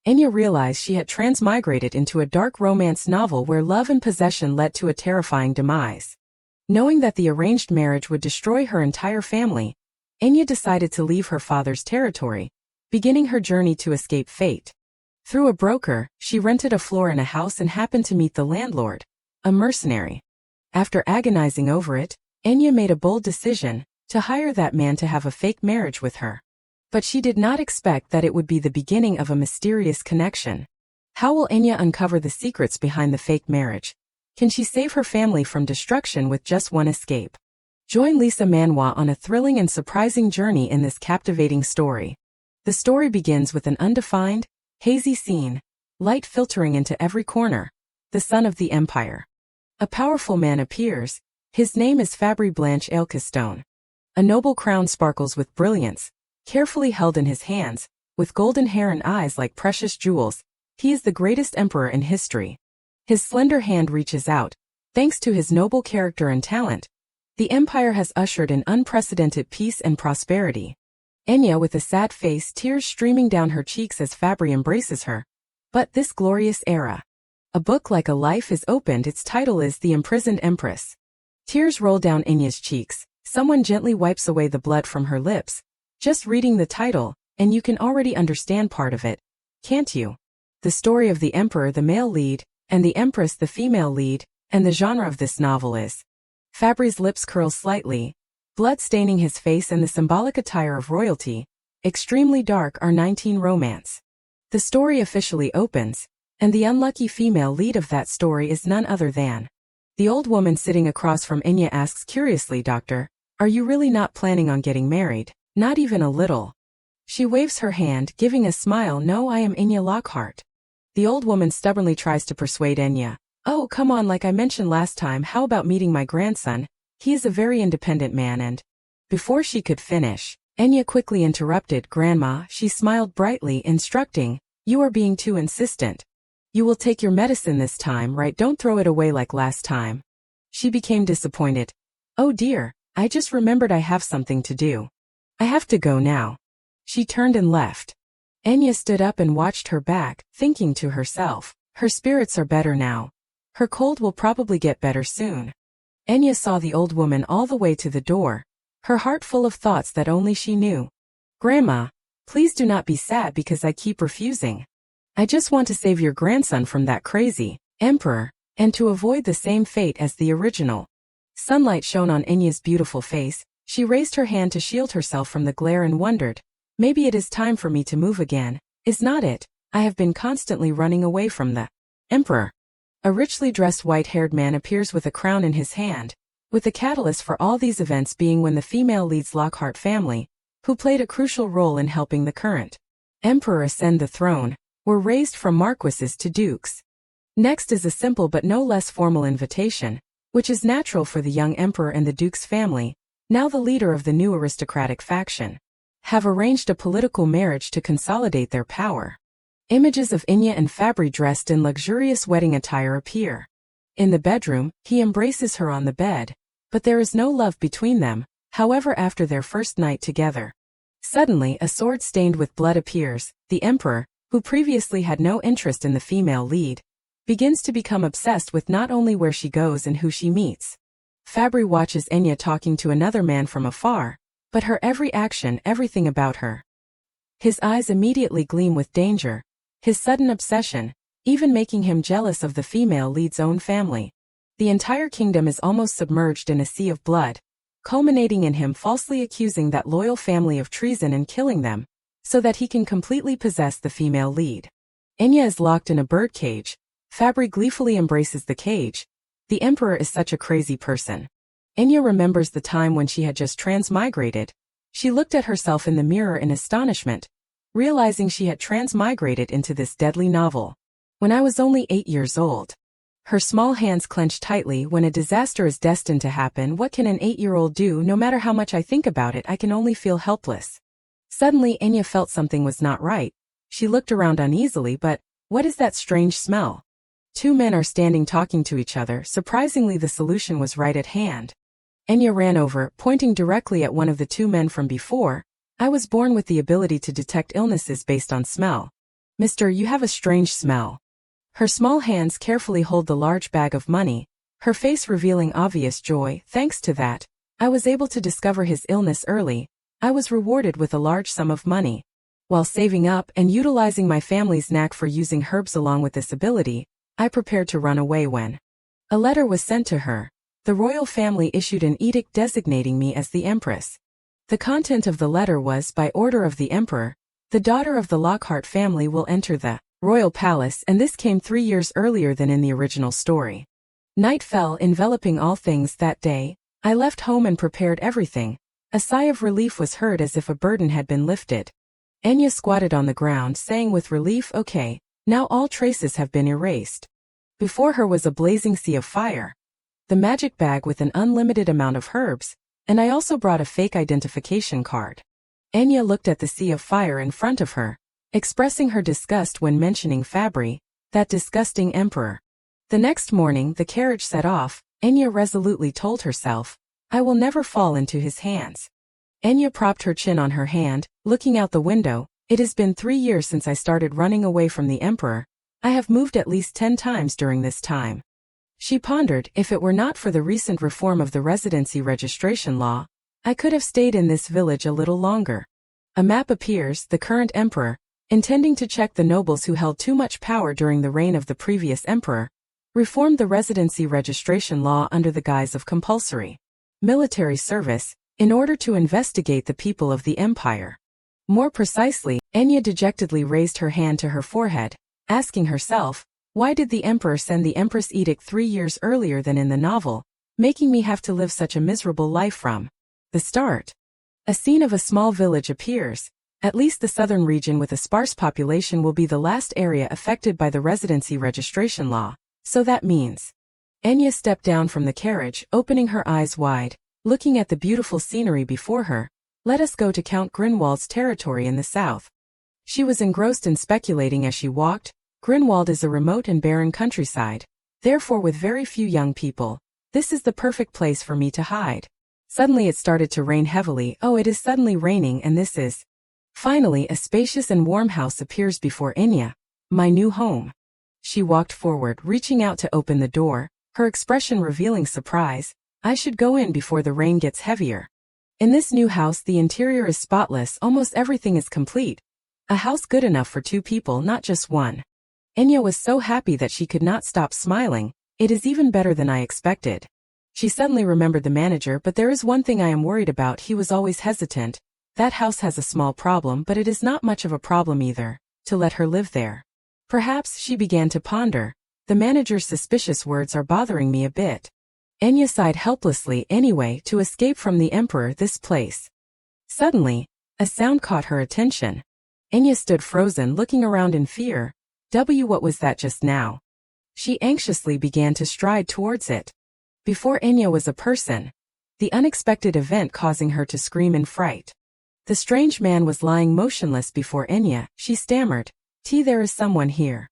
Enya realized she had transmigrated into a dark romance novel where love and possession led to a terrifying demise. Knowing that the arranged marriage would destroy her entire family, Enya decided to leave her father's territory, beginning her journey to escape fate. Through a broker, she rented a floor in a house and happened to meet the landlord, a mercenary. After agonizing over it, Enya made a bold decision to hire that man to have a fake marriage with her. But she did not expect that it would be the beginning of a mysterious connection. How will Enya uncover the secrets behind the fake marriage? Can she save her family from destruction with just one escape? Join Lisa Manhwa on a thrilling and surprising journey in this captivating story. The story begins with an undefined, hazy scene, light filtering into every corner. The son of the empire. A powerful man appears. His name is Fabry Blanche Ailkestone. A noble crown sparkles with brilliance, carefully held in his hands, with golden hair and eyes like precious jewels. He is the greatest emperor in history. His slender hand reaches out. Thanks to his noble character and talent, the empire has ushered in unprecedented peace and prosperity. Enya with a sad face, tears streaming down her cheeks as Fabry embraces her. But this glorious era. A book like a life is opened. Its title is The Imprisoned Empress. Tears roll down Enya's cheeks. Someone gently wipes away the blood from her lips. Just reading the title, and you can already understand part of it, can't you? The story of the emperor, the male lead, and the empress, the female lead, and the genre of this novel is. Fabry's lips curl slightly, blood staining his face, and the symbolic attire of royalty, extremely dark, are 19 romance. The story officially opens, and the unlucky female lead of that story is none other than. The old woman sitting across from Enya asks curiously, "Doctor, are you really not planning on getting married?" "Not even a little." She waves her hand, giving a smile. "No, I am Enya Lockhart." The old woman stubbornly tries to persuade Enya. "Oh, come on, like I mentioned last time, how about meeting my grandson? He is a very independent man and—" Before she could finish, Enya quickly interrupted. "Grandma," she smiled brightly, instructing, "you are being too insistent. You will take your medicine this time, right? Don't throw it away like last time." She became disappointed. "Oh dear, I just remembered I have something to do. I have to go now." She turned and left. Enya stood up and watched her back, thinking to herself, her spirits are better now. Her cold will probably get better soon. Enya saw the old woman all the way to the door, her heart full of thoughts that only she knew. "Grandma, please do not be sad because I keep refusing. I just want to save your grandson from that crazy emperor, and to avoid the same fate as the original." Sunlight shone on Enya's beautiful face. She raised her hand to shield herself from the glare and wondered, maybe it is time for me to move again, is not it? I have been constantly running away from the emperor. A richly dressed white-haired man appears with a crown in his hand, with the catalyst for all these events being when the female leads Lockhart family, who played a crucial role in helping the current emperor ascend the throne, were raised from marquises to dukes. Next is a simple but no less formal invitation, which is natural for the young emperor and the duke's family, now the leader of the new aristocratic faction, have arranged a political marriage to consolidate their power. Images of Enya and Fabry dressed in luxurious wedding attire appear. In the bedroom, he embraces her on the bed, but there is no love between them, however, after their first night together. Suddenly, a sword stained with blood appears. The emperor, who previously had no interest in the female lead, begins to become obsessed with not only where she goes and who she meets. Fabry watches Enya talking to another man from afar, but her every action, everything about her. His eyes immediately gleam with danger, his sudden obsession, even making him jealous of the female lead's own family. The entire kingdom is almost submerged in a sea of blood, culminating in him falsely accusing that loyal family of treason and killing them, so that he can completely possess the female lead. Enya is locked in a birdcage. Fabry gleefully embraces the cage. The emperor is such a crazy person. Enya remembers the time when she had just transmigrated. She looked at herself in the mirror in astonishment, realizing she had transmigrated into this deadly novel. "When I was only 8 years old." Her small hands clenched tightly. "When a disaster is destined to happen, what can an 8-year-old do? No matter how much I think about it, I can only feel helpless." Suddenly Enya felt something was not right. She looked around uneasily. But what is that strange smell? 2 men are standing talking to each other. Surprisingly, the solution was right at hand. Enya ran over, pointing directly at one of the 2 men from before. "I was born with the ability to detect illnesses based on smell. "Mister, you have a strange smell." Her small hands carefully hold the large bag of money, her face revealing obvious joy. "Thanks to that, I was able to discover his illness early. I was rewarded with a large sum of money. While saving up and utilizing my family's knack for using herbs along with this ability, I prepared to run away when a letter was sent to her. The royal family issued an edict designating me as the Empress. The content of the letter was, by order of the Emperor, the daughter of the Lockhart family will enter the royal palace, and this came 3 years earlier than in the original story. Night fell, enveloping all things that day. I left home and prepared everything. A sigh of relief was heard as if a burden had been lifted. Enya squatted on the ground, saying with relief, "Okay, now all traces have been erased." Before her was a blazing sea of fire, the magic bag with an unlimited amount of herbs, and I also brought a fake identification card. Enya looked at the sea of fire in front of her, expressing her disgust when mentioning Fabry, that disgusting emperor. The next morning the carriage set off. Enya resolutely told herself, "I will never fall into his hands." Enya propped her chin on her hand, looking out the window. "It has been 3 years since I started running away from the emperor. I have moved at least 10 times during this time." She pondered, if it were not for the recent reform of the residency registration law, I could have stayed in this village a little longer. A map appears. The current emperor, intending to check the nobles who held too much power during the reign of the previous emperor, reformed the residency registration law under the guise of compulsory military service, in order to investigate the people of the empire. More precisely, Enya dejectedly raised her hand to her forehead, asking herself, why did the emperor send the empress edict 3 years earlier than in the novel, making me have to live such a miserable life from the start? A scene of a small village appears. At least the southern region with a sparse population will be the last area affected by the residency registration law. So that means. Enya stepped down from the carriage, opening her eyes wide, looking at the beautiful scenery before her. "Let us go to Count Grinwald's territory in the south." She was engrossed in speculating as she walked. Grinwald is a remote and barren countryside, therefore with very few young people. This is the perfect place for me to hide. Suddenly it started to rain heavily. Oh, it is suddenly raining, and this is. Finally, a spacious and warm house appears before Enya. My new home. She walked forward, reaching out to open the door, her expression revealing surprise. I should go in before the rain gets heavier. In this new house, the interior is spotless, almost everything is complete. A house good enough for 2 people, not just one. Enya was so happy that she could not stop smiling. It is even better than I expected. She suddenly remembered the manager, but there is one thing I am worried about. He was always hesitant. That house has a small problem, but it is not much of a problem either, to let her live there. Perhaps, she began to ponder, the manager's suspicious words are bothering me a bit. Enya sighed helplessly. Anyway, to escape from the emperor, this place. Suddenly, a sound caught her attention. Enya stood frozen, looking around in fear. What was that just now? She anxiously began to stride towards it. Before Enya was a person, the unexpected event causing her to scream in fright. The strange man was lying motionless before Enya. She stammered, There is someone here."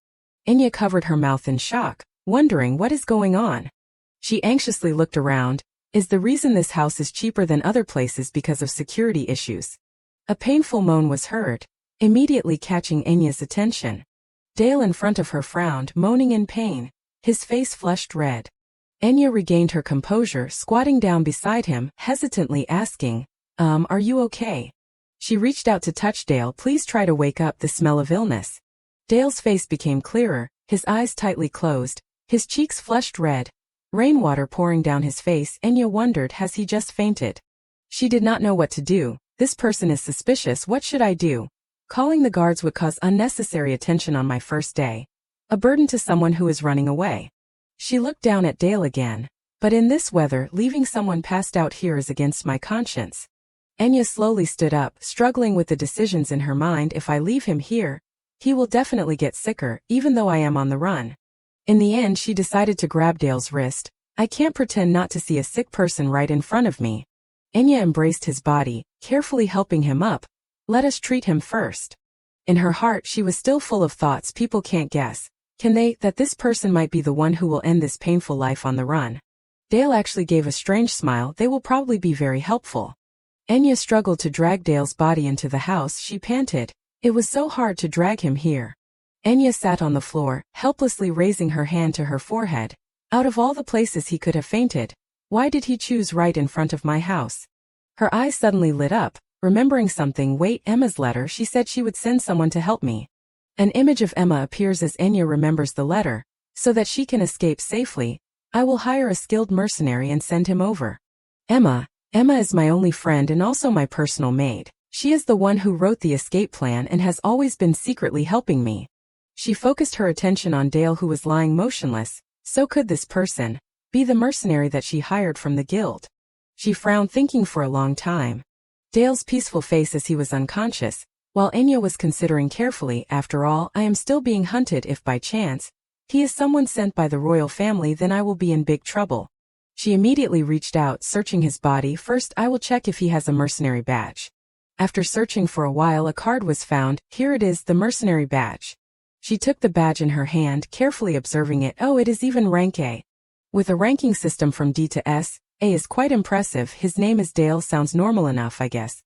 Enya covered her mouth in shock, wondering what is going on. She anxiously looked around. Is the reason this house is cheaper than other places because of security issues? A painful moan was heard, immediately catching Enya's attention. Dale in front of her frowned, moaning in pain, his face flushed red. Enya regained her composure, squatting down beside him, hesitantly asking, are you okay?" She reached out to touch Dale. "Please try to wake up. The smell of illness." Dale's face became clearer, his eyes tightly closed, his cheeks flushed red, rainwater pouring down his face. Enya wondered, has he just fainted? She did not know what to do. This person is suspicious. What should I do? Calling the guards would cause unnecessary attention on my first day. A burden to someone who is running away. She looked down at Dale again. But in this weather, leaving someone passed out here is against my conscience. Enya slowly stood up, struggling with the decisions in her mind. If I leave him here, he will definitely get sicker, even though I am on the run. In the end, she decided to grab Dale's wrist. I can't pretend not to see a sick person right in front of me. Enya embraced his body, carefully helping him up. Let us treat him first. In her heart, she was still full of thoughts. People can't guess, can they, that this person might be the one who will end this painful life on the run? Dale actually gave a strange smile. They will probably be very helpful. Enya struggled to drag Dale's body into the house. She panted. It was so hard to drag him here. Enya sat on the floor, helplessly raising her hand to her forehead. Out of all the places he could have fainted, why did he choose right in front of my house? Her eyes suddenly lit up, remembering something. Wait, Emma's letter. She said she would send someone to help me. An image of Emma appears as Enya remembers the letter. So that she can escape safely, I will hire a skilled mercenary and send him over. Emma is my only friend and also my personal maid. She is the one who wrote the escape plan and has always been secretly helping me. She focused her attention on Dale, who was lying motionless. So could this person be the mercenary that she hired from the guild? She frowned, thinking for a long time. Dale's peaceful face as he was unconscious, while Enya was considering carefully. After all, I am still being hunted. If by chance he is someone sent by the royal family, then I will be in big trouble. She immediately reached out, searching his body. First, I will check if he has a mercenary badge. After searching for a while, a card was found. Here it is, the mercenary badge. She took the badge in her hand, carefully observing it. Oh, it is even rank A. With a ranking system from D to S, A is quite impressive. His name is Dale. Sounds normal enough, I guess.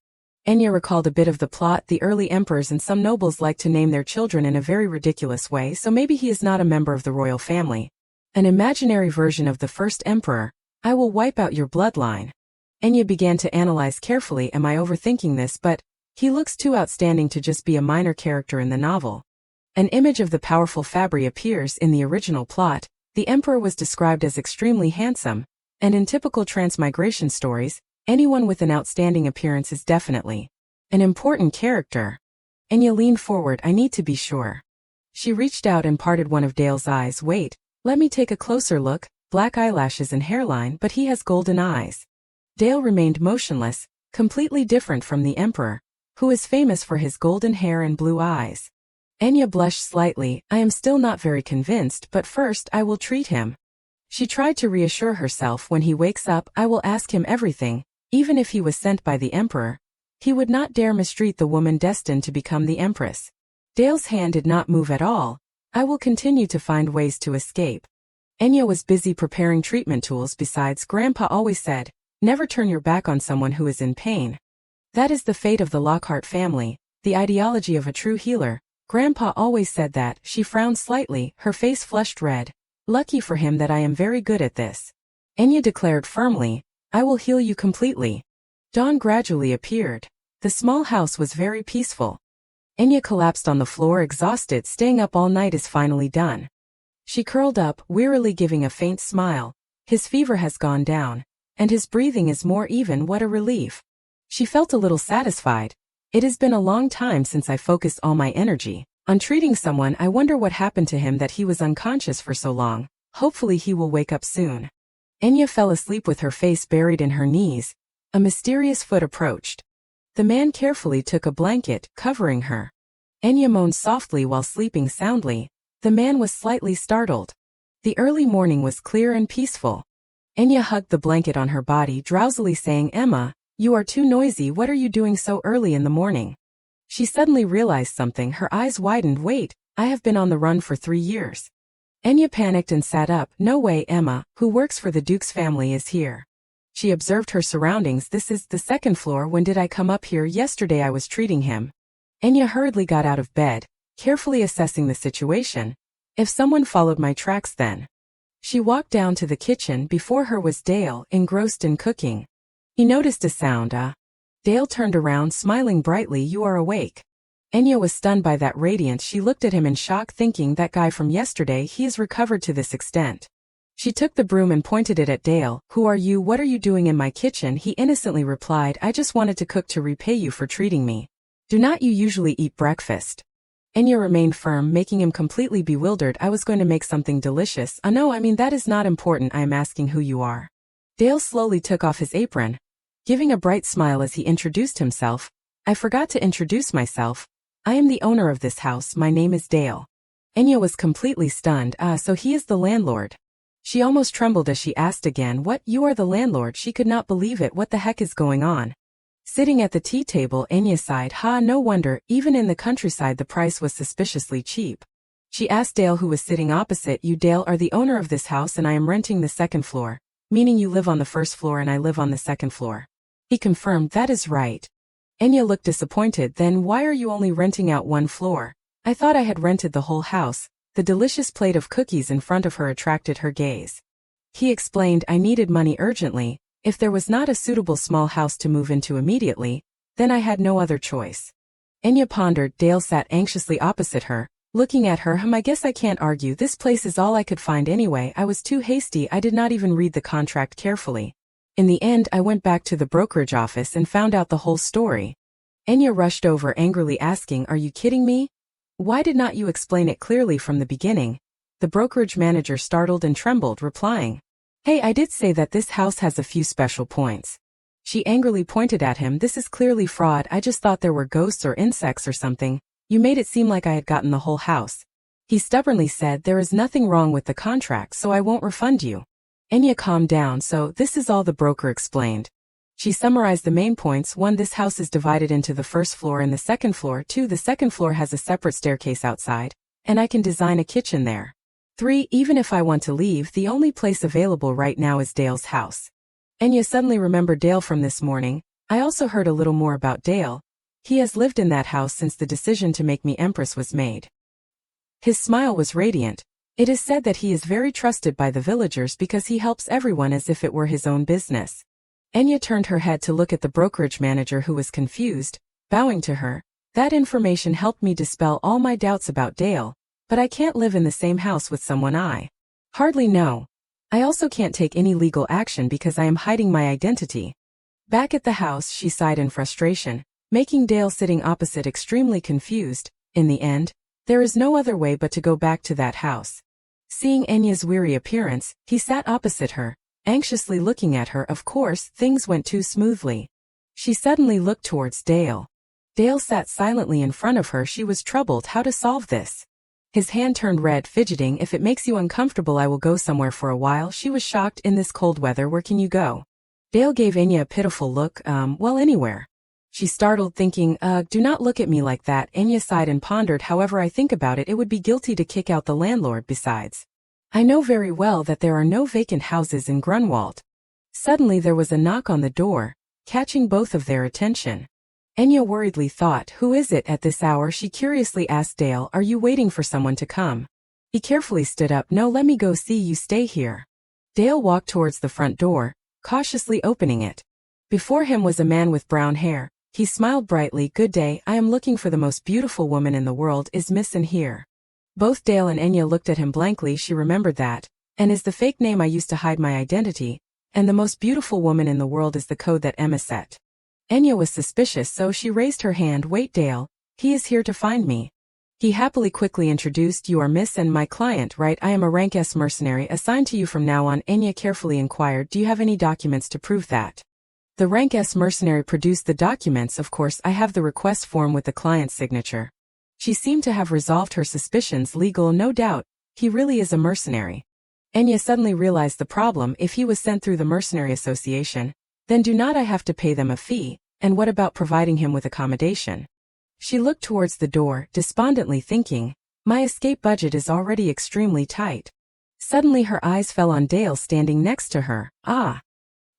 Enya recalled a bit of the plot. The early emperors and some nobles liked to name their children in a very ridiculous way, so maybe he is not a member of the royal family. An imaginary version of the first emperor. I will wipe out your bloodline. Enya began to analyze carefully. Am I overthinking this? But he looks too outstanding to just be a minor character in the novel. An image of the powerful Fabry appears. In the original plot, the emperor was described as extremely handsome, and in typical transmigration stories, anyone with an outstanding appearance is definitely an important character. Enya leaned forward. I need to be sure. She reached out and parted one of Dale's eyes. Wait, let me take a closer look. Black eyelashes and hairline, but he has golden eyes. Dale remained motionless, completely different from the emperor, who is famous for his golden hair and blue eyes. Enya blushed slightly. I am still not very convinced, but first I will treat him. She tried to reassure herself. When he wakes up, I will ask him everything. Even if he was sent by the emperor, he would not dare mistreat the woman destined to become the empress. Dale's hand did not move at all. I will continue to find ways to escape. Enya was busy preparing treatment tools. Besides, Grandpa always said, never turn your back on someone who is in pain. That is the fate of the Lockhart family, the ideology of a true healer. Grandpa always said that. She frowned slightly, her face flushed red. Lucky for him that I am very good at this. Enya declared firmly, I will heal you completely. Dawn gradually appeared. The small house was very peaceful. Enya collapsed on the floor, exhausted. Staying up all night is finally done. She curled up, wearily, giving a faint smile. His fever has gone down, and his breathing is more even. What a relief. She felt a little satisfied. It has been a long time since I focused all my energy on treating someone. I wonder what happened to him that he was unconscious for so long. Hopefully he will wake up soon. Enya fell asleep with her face buried in her knees. A mysterious foot approached. The man carefully took a blanket, covering her. Enya moaned softly while sleeping soundly. The man was slightly startled. The early morning was clear and peaceful. Enya hugged the blanket on her body, drowsily saying, Emma, you are too noisy. What are you doing so early in the morning? She suddenly realized something. Her eyes widened. Wait, I have been on the run for 3 years. Enya panicked and sat up. No way, Emma, who works for the Duke's family, is here. She observed her surroundings. This is the second floor. When did I come up here? Yesterday I was treating him. Enya hurriedly got out of bed, carefully assessing the situation. If someone followed my tracks then. She walked down to the kitchen. Before her was Dale, engrossed in cooking. He noticed a sound. Dale turned around, smiling brightly. You are awake. Enya was stunned by that radiance. She looked at him in shock, thinking, that guy from yesterday, he is recovered to this extent. She took the broom and pointed it at Dale. Who are you? What are you doing in my kitchen? He innocently replied, I just wanted to cook to repay you for treating me. Do not you usually eat breakfast? Enya remained firm, making him completely bewildered. I was going to make something delicious. No, I mean that is not important. I am asking who you are. Dale slowly took off his apron, giving a bright smile as he introduced himself. I forgot to introduce myself. I am the owner of this house. My name is Dale. Enya was completely stunned. So he is the landlord. She almost trembled as she asked again, what, you are the landlord? She could not believe it. What the heck is going on? Sitting at the tea table, Enya sighed. No wonder, even in the countryside the price was suspiciously cheap. She asked Dale, who was sitting opposite, you Dale are the owner of this house and I am renting the second floor, meaning you live on the first floor and I live on the second floor. He confirmed, that is right. Enya looked disappointed. Then why are you only renting out one floor? I thought I had rented the whole house. The delicious plate of cookies in front of her attracted her gaze. He explained I needed money urgently. If there was not a suitable small house to move into immediately, then I had no other choice. Enya pondered. Dale sat anxiously opposite her, looking at her. I guess I can't argue. This place is all I could find anyway. I was too hasty. I did not even read the contract carefully. In the end, I went back to the brokerage office and found out the whole story. Enya rushed over angrily asking, "Are you kidding me? Why did not you explain it clearly from the beginning?" The brokerage manager startled and trembled, replying, "Hey, I did say that this house has a few special points." She angrily pointed at him. "This is clearly fraud. I just thought there were ghosts or insects or something. You made it seem like I had gotten the whole house." He stubbornly said, "There is nothing wrong with the contract, so I won't refund you." Enya calmed down. "So this is all," the broker explained. She summarized the main points. 1. This house is divided into the first floor and the second floor. 2. The second floor has a separate staircase outside, and I can design a kitchen there. 3. Even if I want to leave, the only place available right now is Dale's house. Enya suddenly remembered Dale from this morning. I also heard a little more about Dale. He has lived in that house since the decision to make me empress was made. His smile was radiant. It is said that he is very trusted by the villagers because he helps everyone as if it were his own business. Enya turned her head to look at the brokerage manager, who was confused, bowing to her. "That information helped me dispel all my doubts about Dale, but I can't live in the same house with someone I hardly know. I also can't take any legal action because I am hiding my identity." Back at the house, she sighed in frustration, making Dale sitting opposite extremely confused. In the end, there is no other way but to go back to that house. Seeing Enya's weary appearance, he sat opposite her, anxiously looking at her. Of course, things went too smoothly. She suddenly looked towards Dale. Dale sat silently in front of her. She was troubled how to solve this. His hand turned red, fidgeting. "If it makes you uncomfortable, I will go somewhere for a while." She was shocked. "In this cold weather, where can you go?" Dale gave Enya a pitiful look. Well, anywhere." She startled, thinking, do not look at me like that." Enya sighed and pondered. "However I think about it, it would be guilty to kick out the landlord. Besides, I know very well that there are no vacant houses in Grunwald." Suddenly there was a knock on the door, catching both of their attention. Enya worriedly thought, "Who is it at this hour?" She curiously asked Dale, "Are you waiting for someone to come?" He carefully stood up. "No, let me go see. You stay here." Dale walked towards the front door, cautiously opening it. Before him was a man with brown hair. He smiled brightly. "Good day. I am looking for the most beautiful woman in the world. Is Miss in here?" Both Dale and Enya looked at him blankly. She remembered that, and is the fake name I used to hide my identity, and the most beautiful woman in the world is the code that Emma set. Enya was suspicious, so she raised her hand. "Wait, Dale. He is here to find me." He happily quickly introduced, "You are Miss and my client, right? I am a rank S mercenary assigned to you from now on." Enya carefully inquired, "Do you have any documents to prove that?" The rank S mercenary produced the documents. "Of course, I have the request form with the client's signature." She seemed to have resolved her suspicions. "Legal, no doubt. He really is a mercenary." Enya suddenly realized the problem. If he was sent through the mercenary association, then do not I have to pay them a fee? And what about providing him with accommodation? She looked towards the door, despondently thinking, "My escape budget is already extremely tight." Suddenly her eyes fell on Dale standing next to her. "Ah."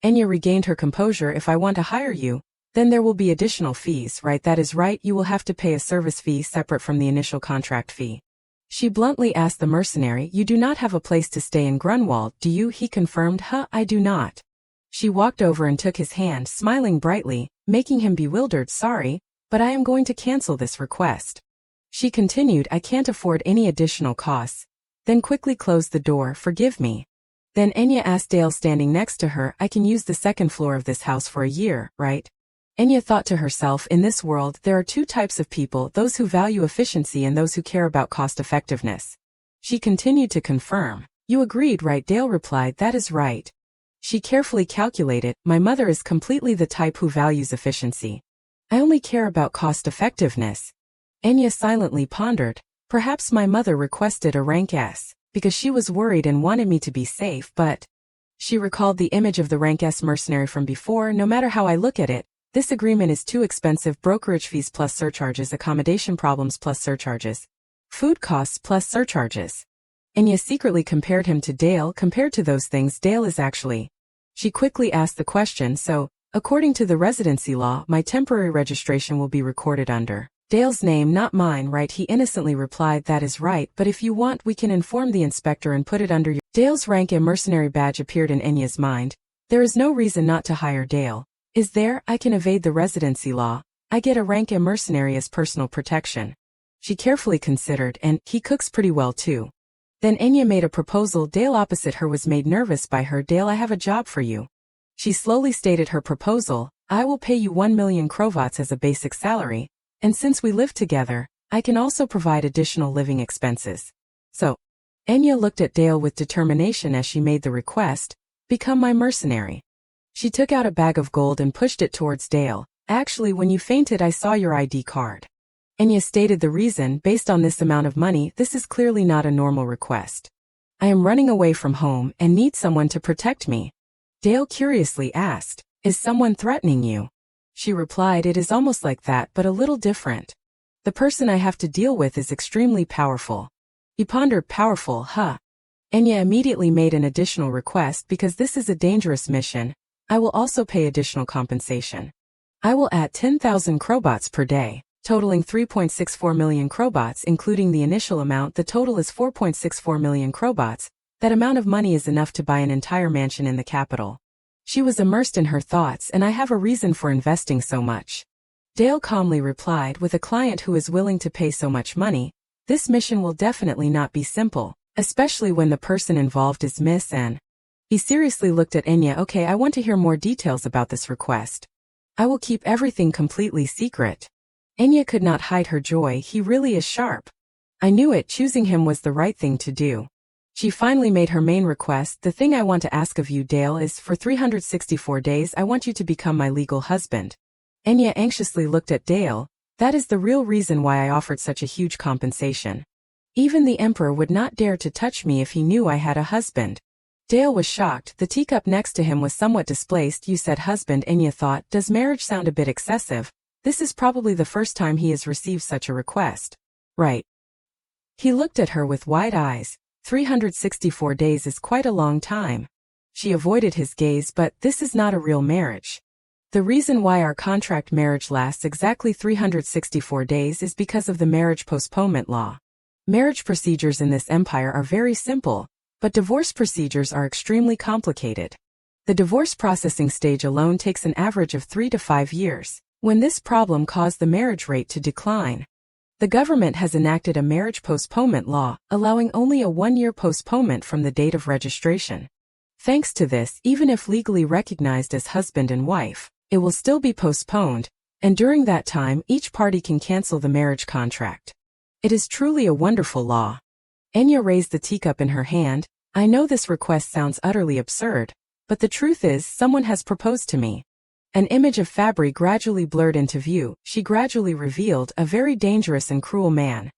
Enya regained her composure. "If I want to hire you, then there will be additional fees, right?" "That is right. You will have to pay a service fee separate from the initial contract fee." She bluntly asked the mercenary, "You do not have a place to stay in Grunwald, do you?" He confirmed, I do not." She walked over and took his hand, smiling brightly, making him bewildered. "Sorry, but I am going to cancel this request." She continued, "I can't afford any additional costs." Then quickly closed the door. "Forgive me." Then Enya asked Dale, standing next to her, "I can use the second floor of this house for a year, right?" Enya thought to herself, in this world there are two types of people, those who value efficiency and those who care about cost-effectiveness. She continued to confirm, "You agreed, right?" Dale replied, "That is right." She carefully calculated, "My mother is completely the type who values efficiency. I only care about cost-effectiveness." Enya silently pondered, "Perhaps my mother requested a rank S, because she was worried and wanted me to be safe, but..." She recalled the image of the rank S mercenary from before. "No matter how I look at it, this agreement is too expensive. Brokerage fees plus surcharges, accommodation problems plus surcharges, food costs plus surcharges." Enya secretly compared him to Dale. Compared to those things, Dale is actually... She quickly asked the question, "So, according to the residency law, my temporary registration will be recorded under Dale's name, not mine, right? He innocently replied, that is right, but if you want we can inform the inspector and put it under your... Dale's rank and mercenary badge appeared in Enya's mind. There is no reason not to hire Dale. Is there? I can evade the residency law. I get a rank and mercenary as personal protection. She carefully considered, and he cooks pretty well too. Then Enya made a proposal. Dale opposite her was made nervous by her. Dale, I have a job for you. She slowly stated her proposal. I will pay you 1 million krovats as a basic salary, and since we live together, I can also provide additional living expenses. So, Enya looked at Dale with determination as she made the request, become my mercenary. She took out a bag of gold and pushed it towards Dale. Actually, when you fainted I saw your ID card. Enya stated the reason. Based on this amount of money, this is clearly not a normal request. I am running away from home and need someone to protect me. Dale curiously asked, is someone threatening you? She replied, it is almost like that, but a little different. The person I have to deal with is extremely powerful. He pondered. Powerful, huh? Enya immediately made an additional request. Because this is a dangerous mission, I will also pay additional compensation. I will add 10,000 krovats per day, totaling 3.64 million krovats including the initial amount. The total is 4.64 million krovats. That amount of money is enough to buy an entire mansion in the capital. She was immersed in her thoughts. And I have a reason for investing so much. Dale calmly replied, with a client who is willing to pay so much money, this mission will definitely not be simple, especially when the person involved is Miss N. He seriously looked at Enya. Okay, I want to hear more details about this request. I will keep everything completely secret. Enya could not hide her joy. He really is sharp. I knew it. Choosing him was the right thing to do. She finally made her main request. The thing I want to ask of you, Dale, is for 364 days I want you to become my legal husband. Enya anxiously looked at Dale. That is the real reason why I offered such a huge compensation. Even the emperor would not dare to touch me if he knew I had a husband. Dale was shocked. The teacup next to him was somewhat displaced. You said husband. Enya thought, does marriage sound a bit excessive? This is probably the first time he has received such a request. Right. He looked at her with wide eyes. 364 days is quite a long time. She avoided his gaze. But this is not a real marriage. The reason why our contract marriage lasts exactly 364 days is because of the marriage postponement law. Marriage procedures in this empire are very simple, but divorce procedures are extremely complicated. The divorce processing stage alone takes an average of 3 to 5 years. When this problem caused the marriage rate to decline, the government has enacted a marriage postponement law, allowing only a 1-year postponement from the date of registration. Thanks to this, even if legally recognized as husband and wife, it will still be postponed, and during that time each party can cancel the marriage contract. It is truly a wonderful law. Enya raised the teacup in her hand. I know this request sounds utterly absurd, but the truth is someone has proposed to me. An image of Fabry gradually blurred into view. She gradually revealed a very dangerous and cruel man.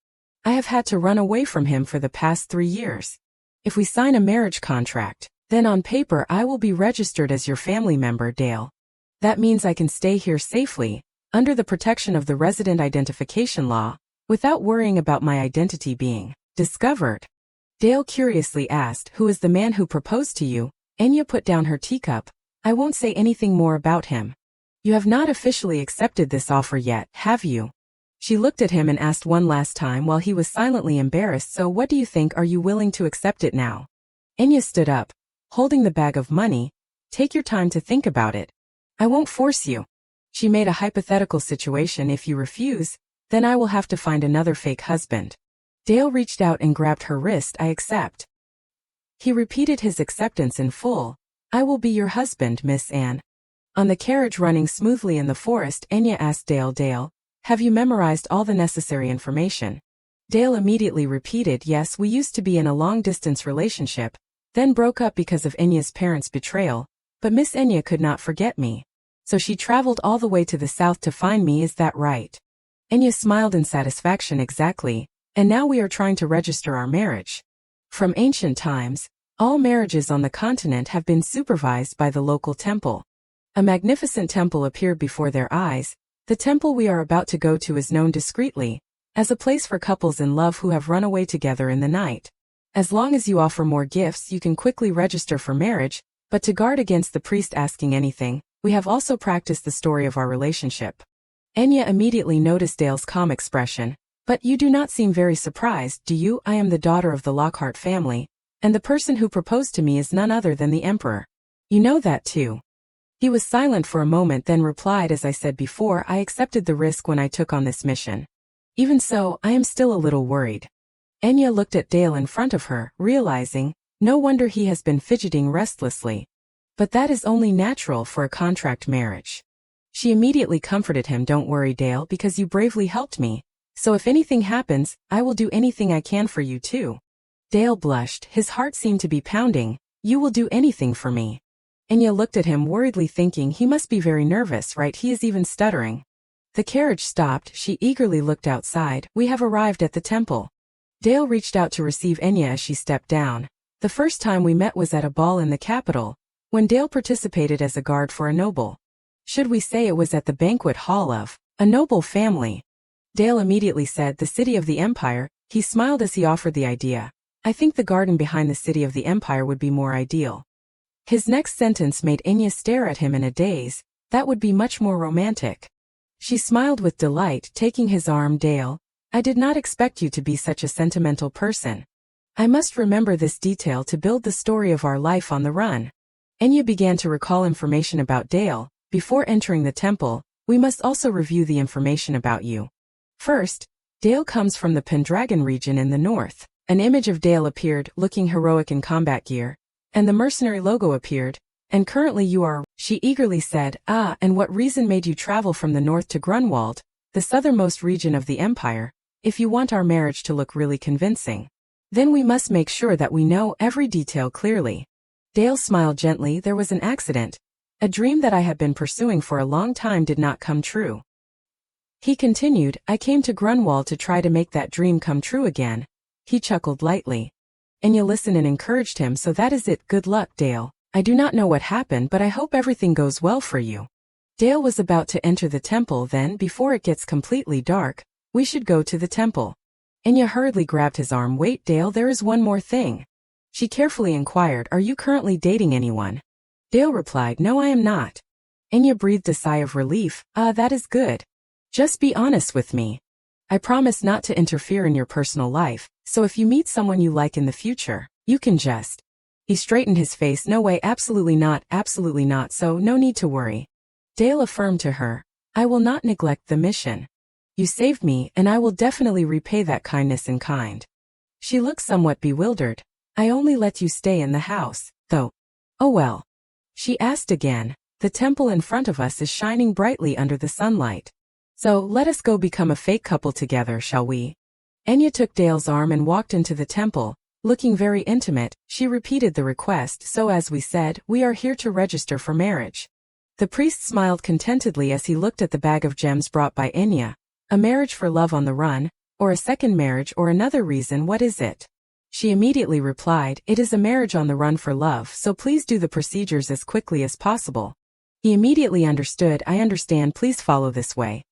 I have had to run away from him for the past 3 years. If we sign a marriage contract, then on paper I will be registered as your family member, Dale. That means I can stay here safely, under the protection of the resident identification law, without worrying about my identity being discovered. Dale curiously asked, who is the man who proposed to you? Enya put down her teacup. I won't say anything more about him. You have not officially accepted this offer yet, have you? She looked at him and asked one last time while he was silently embarrassed. So what do you think? Are you willing to accept it now? Enya stood up, holding the bag of money. Take your time to think about it. I won't force you. She made a hypothetical situation. If you refuse, then I will have to find another fake husband. Dale reached out and grabbed her wrist. I accept. He repeated his acceptance in full. I will be your husband, Miss Anne. On the carriage running smoothly in the forest, Enya asked Dale, Dale, have you memorized all the necessary information? Dale immediately repeated, yes, we used to be in a long-distance relationship, then broke up because of Enya's parents' betrayal, but Miss Enya could not forget me. So she traveled all the way to the south to find me, is that right? Enya smiled in satisfaction. Exactly, and now we are trying to register our marriage. From ancient times, all marriages on the continent have been supervised by the local temple. A magnificent temple appeared before their eyes. The temple we are about to go to is known discreetly as a place for couples in love who have run away together in the night. As long as you offer more gifts, you can quickly register for marriage, but to guard against the priest asking anything, we have also practiced the story of our relationship. Enya immediately noticed Dale's calm expression. But you do not seem very surprised, do you? I am the daughter of the Lockhart family, and the person who proposed to me is none other than the Emperor. You know that too. He was silent for a moment, then replied, as I said before, I accepted the risk when I took on this mission. Even so, I am still a little worried. Enya looked at Dale in front of her, realizing, no wonder he has been fidgeting restlessly. But that is only natural for a contract marriage. She immediately comforted him, don't worry, Dale, because you bravely helped me. So if anything happens, I will do anything I can for you too. Dale blushed, his heart seemed to be pounding. You will do anything for me. Enya looked at him worriedly, thinking he must be very nervous, right? He is even stuttering. The carriage stopped, she eagerly looked outside. We have arrived at the temple. Dale reached out to receive Enya as she stepped down. The first time we met was at a ball in the capital, when Dale participated as a guard for a noble. Should we say it was at the banquet hall of a noble family? Dale immediately said the city of the Empire. He smiled as he offered the idea. I think the garden behind the city of the Empire would be more ideal. His next sentence made Enya stare at him in a daze. That would be much more romantic. She smiled with delight, taking his arm. Dale, I did not expect you to be such a sentimental person. I must remember this detail to build the story of our life on the run. Enya began to recall information about Dale. Before entering the temple, we must also review the information about you. First, Dale comes from the Pendragon region in the north. An image of Dale appeared, looking heroic in combat gear, and the mercenary logo appeared, and currently you are, she eagerly said, and what reason made you travel from the north to Grunwald, the southernmost region of the empire, if you want our marriage to look really convincing? Then we must make sure that we know every detail clearly. Dale smiled gently. There was an accident. A dream that I had been pursuing for a long time did not come true. He continued, I came to Grunwald to try to make that dream come true again. He chuckled lightly. Enya listened and encouraged him, so that is it. Good luck, Dale. I do not know what happened, but I hope everything goes well for you. Dale was about to enter the temple. Then, before it gets completely dark, we should go to the temple. Enya hurriedly grabbed his arm. Wait, Dale, there is one more thing. She carefully inquired, are you currently dating anyone? Dale replied, no, I am not. Enya breathed a sigh of relief. That is good. Just be honest with me. I promise not to interfere in your personal life, so if you meet someone you like in the future, you can just. He straightened his face. No way, absolutely not, so no need to worry. Dale affirmed to her, I will not neglect the mission. You saved me, and I will definitely repay that kindness in kind. She looked somewhat bewildered. I only let you stay in the house, though. Oh well. She asked again, the temple in front of us is shining brightly under the sunlight. So, let us go become a fake couple together, shall we? Enya took Dale's arm and walked into the temple. Looking very intimate, she repeated the request. So as we said, we are here to register for marriage. The priest smiled contentedly as he looked at the bag of gems brought by Enya. A marriage for love on the run, or a second marriage, or another reason, what is it? She immediately replied, it is a marriage on the run for love, so please do the procedures as quickly as possible. He immediately understood. I understand, please follow this way.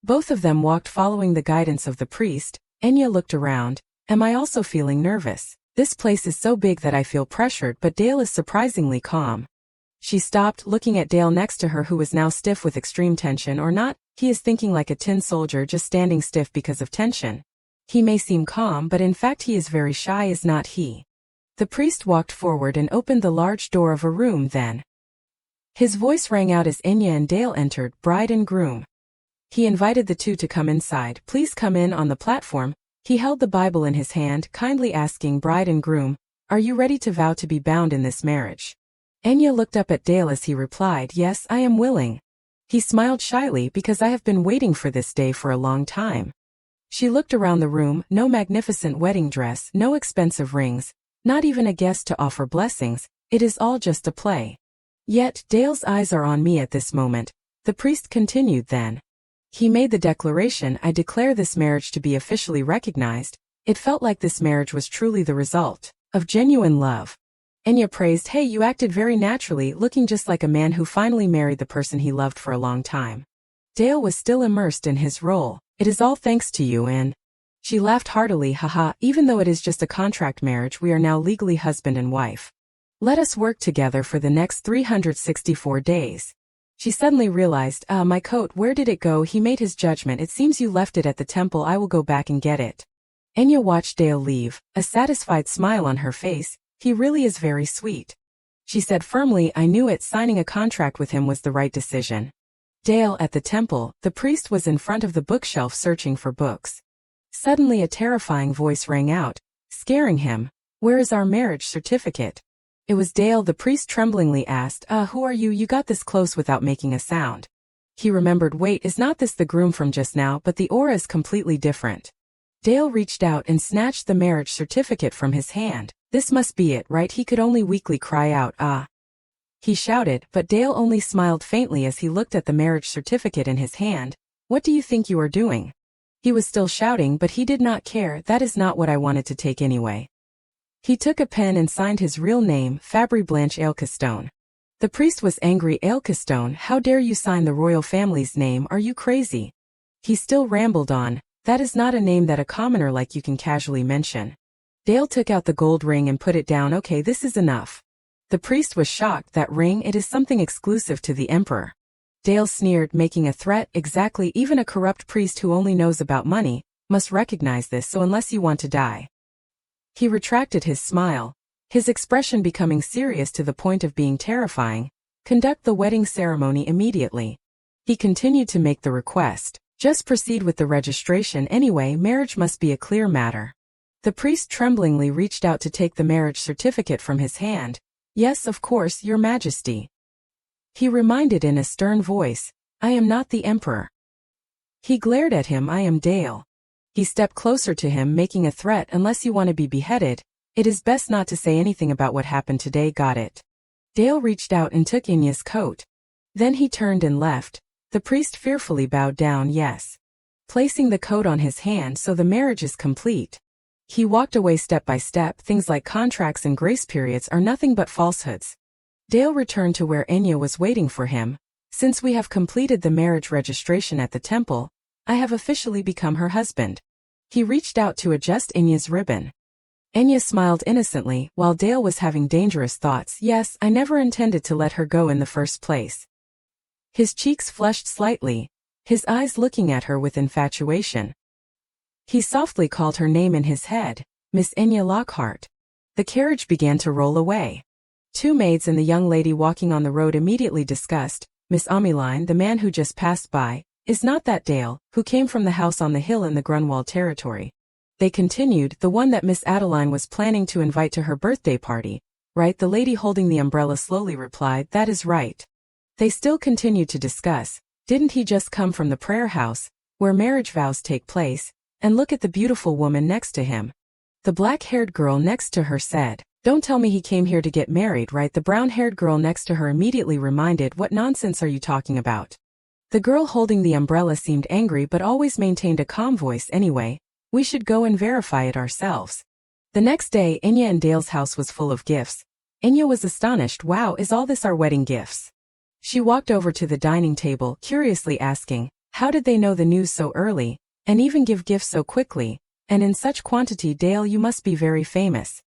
Both of them walked following the guidance of the priest. Enya looked around. Am I also feeling nervous? This place is so big that I feel pressured, but Dale is surprisingly calm. She stopped, looking at Dale next to her, who was now stiff with extreme tension. Or not, he is thinking like a tin soldier, just standing stiff because of tension. He may seem calm, but in fact he is very shy, is not he? The priest walked forward and opened the large door of a room. Then his voice rang out as Enya and Dale entered, bride and groom. He invited the two to come inside. Please come in on the platform. He held the Bible in his hand, kindly asking, bride and groom, are you ready to vow to be bound in this marriage? Enya looked up at Dale as he replied, yes, I am willing. He smiled shyly, because I have been waiting for this day for a long time. She looked around the room. No magnificent wedding dress, no expensive rings, not even a guest to offer blessings. It is all just a play. Yet, Dale's eyes are on me at this moment. The priest continued then. He made the declaration, I declare this marriage to be officially recognized. It felt like this marriage was truly the result of genuine love. Enya praised, hey, you acted very naturally, looking just like a man who finally married the person he loved for a long time. Dale was still immersed in his role. It is all thanks to you, and she laughed heartily. Haha, even though it is just a contract marriage, we are now legally husband and wife. Let us work together for the next 364 days. She suddenly realized, my coat, where did it go? He made his judgment. It seems you left it at the temple. I will go back and get it. Enya watched Dale leave, a satisfied smile on her face. He really is very sweet. She said firmly, I knew it. Signing a contract with him was the right decision. Dale at the temple, the priest was in front of the bookshelf searching for books. Suddenly a terrifying voice rang out, scaring him. Where is our marriage certificate? It was Dale. The priest tremblingly asked, who are you? You got this close without making a sound. He remembered, wait, is not this the groom from just now? But the aura is completely different. Dale reached out and snatched the marriage certificate from his hand. This must be it, right? He could only weakly cry out, ah. He shouted, but Dale only smiled faintly as he looked at the marriage certificate in his hand. What do you think you are doing? He was still shouting, but he did not care. That is not what I wanted to take anyway. He took a pen and signed his real name, Fabry Blanche Ailkestone. The priest was angry. Ailkestone, how dare you sign the royal family's name? Are you crazy? He still rambled on. That is not a name that a commoner like you can casually mention. Dale took out the gold ring and put it down. Okay, this is enough. The priest was shocked. That ring, it is something exclusive to the emperor. Dale sneered, making a threat. Exactly, even a corrupt priest who only knows about money must recognize this, so unless you want to die. He retracted his smile, his expression becoming serious to the point of being terrifying. Conduct the wedding ceremony immediately. He continued to make the request. Just proceed with the registration anyway. Marriage must be a clear matter. The priest tremblingly reached out to take the marriage certificate from his hand. Yes, of course, Your Majesty. He reminded in a stern voice, I am not the emperor. He glared at him. I am Dale. He stepped closer to him, making a threat. Unless you want to be beheaded, it is best not to say anything about what happened today. Got it? Dale reached out and took Enya's coat. Then he turned and left. The priest fearfully bowed down. Yes. Placing the coat on his hand, so the marriage is complete. He walked away step by step. Things like contracts and grace periods are nothing but falsehoods. Dale returned to where Enya was waiting for him. Since we have completed the marriage registration at the temple, I have officially become her husband. He reached out to adjust Enya's ribbon. Enya smiled innocently, while Dale was having dangerous thoughts. Yes, I never intended to let her go in the first place. His cheeks flushed slightly, his eyes looking at her with infatuation. He softly called her name in his head, Miss Enya Lockhart. The carriage began to roll away. Two maids and the young lady walking on the road immediately discussed, Miss Ameline, the man who just passed by, is not that Dale, who came from the house on the hill in the Grunwald territory? They continued, the one that Miss Adeline was planning to invite to her birthday party, right? The lady holding the umbrella slowly replied, that is right. They still continued to discuss, didn't he just come from the prayer house, where marriage vows take place, and look at the beautiful woman next to him. The black-haired girl next to her said, don't tell me he came here to get married, right? The brown-haired girl next to her immediately reminded, what nonsense are you talking about? The girl holding the umbrella seemed angry but always maintained a calm voice. Anyway, we should go and verify it ourselves. The next day, Enya and Dale's house was full of gifts. Enya was astonished. Wow, is all this our wedding gifts? She walked over to the dining table, curiously asking, how did they know the news so early, and even give gifts so quickly, and in such quantity? Dale, you must be very famous.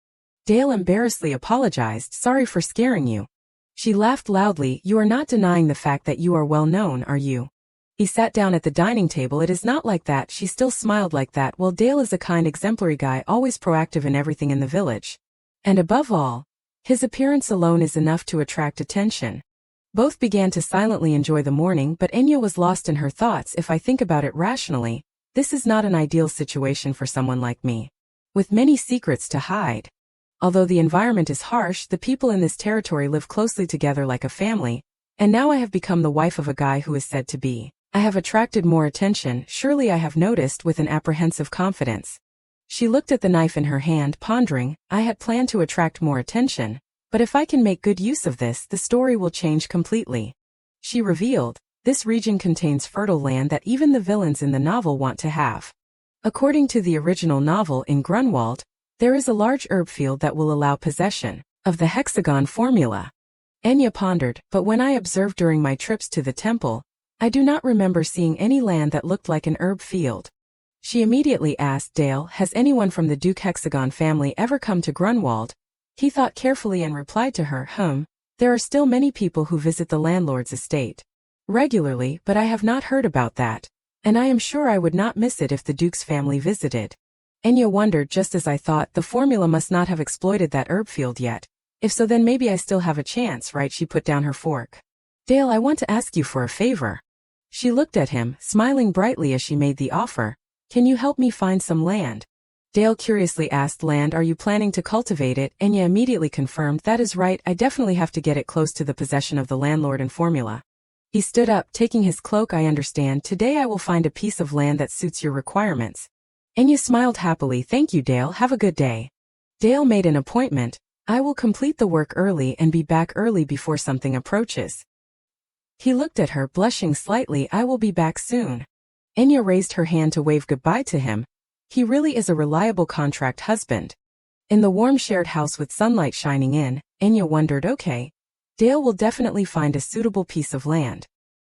Dale embarrassedly apologized, sorry for scaring you. She laughed loudly. You are not denying the fact that you are well known, are you? He sat down at the dining table. It is not like that. She still smiled like that. Well, Dale is a kind, exemplary guy, always proactive in everything in the village. And above all, his appearance alone is enough to attract attention. Both began to silently enjoy the morning, but Enya was lost in her thoughts. If I think about it rationally, this is not an ideal situation for someone like me, with many secrets to hide. Although the environment is harsh, the people in this territory live closely together like a family, and now I have become the wife of a guy who is said to be. I have attracted more attention, surely I have noticed, with an apprehensive confidence. She looked at the knife in her hand, pondering, I had planned to attract more attention, but if I can make good use of this, the story will change completely. She revealed, this region contains fertile land that even the villains in the novel want to have. According to the original novel in Grunwald, there is a large herb field that will allow possession of the hexagon formula. Enya pondered, but when I observed during my trips to the temple, I do not remember seeing any land that looked like an herb field. She immediately asked Dale, has anyone from the Duke Hexagon family ever come to Grunwald? He thought carefully and replied to her, there are still many people who visit the landlord's estate, Regularly, but I have not heard about that. And I am sure I would not miss it if the Duke's family visited. Enya wondered, just as I thought, the formula must not have exploited that herb field yet. If so, then maybe I still have a chance, right? She put down her fork. Dale, I want to ask you for a favor. She looked at him, smiling brightly as she made the offer. Can you help me find some land? Dale curiously asked, land? Are you planning to cultivate it? Enya immediately confirmed, that is right, I definitely have to get it close to the possession of the landlord and formula. He stood up, taking his cloak. I understand. Today I will find a piece of land that suits your requirements. Enya smiled happily. Thank you, Dale. Have a good day. Dale made an appointment. I will complete the work early and be back early before something approaches. He looked at her, blushing slightly. I will be back soon. Enya raised her hand to wave goodbye to him. He really is a reliable contract husband. In the warm shared house with sunlight shining in, Enya wondered, okay, Dale will definitely find a suitable piece of land.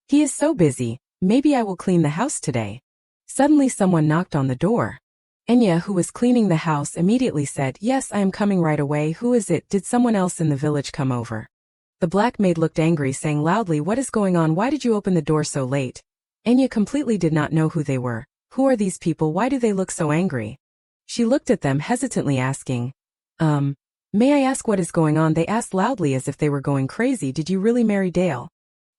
He is so busy, maybe I will clean the house today. Suddenly someone knocked on the door. Enya, who was cleaning the house, immediately said, yes, I am coming right away. Who is it? Did someone else in the village come over? The black maid looked angry, saying loudly, what is going on? Why did you open the door so late? Enya completely did not know who they were. Who are these people? Why do they look so angry? She looked at them hesitantly, asking, may I ask what is going on? They asked loudly as if they were going crazy. Did you really marry Dale?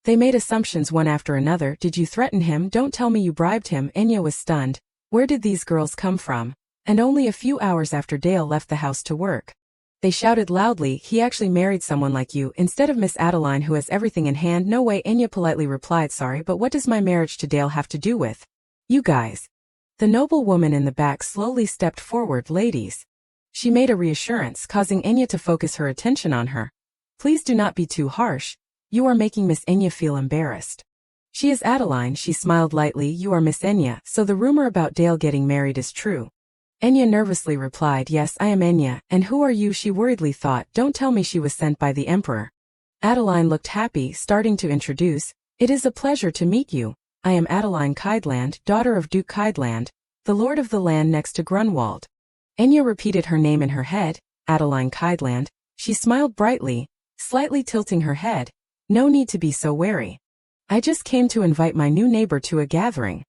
They made assumptions one after another. Did you threaten him? Don't tell me you bribed him. Enya was stunned. Where did these girls come from? And only a few hours after Dale left the house to work. They shouted loudly, he actually married someone like you, instead of Miss Adeline who has everything in hand. No way. Enya politely replied, sorry, but what does my marriage to Dale have to do with you guys? The noble woman in the back slowly stepped forward. Ladies. She made a reassurance, causing Enya to focus her attention on her. Please do not be too harsh. You are making Miss Enya feel embarrassed. She is Adeline. She smiled lightly. You are Miss Enya, so the rumor about Dale getting married is true. Enya nervously replied, yes, I am Enya, and who are you? She worriedly thought, don't tell me she was sent by the Emperor. Adeline looked happy, starting to introduce, it is a pleasure to meet you. I am Adeline Kydland, daughter of Duke Kydland, the lord of the land next to Grunwald. Enya repeated her name in her head, Adeline Kydland. She smiled brightly, slightly tilting her head. No need to be so wary. I just came to invite my new neighbor to a gathering.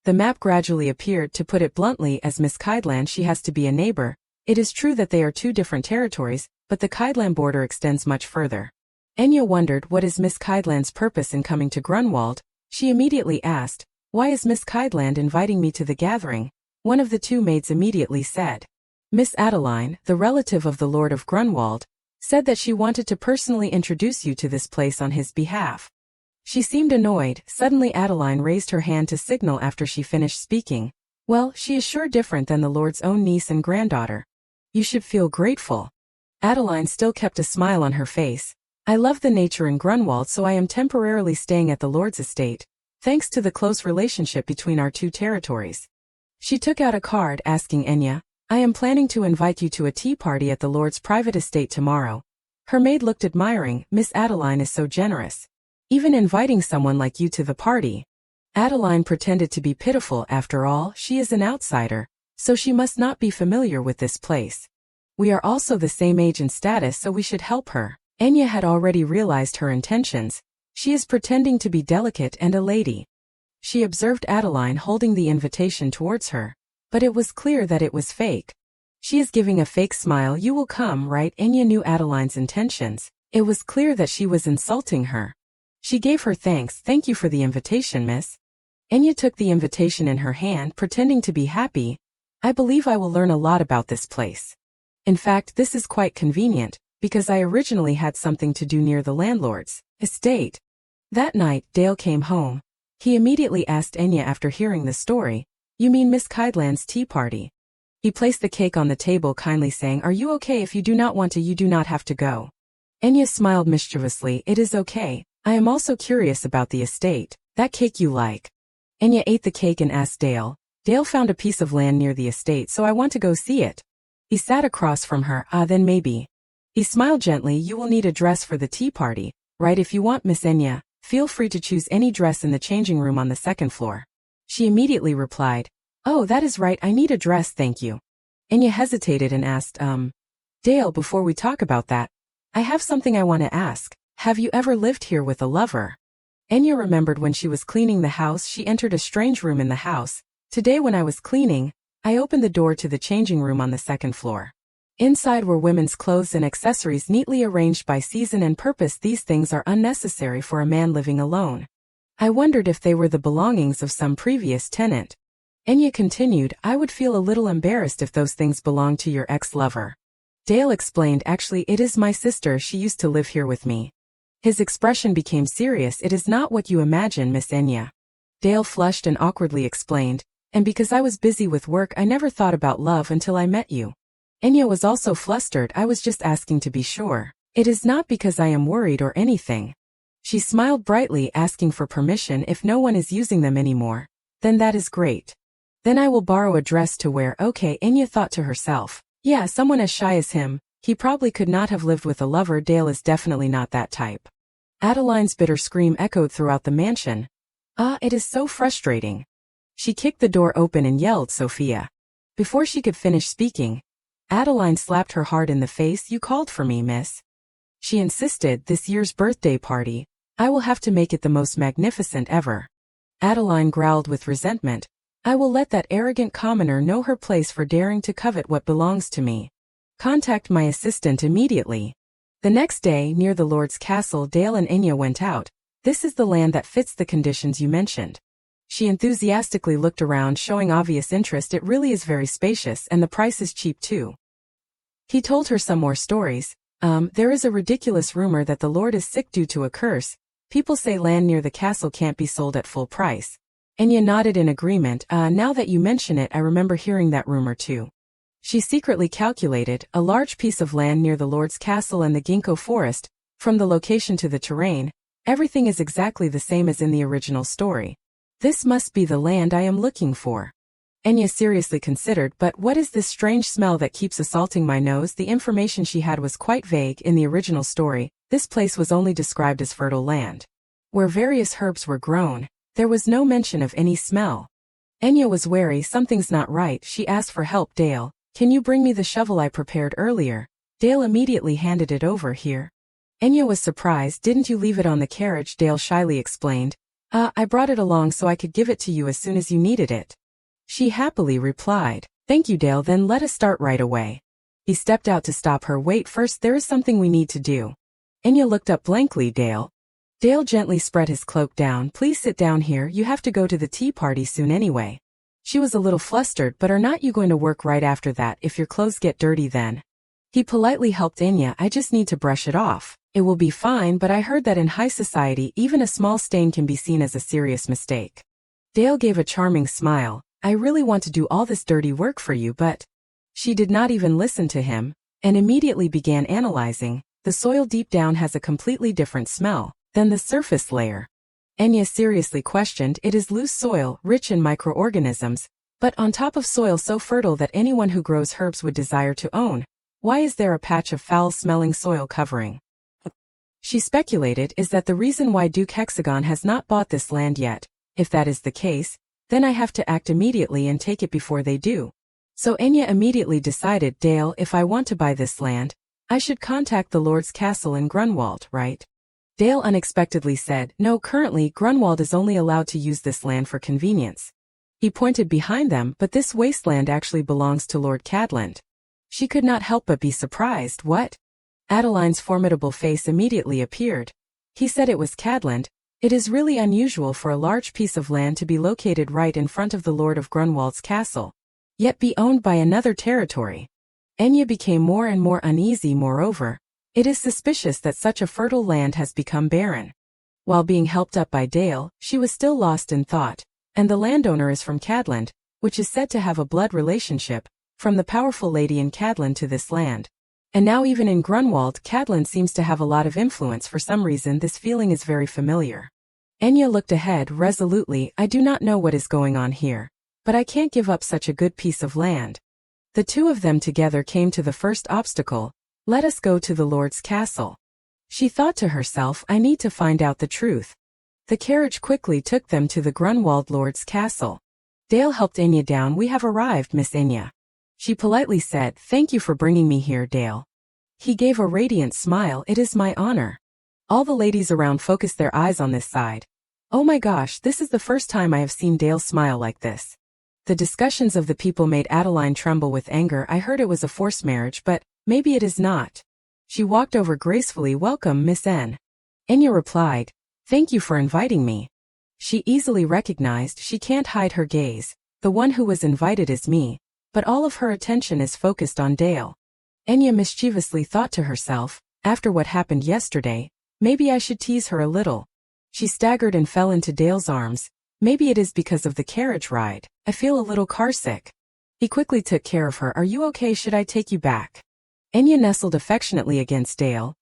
The map gradually appeared. To put it bluntly, as Miss Kydland she has to be a neighbor. It is true that they are two different territories, but the Kydland border extends much further. Enya wondered what is Miss Kydland's purpose in coming to Grunwald. She immediately asked, why is Miss Kydland inviting me to the gathering? One of the two maids immediately said. Miss Adeline, the relative of the Lord of Grunwald, said that she wanted to personally introduce you to this place on his behalf. She seemed annoyed. Suddenly Adeline raised her hand to signal after she finished speaking. Well, she is sure different than the Lord's own niece and granddaughter. You should feel grateful. Adeline still kept a smile on her face. I love the nature in Grunwald, so I am temporarily staying at the Lord's estate, thanks to the close relationship between our two territories. She took out a card asking Enya, I am planning to invite you to a tea party at the Lord's private estate tomorrow. Her maid looked admiring. Miss Adeline is so generous. Even inviting someone like you to the party. Adeline pretended to be pitiful. After all, she is an outsider, so she must not be familiar with this place. We are also the same age and status, so we should help her. Enya had already realized her intentions. She is pretending to be delicate and a lady. She observed Adeline holding the invitation towards her. But it was clear that it was fake. She is giving a fake smile. You will come, right? Enya knew Adeline's intentions. It was clear that she was insulting her. She gave her thanks. Thank you for the invitation, miss. Enya took the invitation in her hand, pretending to be happy. I believe I will learn a lot about this place. In fact, this is quite convenient, because I originally had something to do near the landlord's estate. That night, Dale came home. He immediately asked Enya after hearing the story, you mean Miss Kydland's tea party? He placed the cake on the table, kindly saying, are you okay? If you do not want to, you do not have to go. Enya smiled mischievously. It is okay. I am also curious about the estate. That cake you like. Enya ate the cake and asked Dale. Dale found a piece of land near the estate, so I want to go see it. He sat across from her. Then maybe. He smiled gently. You will need a dress for the tea party, right? If you want, Miss Enya, feel free to choose any dress in the changing room on the second floor. She immediately replied, oh, that is right, I need a dress, thank you. Enya hesitated and asked, Dale, before we talk about that, I have something I want to ask. Have you ever lived here with a lover? Enya remembered when she was cleaning the house she entered a strange room in the house. Today when I was cleaning, I opened the door to the changing room on the second floor. Inside were women's clothes and accessories neatly arranged by season and purpose. These things are unnecessary for a man living alone. I wondered if they were the belongings of some previous tenant. Enya continued, I would feel a little embarrassed if those things belonged to your ex-lover. Dale explained, actually it is my sister, she used to live here with me. His expression became serious. It is not what you imagine, Miss Enya. Dale flushed and awkwardly explained, and because I was busy with work I never thought about love until I met you. Enya was also flustered. I was just asking to be sure. It is not because I am worried or anything. She smiled brightly, asking for permission if no one is using them anymore. Then that is great. Then I will borrow a dress to wear. Okay, Enya thought to herself. Yeah, someone as shy as him, he probably could not have lived with a lover. Dale is definitely not that type. Adeline's bitter scream echoed throughout the mansion. Ah, it is so frustrating. She kicked the door open and yelled, Sophia. Before she could finish speaking, Adeline slapped her hard in the face. You called for me, miss. She insisted, this year's birthday party, I will have to make it the most magnificent ever. Adeline growled with resentment. I will let that arrogant commoner know her place for daring to covet what belongs to me. Contact my assistant immediately. The next day, near the Lord's castle, Dale and Enya went out. This is the land that fits the conditions you mentioned. She enthusiastically looked around, showing obvious interest. It really is very spacious and the price is cheap too. He told her some more stories. There is a ridiculous rumor that the Lord is sick due to a curse. People say land near the castle can't be sold at full price. Enya nodded in agreement. Now that you mention it, I remember hearing that rumor too. She secretly calculated, a large piece of land near the Lord's castle and the ginkgo forest, from the location to the terrain, everything is exactly the same as in the original story. This must be the land I am looking for. Enya seriously considered, but what is this strange smell that keeps assaulting my nose? The information she had was quite vague. In the original story, this place was only described as fertile land, where various herbs were grown. There was no mention of any smell. Enya was wary. Something's not right. She asked for help. Dale, can you bring me the shovel I prepared earlier? Dale immediately handed it over. Here. Enya was surprised. Didn't you leave it on the carriage? Dale shyly explained. I brought it along so I could give it to you as soon as you needed it. She happily replied. Thank you, Dale, then let us start right away. He stepped out to stop her. Wait, first there is something we need to do. Enya looked up blankly. Dale. Dale gently spread his cloak down. Please sit down here, you have to go to the tea party soon anyway. She was a little flustered. But are not you going to work right after that? If your clothes get dirty then? He politely helped Enya. I just need to brush it off. It will be fine, but I heard that in high society even a small stain can be seen as a serious mistake. Dale gave a charming smile. I really want to do all this dirty work for you, but... She did not even listen to him, and immediately began analyzing. The soil deep down has a completely different smell than the surface layer. Enya seriously questioned. It is loose soil, rich in microorganisms, but on top of soil so fertile that anyone who grows herbs would desire to own. Why is there a patch of foul-smelling soil covering? She speculated, is that the reason why Duke Hexagon has not bought this land yet? If that is the case, then I have to act immediately and take it before they do. So Enya immediately decided, Dale, if I want to buy this land, I should contact the Lord's castle in Grunwald, right? Dale unexpectedly said, no, currently Grunwald is only allowed to use this land for convenience. He pointed behind them, but this wasteland actually belongs to Lord Cadland. She could not help but be surprised. What? Adeline's formidable face immediately appeared. He said it was Cadland. It is really unusual for a large piece of land to be located right in front of the Lord of Grunwald's castle, yet be owned by another territory. Enya became more and more uneasy. Moreover, it is suspicious that such a fertile land has become barren. While being helped up by Dale, she was still lost in thought, and the landowner is from Cadland, which is said to have a blood relationship, from the powerful lady in Cadland to this land. And now even in Grunwald, Cadland seems to have a lot of influence. For some reason this feeling is very familiar. Enya looked ahead resolutely. I do not know what is going on here, but I can't give up such a good piece of land. The two of them together came to the first obstacle. Let us go to the Lord's castle. She thought to herself, I need to find out the truth. The carriage quickly took them to the Grunwald Lord's castle. Dale helped Enya down. We have arrived, Miss Enya. She politely said, thank you for bringing me here, Dale. He gave a radiant smile. It is my honor. All the ladies around focused their eyes on this side. Oh my gosh, this is the first time I have seen Dale smile like this. The discussions of the people made Adeline tremble with anger. I heard it was a forced marriage, but maybe it is not. She walked over gracefully. Welcome, Miss N. Enya replied, thank you for inviting me. She easily recognized she can't hide her gaze. The one who was invited is me, but all of her attention is focused on Dale. Enya mischievously thought to herself, after what happened yesterday, maybe I should tease her a little. She staggered and fell into Dale's arms. Maybe it is because of the carriage ride. I feel a little carsick. He quickly took care of her. Are you okay? Should I take you back? Enya nestled affectionately against Dale.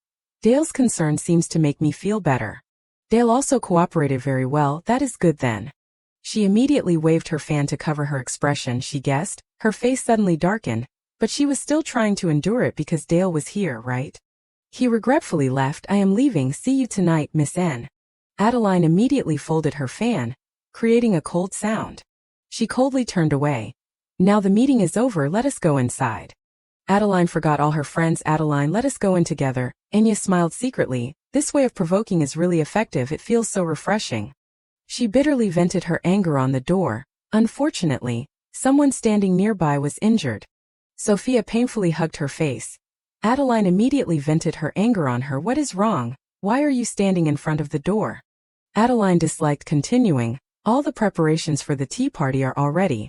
Dale's concern seems to make me feel better. Dale also cooperated very well. That is good then. She immediately waved her fan to cover her expression. She guessed. Her face suddenly darkened, but she was still trying to endure it because Dale was here, right? He regretfully left. I am leaving. See you tonight, Miss N. Adeline immediately folded her fan, creating a cold sound. She coldly turned away. Now the meeting is over. Let us go inside. Adeline forgot all her friends. Adeline, let us go in together. Enya smiled secretly. This way of provoking is really effective. It feels so refreshing. She bitterly vented her anger on the door. Unfortunately, someone standing nearby was injured. Sophia painfully hugged her face. Adeline immediately vented her anger on her. What is wrong? Why are you standing in front of the door? Adeline disliked continuing. All the preparations for the tea party are all ready.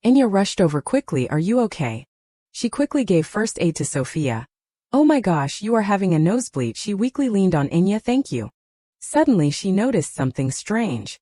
Enya rushed over quickly. Are you okay? She quickly gave first aid to Sophia. Oh my gosh, you are having a nosebleed. She weakly leaned on Enya. Thank you. Suddenly she noticed something strange.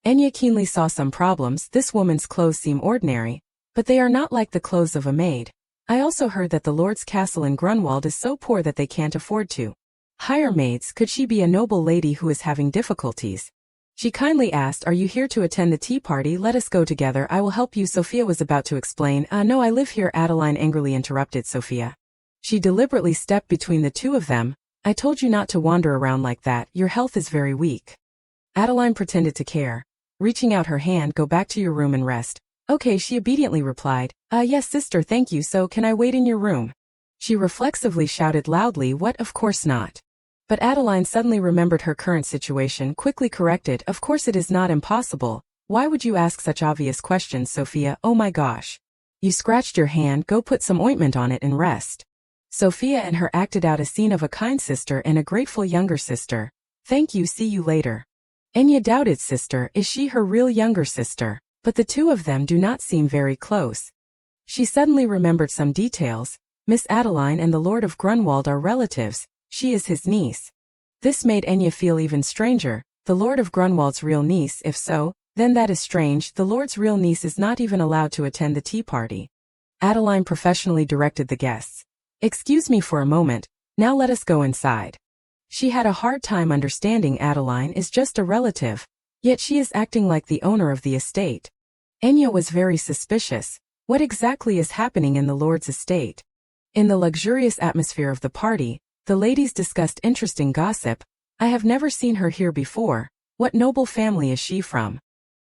Enya keenly saw some problems. This woman's clothes seem ordinary, but they are not like the clothes of a maid. I also heard that the Lord's castle in Grunwald is so poor that they can't afford to hire maids. Could she be a noble lady who is having difficulties? She kindly asked, are you here to attend the tea party? Let us go together. I will help you. Sophia was about to explain. No, I live here. Adeline angrily interrupted Sophia. She deliberately stepped between the two of them. I told you not to wander around like that. Your health is very weak. Adeline pretended to care. Reaching out her hand, go back to your room and rest. Okay, she obediently replied. Yes, sister, thank you. So can I wait in your room? She reflexively shouted loudly. What? Of course not. But Adeline suddenly remembered her current situation, quickly corrected. Of course it is not impossible. Why would you ask such obvious questions, Sophia? Oh my gosh. You scratched your hand. Go put some ointment on it and rest. Sophia and her acted out a scene of a kind sister and a grateful younger sister. Thank you. See you later. Enya doubted sister. Is she her real younger sister? But the two of them do not seem very close. She suddenly remembered some details. Miss Adeline and the Lord of Grunwald are relatives. She is his niece. This made Enya feel even stranger. The Lord of Grunwald's real niece? If so, then that is strange. The Lord's real niece is not even allowed to attend the tea party. Adeline professionally directed the guests. Excuse me for a moment. Now let us go inside. She had a hard time understanding Adeline is just a relative, yet she is acting like the owner of the estate. Enya was very suspicious. What exactly is happening in the Lord's estate? In the luxurious atmosphere of the party, the ladies discussed interesting gossip. I have never seen her here before. What noble family is she from?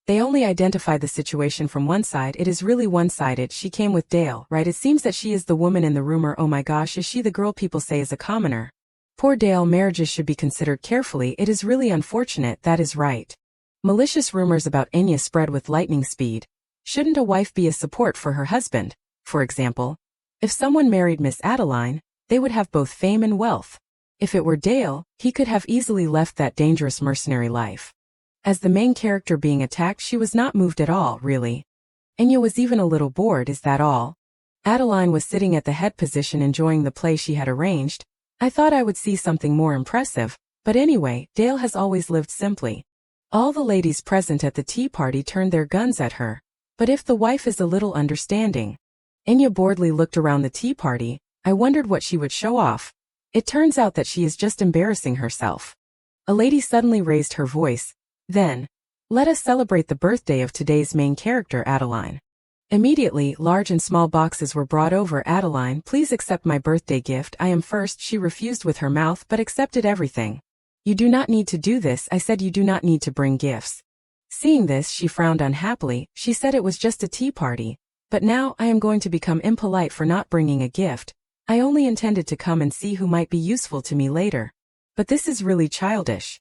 They only identify the situation from one side. It is really one-sided. She came with Dale, right? It seems that she is the woman in the rumor. Oh my gosh, is she the girl people say is a commoner? Poor Dale. Marriages should be considered carefully. It is really unfortunate. That is right. Malicious rumors about Enya spread with lightning speed. Shouldn't a wife be a support for her husband? For example, if someone married Miss Adeline, they would have both fame and wealth. If it were Dale, he could have easily left that dangerous mercenary life. As the main character being attacked, she was not moved at all, really. Enya was even a little bored. Is that all? Adeline was sitting at the head position enjoying the play she had arranged. I thought I would see something more impressive, but anyway, Dale has always lived simply. All the ladies present at the tea party turned their guns at her. But if the wife is a little understanding. Enya boredly looked around the tea party. I wondered what she would show off. It turns out that she is just embarrassing herself. A lady suddenly raised her voice. Then, let us celebrate the birthday of today's main character, Adeline. Immediately, large and small boxes were brought over. Adeline, please accept my birthday gift. I am first. She refused with her mouth but accepted everything. You do not need to do this. I said you do not need to bring gifts. Seeing this, she frowned unhappily. She said it was just a tea party. But now I am going to become impolite for not bringing a gift. I only intended to come and see who might be useful to me later. But this is really childish.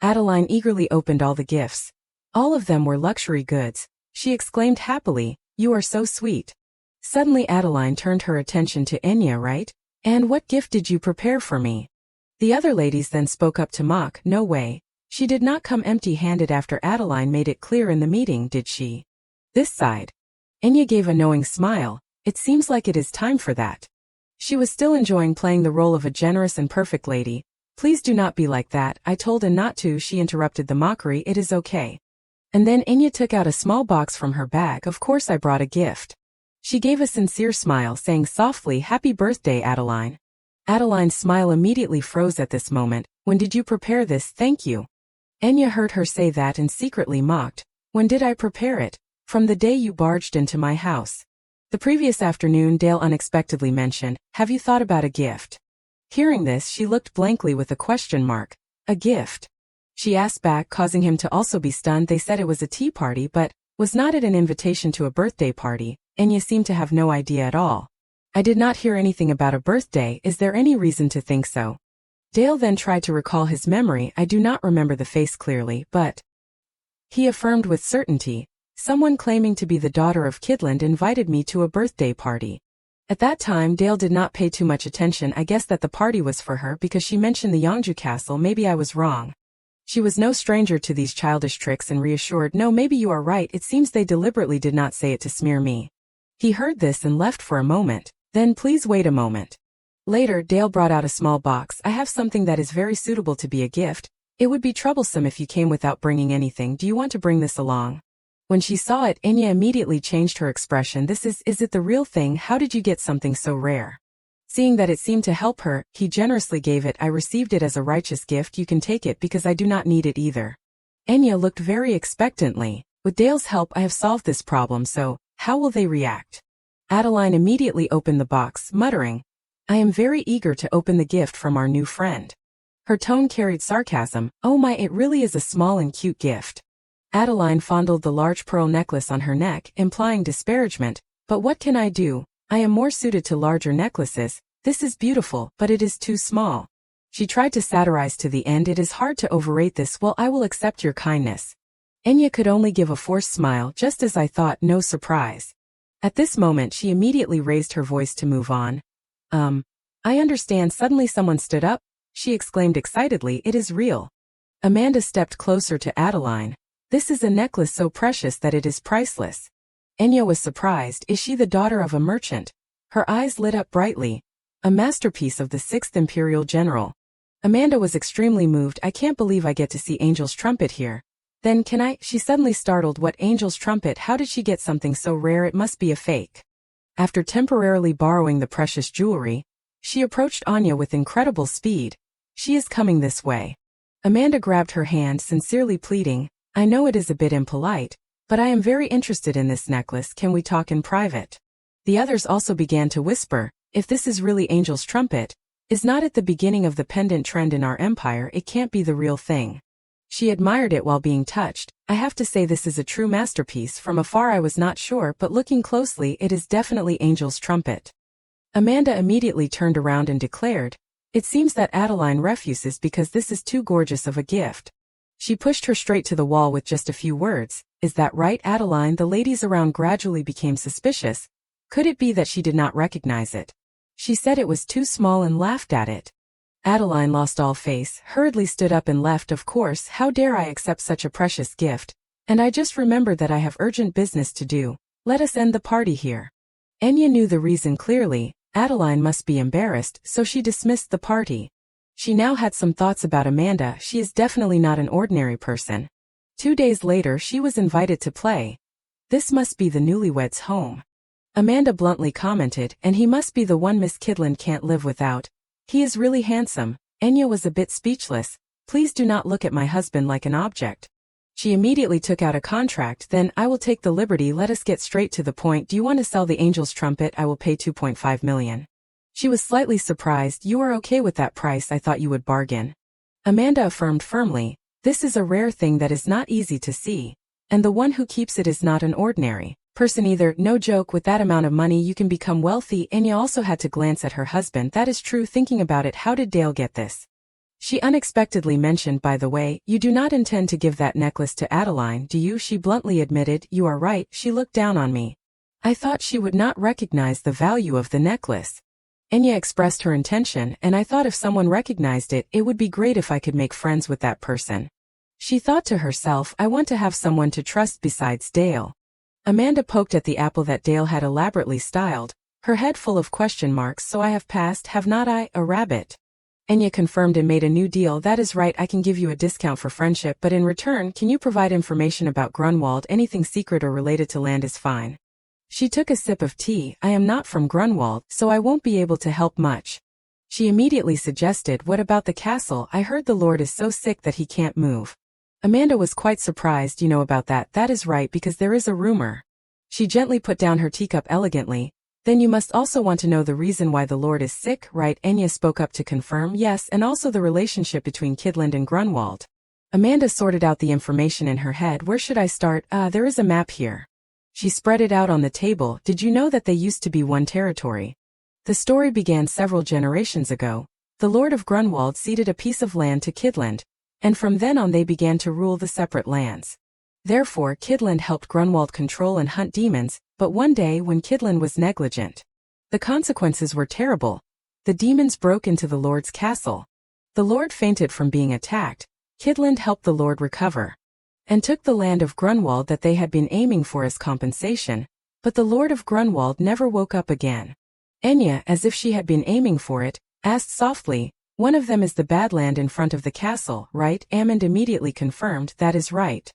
Adeline eagerly opened all the gifts. All of them were luxury goods. She exclaimed happily, "You are so sweet." Suddenly Adeline turned her attention to Enya, right? "And what gift did you prepare for me?" The other ladies then spoke up to mock, "No way. She did not come empty-handed after Adeline made it clear in the meeting, did she?" This side. Enya gave a knowing smile. "It seems like it is time for that." She was still enjoying playing the role of a generous and perfect lady. "Please do not be like that, I told her not to," she interrupted the mockery. "It is okay." And then Enya took out a small box from her bag. "Of course I brought a gift." She gave a sincere smile, saying softly, "Happy birthday, Adeline." Adeline's smile immediately froze at this moment. "When did you prepare this? Thank you." Enya heard her say that and secretly mocked. "When did I prepare it? From the day you barged into my house." The previous afternoon Dale unexpectedly mentioned, "Have you thought about a gift?" Hearing this, she looked blankly with a question mark. "A gift?" she asked back, causing him to also be stunned. "They said it was a tea party, but was not it an invitation to a birthday party?" Enya seemed to have no idea at all. "I did not hear anything about a birthday. Is there any reason to think so?" Dale then tried to recall his memory. "I do not remember the face clearly, but," he affirmed with certainty, "someone claiming to be the daughter of Kidland invited me to a birthday party." At that time Dale did not pay too much attention. "I guess that the party was for her because she mentioned the Yangju castle. Maybe I was wrong." She was no stranger to these childish tricks and reassured, "No, maybe you are right. It seems they deliberately did not say it to smear me." He heard this and left for a moment. Then, "Please wait a moment." Later, Dale brought out a small box. "I have something that is very suitable to be a gift. It would be troublesome if you came without bringing anything. Do you want to bring this along?" When she saw it, Enya immediately changed her expression. Is it the real thing? How did you get something so rare?" Seeing that it seemed to help her, he generously gave it. "I received it as a righteous gift. You can take it because I do not need it either." Enya looked very expectantly. "With Dale's help I have solved this problem, so how will they react?" Adeline immediately opened the box, muttering, "I am very eager to open the gift from our new friend." Her tone carried sarcasm. "Oh my, it really is a small and cute gift." Adeline fondled the large pearl necklace on her neck, implying disparagement. "But what can I do? I am more suited to larger necklaces. This is beautiful, but it is too small." She tried to satirize to the end. "It is hard to overrate this. Well, I will accept your kindness." Enya could only give a forced smile. "Just as I thought, no surprise." At this moment she immediately raised her voice to move on. I understand." Suddenly someone stood up. She exclaimed excitedly, "It is real." Amanda stepped closer to Adeline. "This is a necklace so precious that it is priceless." Enya was surprised. "Is she the daughter of a merchant?" Her eyes lit up brightly. "A masterpiece of the 6th Imperial General." Amanda was extremely moved. "I can't believe I get to see Angel's trumpet here. Then can I?" She suddenly startled. "What, Angel's trumpet? How did she get something so rare? It must be a fake." After temporarily borrowing the precious jewelry, she approached Anya with incredible speed. "She is coming this way." Amanda grabbed her hand, sincerely pleading, "I know it is a bit impolite, but I am very interested in this necklace. Can we talk in private?" The others also began to whisper, "If this is really Angel's trumpet, is not it the beginning of the pendant trend in our empire? It can't be the real thing." She admired it while being touched. "I have to say this is a true masterpiece. From afar I was not sure, but looking closely it is definitely Angel's trumpet." Amanda immediately turned around and declared, "It seems that Adeline refuses because this is too gorgeous of a gift." She pushed her straight to the wall with just a few words. "Is that right, Adeline?" The ladies around gradually became suspicious. Could it be that she did not recognize it? She said it was too small and laughed at it. Adeline lost all face, hurriedly stood up and left. "Of course, how dare I accept such a precious gift? And I just remembered that I have urgent business to do. Let us end the party here." Enya knew the reason clearly. Adeline must be embarrassed, so she dismissed the party. She now had some thoughts about Amanda. She is definitely not an ordinary person. 2 days later she was invited to play. "This must be the newlyweds' home," Amanda bluntly commented, "and he must be the one Miss Kidland can't live without. He is really handsome." Enya was a bit speechless. "Please do not look at my husband like an object." She immediately took out a contract. "Then I will take the liberty. Let us get straight to the point. Do you want to sell the Angel's trumpet? I will pay 2.5 million. She was slightly surprised. "You are okay with that price? I thought you would bargain." Amanda affirmed firmly, "This is a rare thing that is not easy to see. And the one who keeps it is not an ordinary person either. No joke, with that amount of money you can become wealthy." Enya also had to glance at her husband. "That is true. Thinking about it, how did Dale get this?" She unexpectedly mentioned, by the way, you do not intend to give that necklace to Adeline, do you? She bluntly admitted, you are right. She looked down on me. I thought she would not recognize the value of the necklace. Enya expressed her intention, and I thought if someone recognized it, it would be great if I could make friends with that person. She thought to herself, I want to have someone to trust besides Dale. Amanda poked at the apple that Dale had elaborately styled, her head full of question marks. So I have passed, have not I, a rabbit? Enya confirmed and made a new deal. That is right, I can give you a discount for friendship, but in return, can you provide information about Grunwald? Anything secret or related to land is fine. She took a sip of tea. I am not from Grunwald, so I won't be able to help much. She immediately suggested, what about the castle? I heard the Lord is so sick that he can't move. Amanda was quite surprised. You know about that? That is right, because there is a rumor. She gently put down her teacup elegantly. Then you must also want to know the reason why the Lord is sick, right? Enya spoke up to confirm. Yes, and also the relationship between Kidland and Grunwald. Amanda sorted out the information in her head. Where should I start? There is a map here. She spread it out on the table. Did you know that they used to be one territory? The story began several generations ago. The Lord of Grunwald ceded a piece of land to Kidland, and from then on they began to rule the separate lands. Therefore, Kidland helped Grunwald control and hunt demons, but one day when Kidland was negligent, the consequences were terrible. The demons broke into the Lord's castle. The Lord fainted from being attacked. Kidland helped the Lord recover and took the land of Grunwald that they had been aiming for as compensation, but the Lord of Grunwald never woke up again. Enya, as if she had been aiming for it, asked softly, one of them is the bad land in front of the castle, right? Amand immediately confirmed, that is right.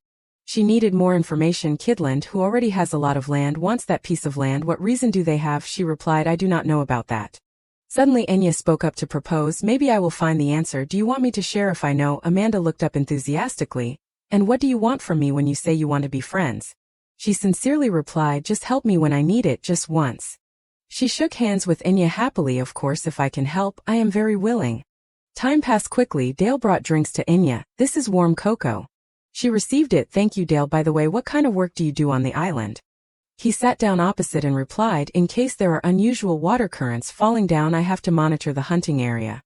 She needed more information. Kidland, who already has a lot of land, wants that piece of land. What reason do they have? She replied, I do not know about that. Suddenly Enya spoke up to propose, maybe I will find the answer. Do you want me to share if I know? Amanda looked up enthusiastically. And what do you want from me when you say you want to be friends? She sincerely replied, just help me when I need it, just once. She shook hands with Enya happily. Of course, if I can help, I am very willing. Time passed quickly. Dale brought drinks to Enya. This is warm cocoa. She received it. Thank you, Dale. By the way, what kind of work do you do on the island? He sat down opposite and replied, in case there are unusual water currents falling down, I have to monitor the hunting area.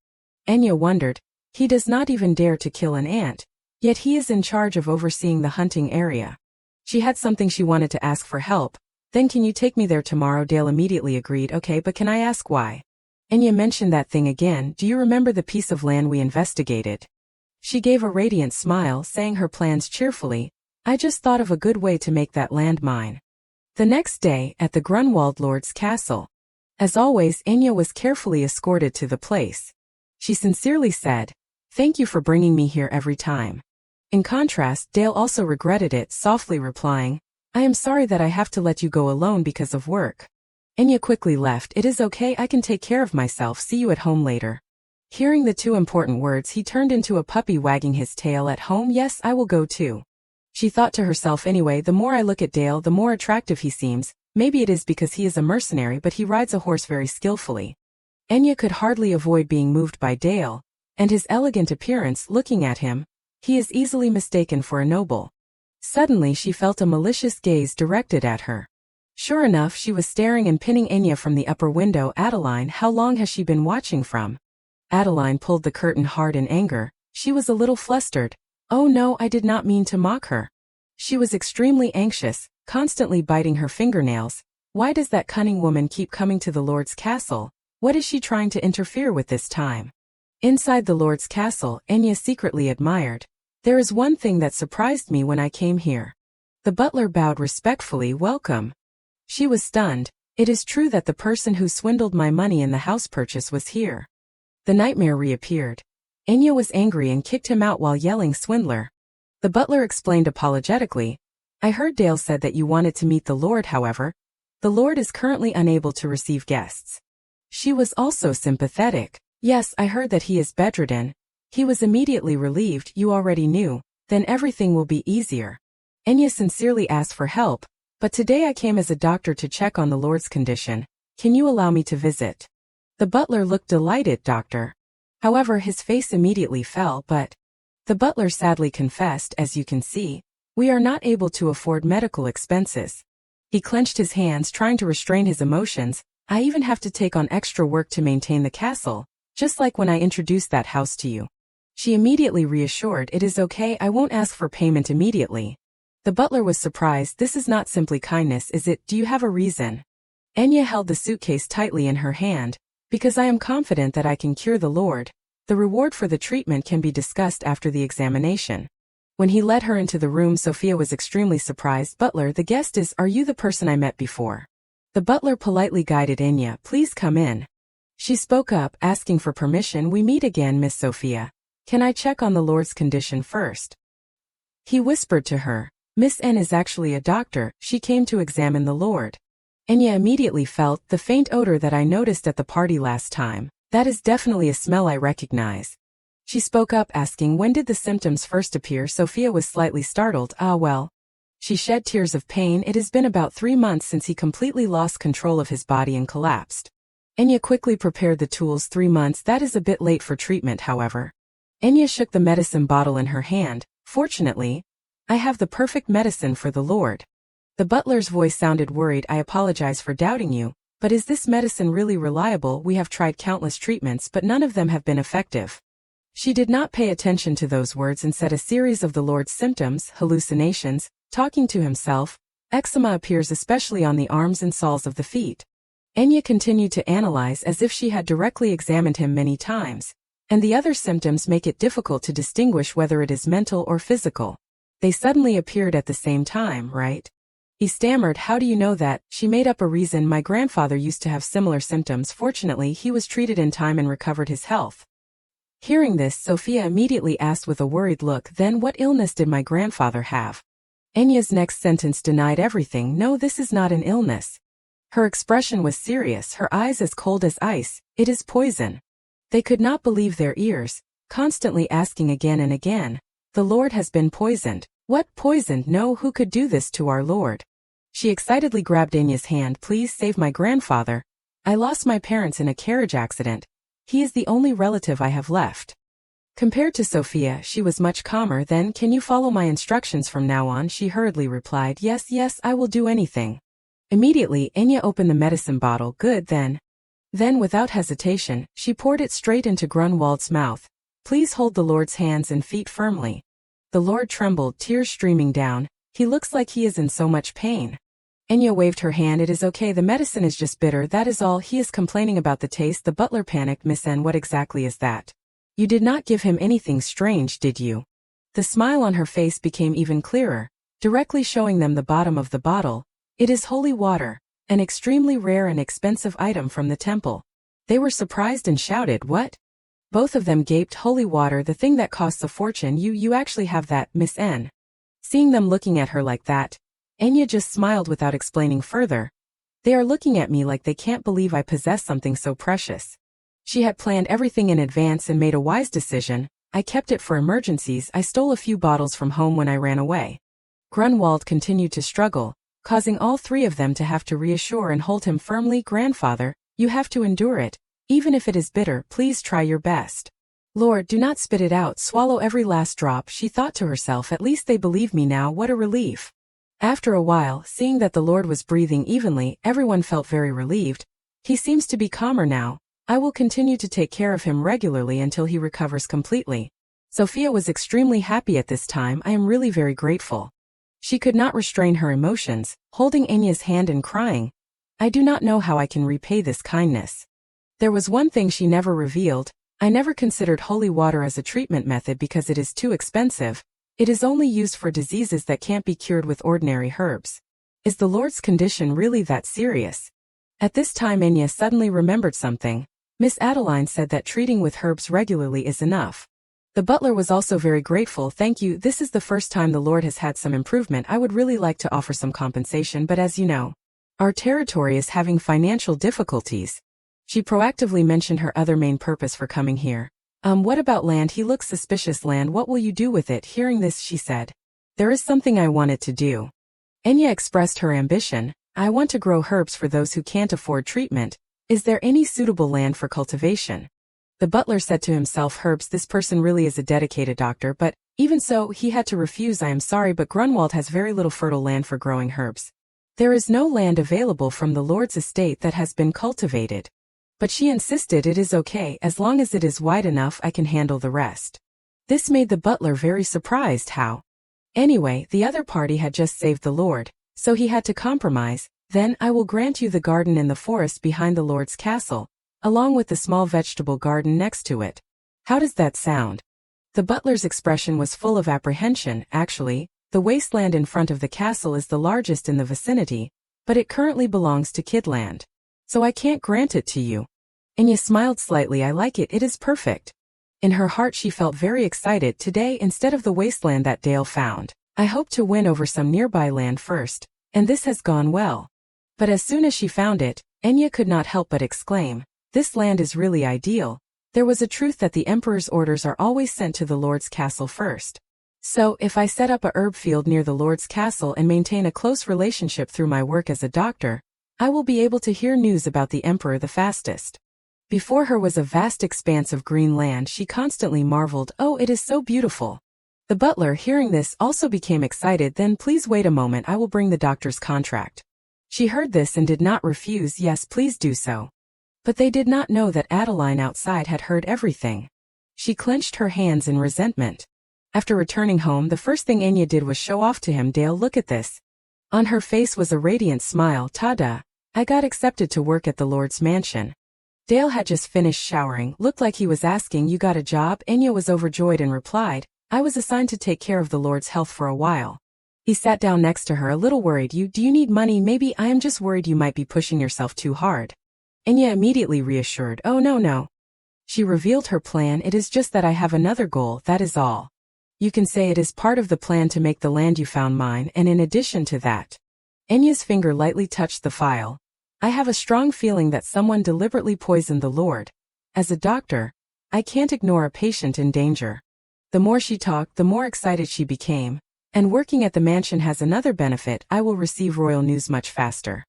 Enya wondered. He does not even dare to kill an ant, yet he is in charge of overseeing the hunting area. She had something she wanted to ask for help. Then can you take me there tomorrow? Dale immediately agreed. Okay, but can I ask why? Enya mentioned that thing again. Do you remember the piece of land we investigated? She gave a radiant smile, saying her plans cheerfully. I just thought of a good way to make that land mine. The next day, at the Grunwald Lord's castle. As always, Enya was carefully escorted to the place. She sincerely said, thank you for bringing me here every time. In contrast, Dale also regretted it, softly replying, I am sorry that I have to let you go alone because of work. Enya quickly left. It is okay, I can take care of myself. See you at home later. Hearing the two important words, he turned into a puppy wagging his tail. At home? Yes, I will go too. She thought to herself, anyway, the more I look at Dale, the more attractive he seems. Maybe it is because he is a mercenary, but he rides a horse very skillfully. Enya could hardly avoid being moved by Dale, and his elegant appearance. Looking at him, he is easily mistaken for a noble. Suddenly she felt a malicious gaze directed at her. Sure enough, she was staring and pinning Enya from the upper window. Adeline, how long has she been watching from? Adeline pulled the curtain hard in anger. She was a little flustered. Oh no, I did not mean to mock her. She was extremely anxious, constantly biting her fingernails. Why does that cunning woman keep coming to the Lord's castle? What is she trying to interfere with this time? Inside the Lord's castle, Enya secretly admired. There is one thing that surprised me when I came here. The butler bowed respectfully. Welcome. She was stunned. It is true that the person who swindled my money in the house purchase was here. The nightmare reappeared. Enya was angry and kicked him out while yelling, swindler. The butler explained apologetically. I heard Dale said that you wanted to meet the Lord. However, the Lord is currently unable to receive guests. She was also sympathetic. Yes, I heard that he is bedridden. He was immediately relieved. You already knew. Then everything will be easier. Enya sincerely asked for help, but today I came as a doctor to check on the Lord's condition. Can you allow me to visit? The butler looked delighted. Doctor. However, his face immediately fell. But the butler sadly confessed, as you can see, we are not able to afford medical expenses. He clenched his hands, trying to restrain his emotions. I even have to take on extra work to maintain the castle, just like when I introduced that house to you. She immediately reassured, "It is okay, I won't ask for payment immediately." The butler was surprised. "This is not simply kindness, is it? Do you have a reason?" Enya held the suitcase tightly in her hand. "Because I am confident that I can cure the Lord. The reward for the treatment can be discussed after the examination." When he led her into the room, Sophia was extremely surprised. "Butler, the guest is, are you the person I met before?" The butler politely guided Enya. "Please come in." She spoke up, asking for permission. "We meet again, Miss Sophia. Can I check on the Lord's condition first?" He whispered to her. "Miss N is actually a doctor, she came to examine the Lord." Enya immediately felt the faint odor that I noticed at the party last time. "That is definitely a smell I recognize." She spoke up, asking, "When did the symptoms first appear?" Sophia was slightly startled. "Ah well." She shed tears of pain. "It has been about 3 months since he completely lost control of his body and collapsed." Enya quickly prepared the tools. 3 months, that is a bit late for treatment, however. Enya shook the medicine bottle in her hand. "Fortunately, I have the perfect medicine for the Lord." The butler's voice sounded worried. "I apologize for doubting you, but is this medicine really reliable? We have tried countless treatments, but none of them have been effective." She did not pay attention to those words and said, "A series of the Lord's symptoms, hallucinations, talking to himself, eczema appears especially on the arms and soles of the feet." Enya continued to analyze as if she had directly examined him many times, and the other symptoms make it difficult to distinguish whether it is mental or physical. "They suddenly appeared at the same time, right?" He stammered. "How do you know that?" She made up a reason. "My grandfather used to have similar symptoms. Fortunately, he was treated in time and recovered his health." Hearing this, Sophia immediately asked with a worried look, "Then what illness did my grandfather have?" Enya's next sentence denied everything. "No, this is not an illness." Her expression was serious, her eyes as cold as ice. "It is poison." They could not believe their ears, constantly asking again and again, "The Lord has been poisoned." "What, poisoned? No, who could do this to our Lord?" She excitedly grabbed Enya's hand. "Please save my grandfather. I lost my parents in a carriage accident. He is the only relative I have left." Compared to Sophia, she was much calmer. "Then, can you follow my instructions from now on?" She hurriedly replied, "Yes, yes, I will do anything." Immediately, Enya opened the medicine bottle. "Good, then." Then, without hesitation, she poured it straight into Grunwald's mouth. "Please hold the Lord's hands and feet firmly." The Lord trembled, tears streaming down. "He looks like he is in so much pain." Enya waved her hand. "It is okay, the medicine is just bitter, that is all. He is complaining about the taste." The butler panicked. "Miss N, what exactly is that? You did not give him anything strange, did you?" The smile on her face became even clearer, directly showing them the bottom of the bottle. "It is holy water, an extremely rare and expensive item from the temple." They were surprised and shouted, "What?" Both of them gaped. "Holy water, the thing that costs a fortune. You actually have that, Miss N?" Seeing them looking at her like that, Enya just smiled without explaining further. "They are looking at me like they can't believe I possess something so precious." She had planned everything in advance and made a wise decision. "I kept it for emergencies. I stole a few bottles from home when I ran away." Grunwald continued to struggle, causing all 3 of them to have to reassure and hold him firmly. "Grandfather, you have to endure it. Even if it is bitter, please try your best. Lord, do not spit it out, swallow every last drop." She thought to herself, "At least they believe me now, what a relief." After a while, seeing that the Lord was breathing evenly, everyone felt very relieved. "He seems to be calmer now. I will continue to take care of him regularly until he recovers completely." Sophia was extremely happy at this time. "I am really very grateful." She could not restrain her emotions, holding Enya's hand and crying, "I do not know how I can repay this kindness." There was one thing she never revealed. "I never considered holy water as a treatment method because it is too expensive. It is only used for diseases that can't be cured with ordinary herbs." Is the Lord's condition really that serious? At this time Enya suddenly remembered something. Miss Adeline said that treating with herbs regularly is enough. The butler was also very grateful. "Thank you, this is the first time the Lord has had some improvement. I would really like to offer some compensation, but as you know, our territory is having financial difficulties." She proactively mentioned her other main purpose for coming here. What about land?" He looks suspicious. "Land, what will you do with it?" Hearing this, she said, "There is something I wanted to do." Enya expressed her ambition. "I want to grow herbs for those who can't afford treatment. Is there any suitable land for cultivation?" The butler said to himself, "Herbs, this person really is a dedicated doctor," but even so, he had to refuse. "I am sorry, but Grunwald has very little fertile land for growing herbs. There is no land available from the Lord's estate that has been cultivated." But she insisted, "It is okay, as long as it is wide enough, I can handle the rest." This made the butler very surprised. How? Anyway, the other party had just saved the Lord, so he had to compromise. Then I will grant you the garden in the forest behind the Lord's castle, along with the small vegetable garden next to it. How does that sound? The butler's expression was full of apprehension. Actually, the wasteland in front of the castle is the largest in the vicinity, but it currently belongs to Kidland. So I can't grant it to you. Anya smiled slightly. I like it, it is perfect. In her heart she felt very excited. Today, instead of the wasteland that Dale found, I hoped to win over some nearby land first, and this has gone well. But as soon as she found it, Anya could not help but exclaim, this land is really ideal. There was a truth that the Emperor's orders are always sent to the Lord's castle first. So, if I set up a herb field near the Lord's castle and maintain a close relationship through my work as a doctor, I will be able to hear news about the Emperor the fastest. Before her was a vast expanse of green land. She constantly marveled, oh, it is so beautiful. The butler, hearing this, also became excited. Then please wait a moment, I will bring the doctor's contract. She heard this and did not refuse. Yes, please do so. But they did not know that Adeline outside had heard everything. She clenched her hands in resentment. After returning home, the first thing Anya did was show off to him. Dale, look at this. On her face was a radiant smile. Tada! I got accepted to work at the Lord's mansion. Dale had just finished showering. Looked like he was asking, you got a job? Anya was overjoyed and replied, I was assigned to take care of the Lord's health for a while. He sat down next to her, a little worried. Do you need money? Maybe. I am just worried you might be pushing yourself too hard. Anya immediately reassured, oh no. She revealed her plan. It is just that I have another goal, that is all. You can say it is part of the plan to make the land you found mine, and in addition to that. Anya's finger lightly touched the file. I have a strong feeling that someone deliberately poisoned the Lord. As a doctor, I can't ignore a patient in danger. The more she talked, the more excited she became, and working at the mansion has another benefit. I will receive royal news much faster.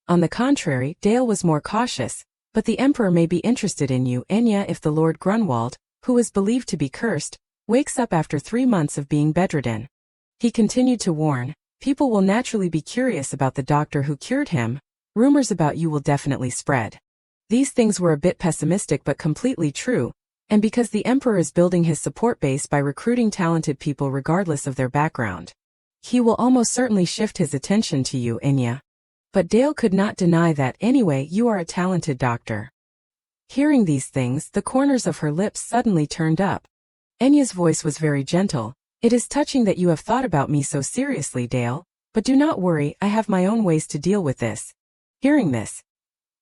On the contrary, Dale was more cautious, but the Emperor may be interested in you, Anya. If the Lord Grunwald, who is believed to be cursed, wakes up after 3 months of being bedridden. He continued to warn, people will naturally be curious about the doctor who cured him. Rumors about you will definitely spread. These things were a bit pessimistic but completely true, and because the Emperor is building his support base by recruiting talented people regardless of their background, he will almost certainly shift his attention to you, Anya. But Dale could not deny that. Anyway, you are a talented doctor. Hearing these things, the corners of her lips suddenly turned up. Anya's voice was very gentle. It is touching that you have thought about me so seriously, Dale, but do not worry, I have my own ways to deal with this. Hearing this,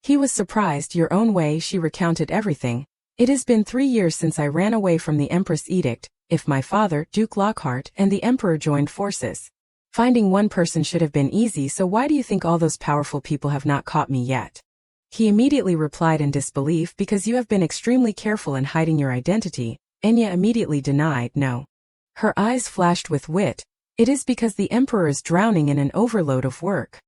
he was surprised. Your own way? She recounted everything. It has been 3 years since I ran away from the Empress' edict. If my father, Duke Lockhart, and the Emperor joined forces, finding one person should have been easy, so why do you think all those powerful people have not caught me yet? He immediately replied in disbelief, because you have been extremely careful in hiding your identity. Anya immediately denied, no. Her eyes flashed with wit. It is because the Emperor is drowning in an overload of work.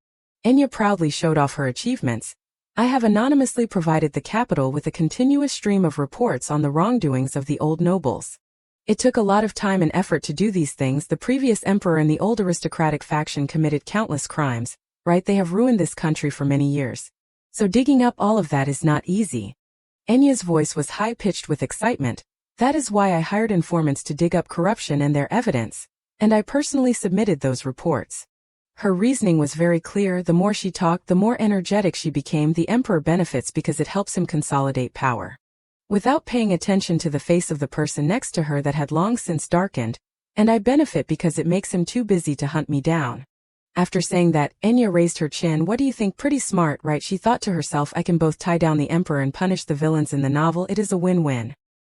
Anya proudly showed off her achievements. I have anonymously provided the capital with a continuous stream of reports on the wrongdoings of the old nobles. It took a lot of time and effort to do these things. The previous emperor and the old aristocratic faction committed countless crimes, right? They have ruined this country for many years. So digging up all of that is not easy. Anya's voice was high-pitched with excitement. That is why I hired informants to dig up corruption and their evidence, and I personally submitted those reports. Her reasoning was very clear. The more she talked, the more energetic she became. The Emperor benefits because it helps him consolidate power. Without paying attention to the face of the person next to her that had long since darkened, and I benefit because it makes him too busy to hunt me down. After saying that, Anya raised her chin. What do you think? Pretty smart, right? She thought to herself, I can both tie down the Emperor and punish the villains in the novel. It is a win-win.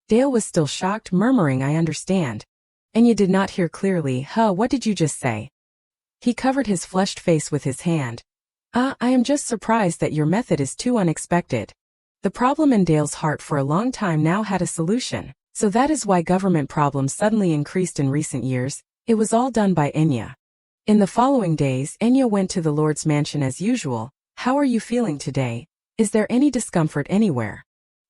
Dale was still shocked, murmuring, I understand. Anya did not hear clearly. What did you just say? He covered his flushed face with his hand. I am just surprised that your method is too unexpected. The problem in Dale's heart for a long time now had a solution, so that is why government problems suddenly increased in recent years. It was all done by Anya. In the following days, Anya went to the Lord's mansion as usual. How are you feeling today? Is there any discomfort anywhere?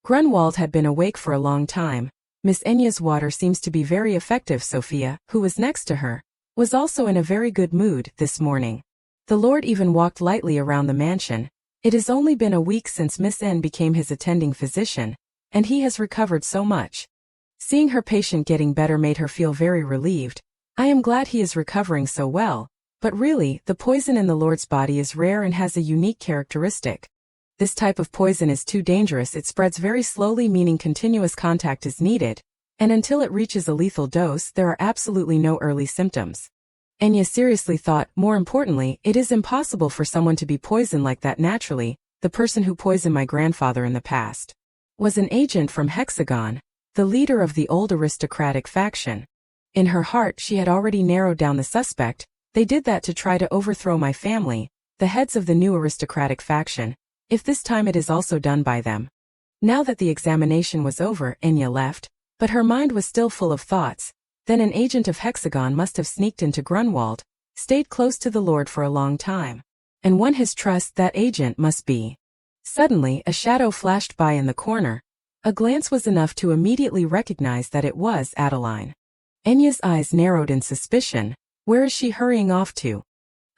Grunwald had been awake for a long time. Miss Anya's water seems to be very effective. Sophia, who was next to her, was also in a very good mood this morning. The Lord even walked lightly around the mansion. It has only been a week since Miss N became his attending physician, and he has recovered so much. Seeing her patient getting better made her feel very relieved. I am glad he is recovering so well, but really, the poison in the Lord's body is rare and has a unique characteristic. This type of poison is too dangerous, it spreads very slowly, meaning continuous contact is needed, and until it reaches a lethal dose, there are absolutely no early symptoms. Enya seriously thought, more importantly, it is impossible for someone to be poisoned like that naturally. The person who poisoned my grandfather in the past was an agent from Hexagon, the leader of the old aristocratic faction. In her heart, she had already narrowed down the suspect. They did that to try to overthrow my family, the heads of the new aristocratic faction, if this time it is also done by them. Now that the examination was over, Enya left, but her mind was still full of thoughts. Then an agent of Hexagon must have sneaked into Grunwald, stayed close to the Lord for a long time, and won his trust. That agent must be. Suddenly, a shadow flashed by in the corner. A glance was enough to immediately recognize that it was Adeline. Enya's eyes narrowed in suspicion. Where is she hurrying off to?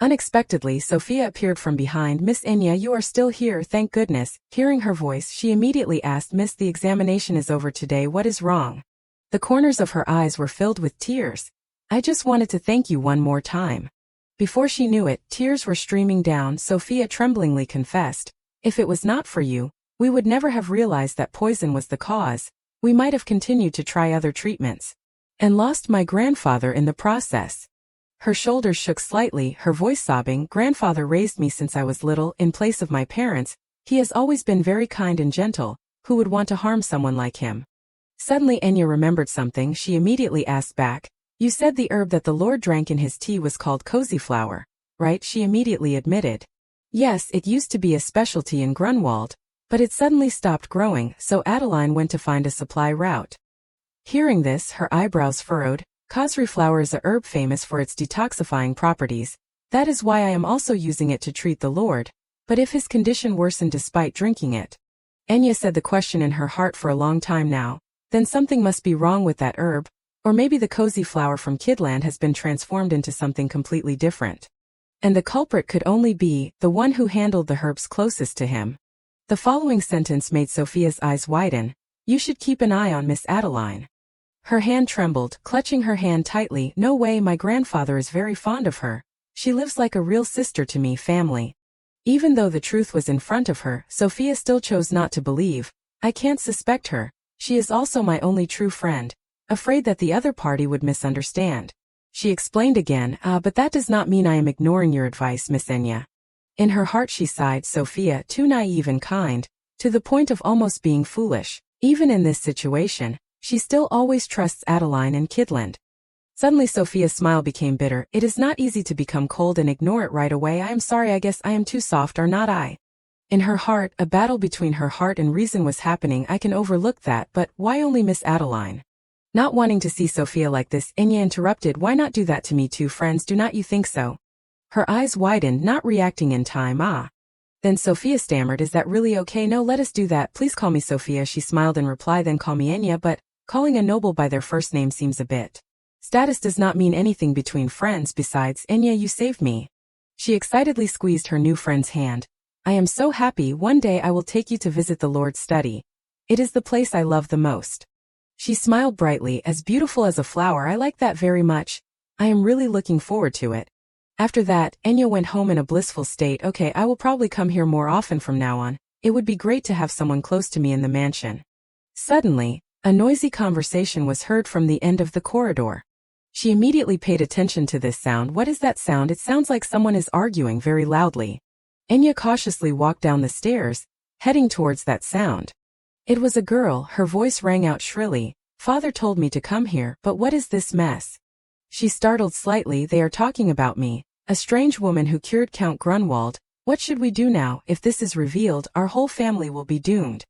Unexpectedly, Sophia appeared from behind. Miss Enya, you are still here, thank goodness. Hearing her voice, she immediately asked, Miss, the examination is over today, what is wrong? The corners of her eyes were filled with tears. I just wanted to thank you one more time. Before she knew it, tears were streaming down. Sophia tremblingly confessed, if it was not for you, we would never have realized that poison was the cause. We might have continued to try other treatments, and lost my grandfather in the process. Her shoulders shook slightly, her voice sobbing. Grandfather raised me since I was little, in place of my parents. He has always been very kind and gentle. Who would want to harm someone like him? Suddenly Enya remembered something. She immediately asked back, you said the herb that the Lord drank in his tea was called cozy flower, right? She immediately admitted. Yes, it used to be a specialty in Grunwald, but it suddenly stopped growing, so Adeline went to find a supply route. Hearing this, her eyebrows furrowed. Cozy flower is a herb famous for its detoxifying properties. That is why I am also using it to treat the Lord. But if his condition worsened despite drinking it? Enya said the question in her heart for a long time now. Then something must be wrong with that herb, or maybe the cozy flower from Kidland has been transformed into something completely different. And the culprit could only be the one who handled the herbs closest to him. The following sentence made Sophia's eyes widen. You should keep an eye on Miss Adeline. Her hand trembled, clutching her hand tightly. No way, my grandfather is very fond of her. She lives like a real sister to me, family. Even though the truth was in front of her, Sophia still chose not to believe. I can't suspect her. She is also my only true friend. Afraid that the other party would misunderstand. She explained again, but that does not mean I am ignoring your advice, Miss Enya. In her heart she sighed. Sophia, too naive and kind, to the point of almost being foolish. Even in this situation, she still always trusts Adeline and Kidland. Suddenly Sophia's smile became bitter. It is not easy to become cold and ignore it right away. I am sorry, I guess I am too soft, or not I. In her heart, a battle between her heart and reason was happening. I can overlook that, but why only Miss Adeline? Not wanting to see Sophia like this, Enya interrupted. Why not do that to me too, friends, do not you think so? Her eyes widened, not reacting in time. Then Sophia stammered, is that really okay? No, let us do that. Please call me Sophia. She smiled in reply. Then call me Enya, but calling a noble by their first name seems a bit. Status does not mean anything between friends. Besides, Enya, you saved me. She excitedly squeezed her new friend's hand. I am so happy. One day I will take you to visit the Lord's study. It is the place I love the most. She smiled brightly. As beautiful as a flower. I like that very much. I am really looking forward to it. After that, Enya went home in a blissful state. Okay, I will probably come here more often from now on. It would be great to have someone close to me in the mansion. Suddenly, a noisy conversation was heard from the end of the corridor. She immediately paid attention to this sound. What is that sound? It sounds like someone is arguing very loudly. Enya cautiously walked down the stairs, heading towards that sound. It was a girl. Her voice rang out shrilly. Father told me to come here, but what is this mess? She startled slightly. They are talking about me, a strange woman who cured Count Grunwald. What should we do now? If this is revealed, our whole family will be doomed.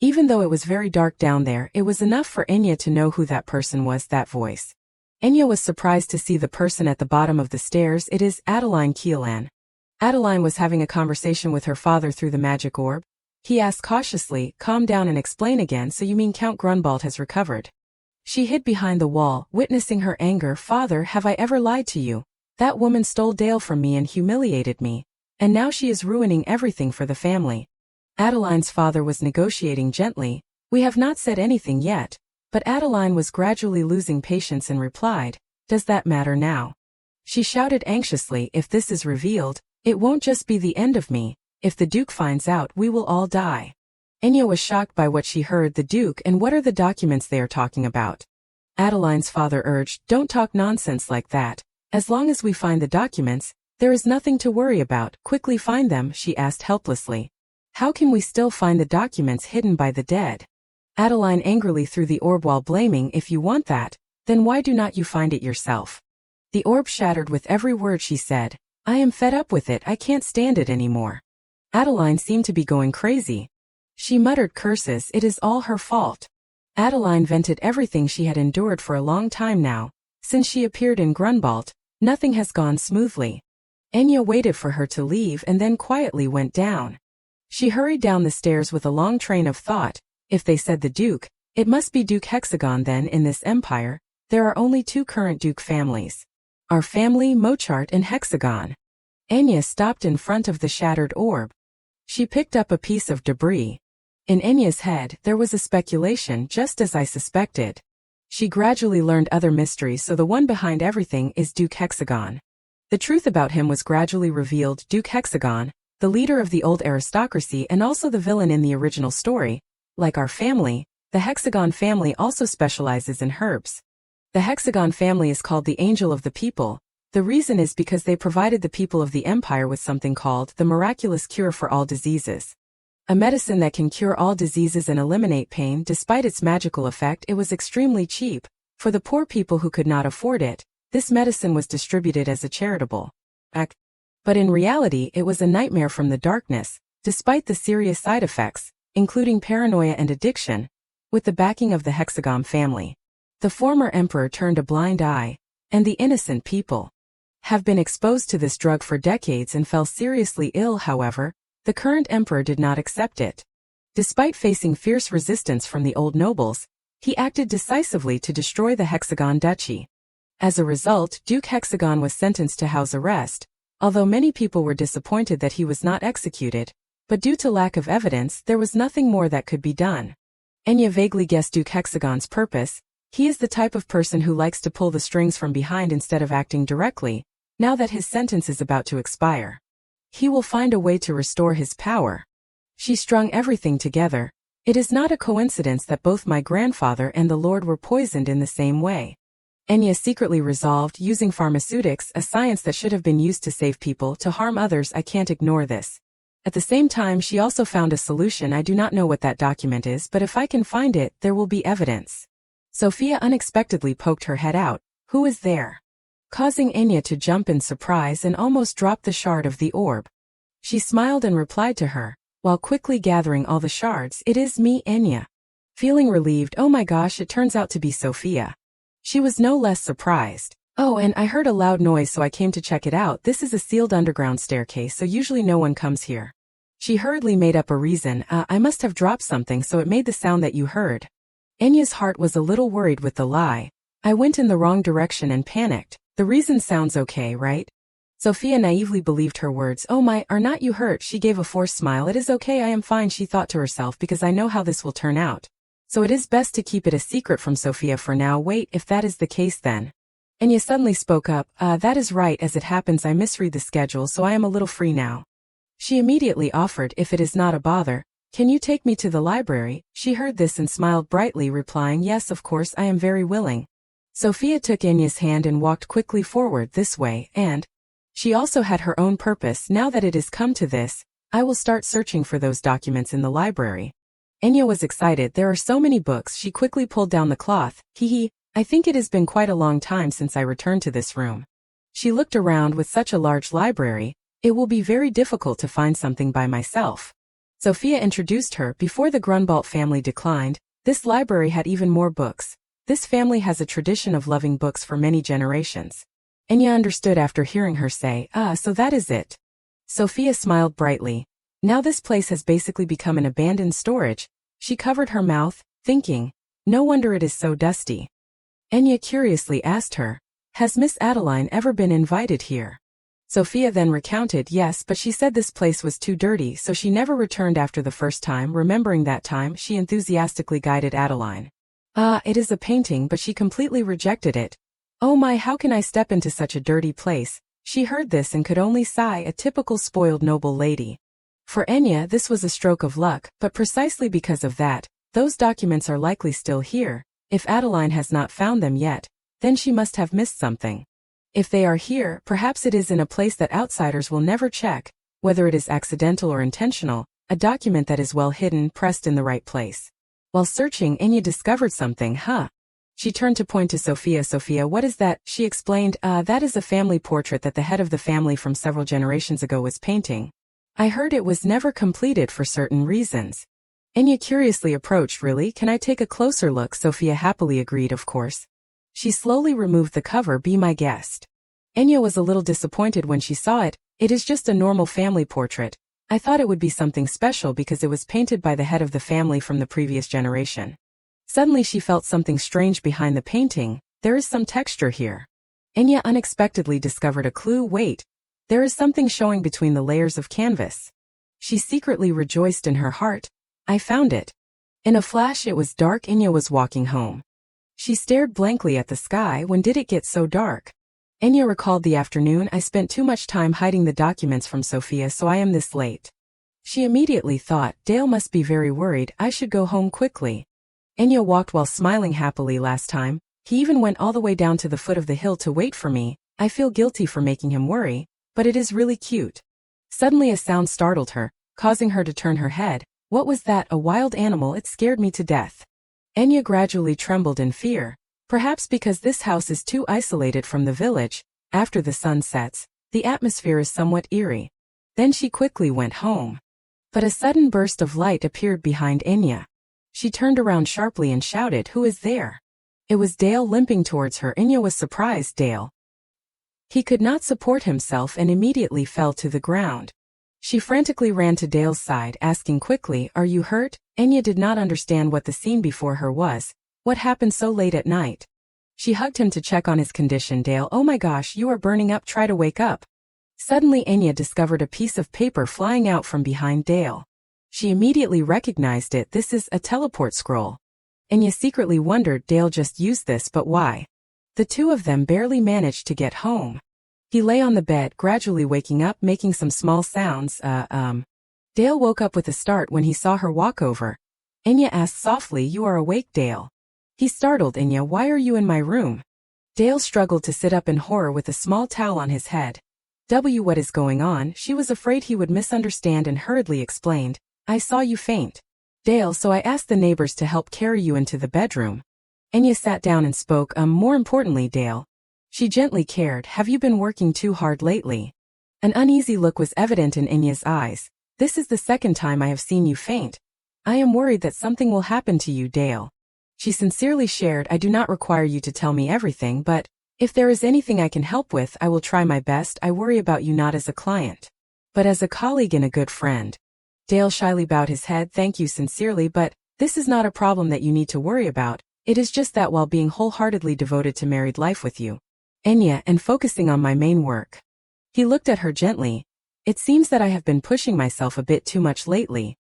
Even though it was very dark down there, it was enough for Enya to know who that person was, that voice. Enya was surprised to see the person at the bottom of the stairs. It is Adeline Keelan. Adeline was having a conversation with her father through the magic orb. He asked cautiously, calm down and explain again. So you mean Count Grunwald has recovered? She hid behind the wall, witnessing her anger. Father, have I ever lied to you? That woman stole Dale from me and humiliated me. And now she is ruining everything for the family. Adeline's father was negotiating gently. We have not said anything yet, But Adeline was gradually losing patience and replied, "Does that matter now?" She shouted anxiously, "If this is revealed, it won't just be the end of me. If the Duke finds out, we will all die." Enya was shocked by what she heard. "The Duke, and what are the documents they are talking about?" Adeline's father urged, "Don't talk nonsense like that. As long as we find the documents, there is nothing to worry about." "Quickly find them," she asked helplessly. "How can we still find the documents hidden by the dead?" Adeline angrily threw the orb while blaming, "If you want that, then why do not you find it yourself?" The orb shattered with every word she said. "I am fed up with it, I can't stand it anymore." Adeline seemed to be going crazy. She muttered curses, it is all her fault. Adeline vented everything she had endured for a long time now. Since she appeared in Grunwald, nothing has gone smoothly. Enya waited for her to leave and then quietly went down. She hurried down the stairs with a long train of thought. If they said the Duke, it must be Duke Hexagon then. In this empire, there are only two current Duke families. Our family, Mochart and Hexagon. Enya stopped in front of the shattered orb. She picked up a piece of debris. In Enya's head, there was a speculation, just as I suspected. She gradually learned other mysteries, so the one behind everything is Duke Hexagon. The truth about him was gradually revealed. Duke Hexagon, the leader of the old aristocracy and also the villain in the original story. Like our family, the Hexagon family also specializes in herbs. The Hexagon family is called the Angel of the People. The reason is because they provided the people of the empire with something called the miraculous cure for all diseases. A medicine that can cure all diseases and eliminate pain. Despite its magical effect, it was extremely cheap. For the poor people who could not afford it, this medicine was distributed as a charitable act. But in reality, it was a nightmare from the darkness, despite the serious side effects, including paranoia and addiction. With the backing of the Hexagon family, the former emperor turned a blind eye, and the innocent people have been exposed to this drug for decades and fell seriously ill. However, the current emperor did not accept it. Despite facing fierce resistance from the old nobles, he acted decisively to destroy the Hexagon duchy. As a result, Duke Hexagon was sentenced to house arrest, although many people were disappointed that he was not executed, but due to lack of evidence, there was nothing more that could be done. Enya vaguely guessed Duke Hexagon's purpose. He is the type of person who likes to pull the strings from behind instead of acting directly. Now that his sentence is about to expire, he will find a way to restore his power. She strung everything together. It is not a coincidence that both my grandfather and the Lord were poisoned in the same way. Enya secretly resolved, using pharmaceutics, a science that should have been used to save people, to harm others. I can't ignore this. At the same time, she also found a solution. I do not know what that document is, but if I can find it, there will be evidence. Sophia unexpectedly poked her head out. Who is there? Causing Enya to jump in surprise and almost drop the shard of the orb. She smiled and replied to her, while quickly gathering all the shards. It is me, Enya. Feeling relieved, oh my gosh, it turns out to be Sophia. She was no less surprised. Oh, and I heard a loud noise, so I came to check it out. This is a sealed underground staircase, so usually no one comes here. She hurriedly made up a reason. I must have dropped something, so it made the sound that you heard. Enya's heart was a little worried with the lie. I went in the wrong direction and panicked. The reason sounds okay, right? Sophia naively believed her words. Oh my, are not you hurt? She gave a forced smile. It is okay, I am fine, she thought to herself, because I know how this will turn out. So it is best to keep it a secret from Sophia for now. Wait, if that is the case then. Enya suddenly spoke up. That is right. As it happens, I misread the schedule, so I am a little free now. She immediately offered, if it is not a bother, can you take me to the library? She heard this and smiled brightly, replying, yes, of course, I am very willing. Sophia took Enya's hand and walked quickly forward this way, and she also had her own purpose. Now that it has come to this, I will start searching for those documents in the library. Enya was excited. There are so many books. She quickly pulled down the cloth. I think it has been quite a long time since I returned to this room. She looked around. With such a large library, it will be very difficult to find something by myself. Sophia introduced her. Before the Grunwald family declined, this library had even more books. This family has a tradition of loving books for many generations. Enya understood after hearing her say, so that is it. Sophia smiled brightly. Now this place has basically become an abandoned storage. She covered her mouth, thinking, no wonder it is so dusty. Enya curiously asked her, has Miss Adeline ever been invited here? Sophia then recounted, yes, but she said this place was too dirty, so she never returned after the first time. Remembering that time, she enthusiastically guided Adeline. Ah, it is a painting, but she completely rejected it. Oh my, how can I step into such a dirty place? She heard this and could only sigh, a typical spoiled noble lady. For Enya, this was a stroke of luck, but precisely because of that, those documents are likely still here. If Adeline has not found them yet, then she must have missed something. If they are here, perhaps it is in a place that outsiders will never check, whether it is accidental or intentional, a document that is well hidden, pressed in the right place. While searching, Enya discovered something, She turned to point to Sophia. Sophia, what is that? She explained, that is a family portrait that the head of the family from several generations ago was painting. I heard it was never completed for certain reasons. Enya curiously approached. Really? Can I take a closer look? Sophia happily agreed, of course. She slowly removed the cover. Be my guest. Enya was a little disappointed when she saw it. It is just a normal family portrait. I thought it would be something special because it was painted by the head of the family from the previous generation. Suddenly she felt something strange behind the painting. There is some texture here. Enya unexpectedly discovered a clue. Wait. There is something showing between the layers of canvas. She secretly rejoiced in her heart. I found it. In a flash it was dark. Enya was walking home. She stared blankly at the sky. When did it get so dark? Enya recalled the afternoon. I spent too much time hiding the documents from Sophia, so I am this late. She immediately thought, Dale must be very worried. I should go home quickly. Enya walked while smiling happily. Last time, he even went all the way down to the foot of the hill to wait for me. I feel guilty for making him worry, but it is really cute. Suddenly a sound startled her, causing her to turn her head. What was that? A wild animal? It scared me to death. Enya gradually trembled in fear. Perhaps because this house is too isolated from the village, after the sun sets, the atmosphere is somewhat eerie. Then she quickly went home. But a sudden burst of light appeared behind Enya. She turned around sharply and shouted, Who is there? It was Dale limping towards her. Enya was surprised. Dale. He could not support himself and immediately fell to the ground. She frantically ran to Dale's side, asking quickly, Are you hurt? Enya did not understand what the scene before her was. What happened so late at night? She hugged him to check on his condition. Dale, oh my gosh, you are burning up. Try to wake up. Suddenly Enya discovered a piece of paper flying out from behind Dale. She immediately recognized it. This is a teleport scroll. Enya secretly wondered, Dale just used this, but why? The two of them barely managed to get home. He lay on the bed, gradually waking up, making some small sounds. Dale woke up with a start when he saw her walk over. Enya asked softly, You are awake, Dale? He startled. Enya, why are you in my room? Dale struggled to sit up in horror with a small towel on his head. What is going on? She was afraid he would misunderstand and hurriedly explained, I saw you faint. Dale, so I asked the neighbors to help carry you into the bedroom. Enya sat down and spoke, more importantly, Dale. She gently cared, have you been working too hard lately? An uneasy look was evident in Enya's eyes. This is the second time I have seen you faint. I am worried that something will happen to you, Dale. She sincerely shared, I do not require you to tell me everything, but if there is anything I can help with, I will try my best. I worry about you not as a client, but as a colleague and a good friend. Dale shyly bowed his head. Thank you sincerely, but this is not a problem that you need to worry about. It is just that while being wholeheartedly devoted to married life with you, Enya, and focusing on my main work. He looked at her gently. It seems that I have been pushing myself a bit too much lately.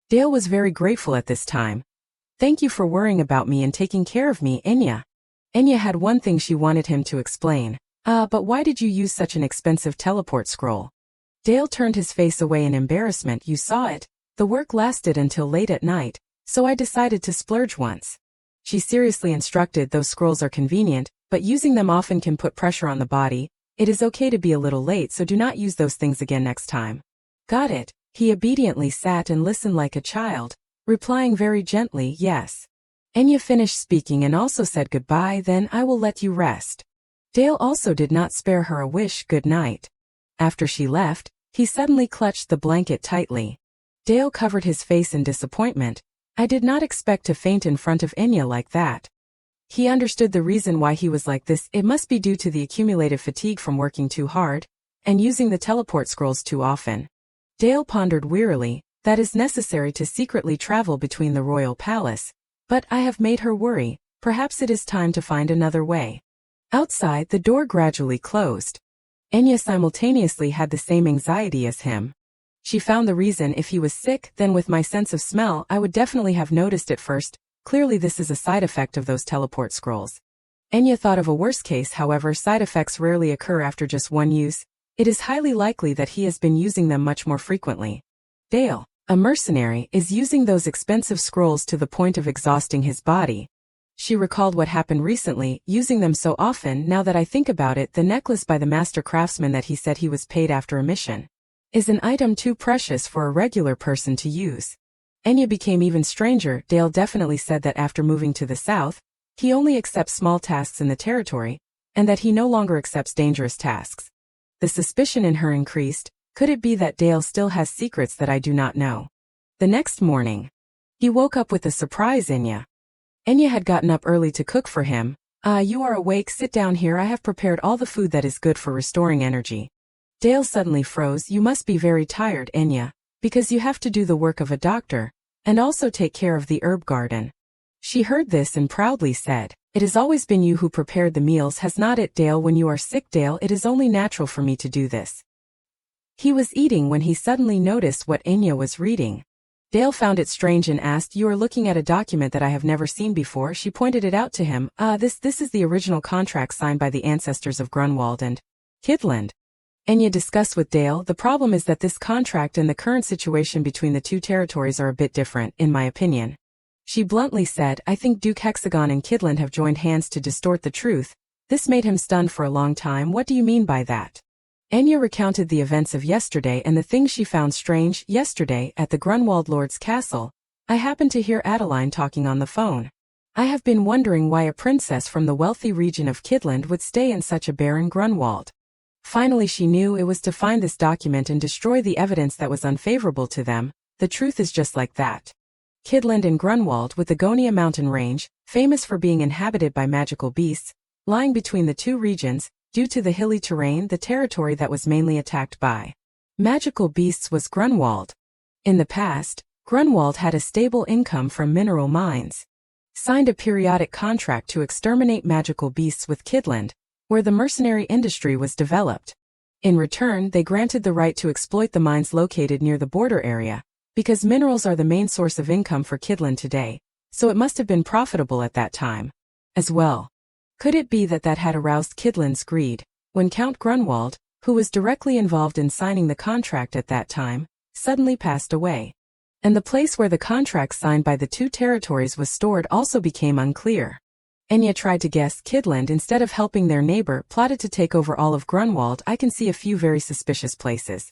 Dale was very grateful at this time. Thank you for worrying about me and taking care of me, Enya. Enya had one thing she wanted him to explain. But why did you use such an expensive teleport scroll? Dale turned his face away in embarrassment. You saw it. The work lasted until late at night, so I decided to splurge once. She seriously instructed, those scrolls are convenient, but using them often can put pressure on the body. It is okay to be a little late, so do not use those things again next time. Got it. He obediently sat and listened like a child, replying very gently, yes. Enya finished speaking and also said goodbye. Then I will let you rest. Dale also did not spare her a wish, good night. After she left, he suddenly clutched the blanket tightly. Dale covered his face in disappointment. I did not expect to faint in front of Enya like that. He understood the reason why he was like this. It must be due to the accumulated fatigue from working too hard and using the teleport scrolls too often. Dale pondered wearily, that is necessary to secretly travel between the royal palace. But I have made her worry. Perhaps it is time to find another way. Outside, the door gradually closed. Enya simultaneously had the same anxiety as him. She found the reason. If he was sick, then with my sense of smell I would definitely have noticed it first. Clearly this is a side effect of those teleport scrolls. Enya thought of a worse case, however side effects rarely occur after just one use. It is highly likely that he has been using them much more frequently. Dale, a mercenary, is using those expensive scrolls to the point of exhausting his body. She recalled what happened recently, using them so often. Now that I think about it, the necklace by the master craftsman that he said he was paid after a mission is an item too precious for a regular person to use. Enya became even stranger. Dale definitely said that after moving to the south, he only accepts small tasks in the territory, and that he no longer accepts dangerous tasks. The suspicion in her increased. Could it be that Dale still has secrets that I do not know? The next morning, he woke up with a surprise. Enya had gotten up early to cook for him. You are awake, sit down here, I have prepared all the food that is good for restoring energy. Dale suddenly froze. You must be very tired, Enya, because you have to do the work of a doctor, and also take care of the herb garden. She heard this and proudly said, It has always been you who prepared the meals, has not it, Dale? When you are sick, Dale, it is only natural for me to do this. He was eating when he suddenly noticed what Enya was reading. Dale found it strange and asked, You are looking at a document that I have never seen before. She pointed it out to him. This is the original contract signed by the ancestors of Grunwald and Kidland. Enya discussed with Dale, the problem is that this contract and the current situation between the two territories are a bit different, in my opinion. She bluntly said, I think Duke Hexagon and Kidland have joined hands to distort the truth. This made him stunned for a long time. What do you mean by that? Enya recounted the events of yesterday and the things she found strange. Yesterday, at the Grunwald Lord's castle, I happened to hear Adeline talking on the phone. I have been wondering why a princess from the wealthy region of Kidland would stay in such a barren Grunwald. Finally she knew it was to find this document and destroy the evidence that was unfavorable to them. The truth is just like that. Kidland and Grunwald, with the Gonia mountain range, famous for being inhabited by magical beasts, lying between the two regions, due to the hilly terrain, the territory that was mainly attacked by magical beasts was Grunwald. In the past, Grunwald had a stable income from mineral mines. Signed a periodic contract to exterminate magical beasts with Kidland, where the mercenary industry was developed. In return, they granted the right to exploit the mines located near the border area, because minerals are the main source of income for Kidland today, so it must have been profitable at that time as well. Could it be that had aroused Kidland's greed, when Count Grunwald, who was directly involved in signing the contract at that time, suddenly passed away? And the place where the contract signed by the two territories was stored also became unclear. Enya tried to guess. Kidland, instead of helping their neighbor, plotted to take over all of Grunwald. I can see a few very suspicious places.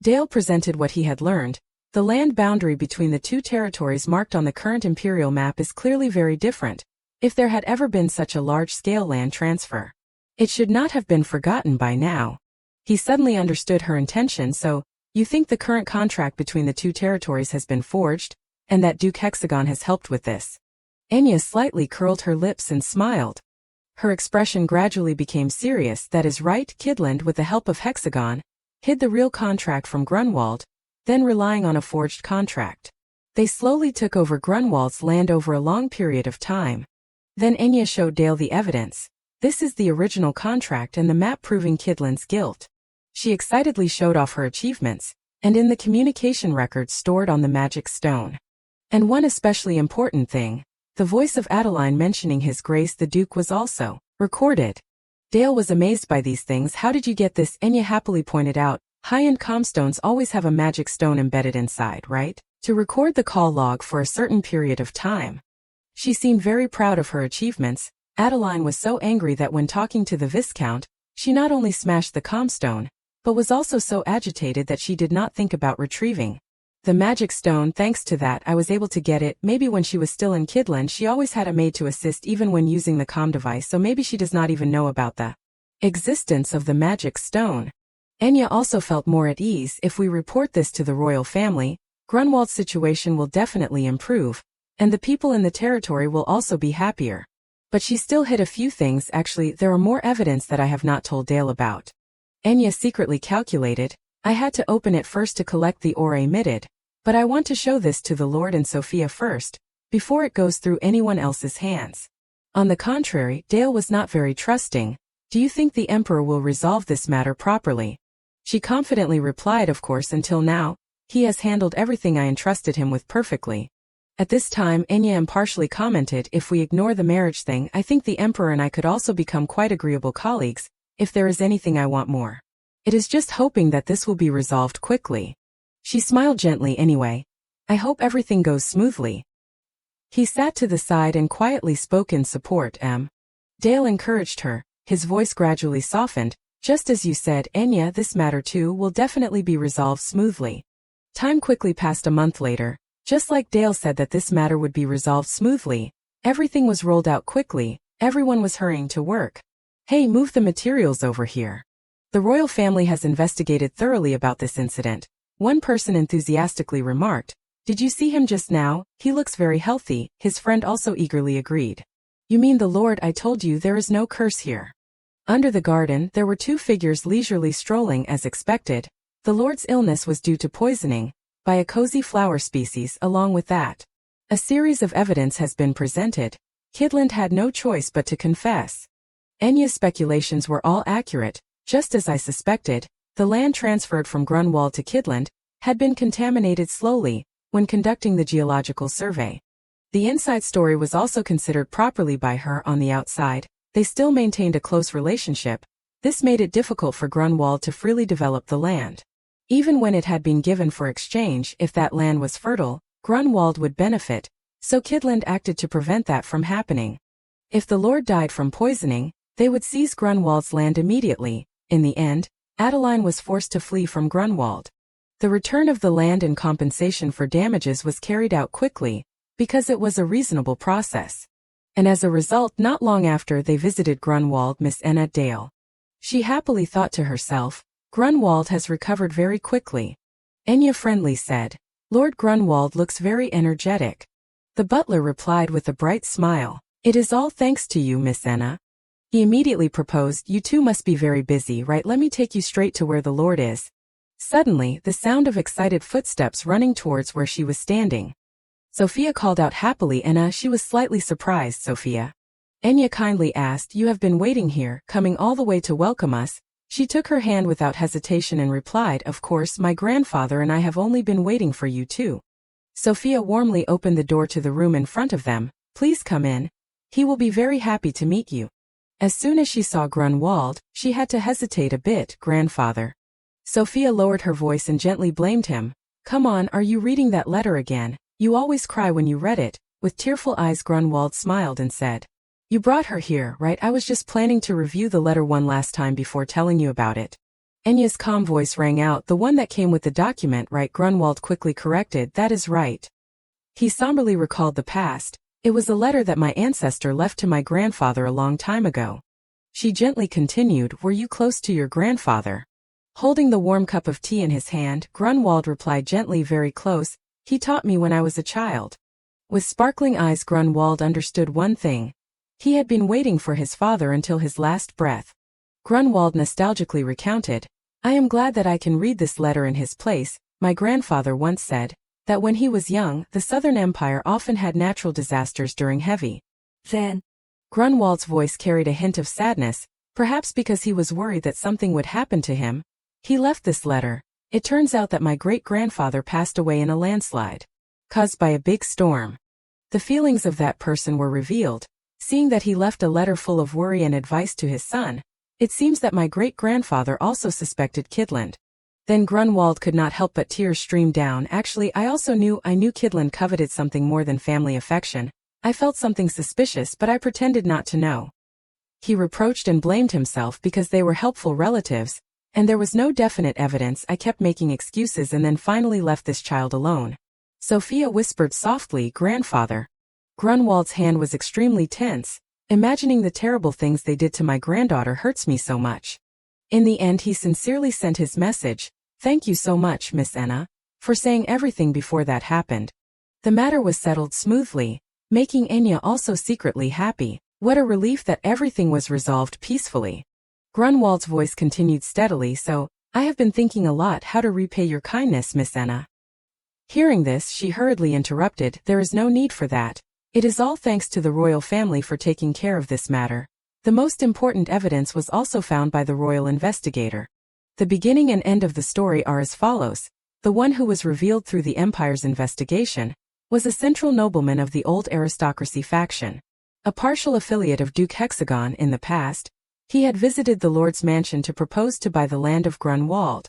Dale presented what he had learned. The land boundary between the two territories marked on the current imperial map is clearly very different. If there had ever been such a large-scale land transfer, it should not have been forgotten by now. He suddenly understood her intention. So, you think the current contract between the two territories has been forged, and that Duke Hexagon has helped with this? Enya slightly curled her lips and smiled. Her expression gradually became serious. That is right, Kidland, with the help of Hexagon, hid the real contract from Grunwald, then relying on a forged contract, they slowly took over Grunwald's land over a long period of time. Then Enya showed Dale the evidence. This is the original contract and the map proving Kidland's guilt. She excitedly showed off her achievements, and in the communication records stored on the magic stone. And one especially important thing, the voice of Adeline mentioning His Grace the Duke was also recorded. Dale was amazed by these things. How did you get this? Enya happily pointed out, high-end comstones always have a magic stone embedded inside, right? To record the call log for a certain period of time. She seemed very proud of her achievements. Adeline was so angry that when talking to the Viscount, she not only smashed the comstone, but was also so agitated that she did not think about retrieving the magic stone. Thanks to that, I was able to get it. Maybe when she was still in Kidland, she always had a maid to assist even when using the comm device, so maybe she does not even know about the existence of the magic stone. Enya also felt more at ease. If we report this to the royal family, Grunwald's situation will definitely improve, and the people in the territory will also be happier. But she still hid a few things. Actually, there are more evidence that I have not told Dale about. Enya secretly calculated, I had to open it first to collect the ore emitted, but I want to show this to the Lord and Sophia first, before it goes through anyone else's hands. On the contrary, Dale was not very trusting. Do you think the Emperor will resolve this matter properly? She confidently replied, of course, until now, he has handled everything I entrusted him with perfectly. At this time, Enya impartially commented, if we ignore the marriage thing, I think the emperor and I could also become quite agreeable colleagues, if there is anything I want more. It is just hoping that this will be resolved quickly. She smiled gently anyway. I hope everything goes smoothly. He sat to the side and quietly spoke in support. Dale encouraged her, his voice gradually softened. Just as you said, Enya, this matter too will definitely be resolved smoothly. Time quickly passed. A month later, just like Dale said that this matter would be resolved smoothly, everything was rolled out quickly, everyone was hurrying to work. Hey, move the materials over here. The royal family has investigated thoroughly about this incident. One person enthusiastically remarked, did you see him just now? He looks very healthy. His friend also eagerly agreed. You mean the Lord? I told you there is no curse here. Under the garden, there were two figures leisurely strolling as expected. The Lord's illness was due to poisoning by a cozy flower species. Along with that, a series of evidence has been presented. Kidland had no choice but to confess. Enya's speculations were all accurate. Just as I suspected, the land transferred from Grunwald to Kidland had been contaminated slowly when conducting the geological survey. The inside story was also considered properly by her. On the outside, they still maintained a close relationship. This made it difficult for Grunwald to freely develop the land. Even when it had been given for exchange, if that land was fertile, Grunwald would benefit, so Kidland acted to prevent that from happening. If the Lord died from poisoning, they would seize Grunwald's land immediately. In the end, Adeline was forced to flee from Grunwald. The return of the land and compensation for damages was carried out quickly, because it was a reasonable process. And as a result, not long after they visited Grunwald, Miss Enna Dale. She happily thought to herself, Grunwald has recovered very quickly. Enya friendly said, Lord Grunwald looks very energetic. The butler replied with a bright smile, it is all thanks to you, Miss Enna. He immediately proposed, you two must be very busy, right? Let me take you straight to where the Lord is. Suddenly, the sound of excited footsteps running towards where she was standing. Sophia called out happily, Enna. She was slightly surprised. Sophia. Enya kindly asked, you have been waiting here, coming all the way to welcome us. She took her hand without hesitation and replied, of course, my grandfather and I have only been waiting for you too. Sophia warmly opened the door to the room in front of them. Please come in. He will be very happy to meet you. As soon as she saw Grunwald, she had to hesitate a bit. Grandfather. Sophia lowered her voice and gently blamed him. Come on, are you reading that letter again? You always cry when you read it. With tearful eyes, Grunwald smiled and said, you brought her here, right? I was just planning to review the letter one last time before telling you about it. Enya's calm voice rang out, the one that came with the document, right? Grunwald quickly corrected, that is right. He somberly recalled the past. It was a letter that my ancestor left to my grandfather a long time ago. She gently continued, were you close to your grandfather? Holding the warm cup of tea in his hand, Grunwald replied gently, very close. He taught me when I was a child. With sparkling eyes, Grunwald understood one thing. He had been waiting for his father until his last breath. Grunwald nostalgically recounted, I am glad that I can read this letter in his place. My grandfather once said that when he was young, the Southern Empire often had natural disasters during heavy. Then, Grunwald's voice carried a hint of sadness, perhaps because he was worried that something would happen to him. He left this letter. It turns out that my great-grandfather passed away in a landslide, caused by a big storm. The feelings of that person were revealed. Seeing that he left a letter full of worry and advice to his son, it seems that my great-grandfather also suspected Kidland. Then Grunwald could not help but tears streamed down. Actually, I knew Kidland coveted something more than family affection. I felt something suspicious, but I pretended not to know. He reproached and blamed himself because they were helpful relatives, and there was no definite evidence. I kept making excuses and then finally left this child alone. Sophia whispered softly, Grandfather. Grunwald's hand was extremely tense. Imagining the terrible things they did to my granddaughter hurts me so much. In the end, he sincerely sent his message. Thank you so much, Miss Enna, for saying everything before that happened. The matter was settled smoothly, making Enya also secretly happy. What a relief that everything was resolved peacefully. Grunwald's voice continued steadily, so, I have been thinking a lot how to repay your kindness, Miss Enna. Hearing this, she hurriedly interrupted, there is no need for that. It is all thanks to the royal family for taking care of this matter. The most important evidence was also found by the royal investigator. The beginning and end of the story are as follows. The one who was revealed through the Empire's investigation was a central nobleman of the old aristocracy faction. A partial affiliate of Duke Hexagon in the past, he had visited the Lord's mansion to propose to buy the land of Grunwald.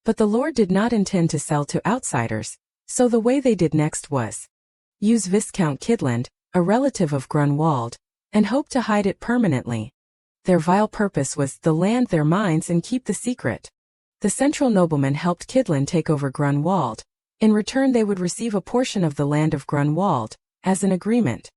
But the Lord did not intend to sell to outsiders, so the way they did next was use Viscount Kidland, a relative of Grunwald, and hope to hide it permanently. Their vile purpose was to land their mines and keep the secret. The central nobleman helped Kidland take over Grunwald. In return they would receive a portion of the land of Grunwald, as an agreement.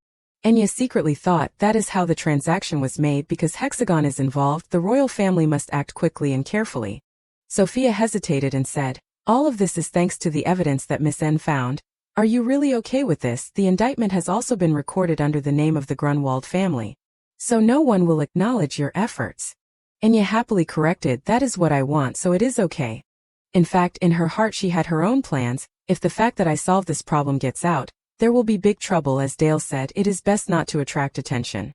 Enya secretly thought that is how the transaction was made because Hexagon is involved, the royal family must act quickly and carefully. Sophia hesitated and said, "All of this is thanks to the evidence that Miss N found. Are you really okay with this? The indictment has also been recorded under the name of the Grunwald family. So no one will acknowledge your efforts." Enya happily corrected, "That is what I want, so it is okay." In fact, in her heart she had her own plans. If the fact that I solve this problem gets out, there will be big trouble. As Dale said, it is best not to attract attention.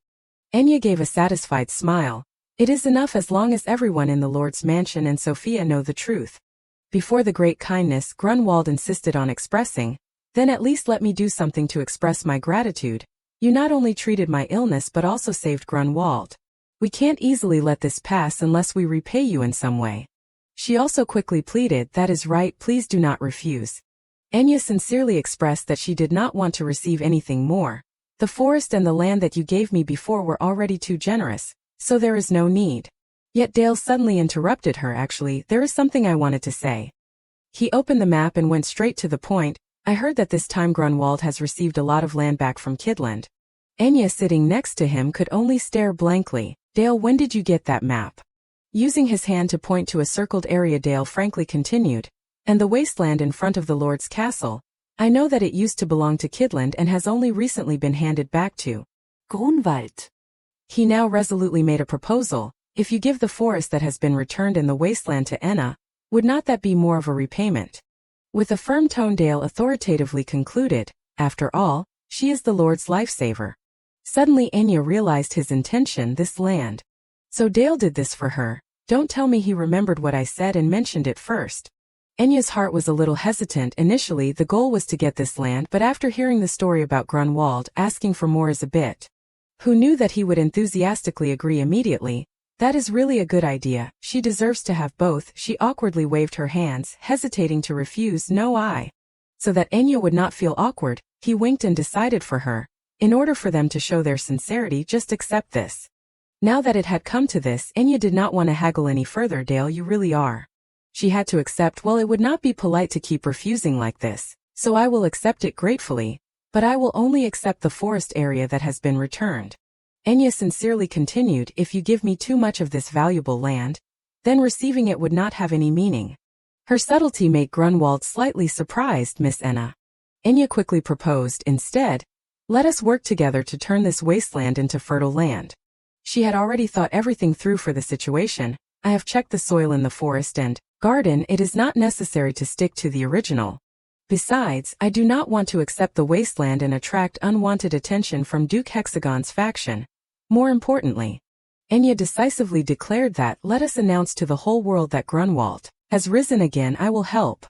Enya gave a satisfied smile. It is enough as long as everyone in the Lord's mansion and Sophia know the truth. Before the great kindness Grunwald insisted on expressing, "Then at least let me do something to express my gratitude. You not only treated my illness but also saved Grunwald. We can't easily let this pass unless we repay you in some way." She also quickly pleaded, "That is right, please do not refuse." Enya sincerely expressed that she did not want to receive anything more. "The forest and the land that you gave me before were already too generous, so there is no need." Yet Dale suddenly interrupted her. "Actually, there is something I wanted to say." He opened the map and went straight to the point. "I heard that this time Grunwald has received a lot of land back from Kidland." Enya, sitting next to him, could only stare blankly. "Dale, when did you get that map?" Using his hand to point to a circled area, Dale frankly continued, "And the wasteland in front of the Lord's castle. I know that it used to belong to Kidland and has only recently been handed back to Grunwald." He now resolutely made a proposal. "If you give the forest that has been returned and the wasteland to Enna, would not that be more of a repayment?" With a firm tone Dale authoritatively concluded, "After all, she is the Lord's lifesaver." Suddenly Enya realized his intention, this land. So Dale did this for her. Don't tell me he remembered what I said and mentioned it first. Enya's heart was a little hesitant. Initially the goal was to get this land, but after hearing the story about Grunwald, asking for more is a bit. Who knew that he would enthusiastically agree immediately? That is really a good idea. She deserves to have both. She awkwardly waved her hands, hesitating to refuse. "No, I." So that Enya would not feel awkward, he winked and decided for her. In order for them to show their sincerity, just accept this. Now that it had come to this, Enya did not want to haggle any further. "Dale, you really are." She had to accept. "Well, it would not be polite to keep refusing like this, so I will accept it gratefully, but I will only accept the forest area that has been returned." Enya sincerely continued, "If you give me too much of this valuable land, then receiving it would not have any meaning." Her subtlety made Grunwald slightly surprised. "Miss Enna," Enya quickly proposed, "instead, let us work together to turn this wasteland into fertile land." She had already thought everything through for the situation. "I have checked the soil in the forest and garden. It is not necessary to stick to the original. Besides, I do not want to accept the wasteland and attract unwanted attention from Duke Hexagon's faction. More importantly," Enya decisively declared, "that let us announce to the whole world that Grunwald has risen again. I will help."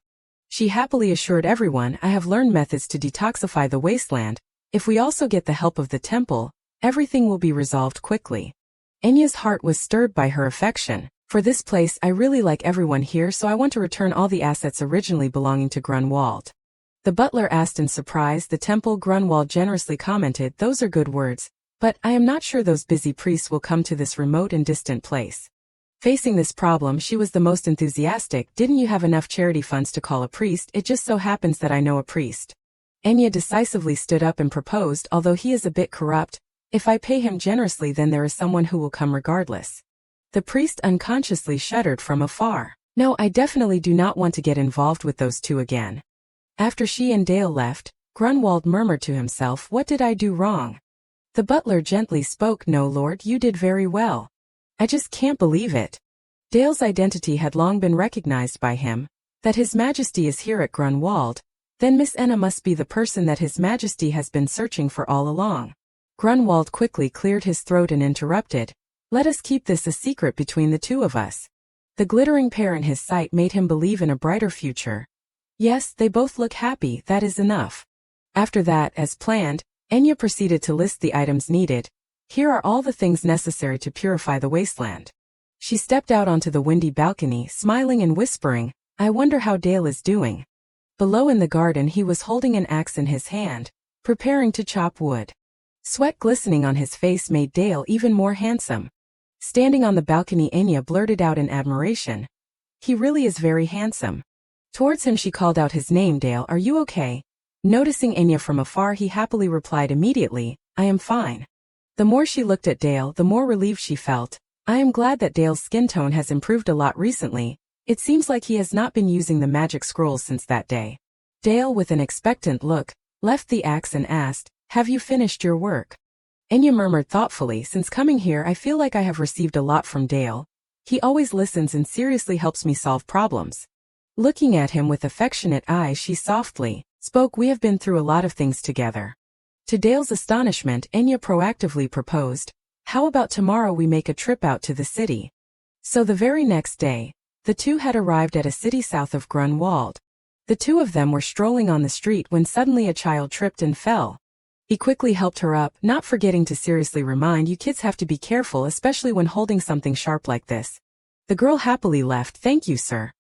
She happily assured everyone, "I have learned methods to detoxify the wasteland. If we also get the help of the temple, everything will be resolved quickly." Enya's heart was stirred by her affection for this place. "I really like everyone here, so I want to return all the assets originally belonging to Grunwald." The butler asked in surprise. "The temple?" Grunwald generously commented, "Those are good words, but I am not sure those busy priests will come to this remote and distant place." Facing this problem, she was the most enthusiastic. "Didn't you have enough charity funds to call a priest? It just so happens that I know a priest." Enya decisively stood up and proposed, "Although he is a bit corrupt, if I pay him generously, then there is someone who will come regardless." The priest unconsciously shuddered from afar. "No, I definitely do not want to get involved with those two again." After she and Dale left, Grunwald murmured to himself, "What did I do wrong?" The butler gently spoke, "No, Lord, you did very well. I just can't believe it." Dale's identity had long been recognized by him, that His Majesty is here at Grunwald. Then Miss Enna must be the person that His Majesty has been searching for all along. Grunwald quickly cleared his throat and interrupted, "Let us keep this a secret between the two of us." The glittering pair in his sight made him believe in a brighter future. "Yes, they both look happy, that is enough. After that, as planned, Enya proceeded to list the items needed. Here are all the things necessary to purify the wasteland. She stepped out onto the windy balcony, smiling and whispering, I wonder how Dale is doing. Below in the garden he was holding an axe in his hand, preparing to chop wood. Sweat glistening on his face made Dale even more handsome. Standing on the balcony, Enya blurted out in admiration, he really is very handsome. Towards him she called out his name, Dale, are you okay? Noticing Enya from afar, he happily replied immediately, I am fine. The more she looked at Dale, the more relieved she felt. I am glad that Dale's skin tone has improved a lot recently. It seems like he has not been using the magic scrolls since that day. Dale, with an expectant look, left the axe and asked, have you finished your work? Enya murmured thoughtfully, since coming here I feel like I have received a lot from Dale. He always listens and seriously helps me solve problems. Looking at him with affectionate eyes, she softly spoke, we have been through a lot of things together. To Dale's astonishment, Enya proactively proposed, how about tomorrow we make a trip out to the city? So the very next day, the two had arrived at a city south of Grunwald. The two of them were strolling on the street when suddenly a child tripped and fell. He quickly helped her up, not forgetting to seriously remind, you kids have to be careful, especially when holding something sharp like this. The girl happily left, thank you, sir.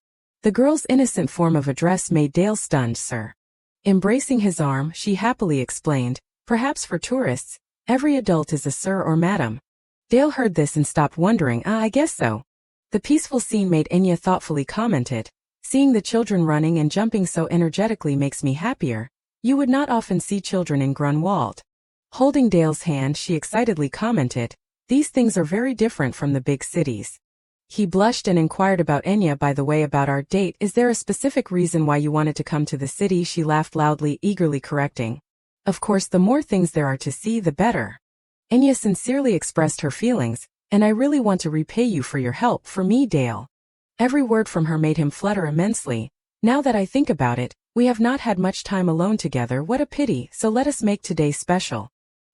The girl's innocent form of address made Dale stunned, sir. Embracing his arm, she happily explained, perhaps for tourists, every adult is a sir or madam. Dale heard this and stopped wondering, I guess so. The peaceful scene made Enya thoughtfully commented, seeing the children running and jumping so energetically makes me happier. You would not often see children in Grunwald. Holding Dale's hand, she excitedly commented, these things are very different from the big cities. He blushed and inquired about Enya, by the way, about our date, is there a specific reason why you wanted to come to the city? She laughed loudly, eagerly correcting, of course, the more things there are to see, the better. Enya sincerely expressed her feelings, and I really want to repay you for your help, for me, Dale. Every word from her made him flutter immensely. Now that I think about it, we have not had much time alone together, what a pity, so let us make today special.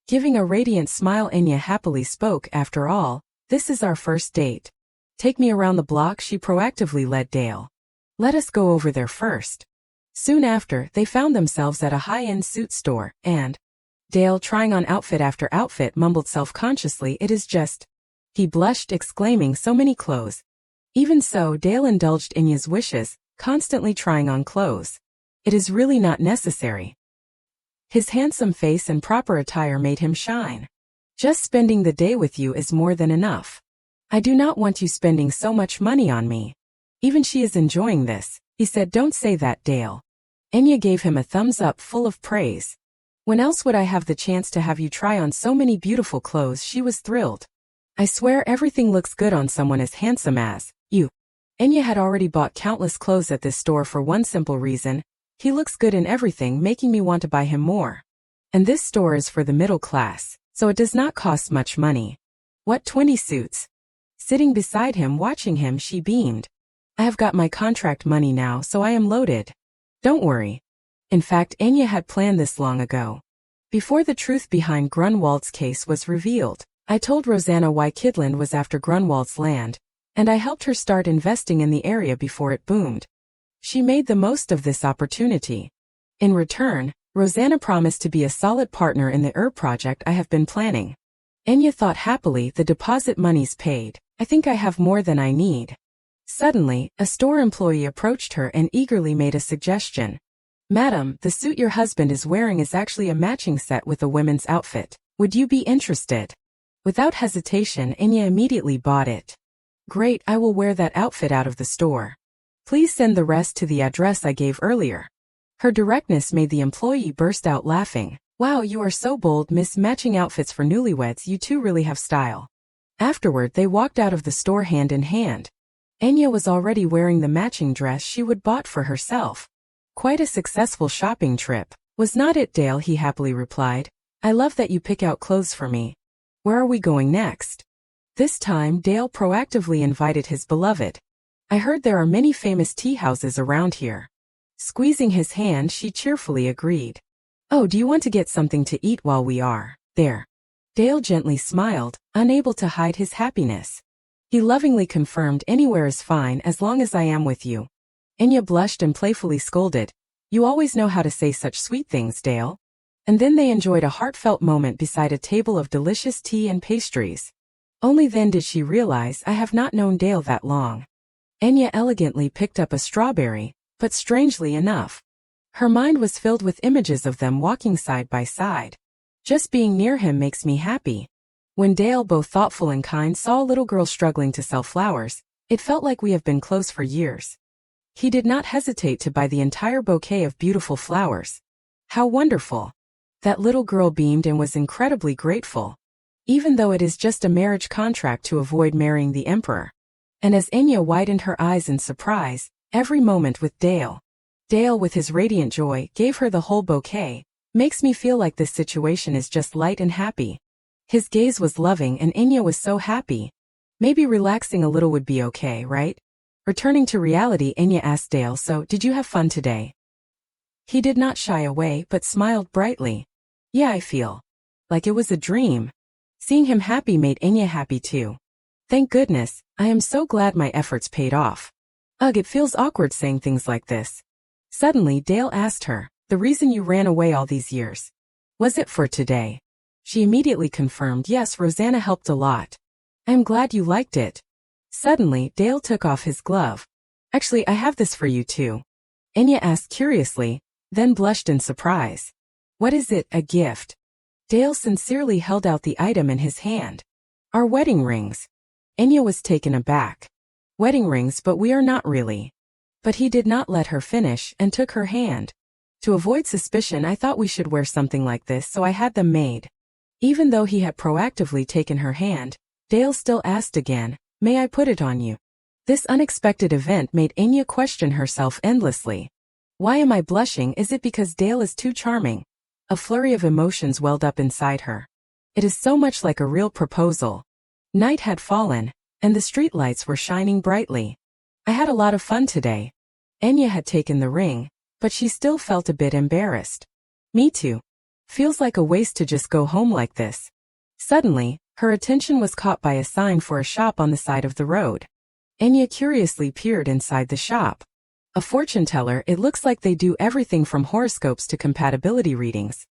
Giving a radiant smile, Enya happily spoke, after all, this is our first date. Take me around the block, she proactively led Dale. Let us go over there first. Soon after, they found themselves at a high-end suit store, and Dale, trying on outfit after outfit, mumbled self-consciously, it is just... He blushed, exclaiming, so many clothes. Even so, Dale indulged Enya's wishes, constantly trying on clothes. It is really not necessary. His handsome face and proper attire made him shine. Just spending the day with you is more than enough. I do not want you spending so much money on me. Even she is enjoying this, he said. Don't say that, Dale. Enya gave him a thumbs up full of praise. When else would I have the chance to have you try on so many beautiful clothes? She was thrilled. I swear everything looks good on someone as handsome as you. Enya had already bought countless clothes at this store for one simple reason. He looks good in everything, making me want to buy him more. And this store is for the middle class, so it does not cost much money. What, 20 suits? Sitting beside him, watching him, she beamed. I have got my contract money now, so I am loaded. Don't worry. In fact, Enya had planned this long ago. Before the truth behind Grunwald's case was revealed, I told Rosanna why Kidland was after Grunwald's land, and I helped her start investing in the area before it boomed. She made the most of this opportunity. In return, Rosanna promised to be a solid partner in the herb project I have been planning. Enya thought happily, the deposit money's paid. I think I have more than I need. Suddenly, a store employee approached her and eagerly made a suggestion. Madam, the suit your husband is wearing is actually a matching set with a women's outfit. Would you be interested? Without hesitation, Enya immediately bought it. Great, I will wear that outfit out of the store. Please send the rest to the address I gave earlier. Her directness made the employee burst out laughing. Wow, you are so bold, miss. Matching outfits for newlyweds, you two really have style. Afterward, they walked out of the store hand in hand. Enya was already wearing the matching dress she would bought for herself. Quite a successful shopping trip, was not it, Dale? He happily replied. I love that you pick out clothes for me. Where are we going next? This time, Dale proactively invited his beloved. I heard there are many famous tea houses around here. Squeezing his hand, she cheerfully agreed. Oh, do you want to get something to eat while we are there? Dale gently smiled, unable to hide his happiness. He lovingly confirmed, anywhere is fine as long as I am with you. Enya blushed and playfully scolded. You always know how to say such sweet things, Dale. And then they enjoyed a heartfelt moment beside a table of delicious tea and pastries. Only then did she realize I have not known Dale that long. Enya elegantly picked up a strawberry, but strangely enough, her mind was filled with images of them walking side by side. Just being near him makes me happy. When Dale, both thoughtful and kind, saw a little girl struggling to sell flowers, it felt like we have been close for years. He did not hesitate to buy the entire bouquet of beautiful flowers. How wonderful! That little girl beamed and was incredibly grateful, even though it is just a marriage contract to avoid marrying the emperor. And as Enya widened her eyes in surprise, every moment with Dale with his radiant joy gave her the whole bouquet, makes me feel like this situation is just light and happy. His gaze was loving and Enya was so happy. Maybe relaxing a little would be okay, right? Returning to reality, Enya asked Dale, so, did you have fun today? He did not shy away but smiled brightly. Yeah, I feel like it was a dream. Seeing him happy made Enya happy too. Thank goodness, I am so glad my efforts paid off. Ugh, it feels awkward saying things like this. Suddenly Dale asked her, the reason you ran away all these years, was it for today? She immediately confirmed, yes, Rosanna helped a lot. I'm glad you liked it. Suddenly, Dale took off his glove. Actually, I have this for you too. Enya asked curiously, then blushed in surprise. What is it, a gift? Dale sincerely held out the item in his hand. Our wedding rings. Enya was taken aback. Wedding rings, but we are not really. But he did not let her finish and took her hand. To avoid suspicion, I thought we should wear something like this, so I had them made. Even though he had proactively taken her hand, Dale still asked again, may I put it on you? This unexpected event made Enya question herself endlessly. Why am I blushing? Is it because Dale is too charming? A flurry of emotions welled up inside her. It is so much like a real proposal. Night had fallen, and the streetlights were shining brightly. I had a lot of fun today. Enya had taken the ring, but she still felt a bit embarrassed. Me too. Feels like a waste to just go home like this. Suddenly, her attention was caught by a sign for a shop on the side of the road. Enya curiously peered inside the shop. A fortune teller, it looks like they do everything from horoscopes to compatibility readings.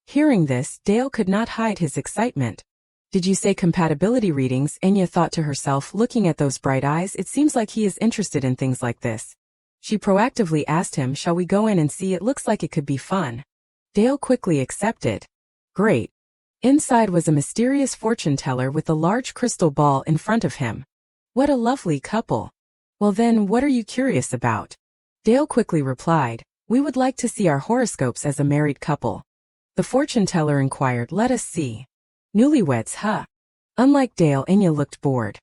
Hearing this, Dale could not hide his excitement. Did you say compatibility readings? Enya thought to herself, looking at those bright eyes, it seems like he is interested in things like this. She proactively asked him, shall we go in and see? It looks like it could be fun. Dale quickly accepted. Great. Inside was a mysterious fortune teller with a large crystal ball in front of him. What a lovely couple. Well then, what are you curious about? Dale quickly replied, we would like to see our horoscopes as a married couple. The fortune teller inquired, let us see. Newlyweds, huh? Unlike Dale, Enya looked bored.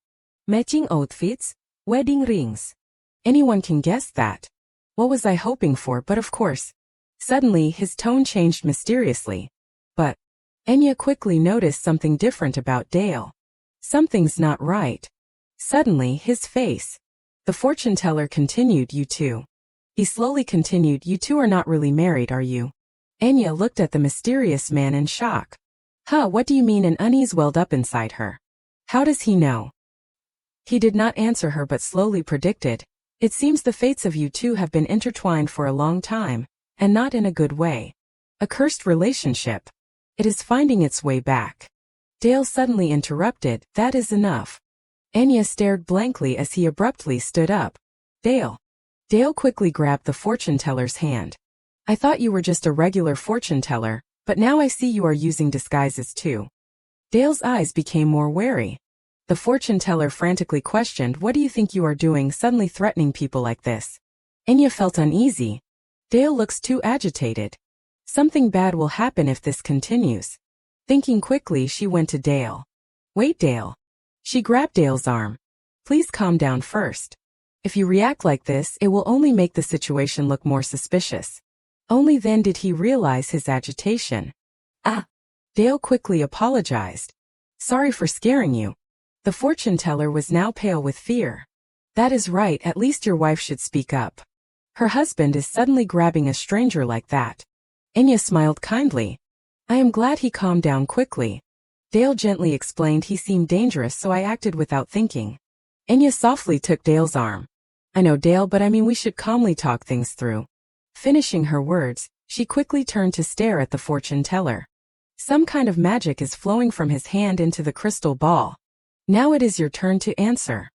Matching outfits? Wedding rings? Anyone can guess that. What was I hoping for? But of course. Suddenly, his tone changed mysteriously. But Enya quickly noticed something different about Dale. Something's not right. Suddenly, his face. The fortune teller continued, you two. He slowly continued, you two are not really married, are you? Enya looked at the mysterious man in shock. Huh, what do you mean? An unease welled up inside her. How does he know? He did not answer her but slowly predicted, it seems the fates of you two have been intertwined for a long time, and not in a good way. A cursed relationship. It is finding its way back. Dale suddenly interrupted, that is enough. Enya stared blankly as he abruptly stood up. Dale. Dale quickly grabbed the fortune teller's hand. I thought you were just a regular fortune teller, but now I see you are using disguises too. Dale's eyes became more wary. The fortune teller frantically questioned, what do you think you are doing, suddenly threatening people like this? Enya felt uneasy. Dale looks too agitated. Something bad will happen if this continues. Thinking quickly, she went to Dale. Wait, Dale. She grabbed Dale's arm. Please calm down first. If you react like this, it will only make the situation look more suspicious. Only then did he realize his agitation. Ah! Dale quickly apologized. Sorry for scaring you. The fortune teller was now pale with fear. That is right, at least your wife should speak up. Her husband is suddenly grabbing a stranger like that. Enya smiled kindly. I am glad he calmed down quickly. Dale gently explained he seemed dangerous, so I acted without thinking. Enya softly took Dale's arm. I know, Dale, but I mean we should calmly talk things through. Finishing her words, She quickly turned to stare at the fortune teller. Some kind of magic is flowing from his hand into the crystal ball. Now it is your turn to answer.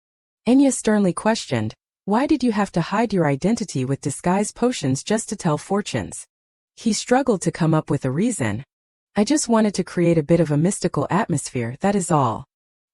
Enya sternly questioned, why did you have to hide your identity with disguise potions just to tell fortunes? He struggled to come up with a reason. I just wanted to create a bit of a mystical atmosphere, that is all.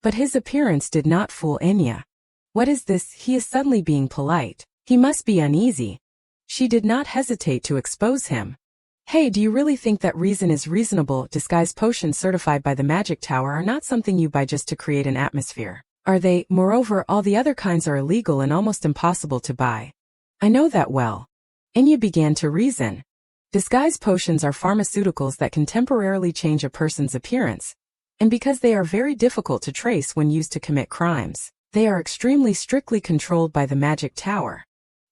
But his appearance did not fool Enya. What is this? He is suddenly being polite. He must be uneasy. She did not hesitate to expose him. Hey, do you really think that reason is reasonable? Disguise potions certified by the Magic Tower are not something you buy just to create an atmosphere. Are they? Moreover, all the other kinds are illegal and almost impossible to buy. I know that well. Enya began to reason. Disguise potions are pharmaceuticals that can temporarily change a person's appearance. And because they are very difficult to trace when used to commit crimes, they are extremely strictly controlled by the Magic Tower.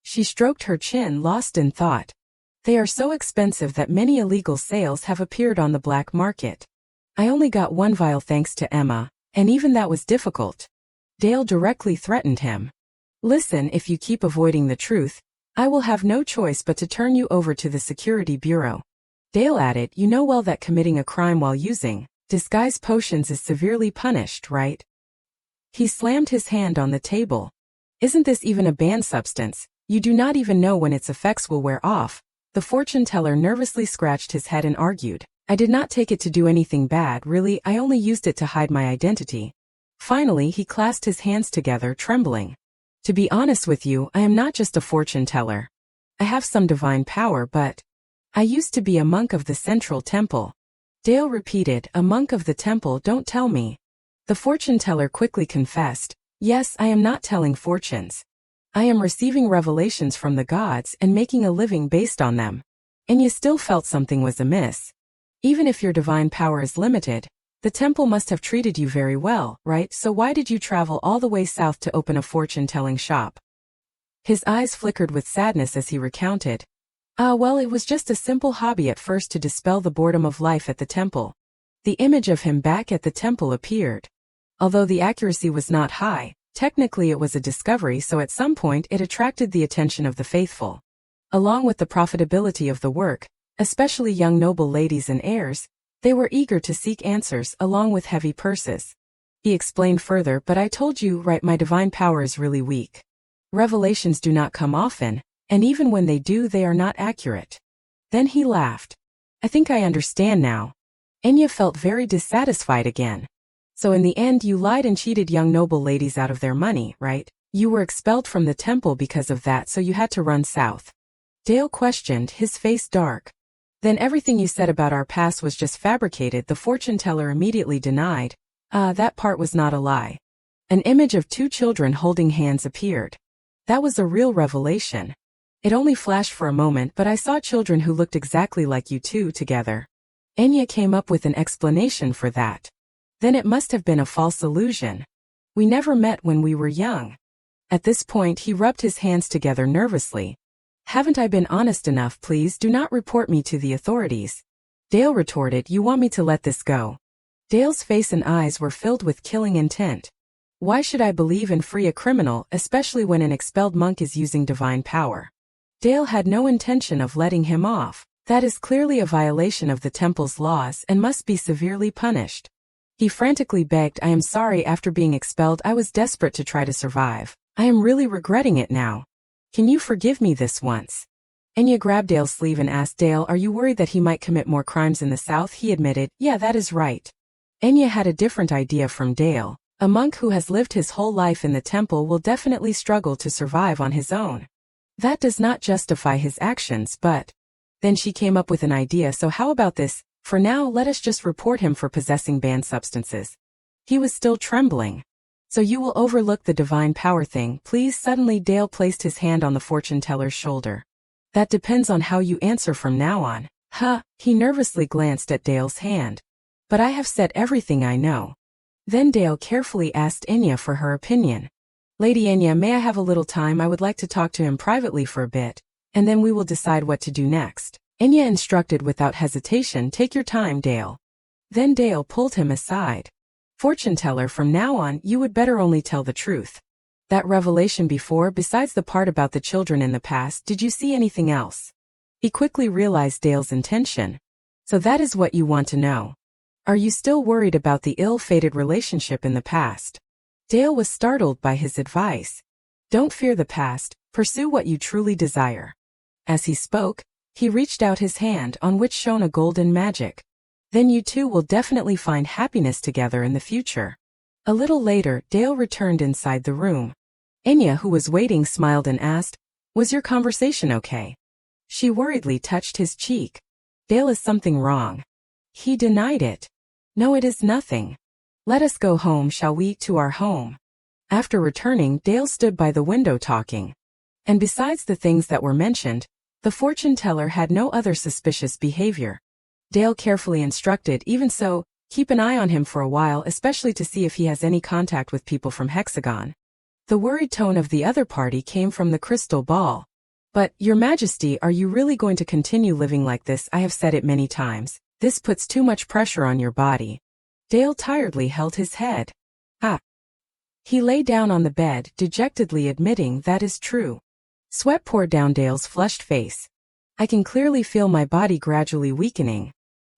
She stroked her chin, lost in thought. They are so expensive that many illegal sales have appeared on the black market. I only got one vial thanks to Emma, and even that was difficult. Dale directly threatened him. Listen, if you keep avoiding the truth, I will have no choice but to turn you over to the Security Bureau. Dale added, you know well that committing a crime while using disguise potions is severely punished, right? He slammed his hand on the table. Isn't this even a banned substance? You do not even know when its effects will wear off. The fortune teller nervously scratched his head and argued, I did not take it to do anything bad, really, I only used it to hide my identity. Finally, he clasped his hands together, trembling. To be honest with you, I am not just a fortune teller. I have some divine power, but I used to be a monk of the Central Temple. Dale repeated, a monk of the temple, don't tell me. The fortune teller quickly confessed, yes, I am not telling fortunes. I am receiving revelations from the gods and making a living based on them. And you still felt something was amiss. Even if your divine power is limited, the temple must have treated you very well, right? So why did you travel all the way south to open a fortune-telling shop? His eyes flickered with sadness as he recounted. Well, it was just a simple hobby at first to dispel the boredom of life at the temple. The image of him back at the temple appeared. Although the accuracy was not high, technically it was a discovery, so at some point it attracted the attention of the faithful. Along with the profitability of the work, especially young noble ladies and heirs, they were eager to seek answers along with heavy purses. He explained further, but I told you, right, my divine power is really weak. Revelations do not come often, and even when they do, they are not accurate. Then he laughed. I think I understand now. Enya felt very dissatisfied again. So in the end you lied and cheated young noble ladies out of their money, right? You were expelled from the temple because of that, so you had to run south. Dale questioned, his face dark. Then everything you said about our past was just fabricated, the fortune teller immediately denied. That part was not a lie. An image of two children holding hands appeared. That was a real revelation. It only flashed for a moment, but I saw children who looked exactly like you two together. Enya came up with an explanation for that. Then it must have been a false illusion. We never met when we were young. At this point he rubbed his hands together nervously. Haven't I been honest enough? Please do not report me to the authorities. Dale retorted, you want me to let this go? Dale's face and eyes were filled with killing intent. Why should I believe and free a criminal, especially when an expelled monk is using divine power? Dale had no intention of letting him off. That is clearly a violation of the temple's laws and must be severely punished. He frantically begged, I am sorry, after being expelled I was desperate to try to survive. I am really regretting it now. Can you forgive me this once? Enya grabbed Dale's sleeve and asked, Dale, are you worried that he might commit more crimes in the south? He admitted, yeah, that is right. Enya had a different idea from Dale. A monk who has lived his whole life in the temple will definitely struggle to survive on his own. That does not justify his actions, but... Then she came up with an idea, so how about this? For now, let us just report him for possessing banned substances. He was still trembling. So you will overlook the divine power thing, please? Suddenly Dale placed his hand on the fortune teller's shoulder. That depends on how you answer from now on. He nervously glanced at Dale's hand. But I have said everything I know. Then Dale carefully asked Enya for her opinion. Lady Enya, may I have a little time? I would like to talk to him privately for a bit, and then we will decide what to do next. Enya instructed without hesitation, take your time, Dale. Then Dale pulled him aside. Fortune teller, from now on, you would better only tell the truth. That revelation before, besides the part about the children in the past, did you see anything else? He quickly realized Dale's intention. So that is what you want to know. Are you still worried about the ill-fated relationship in the past? Dale was startled by his advice. Don't fear the past, pursue what you truly desire. As he spoke, he reached out his hand on which shone a golden magic. Then you two will definitely find happiness together in the future. A little later, Dale returned inside the room. Enya, who was waiting, smiled and asked, "Was your conversation okay?" She worriedly touched his cheek. "Dale, is something wrong?" He denied it. "No, it is nothing. Let us go home, shall we, to our home." After returning, Dale stood by the window talking. And besides the things that were mentioned, the fortune teller had no other suspicious behavior. Dale carefully instructed, "Even so, keep an eye on him for a while, especially to see if he has any contact with people from Hexagon." The worried tone of the other party came from the crystal ball. "But, Your Majesty, are you really going to continue living like this? I have said it many times. This puts too much pressure on your body." Dale tiredly held his head. "Ah." He lay down on the bed, dejectedly admitting that is true. Sweat poured down Dale's flushed face. "I can clearly feel my body gradually weakening."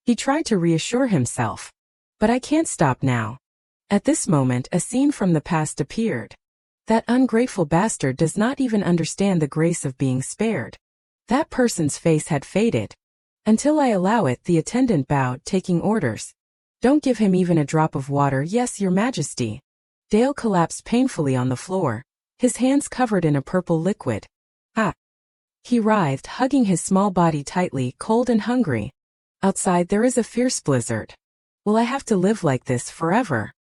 He tried to reassure himself. "But I can't stop now." At this moment, a scene from the past appeared. That ungrateful bastard does not even understand the grace of being spared. That person's face had faded. "Until I allow it," the attendant bowed, taking orders. "Don't give him even a drop of water." "Yes, Your Majesty." Dale collapsed painfully on the floor, his hands covered in a purple liquid. "Ah." He writhed, hugging his small body tightly, cold and hungry. Outside there is a fierce blizzard. Will I have to live like this forever?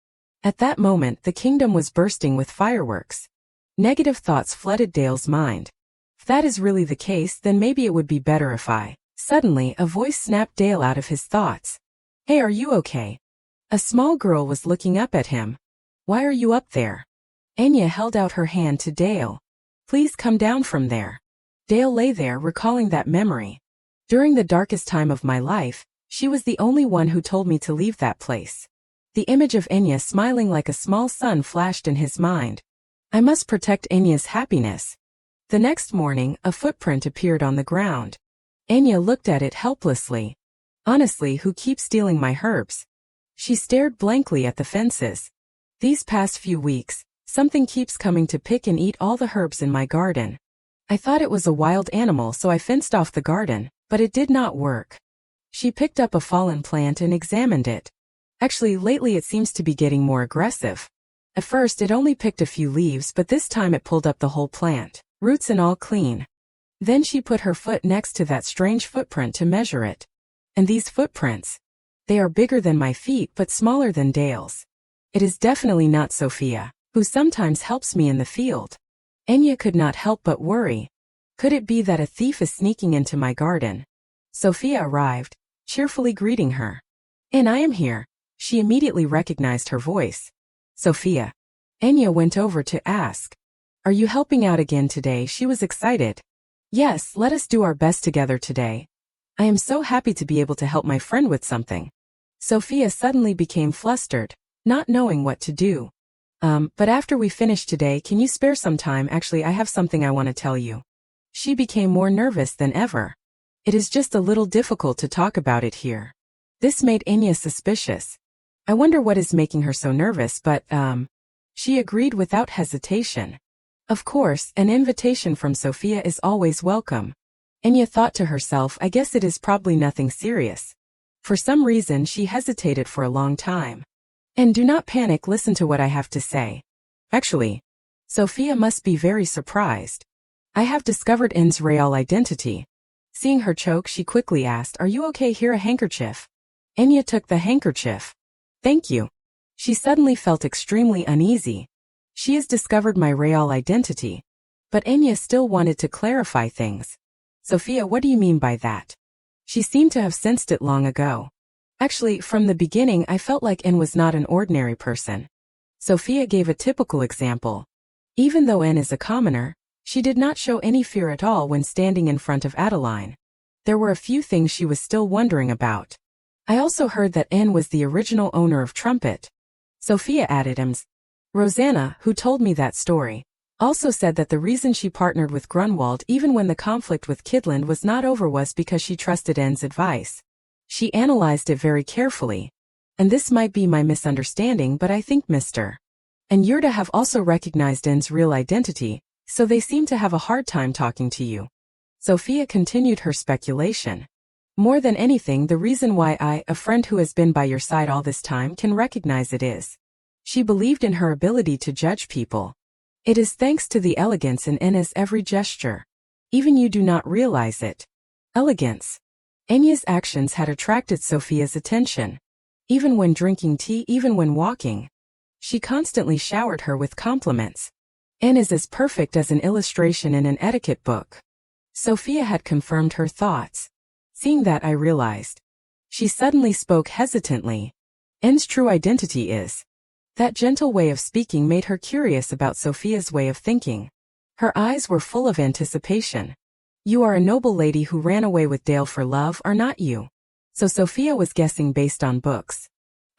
At that moment, the kingdom was bursting with fireworks. Negative thoughts flooded Dale's mind. If that is really the case, then maybe it would be better if I... Suddenly, a voice snapped Dale out of his thoughts. "Hey, are you okay?" A small girl was looking up at him. "Why are you up there?" Enya held out her hand to Dale. "Please come down from there." Dale lay there, recalling that memory. During the darkest time of my life, she was the only one who told me to leave that place. The image of Enya smiling like a small sun flashed in his mind. I must protect Enya's happiness. The next morning, a footprint appeared on the ground. Enya looked at it helplessly. "Honestly, who keeps stealing my herbs?" She stared blankly at the fences. "These past few weeks, something keeps coming to pick and eat all the herbs in my garden. I thought it was a wild animal, so I fenced off the garden, but it did not work." She picked up a fallen plant and examined it. "Actually, lately it seems to be getting more aggressive. At first it only picked a few leaves, but this time it pulled up the whole plant, roots and all clean." Then she put her foot next to that strange footprint to measure it. "And these footprints? They are bigger than my feet but smaller than Dale's. It is definitely not Sophia, who sometimes helps me in the field." Enya could not help but worry. Could it be that a thief is sneaking into my garden? Sophia arrived, cheerfully greeting her. "And I am here." She immediately recognized her voice. "Sophia." Enya went over to ask, "Are you helping out again today?" She was excited. "Yes, let us do our best together today. I am so happy to be able to help my friend with something." Sophia suddenly became flustered, not knowing what to do. But after we finish today, can you spare some time? Actually, I have something I want to tell you." She became more nervous than ever. "It is just a little difficult to talk about it here." This made Enya suspicious. "I wonder what is making her so nervous, but, She agreed without hesitation. Of course, an invitation from Sophia is always welcome. Enya thought to herself, I guess it is probably nothing serious. For some reason she hesitated for a long time. "And do not panic, listen to what I have to say." Actually, Sophia must be very surprised. "I have discovered N's real identity." Seeing her choke, she quickly asked, "Are you okay? Here, a handkerchief." Enya took the handkerchief. "Thank you." She suddenly felt extremely uneasy. She has discovered my real identity. But Enya still wanted to clarify things. "Sophia, what do you mean by that?" She seemed to have sensed it long ago. "Actually, from the beginning I felt like N was not an ordinary person." Sophia gave a typical example. Even though N is a commoner, she did not show any fear at all when standing in front of Adeline. There were a few things she was still wondering about. "I also heard that N was the original owner of Trumpet." Sophia added, Rosanna, who told me that story. Also said that the reason she partnered with Grunwald even when the conflict with Kidland was not over was because she trusted N's advice. She analyzed it very carefully. And this might be my misunderstanding, but I think Mr. and Yurda have also recognized N's real identity, so they seem to have a hard time talking to you. Sophia continued her speculation. More than anything, the reason why I, a friend who has been by your side all this time, can recognize it is. She believed in her ability to judge people. It is thanks to the elegance in Enya's every gesture. Even you do not realize it. Elegance. Enya's actions had attracted Sophia's attention. Even when drinking tea, even when walking. She constantly showered her with compliments. N is as perfect as an illustration in an etiquette book. Sophia had confirmed her thoughts. Seeing that, I realized. She suddenly spoke hesitantly. N's true identity is. That gentle way of speaking made her curious about Sophia's way of thinking. Her eyes were full of anticipation. You are a noble lady who ran away with Dale for love, are not you? So Sophia was guessing based on books.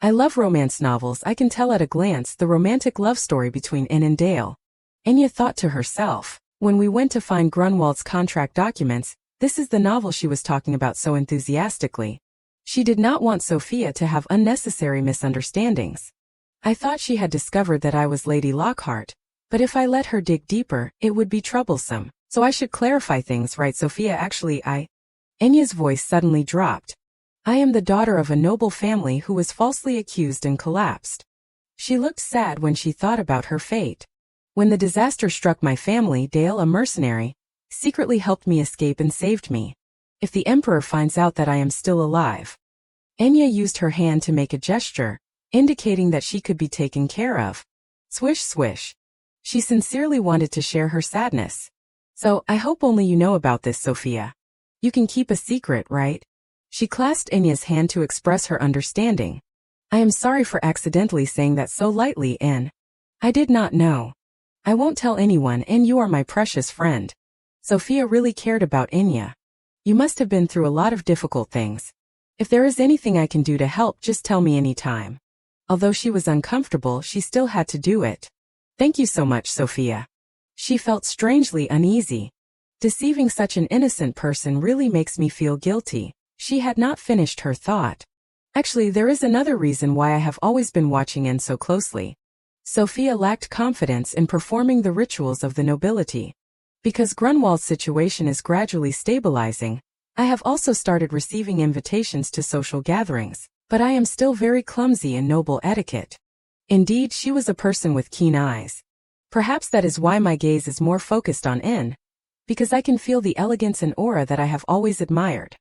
I love romance novels. I can tell at a glance the romantic love story between N and Dale. Enya thought to herself, when we went to find Grunwald's contract documents, this is the novel she was talking about so enthusiastically. She did not want Sophia to have unnecessary misunderstandings. I thought she had discovered that I was Lady Lockhart, but if I let her dig deeper, it would be troublesome, so I should clarify things, right, Sophia? Actually, Enya's voice suddenly dropped. I am the daughter of a noble family who was falsely accused and collapsed. She looked sad when she thought about her fate. When the disaster struck my family, Dale, a mercenary, secretly helped me escape and saved me. If the Emperor finds out that I am still alive. Enya used her hand to make a gesture, indicating that she could be taken care of. Swish swish. She sincerely wanted to share her sadness. So, I hope only you know about this, Sophia. You can keep a secret, right? She clasped Enya's hand to express her understanding. I am sorry for accidentally saying that so lightly, En. I did not know. I won't tell anyone, and you are my precious friend. Sophia really cared about Enya. You must have been through a lot of difficult things. If there is anything I can do to help, just tell me any time. Although she was uncomfortable, she still had to do it. Thank you so much, Sophia. She felt strangely uneasy. Deceiving such an innocent person really makes me feel guilty. She had not finished her thought. Actually, there is another reason why I have always been watching N so closely. Sophia lacked confidence in performing the rituals of the nobility. Because Grunwald's situation is gradually stabilizing, I have also started receiving invitations to social gatherings, but I am still very clumsy in noble etiquette. Indeed, she was a person with keen eyes. Perhaps that is why my gaze is more focused on N. Because I can feel the elegance and aura that I have always admired.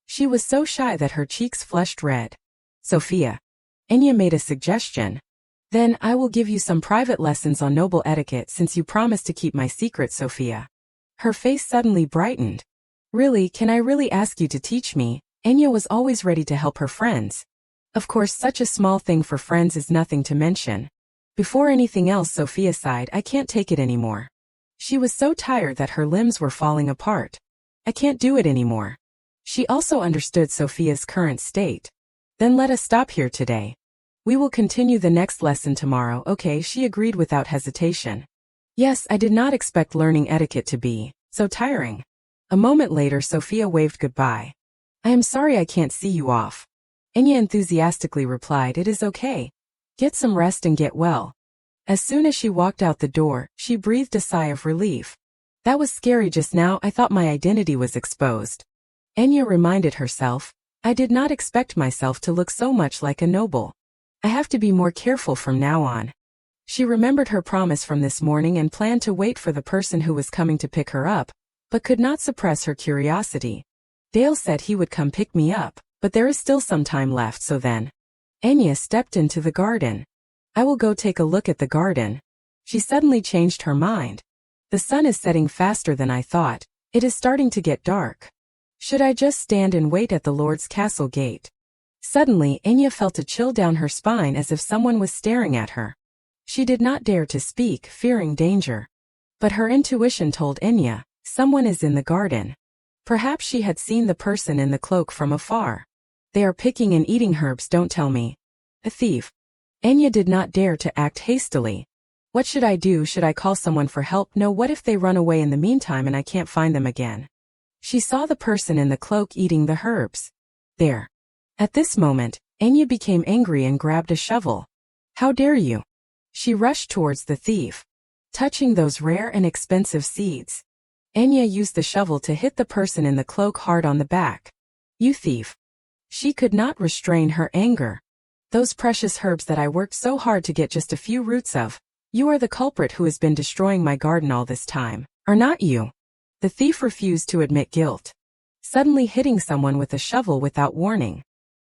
She was so shy that her cheeks flushed red. Sophia. Enya made a suggestion. Then I will give you some private lessons on noble etiquette since you promised to keep my secret, Sophia. Her face suddenly brightened. Really, can I really ask you to teach me? Enya was always ready to help her friends. Of course, such a small thing for friends is nothing to mention. Before anything else, Sophia sighed, I can't take it anymore. She was so tired that her limbs were falling apart. I can't do it anymore. She also understood Sophia's current state. Then let us stop here today. We will continue the next lesson tomorrow, okay? She agreed without hesitation. Yes, I did not expect learning etiquette to be so tiring. A moment later, Sophia waved goodbye. I am sorry I can't see you off. Enya enthusiastically replied, it is okay. Get some rest and get well. As soon as she walked out the door, she breathed a sigh of relief. That was scary just now, I thought my identity was exposed. Enya reminded herself, I did not expect myself to look so much like a noble. I have to be more careful from now on. She remembered her promise from this morning and planned to wait for the person who was coming to pick her up, but could not suppress her curiosity. Dale said he would come pick me up, but there is still some time left, so then. Enya stepped into the garden. I will go take a look at the garden. She suddenly changed her mind. The sun is setting faster than I thought. It is starting to get dark. Should I just stand and wait at the Lord's castle gate? Suddenly, Enya felt a chill down her spine as if someone was staring at her. She did not dare to speak, fearing danger. But her intuition told Enya, someone is in the garden. Perhaps she had seen the person in the cloak from afar. They are picking and eating herbs, don't tell me. A thief. Enya did not dare to act hastily. What should I do? Should I call someone for help? No, what if they run away in the meantime and I can't find them again? She saw the person in the cloak eating the herbs. There. At this moment, Enya became angry and grabbed a shovel. How dare you? She rushed towards the thief. Touching those rare and expensive seeds. Enya used the shovel to hit the person in the cloak hard on the back. You thief. She could not restrain her anger. Those precious herbs that I worked so hard to get just a few roots of. You are the culprit who has been destroying my garden all this time, are not you? The thief refused to admit guilt. Suddenly hitting someone with a shovel without warning.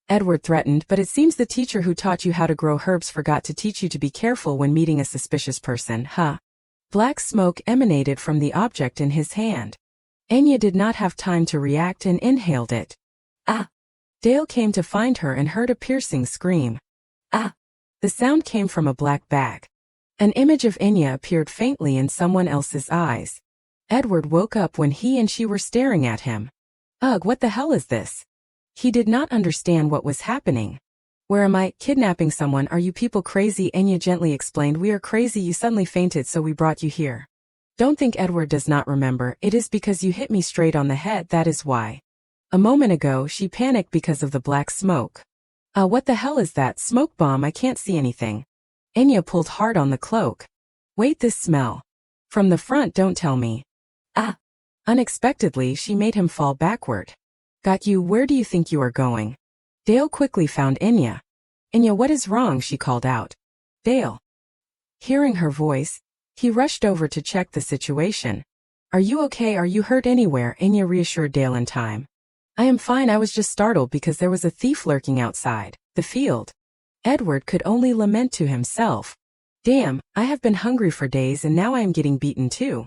Edward threatened, but it seems the teacher who taught you how to grow herbs forgot to teach you to be careful when meeting a suspicious person, huh? Black smoke emanated from the object in his hand. Enya did not have time to react and inhaled it. Ah! Dale came to find her and heard a piercing scream. Ah! The sound came from a black bag. An image of Enya appeared faintly in someone else's eyes. Edward woke up when he and she were staring at him. Ugh, what the hell is this? He did not understand what was happening. Where am I? Kidnapping someone? Are you people crazy? Enya gently explained. We are crazy. You suddenly fainted, so we brought you here. Don't think Edward does not remember. It is because you hit me straight on the head, that is why. A moment ago, she panicked because of the black smoke. What the hell is that? Smoke bomb? I can't see anything. Enya pulled hard on the cloak. Wait, this smell. From the front, don't tell me. Ah! Unexpectedly, she made him fall backward. Got you. Where do you think you are going? Dale quickly found Enya. Enya, what is wrong? She called out. Dale. Hearing her voice, he rushed over to check the situation. Are you okay? Are you hurt anywhere? Enya reassured Dale in time. I am fine. I was just startled because there was a thief lurking outside the field. Edward could only lament to himself. Damn, I have been hungry for days and now I am getting beaten too.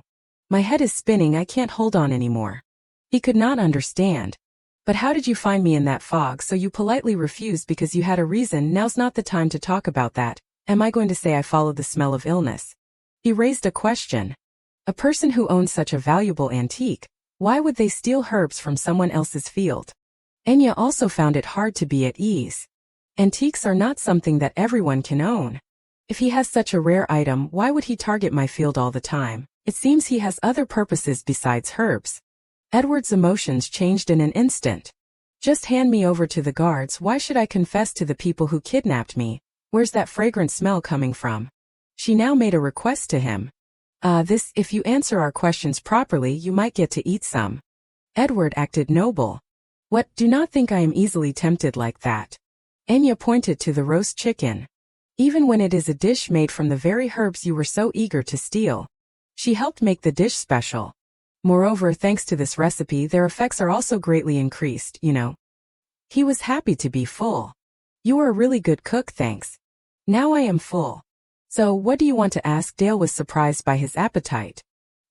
My head is spinning. I can't hold on anymore. He could not understand. But how did you find me in that fog? So you politely refused because you had a reason. Now's not the time to talk about that. Am I going to say I followed the smell of illness? He raised a question. A person who owns such a valuable antique, why would they steal herbs from someone else's field? Enya also found it hard to be at ease. Antiques are not something that everyone can own. If he has such a rare item, why would he target my field all the time? It seems he has other purposes besides herbs. Edward's emotions changed in an instant. Just hand me over to the guards. Why should I confess to the people who kidnapped me? Where's that fragrant smell coming from? She now made a request to him. If you answer our questions properly, you might get to eat some. Edward acted noble. What? Do not think I am easily tempted like that. Enya pointed to the roast chicken. Even when it is a dish made from the very herbs you were so eager to steal. She helped make the dish special. Moreover, thanks to this recipe, their effects are also greatly increased, you know. He was happy to be full. You are a really good cook, thanks. Now I am full. So, what do you want to ask? Dale was surprised by his appetite.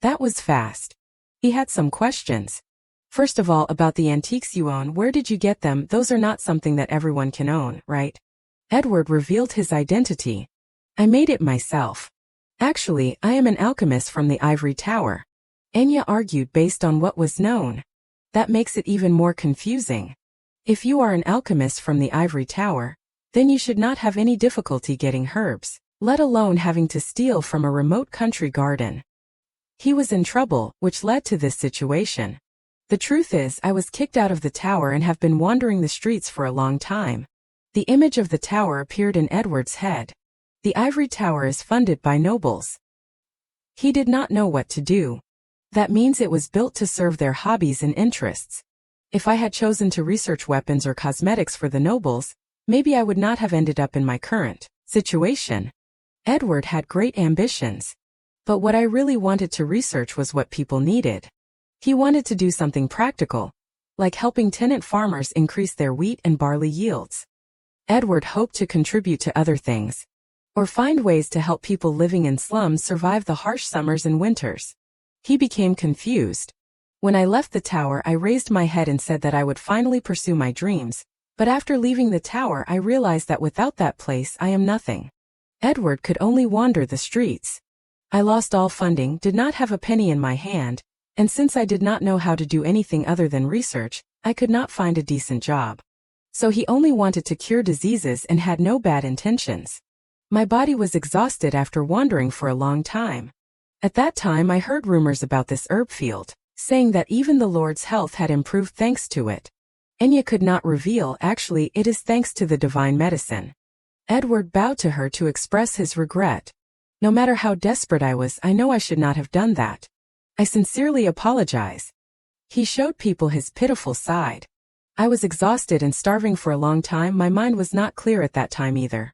That was fast. He had some questions. First of all, about the antiques you own, where did you get them? Those are not something that everyone can own, right? Edward revealed his identity. I made it myself. Actually, I am an alchemist from the Ivory Tower. Enya argued based on what was known. That makes it even more confusing. If you are an alchemist from the Ivory Tower, then you should not have any difficulty getting herbs, let alone having to steal from a remote country garden. He was in trouble, which led to this situation. The truth is, I was kicked out of the tower and have been wandering the streets for a long time. The image of the tower appeared in Edward's head. The Ivory Tower is funded by nobles. He did not know what to do. That means it was built to serve their hobbies and interests. If I had chosen to research weapons or cosmetics for the nobles, maybe I would not have ended up in my current situation. Edward had great ambitions. But what I really wanted to research was what people needed. He wanted to do something practical, like helping tenant farmers increase their wheat and barley yields. Edward hoped to contribute to other things, or find ways to help people living in slums survive the harsh summers and winters. He became confused. When I left the tower, I raised my head and said that I would finally pursue my dreams, but after leaving the tower, I realized that without that place, I am nothing. Edward could only wander the streets. I lost all funding, did not have a penny in my hand, and since I did not know how to do anything other than research, I could not find a decent job. So he only wanted to cure diseases and had no bad intentions. My body was exhausted after wandering for a long time. At that time I heard rumors about this herb field, saying that even the Lord's health had improved thanks to it. Enya could not reveal actually it is thanks to the divine medicine. Edward bowed to her to express his regret. No matter how desperate I was, I know I should not have done that. I sincerely apologize. He showed people his pitiful side. I was exhausted and starving for a long time. My mind was not clear at that time either.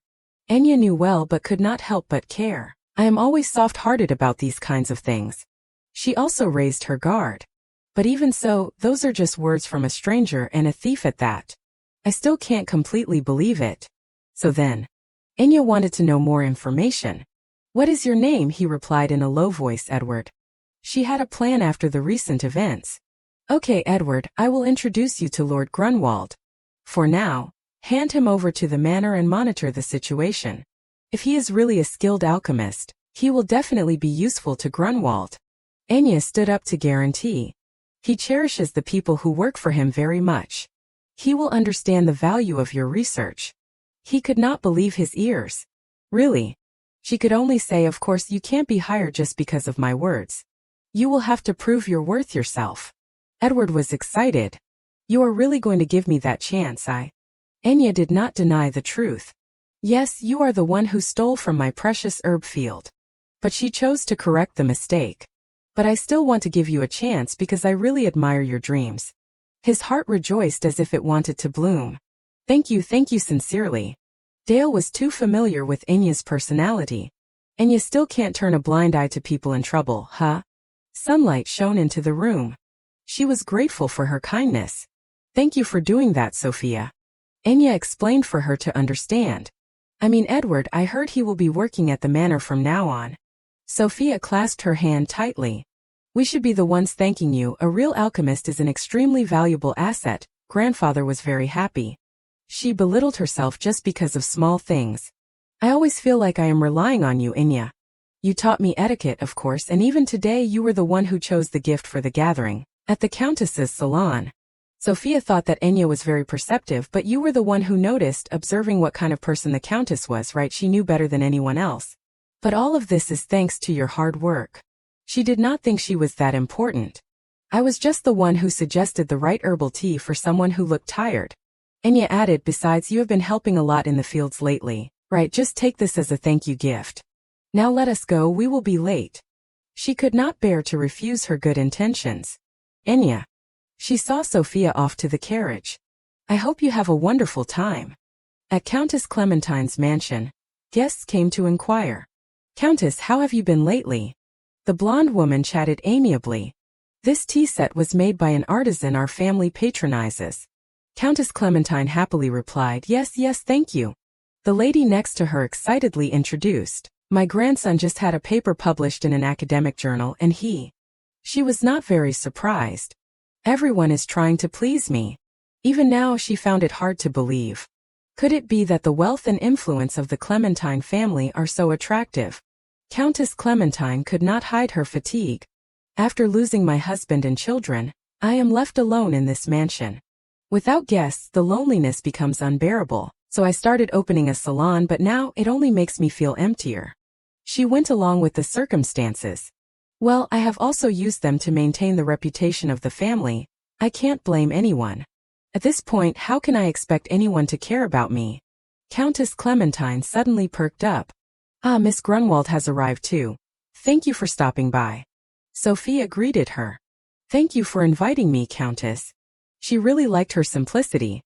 Enya knew well but could not help but care. I am always soft-hearted about these kinds of things. She also raised her guard. But even so, those are just words from a stranger and a thief at that. I still can't completely believe it. So then, Enya wanted to know more information. What is your name? He replied in a low voice. Edward. She had a plan after the recent events. Okay, Edward, I will introduce you to Lord Grunwald. For now, hand him over to the manor and monitor the situation. If he is really a skilled alchemist, he will definitely be useful to Grunwald. Enya stood up to guarantee. He cherishes the people who work for him very much. He will understand the value of your research. He could not believe his ears. Really? She could only say, of course you can't be hired just because of my words. You will have to prove your worth yourself. Edward was excited. You are really going to give me that chance? Enya did not deny the truth. Yes, you are the one who stole from my precious herb field. But she chose to correct the mistake. But I still want to give you a chance because I really admire your dreams. His heart rejoiced as if it wanted to bloom. Thank you sincerely. Dale was too familiar with Enya's personality. Enya still can't turn a blind eye to people in trouble, huh? Sunlight shone into the room. She was grateful for her kindness. Thank you for doing that, Sophia. Enya explained for her to understand. I mean, Edward, I heard he will be working at the manor from now on. Sophia clasped her hand tightly. We should be the ones thanking you. A real alchemist is an extremely valuable asset. Grandfather was very happy. She belittled herself just because of small things. I always feel like I am relying on you, Enya. You taught me etiquette, of course, and even today you were the one who chose the gift for the gathering, at the Countess's salon. Sophia thought that Enya was very perceptive, but you were the one who noticed, observing what kind of person the Countess was, right? She knew better than anyone else. But all of this is thanks to your hard work. She did not think she was that important. I was just the one who suggested the right herbal tea for someone who looked tired. Enya added, besides you have been helping a lot in the fields lately, right? Just take this as a thank you gift. Now let us go, we will be late. She could not bear to refuse her good intentions. Enya. She saw Sophia off to the carriage. I hope you have a wonderful time. At Countess Clementine's mansion, guests came to inquire. Countess, how have you been lately? The blonde woman chatted amiably. This tea set was made by an artisan our family patronizes. Countess Clementine happily replied, yes, thank you. The lady next to her excitedly introduced. My grandson just had a paper published in an academic journal and She was not very surprised. Everyone is trying to please me. Even now she found it hard to believe. Could it be that the wealth and influence of the Clementine family are so attractive? Countess Clementine could not hide her fatigue. After losing my husband and children, I am left alone in this mansion. Without guests, the loneliness becomes unbearable, so I started opening a salon, but now it only makes me feel emptier. She went along with the circumstances. Well, I have also used them to maintain the reputation of the family. I can't blame anyone. At this point, how can I expect anyone to care about me? Countess Clementine suddenly perked up. Ah, Miss Grunwald has arrived too. Thank you for stopping by. Sophia greeted her. Thank you for inviting me, Countess. She really liked her simplicity.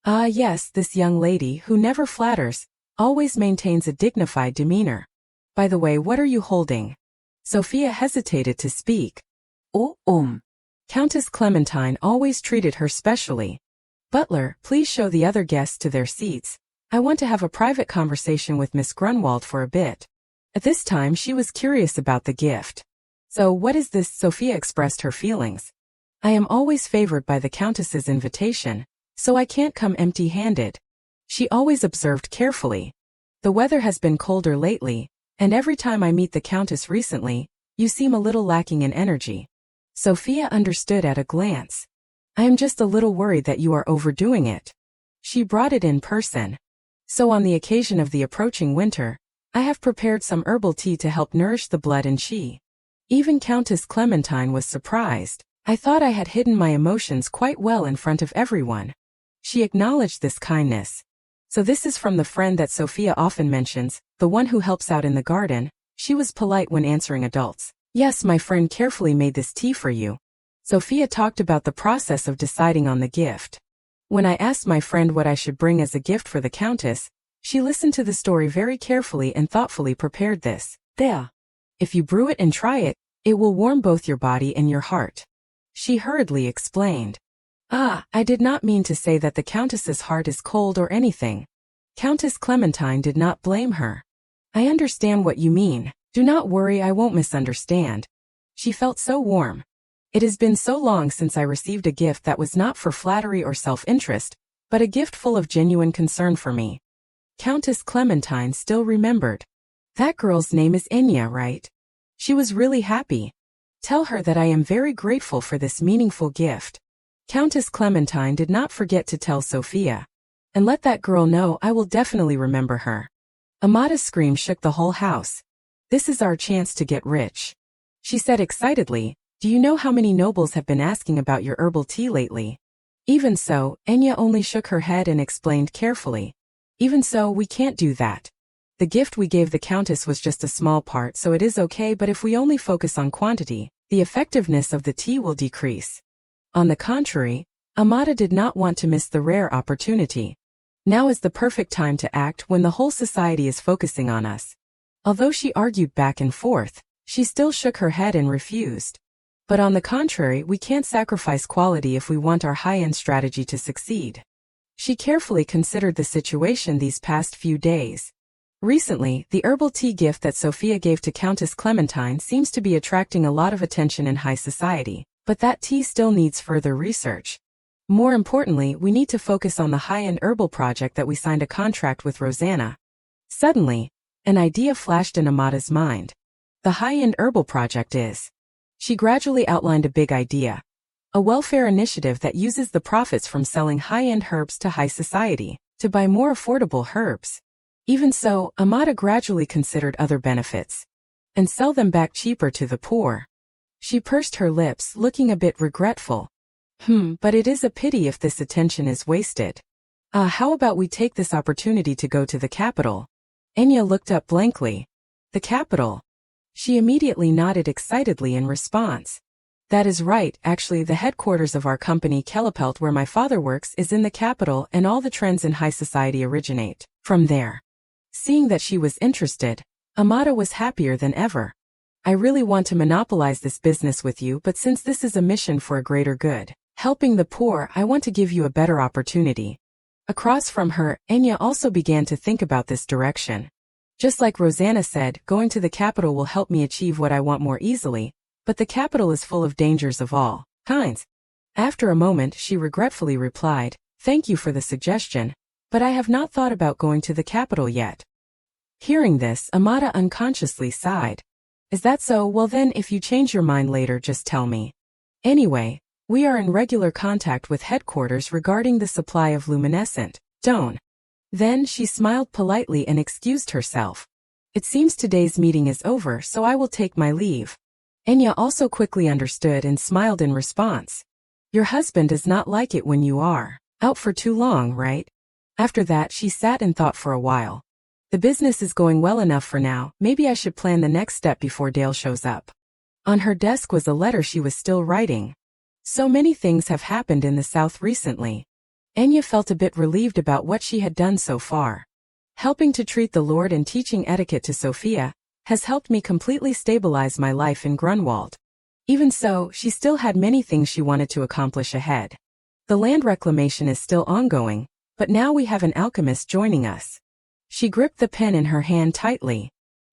Ah yes, this young lady, who never flatters, always maintains a dignified demeanor. By the way, what are you holding? Sophia hesitated to speak. Oh, Countess Clementine always treated her specially. Butler, please show the other guests to their seats. I want to have a private conversation with Miss Grunwald for a bit. At this time she was curious about the gift. So what is this? Sophia expressed her feelings. I am always favored by the Countess's invitation, so I can't come empty-handed. She always observed carefully. The weather has been colder lately, and every time I meet the Countess recently, you seem a little lacking in energy. Sophia understood at a glance. I am just a little worried that you are overdoing it. She brought it in person. So on the occasion of the approaching winter, I have prepared some herbal tea to help nourish the blood and chi. Even Countess Clementine was surprised. I thought I had hidden my emotions quite well in front of everyone. She acknowledged this kindness. So this is from the friend that Sophia often mentions, the one who helps out in the garden. She was polite when answering adults. Yes, my friend carefully made this tea for you. Sophia talked about the process of deciding on the gift. When I asked my friend what I should bring as a gift for the Countess, she listened to the story very carefully and thoughtfully prepared this. There. If you brew it and try it, it will warm both your body and your heart. She hurriedly explained. Ah, I did not mean to say that the Countess's heart is cold or anything. Countess Clementine did not blame her. I understand what you mean. Do not worry, I won't misunderstand. She felt so warm. It has been so long since I received a gift that was not for flattery or self-interest, but a gift full of genuine concern for me. Countess Clementine still remembered. That girl's name is Enya, right? She was really happy. Tell her that I am very grateful for this meaningful gift. Countess Clementine did not forget to tell Sophia. And let that girl know I will definitely remember her. Amada's scream shook the whole house. This is our chance to get rich. She said excitedly, do you know how many nobles have been asking about your herbal tea lately? Even so, Enya only shook her head and explained carefully. Even so, we can't do that. The gift we gave the Countess was just a small part, so it is okay, but if we only focus on quantity, the effectiveness of the tea will decrease. On the contrary, Amada did not want to miss the rare opportunity. Now is the perfect time to act when the whole society is focusing on us. Although she argued back and forth, she still shook her head and refused. But on the contrary, we can't sacrifice quality if we want our high-end strategy to succeed. She carefully considered the situation these past few days. Recently, the herbal tea gift that Sophia gave to Countess Clementine seems to be attracting a lot of attention in high society, but that tea still needs further research. More importantly, we need to focus on the high-end herbal project that we signed a contract with Rosanna. Suddenly, an idea flashed in Amada's mind. The high-end herbal project is. She gradually outlined a big idea. A welfare initiative that uses the profits from selling high-end herbs to high society to buy more affordable herbs. Even so, Amada gradually considered other benefits. And sell them back cheaper to the poor. She pursed her lips, looking a bit regretful. But it is a pity if this attention is wasted. How about we take this opportunity to go to the capital? Enya looked up blankly. The capital? She immediately nodded excitedly in response. That is right, actually the headquarters of our company Kellepelt where my father works is in the capital and all the trends in high society originate from there. Seeing that she was interested, Amada was happier than ever. I really want to monopolize this business with you, but since this is a mission for a greater good, helping the poor, I want to give you a better opportunity. Across from her, Enya also began to think about this direction. Just like Rosanna said, going to the capital will help me achieve what I want more easily, but the capital is full of dangers of all kinds. After a moment, she regretfully replied, thank you for the suggestion, but I have not thought about going to the capital yet. Hearing this, Amada unconsciously sighed. Is that so? Well then, if you change your mind later, just tell me. Anyway, we are in regular contact with headquarters regarding the supply of luminescent stone. Then she smiled politely and excused herself. It seems today's meeting is over, so I will take my leave. Enya also quickly understood and smiled in response. Your husband does not like it when you are out for too long, right? After that, she sat and thought for a while. The business is going well enough for now, maybe I should plan the next step before Dale shows up. On her desk was a letter she was still writing. So many things have happened in the South recently. Enya felt a bit relieved about what she had done so far. Helping to treat the Lord and teaching etiquette to Sophia has helped me completely stabilize my life in Grunwald. Even so, she still had many things she wanted to accomplish ahead. The land reclamation is still ongoing, but now we have an alchemist joining us. She gripped the pen in her hand tightly.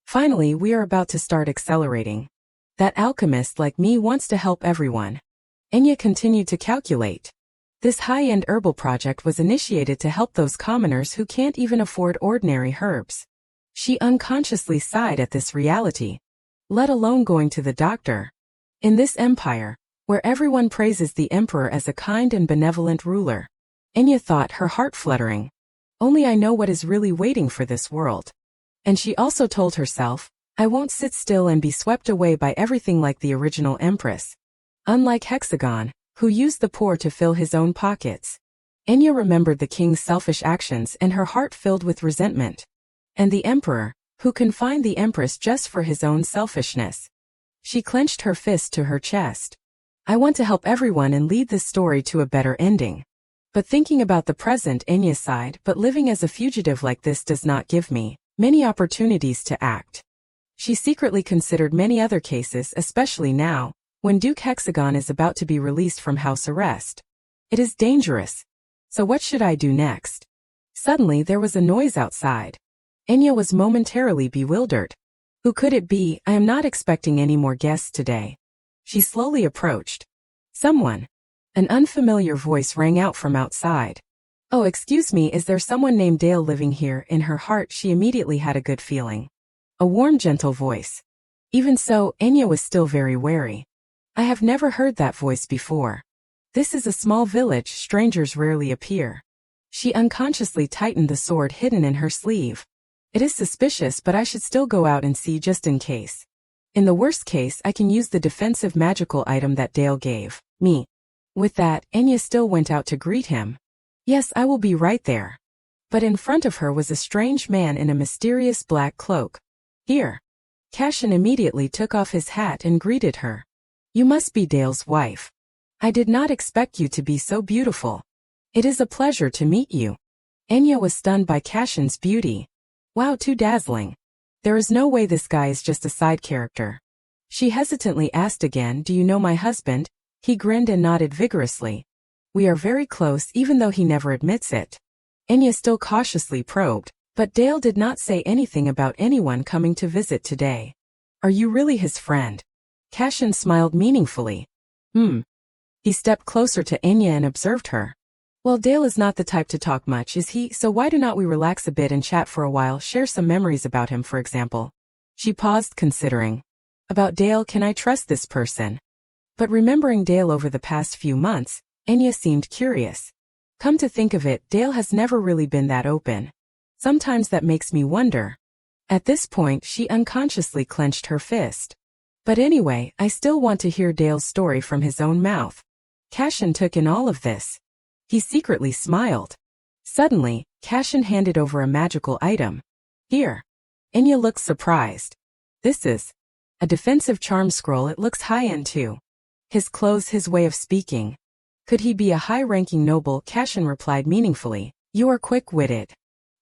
Finally, we are about to start accelerating. That alchemist like me wants to help everyone. Enya continued to calculate. This high-end herbal project was initiated to help those commoners who can't even afford ordinary herbs. She unconsciously sighed at this reality. Let alone going to the doctor. In this empire, where everyone praises the emperor as a kind and benevolent ruler, Enya thought, her heart fluttering. Only I know what is really waiting for this world. And she also told herself, I won't sit still and be swept away by everything like the original empress. Unlike Hexagon, who used the poor to fill his own pockets, Enya remembered the king's selfish actions and her heart filled with resentment. And the emperor, who confined the empress just for his own selfishness. She clenched her fist to her chest. I want to help everyone and lead this story to a better ending. But thinking about the present, Enya sighed, but living as a fugitive like this does not give me many opportunities to act. She secretly considered many other cases, especially now, when Duke Hexagon is about to be released from house arrest. It is dangerous. So what should I do next? Suddenly there was a noise outside. Enya was momentarily bewildered. Who could it be? I am not expecting any more guests today. She slowly approached. Someone. An unfamiliar voice rang out from outside. Oh, excuse me, is there someone named Dale living here? In her heart she immediately had a good feeling. A warm, gentle voice. Even so, Enya was still very wary. I have never heard that voice before. This is a small village, strangers rarely appear. She unconsciously tightened the sword hidden in her sleeve. It is suspicious, but I should still go out and see just in case. In the worst case, I can use the defensive magical item that Dale gave me. With that, Enya still went out to greet him. Yes, I will be right there. But in front of her was a strange man in a mysterious black cloak. Here. Cashin immediately took off his hat and greeted her. You must be Dale's wife. I did not expect you to be so beautiful. It is a pleasure to meet you. Enya was stunned by Cashin's beauty. Wow, too dazzling. There is no way this guy is just a side character. She hesitantly asked again, do you know my husband? He grinned and nodded vigorously. We are very close, even though he never admits it. Enya still cautiously probed, but Dale did not say anything about anyone coming to visit today. Are you really his friend? Cashin smiled meaningfully. He stepped closer to Enya and observed her. Well, Dale is not the type to talk much, is he? So why do not we relax a bit and chat for a while, share some memories about him, for example? She paused, considering. About Dale, can I trust this person? But remembering Dale over the past few months, Enya seemed curious. Come to think of it, Dale has never really been that open. Sometimes that makes me wonder. At this point, she unconsciously clenched her fist. But anyway, I still want to hear Dale's story from his own mouth. Cashin took in all of this. He secretly smiled. Suddenly, Cashin handed over a magical item. Here. Enya looked surprised. This is a defensive charm scroll. It looks high-end too. His clothes, his way of speaking. Could he be a high-ranking noble? Cashin replied meaningfully. You are quick-witted.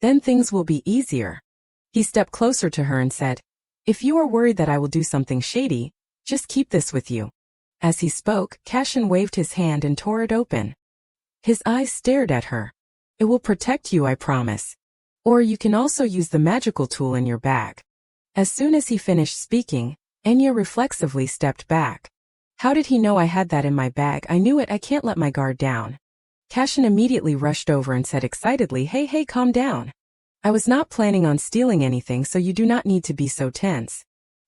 Then things will be easier. He stepped closer to her and said, if you are worried that I will do something shady, just keep this with you. As he spoke, Cashin waved his hand and tore it open. His eyes stared at her. It will protect you, I promise. Or you can also use the magical tool in your bag. As soon as he finished speaking, Enya reflexively stepped back. How did he know I had that in my bag? I knew it, I can't let my guard down. Cashin immediately rushed over and said excitedly, hey, calm down. I was not planning on stealing anything, so you do not need to be so tense.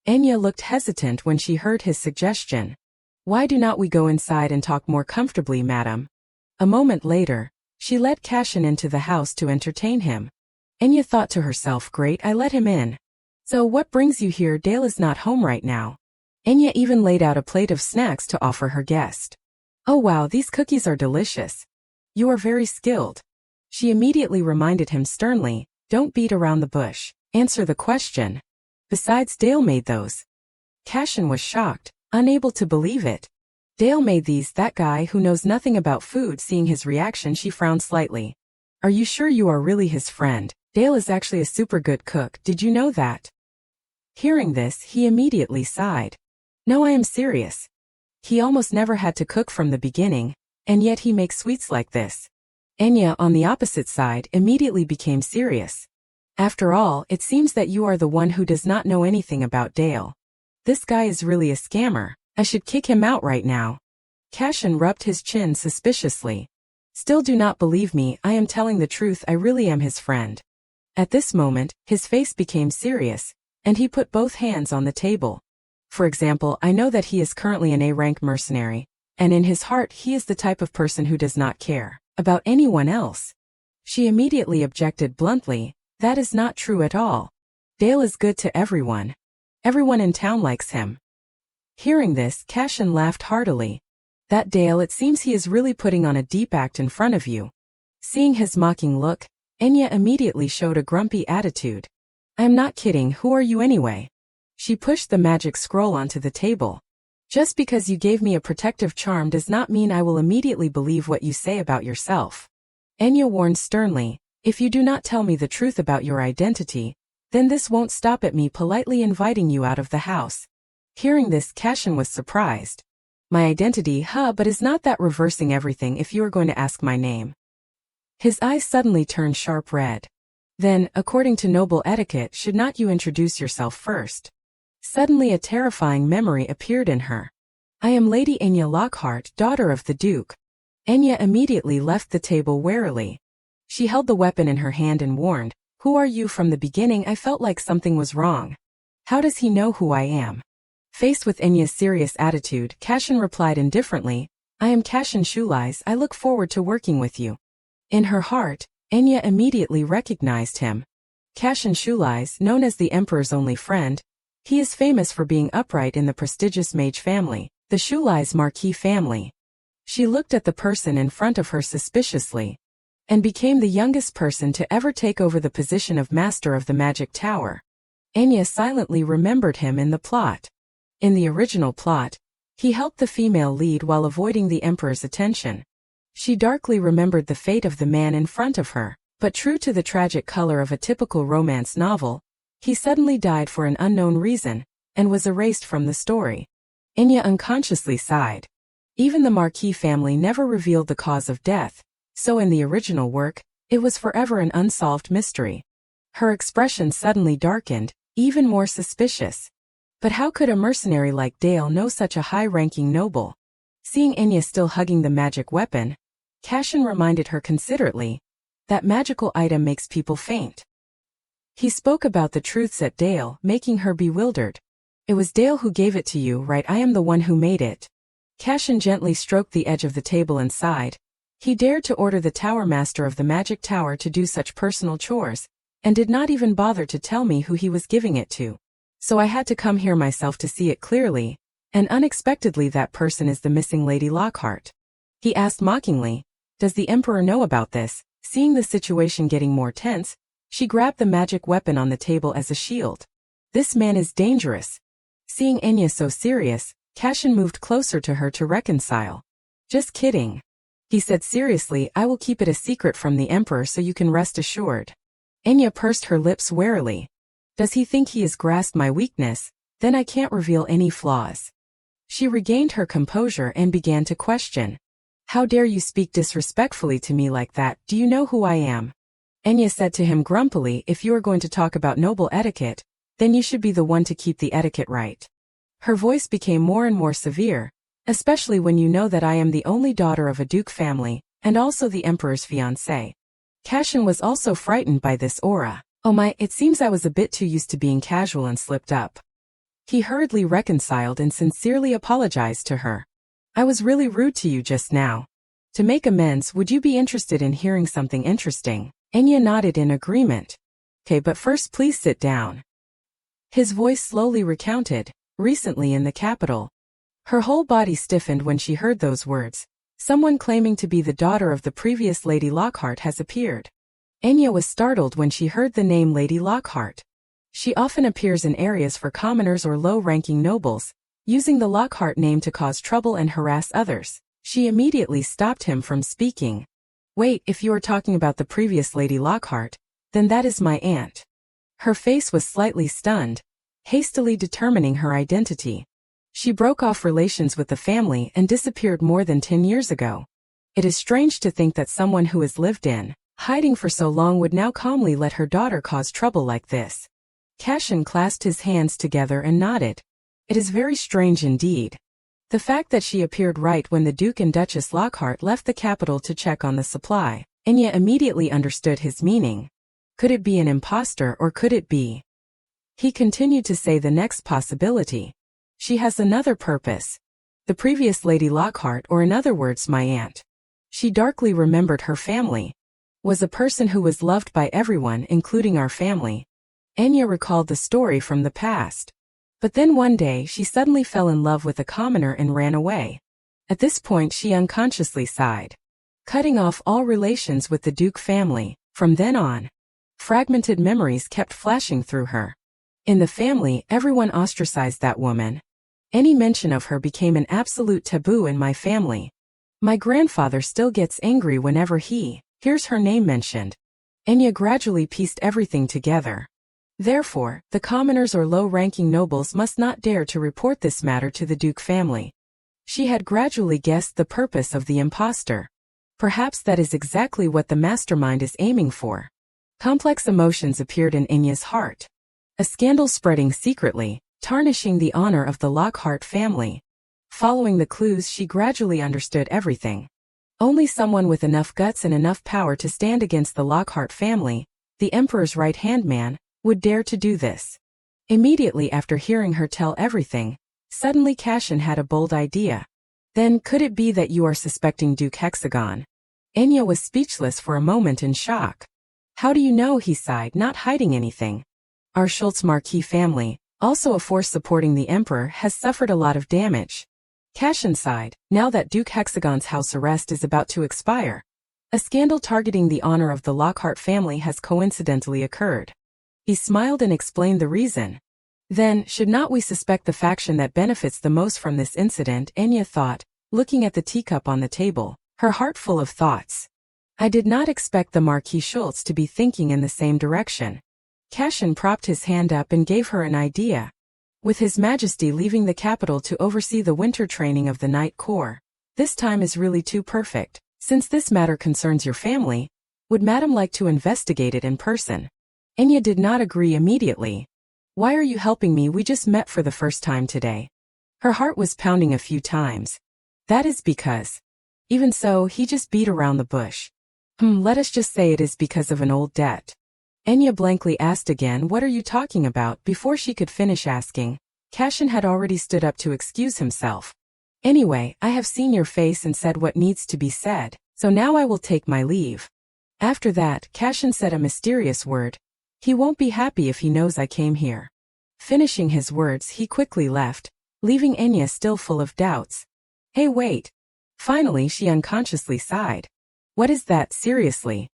Enya looked hesitant when she heard his suggestion. Why do not we go inside and talk more comfortably, madam? A moment later, she led Cashin into the house to entertain him. Enya thought to herself, great, I let him in. So what brings you here? Dale is not home right now. Enya even laid out a plate of snacks to offer her guest. Oh wow, these cookies are delicious. You are very skilled. She immediately reminded him sternly, don't beat around the bush, answer the question. Besides, Dale made those. Cashin was shocked, unable to believe it. Dale made these? That guy who knows nothing about food? Seeing his reaction, she frowned slightly. Are you sure you are really his friend? Dale is actually a super good cook, did you know that? Hearing this, he immediately sighed. No, I am serious. He almost never had to cook from the beginning, and yet he makes sweets like this. Enya, on the opposite side, immediately became serious. After all, it seems that you are the one who does not know anything about Dale. This guy is really a scammer. I should kick him out right now. Cashin rubbed his chin suspiciously. Still do not believe me, I am telling the truth, I really am his friend. At this moment, his face became serious, and he put both hands on the table. For example, I know that he is currently an A-rank mercenary, and in his heart he is the type of person who does not care about anyone else. She immediately objected bluntly, that is not true at all. Dale is good to everyone. Everyone in town likes him. Hearing this, Cashin laughed heartily. That Dale, it seems he is really putting on a deep act in front of you. Seeing his mocking look, Enya immediately showed a grumpy attitude. I'm not kidding, who are you anyway? She pushed the magic scroll onto the table. Just because you gave me a protective charm does not mean I will immediately believe what you say about yourself. Enya warned sternly, if you do not tell me the truth about your identity, then this won't stop at me politely inviting you out of the house. Hearing this, Cashin was surprised. My identity, but is not that reversing everything if you are going to ask my name? His eyes suddenly turned sharp red. Then, according to noble etiquette, should not you introduce yourself first? Suddenly a terrifying memory appeared in her. I am Lady Enya Lockhart, daughter of the Duke. Enya immediately left the table warily. She held the weapon in her hand and warned, who are you? From the beginning I felt like something was wrong. How does he know who I am? Faced with Enya's serious attitude, Cashin replied indifferently, I am Cashin Shoelies, I look forward to working with you. In her heart, Enya immediately recognized him. Cashin Shoelies, known as the Emperor's only friend, he is famous for being upright in the prestigious mage family, the Shoelies Marquis family. She looked at the person in front of her suspiciously, and became the youngest person to ever take over the position of Master of the Magic Tower. Enya silently remembered him in the plot. In the original plot, he helped the female lead while avoiding the Emperor's attention. She darkly remembered the fate of the man in front of her, but true to the tragic color of a typical romance novel, he suddenly died for an unknown reason, and was erased from the story. Enya unconsciously sighed. Even the Marquis family never revealed the cause of death, so in the original work, it was forever an unsolved mystery. Her expression suddenly darkened, even more suspicious. But how could a mercenary like Dale know such a high-ranking noble? Seeing Enya still hugging the magic weapon, Cashin reminded her considerately, that magical item makes people faint. He spoke about the truths at Dale, making her bewildered. It was Dale who gave it to you, right? I am the one who made it. Cashin gently stroked the edge of the table and sighed. He dared to order the Tower Master of the Magic Tower to do such personal chores, and did not even bother to tell me who he was giving it to. So I had to come here myself to see it clearly, and unexpectedly that person is the missing Lady Lockhart. He asked mockingly, does the Emperor know about this? Seeing the situation getting more tense, she grabbed the magic weapon on the table as a shield. This man is dangerous. Seeing Enya so serious, Cashin moved closer to her to reconcile. Just kidding. He said seriously, I will keep it a secret from the Emperor so you can rest assured. Enya pursed her lips warily. Does he think he has grasped my weakness? Then I can't reveal any flaws. She regained her composure and began to question. How dare you speak disrespectfully to me like that? Do you know who I am? Enya said to him grumpily, if you are going to talk about noble etiquette, then you should be the one to keep the etiquette right. Her voice became more and more severe, especially when you know that I am the only daughter of a duke family, and also the Emperor's fiancée. Cashin was also frightened by this aura. Oh my, it seems I was a bit too used to being casual and slipped up. He hurriedly reconciled and sincerely apologized to her. I was really rude to you just now. To make amends, would you be interested in hearing something interesting? Enya nodded in agreement. Okay, but first please sit down. His voice slowly recounted, recently in the capital. Her whole body stiffened when she heard those words. Someone claiming to be the daughter of the previous Lady Lockhart has appeared. Enya was startled when she heard the name Lady Lockhart. She often appears in areas for commoners or low-ranking nobles, using the Lockhart name to cause trouble and harass others. She immediately stopped him from speaking. Wait, if you are talking about the previous Lady Lockhart, then that is my aunt. Her face was slightly stunned, hastily determining her identity. She broke off relations with the family and disappeared more than 10 years ago. It is strange to think that someone who has lived in hiding for so long would now calmly let her daughter cause trouble like this. Cashin clasped his hands together and nodded. It is very strange indeed. The fact that she appeared right when the Duke and Duchess Lockhart left the capital to check on the supply, Enya immediately understood his meaning. Could it be an impostor or could it be? He continued to say the next possibility. She has another purpose. The previous Lady Lockhart, or in other words my aunt. She darkly remembered her family. Was a person who was loved by everyone including our family. Enya recalled the story from the past. But then one day she suddenly fell in love with a commoner and ran away. At this point she unconsciously sighed, cutting off all relations with the Duke family. From then on, fragmented memories kept flashing through her. In the family, everyone ostracized that woman. Any mention of her became an absolute taboo in my family. My grandfather still gets angry whenever he hears her name mentioned. Enya gradually pieced everything together. Therefore, the commoners or low-ranking nobles must not dare to report this matter to the Duke family. She had gradually guessed the purpose of the impostor. Perhaps that is exactly what the mastermind is aiming for. Complex emotions appeared in Enya's heart. A scandal spreading secretly, tarnishing the honor of the Lockhart family. Following the clues, she gradually understood everything. Only someone with enough guts and enough power to stand against the Lockhart family, the Emperor's right-hand man, would dare to do this. Immediately after hearing her tell everything, suddenly Cashin had a bold idea. Then, could it be that you are suspecting Duke Hexagon? Enya was speechless for a moment in shock. How do you know? He sighed, not hiding anything. Our Schultz Marquis family, also a force supporting the Emperor, has suffered a lot of damage. Cashin sighed, now that Duke Hexagon's house arrest is about to expire. A scandal targeting the honor of the Lockhart family has coincidentally occurred. He smiled and explained the reason. Then, should not we suspect the faction that benefits the most from this incident? Enya thought, looking at the teacup on the table, her heart full of thoughts. I did not expect the Marquis Schultz to be thinking in the same direction. Cashin propped his hand up and gave her an idea. With His Majesty leaving the capital to oversee the winter training of the Knight Corps, this time is really too perfect. Since this matter concerns your family, would Madam like to investigate it in person? Enya did not agree immediately. Why are you helping me? We just met for the first time today. Her heart was pounding a few times. That is because. Even so, he just beat around the bush. Let us just say it is because of an old debt. Enya blankly asked again, what are you talking about? Before she could finish asking, Cashin had already stood up to excuse himself. Anyway, I have seen your face and said what needs to be said, so now I will take my leave. After that, Cashin said a mysterious word. He won't be happy if he knows I came here. Finishing his words, he quickly left, leaving Enya still full of doubts. Hey, wait. Finally, she unconsciously sighed. What is that, seriously?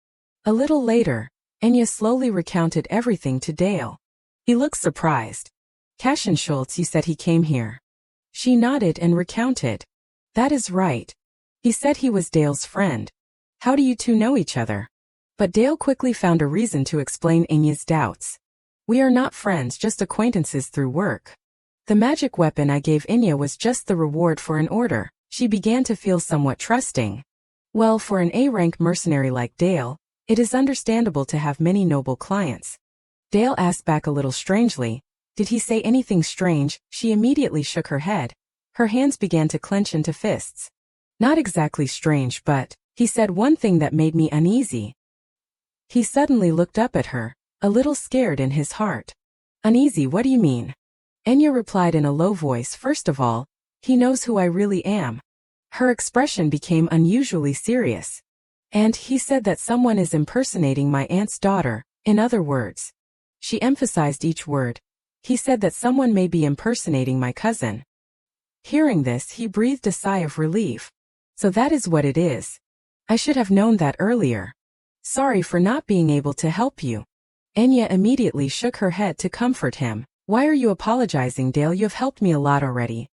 A little later, Enya slowly recounted everything to Dale. He looked surprised. Cashin Schultz, you said he came here. She nodded and recounted. That is right. He said he was Dale's friend. How do you two know each other? But Dale quickly found a reason to explain Enya's doubts. We are not friends, just acquaintances through work. The magic weapon I gave Enya was just the reward for an order. She began to feel somewhat trusting. Well, for an A-rank mercenary like Dale, it is understandable to have many noble clients. Dale asked back a little strangely, did he say anything strange? She immediately shook her head. Her hands began to clench into fists. Not exactly strange, but he said one thing that made me uneasy. He suddenly looked up at her, a little scared in his heart. Uneasy, what do you mean? Enya replied in a low voice, first of all, he knows who I really am. Her expression became unusually serious. And he said that someone is impersonating my aunt's daughter, in other words. She emphasized each word. He said that someone may be impersonating my cousin. Hearing this, he breathed a sigh of relief. So that is what it is. I should have known that earlier. Sorry for not being able to help you. Enya immediately shook her head to comfort him. Why are you apologizing, Dale? You have helped me a lot already.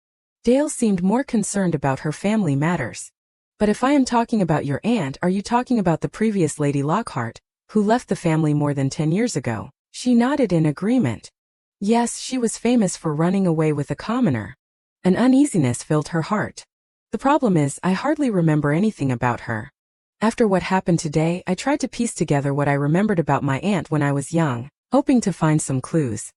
Dale seemed more concerned about her family matters. But if I am talking about your aunt, are you talking about the previous Lady Lockhart, who left the family more than 10 years ago? She nodded in agreement. Yes, she was famous for running away with a commoner. An uneasiness filled her heart. The problem is, I hardly remember anything about her. After what happened today, I tried to piece together what I remembered about my aunt when I was young, hoping to find some clues.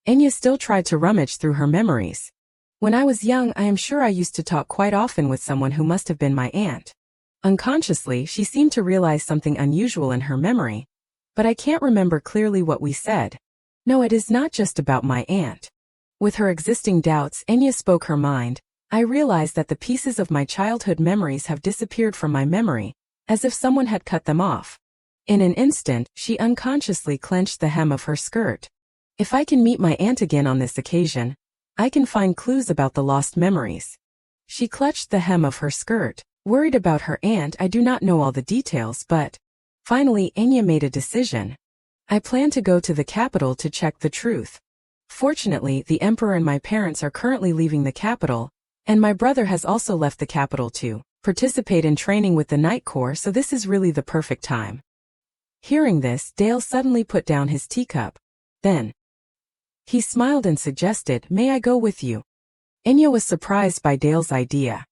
Enya still tried to rummage through her memories. When I was young, I am sure I used to talk quite often with someone who must have been my aunt. Unconsciously, she seemed to realize something unusual in her memory. But I can't remember clearly what we said. No, it is not just about my aunt. With her existing doubts, Enya spoke her mind. I realized that the pieces of my childhood memories have disappeared from my memory, as if someone had cut them off. In an instant, she unconsciously clenched the hem of her skirt. If I can meet my aunt again on this occasion, I can find clues about the lost memories. She clutched the hem of her skirt, worried about her aunt. I do not know all the details, but finally Enya made a decision. I plan to go to the capital to check the truth. Fortunately, the emperor and my parents are currently leaving the capital, and my brother has also left the capital to participate in training with the Night Corps, so this is really the perfect time. Hearing this, Dale suddenly put down his teacup. Then he smiled and suggested, "May I go with you?" Enya was surprised by Dale's idea.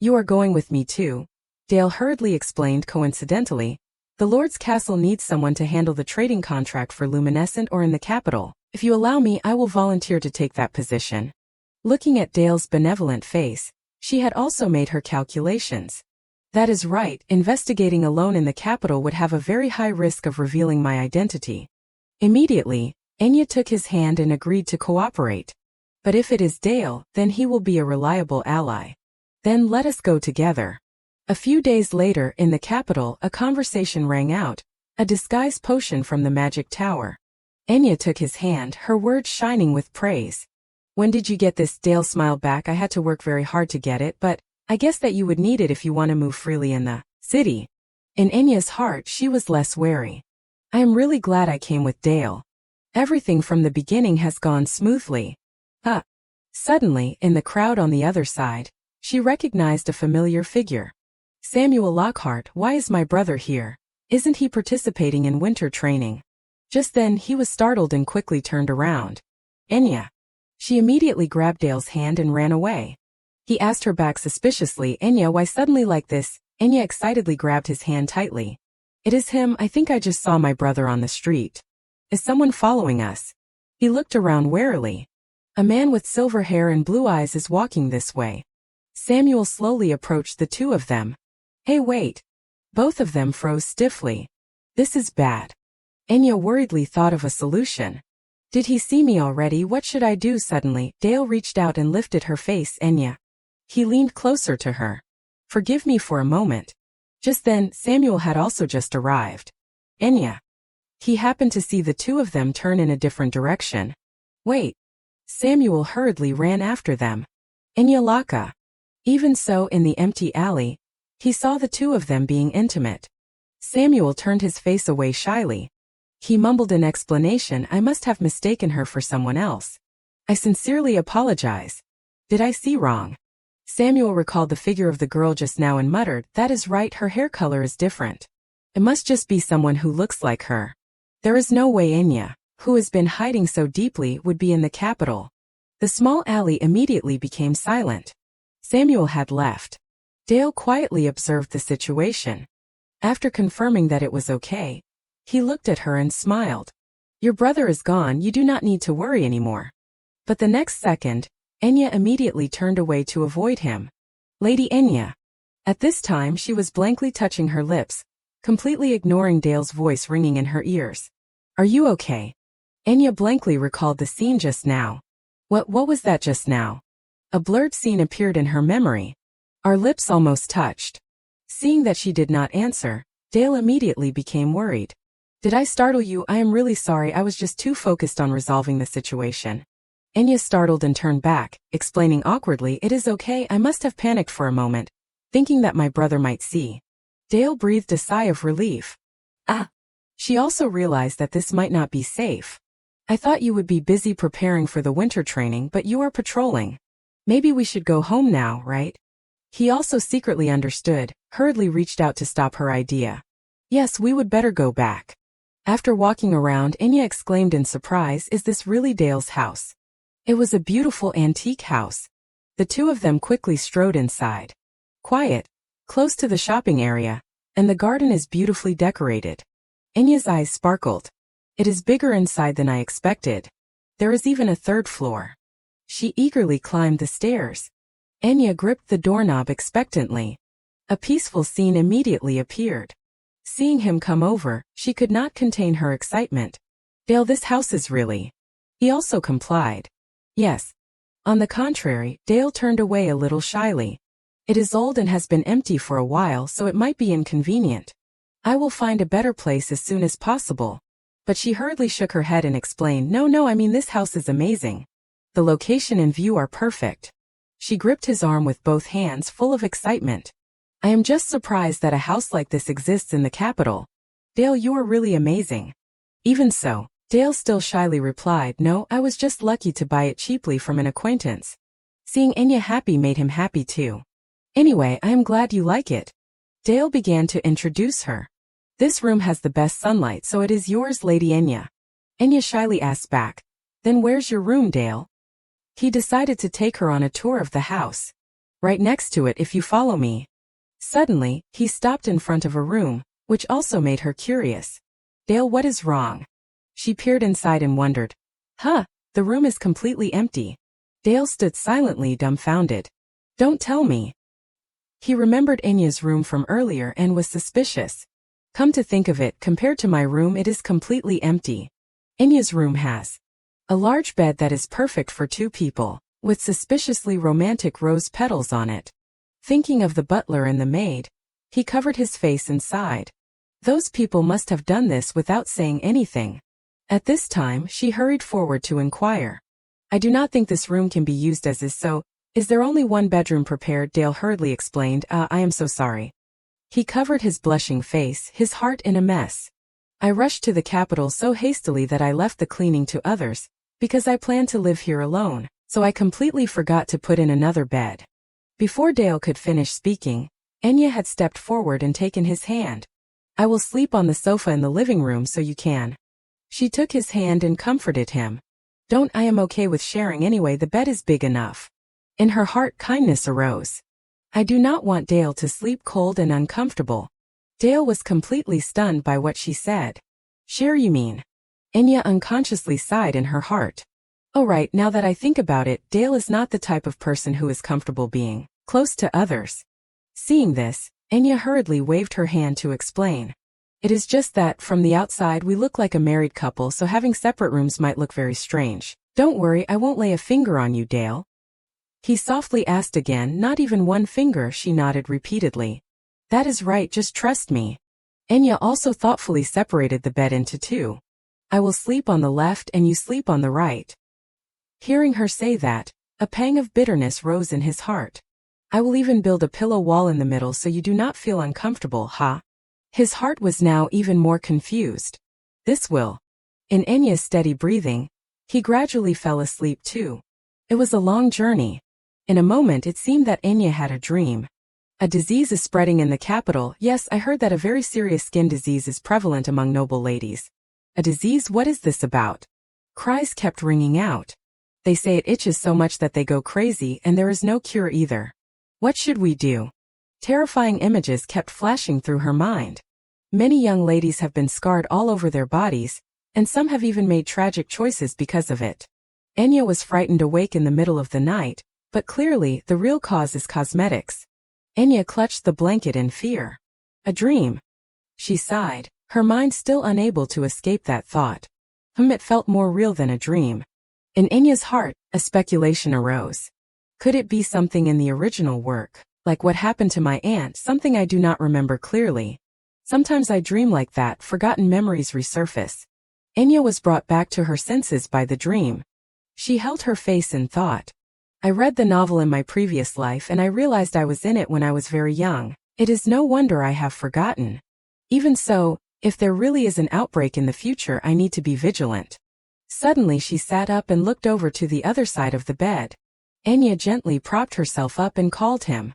"You are going with me too," Dale hurriedly explained. "Coincidentally, the Lord's castle needs someone to handle the trading contract for Luminescent or in the capital. If you allow me, I will volunteer to take that position." Looking at Dale's benevolent face, she had also made her calculations. That is right, investigating alone in the capital would have a very high risk of revealing my identity. Immediately, Enya took his hand and agreed to cooperate. But if it is Dale, then he will be a reliable ally. Then let us go together. A few days later, in the capital, a conversation rang out, a disguise potion from the magic tower. Enya took his hand, her words shining with praise. "When did you get this?" Dale smiled back. "I had to work very hard to get it, but I guess that you would need it if you want to move freely in the city." In Enya's heart, she was less wary. "I am really glad I came with Dale. Everything from the beginning has gone smoothly." Suddenly, in the crowd on the other side, she recognized a familiar figure. "Samuel Lockhart, why is my brother here? Isn't he participating in winter training?" Just then, he was startled and quickly turned around. "Enya." She immediately grabbed Dale's hand and ran away. He asked her back suspiciously, "Enya, why suddenly like this?" Enya excitedly grabbed his hand tightly. "It is him. I think I just saw my brother on the street. Is someone following us?" He looked around warily. "A man with silver hair and blue eyes is walking this way." Samuel slowly approached the two of them. "Hey, wait." Both of them froze stiffly. "This is bad." Enya worriedly thought of a solution. "Did he see me already? What should I do?" Suddenly, Dale reached out and lifted her face. "Enya." He leaned closer to her. "Forgive me for a moment." Just then, Samuel had also just arrived. "Enya." He happened to see the two of them turn in a different direction. "Wait." Samuel hurriedly ran after them. "Enya Laka." Even so, in the empty alley, he saw the two of them being intimate. Samuel turned his face away shyly. He mumbled an explanation. "I must have mistaken her for someone else. I sincerely apologize. Did I see wrong?" Samuel recalled the figure of the girl just now and muttered, "That is right, her hair color is different. It must just be someone who looks like her. There is no way Enya, who has been hiding so deeply, would be in the capital." The small alley immediately became silent. Samuel had left. Dale quietly observed the situation. After confirming that it was okay, he looked at her and smiled. "Your brother is gone, you do not need to worry anymore." But the next second, Enya immediately turned away to avoid him. "Lady Enya." At this time she was blankly touching her lips, completely ignoring Dale's voice ringing in her ears. "Are you okay?" Enya blankly recalled the scene just now. What was that just now? A blurred scene appeared in her memory. Our lips almost touched. Seeing that she did not answer, Dale immediately became worried. "Did I startle you? I am really sorry, I was just too focused on resolving the situation." Enya startled and turned back, explaining awkwardly, "It is okay, I must have panicked for a moment, thinking that my brother might see." Dale breathed a sigh of relief. She also realized that this might not be safe. "I thought you would be busy preparing for the winter training, but you are patrolling. Maybe we should go home now, right?" He also secretly understood, hurriedly reached out to stop her idea. "Yes, we would better go back." After walking around, Enya exclaimed in surprise, "Is this really Dale's house?" It was a beautiful antique house. The two of them quickly strode inside. Quiet, close to the shopping area, and the garden is beautifully decorated. Enya's eyes sparkled. "It is bigger inside than I expected. There is even a third floor." She eagerly climbed the stairs. Enya gripped the doorknob expectantly. A peaceful scene immediately appeared. Seeing him come over, she could not contain her excitement. "Dale, this house is really..." He also complied. "Yes." On the contrary, Dale turned away a little shyly. "It is old and has been empty for a while, so it might be inconvenient. I will find a better place as soon as possible." But she hurriedly shook her head and explained, No, I mean this house is amazing. The location and view are perfect. She gripped his arm with both hands, full of excitement. I am just surprised that a house like this exists in the capital. Dale, you are really amazing. Even so, Dale still shyly replied, No, I was just lucky to buy it cheaply from an acquaintance. Seeing Enya happy made him happy too. Anyway, I am glad you like it. Dale began to introduce her. This room has the best sunlight, so it is yours, Lady Enya. Enya shyly asked back, Then where's your room, Dale? He decided to take her on a tour of the house. Right next to it if you follow me. Suddenly, he stopped in front of a room, which also made her curious. Dale, what is wrong? She peered inside and wondered. The room is completely empty. Dale stood silently dumbfounded. Don't tell me. He remembered Enya's room from earlier and was suspicious. Come to think of it, compared to my room it is completely empty. Enya's room has a large bed that is perfect for 2 people, with suspiciously romantic rose petals on it. Thinking of the butler and the maid, he covered his face and sighed. Those people must have done this without saying anything. At this time, she hurried forward to inquire. I do not think this room can be used as is, so, is there only one bedroom prepared? Dale hurriedly explained, I am so sorry. He covered his blushing face, his heart in a mess. I rushed to the capital so hastily that I left the cleaning to others, because I planned to live here alone, so I completely forgot to put in another bed. Before Dale could finish speaking, Enya had stepped forward and taken his hand. I will sleep on the sofa in the living room so you can. She took his hand and comforted him. Don't, I am okay with sharing anyway, the bed is big enough. In her heart kindness arose. I do not want Dale to sleep cold and uncomfortable. Dale was completely stunned by what she said. Share, you mean? Enya unconsciously sighed in her heart. Oh right, now that I think about it, Dale is not the type of person who is comfortable being close to others. Seeing this, Enya hurriedly waved her hand to explain. It is just that, from the outside we look like a married couple, so having separate rooms might look very strange. Don't worry, I won't lay a finger on you, Dale. He softly asked again. Not even one finger, she nodded repeatedly. That is right, just trust me. Enya also thoughtfully separated the bed into 2. I will sleep on the left and you sleep on the right. Hearing her say that, a pang of bitterness rose in his heart. I will even build a pillow wall in the middle so you do not feel uncomfortable, huh? His heart was now even more confused. This will. In Enya's steady breathing, he gradually fell asleep too. It was a long journey. In a moment it seemed that Enya had a dream. A disease is spreading in the capital. Yes, I heard that a very serious skin disease is prevalent among noble ladies. A disease? What is this about? Cries kept ringing out. They say it itches so much that they go crazy, and there is no cure either. What should we do? Terrifying images kept flashing through her mind. Many young ladies have been scarred all over their bodies, and some have even made tragic choices because of it. Enya was frightened awake in the middle of the night, but clearly the real cause is cosmetics. Enya clutched the blanket in fear. A dream. She sighed, her mind still unable to escape that thought. It felt more real than a dream. In Enya's heart, a speculation arose. Could it be something in the original work, like what happened to my aunt, something I do not remember clearly? Sometimes I dream like that, forgotten memories resurface. Enya was brought back to her senses by the dream. She held her face in thought. I read the novel in my previous life and I realized I was in it when I was very young. It is no wonder I have forgotten. Even so, if there really is an outbreak in the future, I need to be vigilant. Suddenly she sat up and looked over to the other side of the bed. Enya gently propped herself up and called him.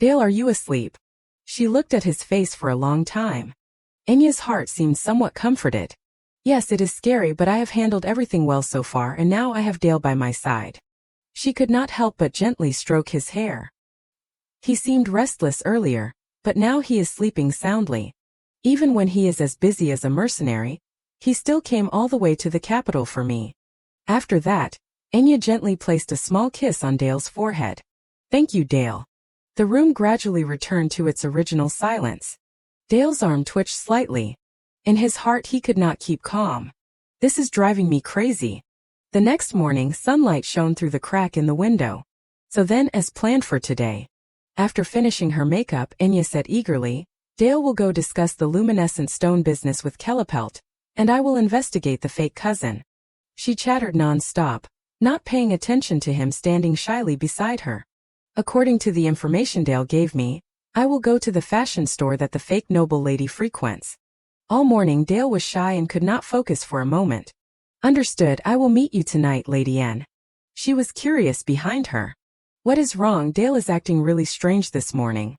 Dale, are you asleep? She looked at his face for a long time. Enya's heart seemed somewhat comforted. Yes, it is scary, but I have handled everything well so far, and now I have Dale by my side. She could not help but gently stroke his hair. He seemed restless earlier, but now he is sleeping soundly. Even when he is as busy as a mercenary, he still came all the way to the capital for me. After that, Enya gently placed a small kiss on Dale's forehead. Thank you, Dale. The room gradually returned to its original silence. Dale's arm twitched slightly. In his heart he could not keep calm. This is driving me crazy. The next morning sunlight shone through the crack in the window. So then, as planned for today. After finishing her makeup, Enya said eagerly, Dale will go discuss the luminescent stone business with Kellepelt. and I will investigate the fake cousin. She chattered non-stop, not paying attention to him standing shyly beside her. According to the information Dale gave me, I will go to the fashion store that the fake noble lady frequents. All morning Dale was shy and could not focus for a moment. Understood, I will meet you tonight, Lady N. She was curious behind her. What is wrong? Dale is acting really strange this morning.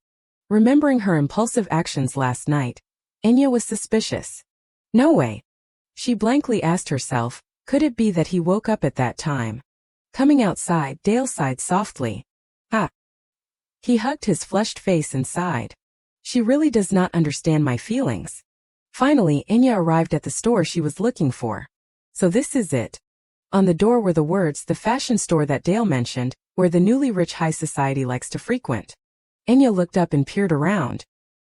Remembering her impulsive actions last night, Enya was suspicious. No way. She blankly asked herself, could it be that he woke up at that time? Coming outside, Dale sighed softly. Ah. He hugged his flushed face and sighed. She really does not understand my feelings. Finally, Enya arrived at the store she was looking for. So this is it. On the door were the words, the fashion store that Dale mentioned, where the newly rich high society likes to frequent. Enya looked up and peered around.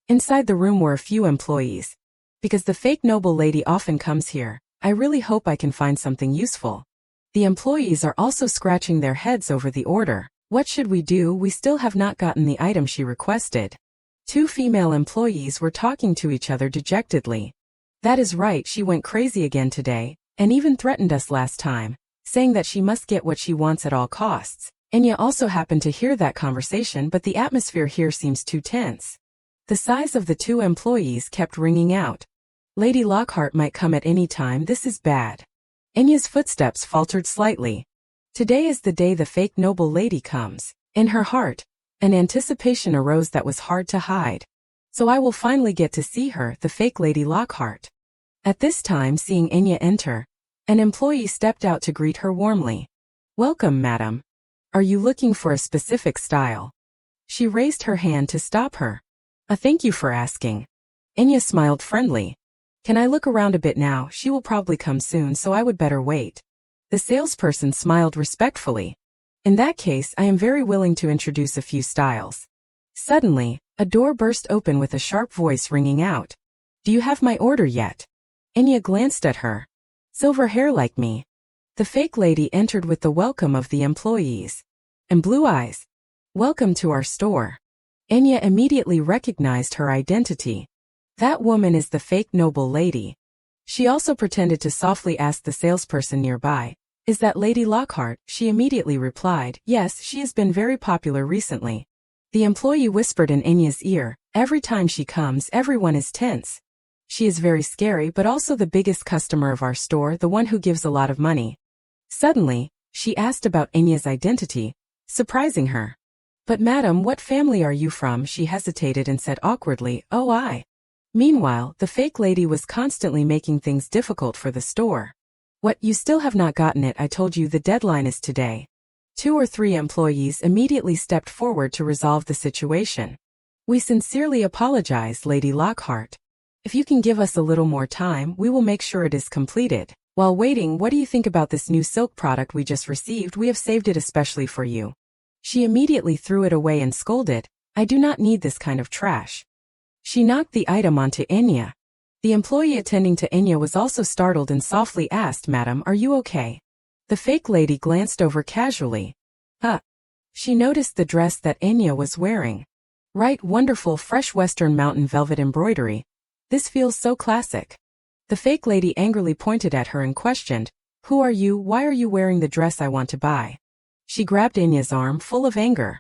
Inside the room were a few employees. Because the fake noble lady often comes here, I really hope I can find something useful. The employees are also scratching their heads over the order. What should we do? We still have not gotten the item she requested. Two female employees were talking to each other dejectedly. That is right, she went crazy again today, and even threatened us last time, saying that she must get what she wants at all costs. Enya also happened to hear that conversation, but the atmosphere here seems too tense. The sighs of the two employees kept ringing out. Lady Lockhart might come at any time, this is bad. Enya's footsteps faltered slightly. Today is the day the fake noble lady comes. In her heart, an anticipation arose that was hard to hide. So I will finally get to see her, the fake Lady Lockhart. At this time, seeing Enya enter, an employee stepped out to greet her warmly. Welcome, madam. Are you looking for a specific style? She raised her hand to stop her. Thank you for asking. Enya smiled friendly. Can I look around a bit now? She will probably come soon, so I would better wait. The salesperson smiled respectfully. In that case, I am very willing to introduce a few styles. Suddenly, a door burst open with a sharp voice ringing out. Do you have my order yet? Enya glanced at her. Silver hair like me. The fake lady entered with the welcome of the employees. And blue eyes. Welcome to our store. Enya immediately recognized her identity. That woman is the fake noble lady. She also pretended to softly ask the salesperson nearby, is that Lady Lockhart? She immediately replied, yes, she has been very popular recently. The employee whispered in Enya's ear, every time she comes, everyone is tense. She is very scary, but also the biggest customer of our store, the one who gives a lot of money. Suddenly, she asked about Enya's identity, surprising her. But madam, what family are you from? She hesitated and said awkwardly, oh I. Meanwhile, the fake lady was constantly making things difficult for the store. What, you still have not gotten it? I told you the deadline is today. 2 or 3 employees immediately stepped forward to resolve the situation. We sincerely apologize, Lady Lockhart. If you can give us a little more time, we will make sure it is completed. While waiting, what do you think about this new silk product we just received? We have saved it especially for you. She immediately threw it away and scolded, I do not need this kind of trash. She knocked the item onto Enya. The employee attending to Enya was also startled and softly asked, madam, are you okay? The fake lady glanced over casually. She noticed the dress that Enya was wearing. Right, wonderful fresh Western mountain velvet embroidery. This feels so classic. The fake lady angrily pointed at her and questioned, who are you? Why are you wearing the dress I want to buy? She grabbed Enya's arm, full of anger.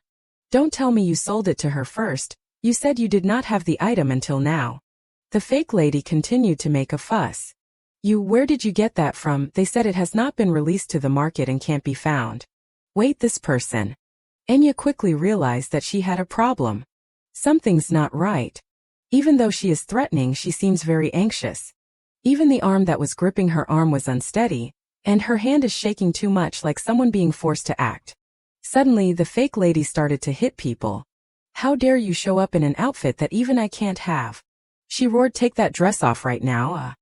Don't tell me you sold it to her first. You said you did not have the item until now. The fake lady continued to make a fuss. Where did you get that from? They said it has not been released to the market and can't be found. Wait, this person. Enya quickly realized that she had a problem. Something's not right. Even though she is threatening, she seems very anxious. Even the arm that was gripping her arm was unsteady, and her hand is shaking too much, like someone being forced to act. Suddenly, the fake lady started to hit people. How dare you show up in an outfit that even I can't have? She roared, take that dress off right now.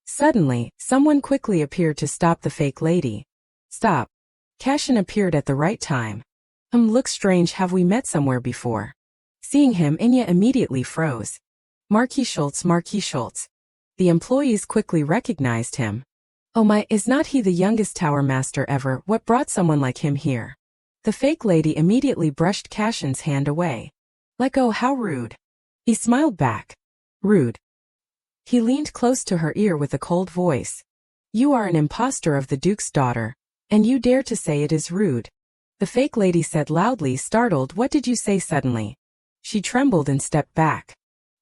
Suddenly, someone quickly appeared to stop the fake lady. Stop. Cashin appeared at the right time. Looks strange, have we met somewhere before? Seeing him, Enya immediately froze. Marquis Schultz. The employees quickly recognized him. Oh my, is not he the youngest tower master ever? What brought someone like him here? The fake lady immediately brushed Cashin's hand away. Let go, how rude. He smiled back. Rude. He leaned close to her ear with a cold voice. You are an impostor of the Duke's daughter, and you dare to say it is rude. The fake lady said loudly, startled. What did you say suddenly? She trembled and stepped back.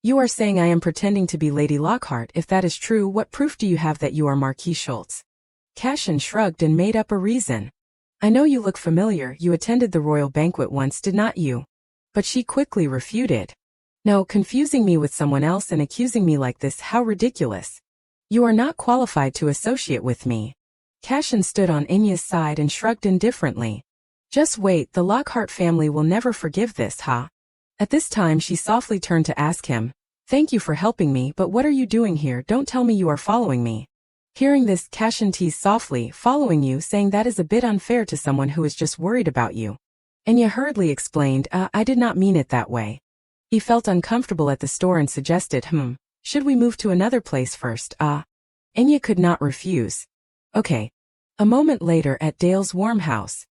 You are saying I am pretending to be Lady Lockhart. If that is true, what proof do you have that you are Marquis Schultz? Cashin shrugged and made up a reason. I know you look familiar, you attended the royal banquet once, did not you? But she quickly refuted. No, confusing me with someone else and accusing me like this, how ridiculous. You are not qualified to associate with me. Cashin stood on Enya's side and shrugged indifferently. Just wait, the Lockhart family will never forgive this, huh? At this time she softly turned to ask him, thank you for helping me, but what are you doing here? Don't tell me you are following me. Hearing this, Cashin teased softly, following you, saying that is a bit unfair to someone who is just worried about you. Enya hurriedly explained, I did not mean it that way. He felt uncomfortable at the store and suggested, should we move to another place first? Enya could not refuse. Okay. A moment later at Dale's warm house.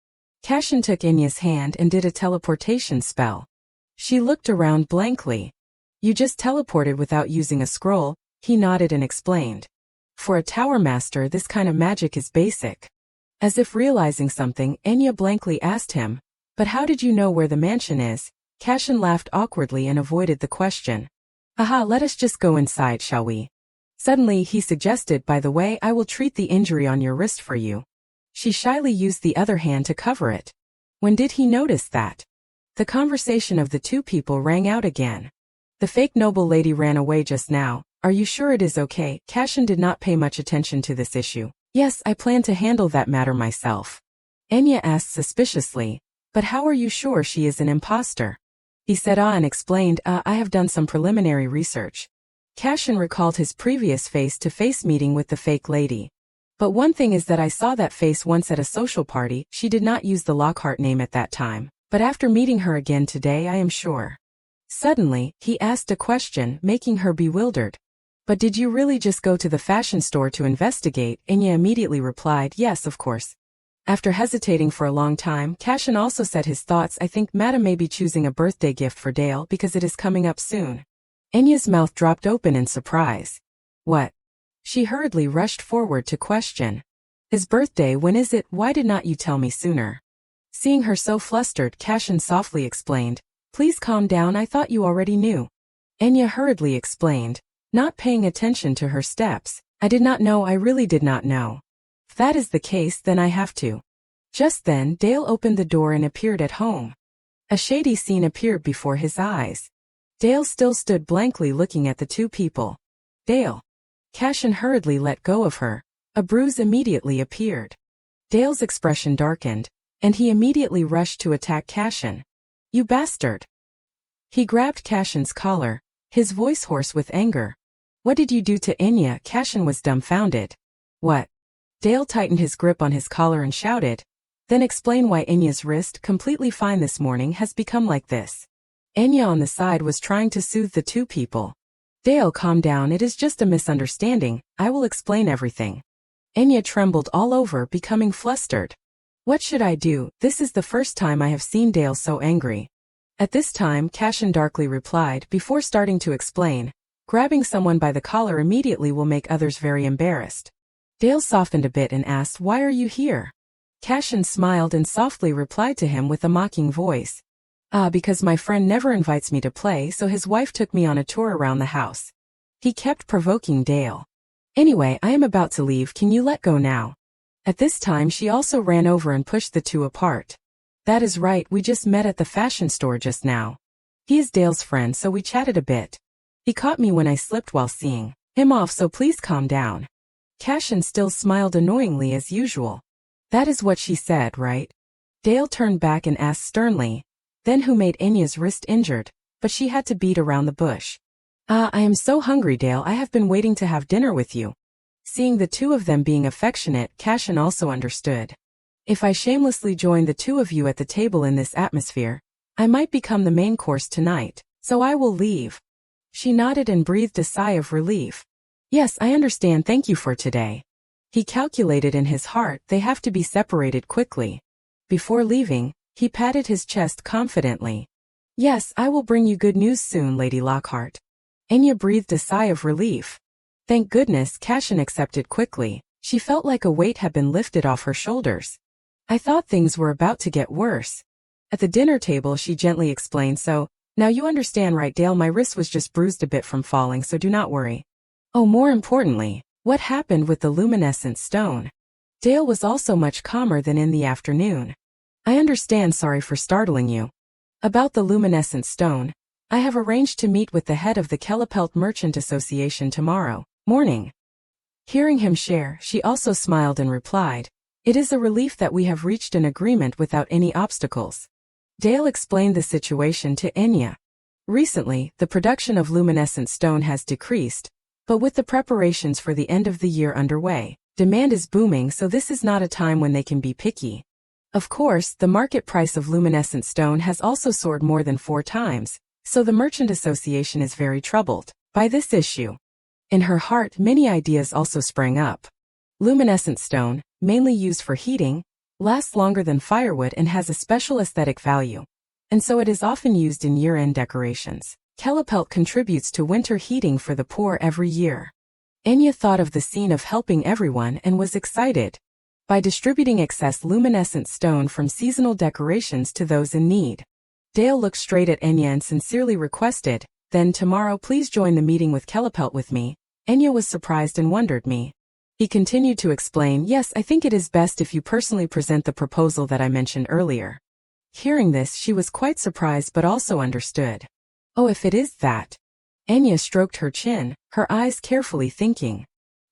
Cashin took Enya's hand and did a teleportation spell. She looked around blankly. You just teleported without using a scroll, he nodded and explained. For a tower master, this kind of magic is basic. As if realizing something, Enya blankly asked him, but how did you know where the mansion is? Cashin laughed awkwardly and avoided the question. Aha, let us just go inside, shall we? Suddenly he suggested, by the way, I will treat the injury on your wrist for you. She shyly used the other hand to cover it. When did he notice that? The conversation of the two people rang out again. The fake noble lady ran away just now. Are you sure it is okay? Cashin did not pay much attention to this issue. Yes, I plan to handle that matter myself. Enya asked suspiciously, but how are you sure she is an imposter? He said and explained, I have done some preliminary research. Cashin recalled his previous face-to-face meeting with the fake lady. But one thing is that I saw that face once at a social party. She did not use the Lockhart name at that time, but after meeting her again today I am sure. Suddenly, he asked a question, making her bewildered. But did you really just go to the fashion store to investigate? Enya immediately replied, yes, of course. After hesitating for a long time, Cashin also said his thoughts. I think Madame may be choosing a birthday gift for Dale because it is coming up soon. Enya's mouth dropped open in surprise. What? She hurriedly rushed forward to question. His birthday, when is it? Why did not you tell me sooner? Seeing her so flustered, Cashin softly explained, please calm down, I thought you already knew. Enya hurriedly explained, not paying attention to her steps, I did not know, I really did not know. If that is the case, then I have to. Just then, Dale opened the door and appeared at home. A shady scene appeared before his eyes. Dale still stood blankly looking at the two people. Dale. Cashin hurriedly let go of her. A bruise immediately appeared. Dale's expression darkened, and he immediately rushed to attack Cashin. You bastard! He grabbed Cashin's collar, his voice hoarse with anger. What did you do to Enya? Cashin was dumbfounded. What? Dale tightened his grip on his collar and shouted. Then explain why Enya's wrist, completely fine this morning, has become like this. Enya on the side was trying to soothe the two people. Dale, calm down, it is just a misunderstanding, I will explain everything. Enya trembled all over, becoming flustered. What should I do? This is the first time I have seen Dale so angry. At this time, Cashin darkly replied, before starting to explain, grabbing someone by the collar immediately will make others very embarrassed. Dale softened a bit and asked, why are you here? Cashin smiled and softly replied to him with a mocking voice. Because my friend never invites me to play, so his wife took me on a tour around the house. He kept provoking Dale. Anyway, I am about to leave, can you let go now? At this time she also ran over and pushed the two apart. That is right, we just met at the fashion store just now. He is Dale's friend, so we chatted a bit. He caught me when I slipped while seeing him off, so please calm down. Cashin still smiled annoyingly as usual. That is what she said, right? Dale turned back and asked sternly. Then who made Enya's wrist injured? But she had to beat around the bush. I am so hungry, Dale, I have been waiting to have dinner with you. Seeing the two of them being affectionate, Cashin also understood. If I shamelessly join the two of you at the table in this atmosphere, I might become the main course tonight, so I will leave. She nodded and breathed a sigh of relief. Yes, I understand, thank you for today. He calculated in his heart they have to be separated quickly. Before leaving, he patted his chest confidently. Yes, I will bring you good news soon, Lady Lockhart. Enya breathed a sigh of relief. Thank goodness, Cashin accepted quickly. She felt like a weight had been lifted off her shoulders. I thought things were about to get worse. At the dinner table she gently explained, so, now you understand, right, Dale? My wrist was just bruised a bit from falling, so do not worry. Oh, more importantly, what happened with the luminescent stone? Dale was also much calmer than in the afternoon. I understand, sorry for startling you. About the luminescent stone, I have arranged to meet with the head of the Kellepelt Merchant Association tomorrow morning. Hearing him share, she also smiled and replied, it is a relief that we have reached an agreement without any obstacles. Dale explained the situation to Enya. Recently, the production of luminescent stone has decreased, but with the preparations for the end of the year underway, demand is booming, so this is not a time when they can be picky. Of course, the market price of luminescent stone has also soared more than 4 times, so the Merchant Association is very troubled by this issue. In her heart, many ideas also sprang up. Luminescent stone, mainly used for heating, lasts longer than firewood and has a special aesthetic value, and so it is often used in year-end decorations. Kellepelt contributes to winter heating for the poor every year. Enya thought of the scene of helping everyone and was excited. By distributing excess luminescent stone from seasonal decorations to those in need. Dale looked straight at Enya and sincerely requested, then tomorrow please join the meeting with Kellepelt with me. Enya was surprised and wondered me. He continued to explain, yes, I think it is best if you personally present the proposal that I mentioned earlier. Hearing this, she was quite surprised but also understood. Oh, if it is that. Enya stroked her chin, her eyes carefully thinking.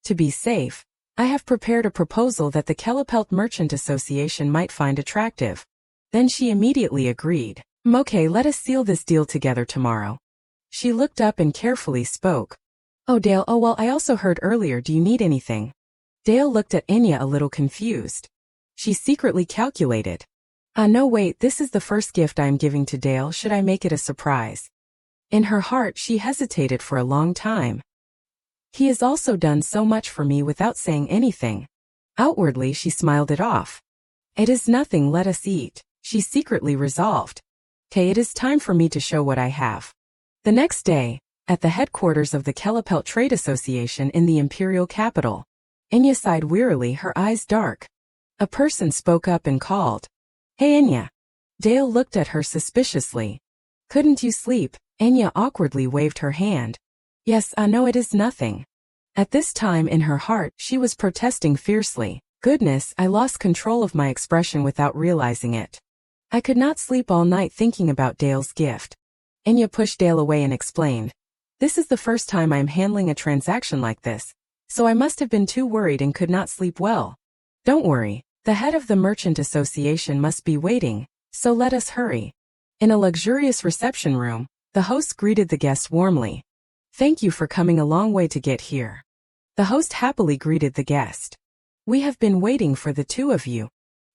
To be safe, I have prepared a proposal that the Kellepelt Merchant Association might find attractive. Then she immediately agreed. Okay, let us seal this deal together tomorrow. She looked up and carefully spoke. Oh Dale, oh well, I also heard earlier, do you need anything? Dale looked at Enya a little confused. She secretly calculated. No wait, this is the first gift I am giving to Dale, should I make it a surprise? In her heart she hesitated for a long time. He has also done so much for me without saying anything. Outwardly she smiled it off. It is nothing, let us eat, she secretly resolved. Okay, it is time for me to show what I have. The next day, at the headquarters of the Kellepelt Trade Association in the imperial capital, Enya sighed wearily, her eyes dark. A person spoke up and called. Hey Enya. Dale looked at her suspiciously. Couldn't you sleep? Enya awkwardly waved her hand. Yes, no, it is nothing. At this time in her heart, she was protesting fiercely. Goodness, I lost control of my expression without realizing it. I could not sleep all night thinking about Dale's gift. Enya pushed Dale away and explained. This is the first time I am handling a transaction like this, so I must have been too worried and could not sleep well. Don't worry, the head of the Merchant Association must be waiting, so let us hurry. In a luxurious reception room, the host greeted the guests warmly. Thank you for coming a long way to get here. The host happily greeted the guest. We have been waiting for the two of you.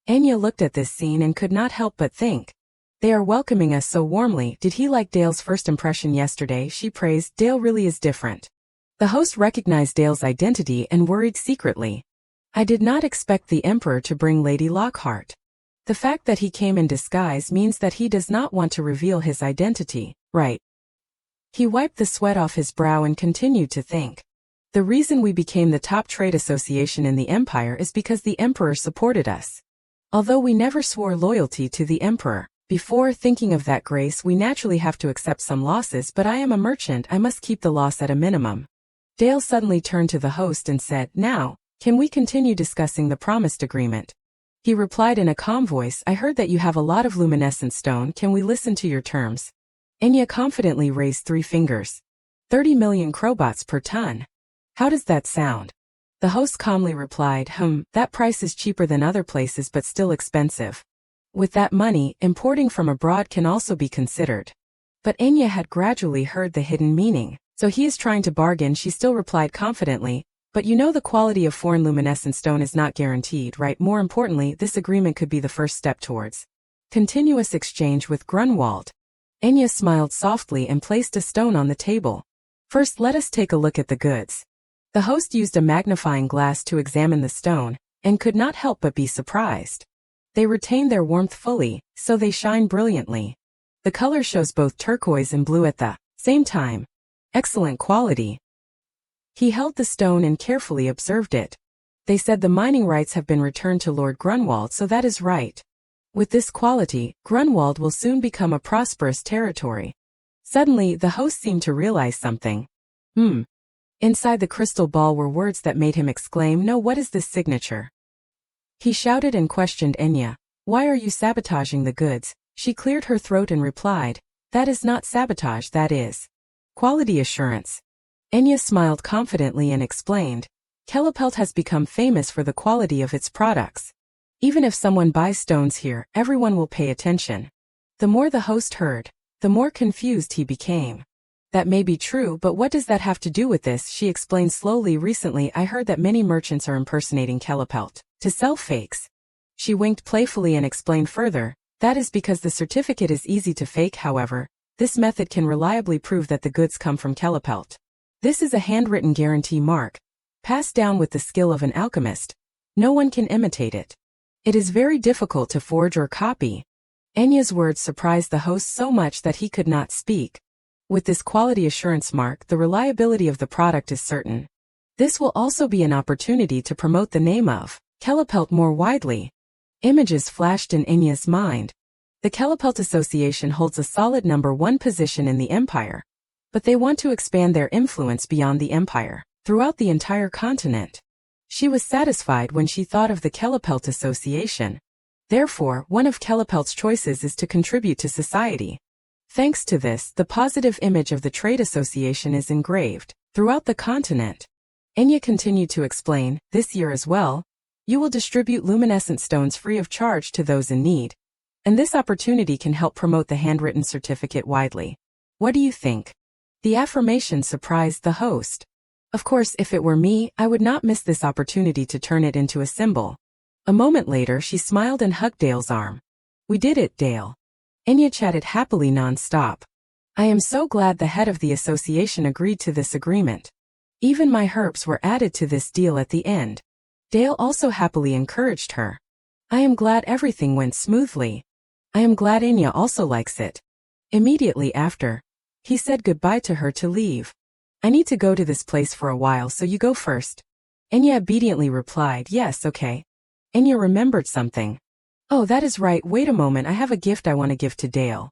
Enya looked at this scene and could not help but think. They are welcoming us so warmly. Did he like Dale's first impression yesterday? She praised. Dale really is different. The host recognized Dale's identity and worried secretly. I did not expect the Emperor to bring Lady Lockhart. The fact that he came in disguise means that he does not want to reveal his identity, right? He wiped the sweat off his brow and continued to think. The reason we became the top trade association in the Empire is because the Emperor supported us. Although we never swore loyalty to the Emperor, before thinking of that grace we naturally have to accept some losses, but I am a merchant, I must keep the loss at a minimum. Dale suddenly turned to the host and said, Now, can we continue discussing the promised agreement? He replied in a calm voice, I heard that you have a lot of luminescent stone, can we listen to your terms? Enya confidently raised 3 fingers. 30 million crobots per ton. How does that sound? The host calmly replied, that price is cheaper than other places but still expensive. With that money, importing from abroad can also be considered. But Enya had gradually heard the hidden meaning, so he is trying to bargain. She still replied confidently, but you know the quality of foreign luminescent stone is not guaranteed, right? More importantly, this agreement could be the first step towards continuous exchange with Grunwald. Enya smiled softly and placed a stone on the table. First, let us take a look at the goods. The host used a magnifying glass to examine the stone, and could not help but be surprised. They retain their warmth fully, so they shine brilliantly. The color shows both turquoise and blue at the same time. Excellent quality. He held the stone and carefully observed it. They said the mining rights have been returned to Lord Grunwald, so that is right. With this quality, Grunwald will soon become a prosperous territory. Suddenly, the host seemed to realize something. Inside the crystal ball were words that made him exclaim, "No, what is this signature?" He shouted and questioned Enya. "Why are you sabotaging the goods?" She cleared her throat and replied, "That is not sabotage, that is quality assurance." Enya smiled confidently and explained, "Kellepelt has become famous for the quality of its products. Even if someone buys stones here, everyone will pay attention." The more the host heard, the more confused he became. "That may be true, but what does that have to do with this?" She explained slowly. "Recently I heard that many merchants are impersonating Kellepelt to sell fakes." She winked playfully and explained further, "That is because the certificate is easy to fake. However, this method can reliably prove that the goods come from Kellepelt. This is a handwritten guarantee mark, passed down with the skill of an alchemist. No one can imitate it. It is very difficult to forge or copy." Enya's words surprised the host so much that he could not speak. With this quality assurance mark, the reliability of the product is certain. This will also be an opportunity to promote the name of Kellepelt more widely. Images flashed in Enya's mind. The Kellepelt Association holds a solid #1 position in the empire, but they want to expand their influence beyond the empire, throughout the entire continent. She was satisfied when she thought of the Kellepelt Association. Therefore, one of Kellepelt's choices is to contribute to society. Thanks to this, the positive image of the trade association is engraved throughout the continent. Enya continued to explain, "This year as well, you will distribute luminescent stones free of charge to those in need. And this opportunity can help promote the handwritten certificate widely. What do you think?" The affirmation surprised the host. "Of course, if it were me, I would not miss this opportunity to turn it into a symbol." A moment later, she smiled and hugged Dale's arm. "We did it, Dale." Enya chatted happily non-stop. "I am so glad the head of the association agreed to this agreement. Even my herps were added to this deal at the end." Dale also happily encouraged her. "I am glad everything went smoothly. I am glad Enya also likes it." Immediately after, he said goodbye to her to leave. "I need to go to this place for a while, so you go first." Enya obediently replied, "Yes, okay." Enya remembered something. "Oh, that is right, wait a moment, I have a gift I want to give to Dale."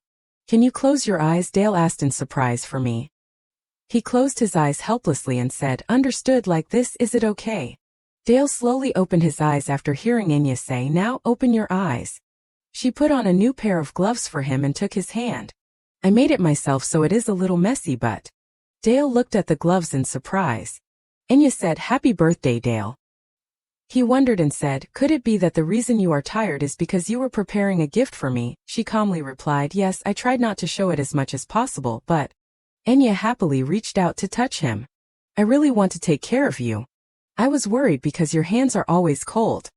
"Can you close your eyes?" Dale asked in surprise. "For me?" He closed his eyes helplessly and said, "Understood, like this, is it okay?" Dale slowly opened his eyes after hearing Enya say, "Now, open your eyes." She put on a new pair of gloves for him and took his hand. "I made it myself, so it is a little messy, but..." Dale looked at the gloves in surprise. Enya said, "Happy birthday, Dale." He wondered and said, "Could it be that the reason you are tired is because you were preparing a gift for me?" She calmly replied, "Yes, I tried not to show it as much as possible, but..." Enya happily reached out to touch him. "I really want to take care of you. I was worried because your hands are always cold."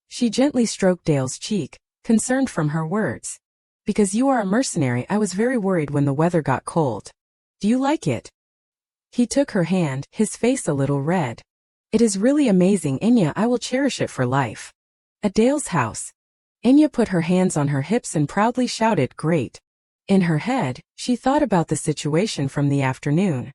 She gently stroked Dale's cheek, concerned from her words. "Because you are a mercenary, I was very worried when the weather got cold. Do you like it?" He took her hand, his face a little red. "It is really amazing, Enya, I will cherish it for life." At Dale's house, Enya put her hands on her hips and proudly shouted, "Great." In her head, she thought about the situation from the afternoon.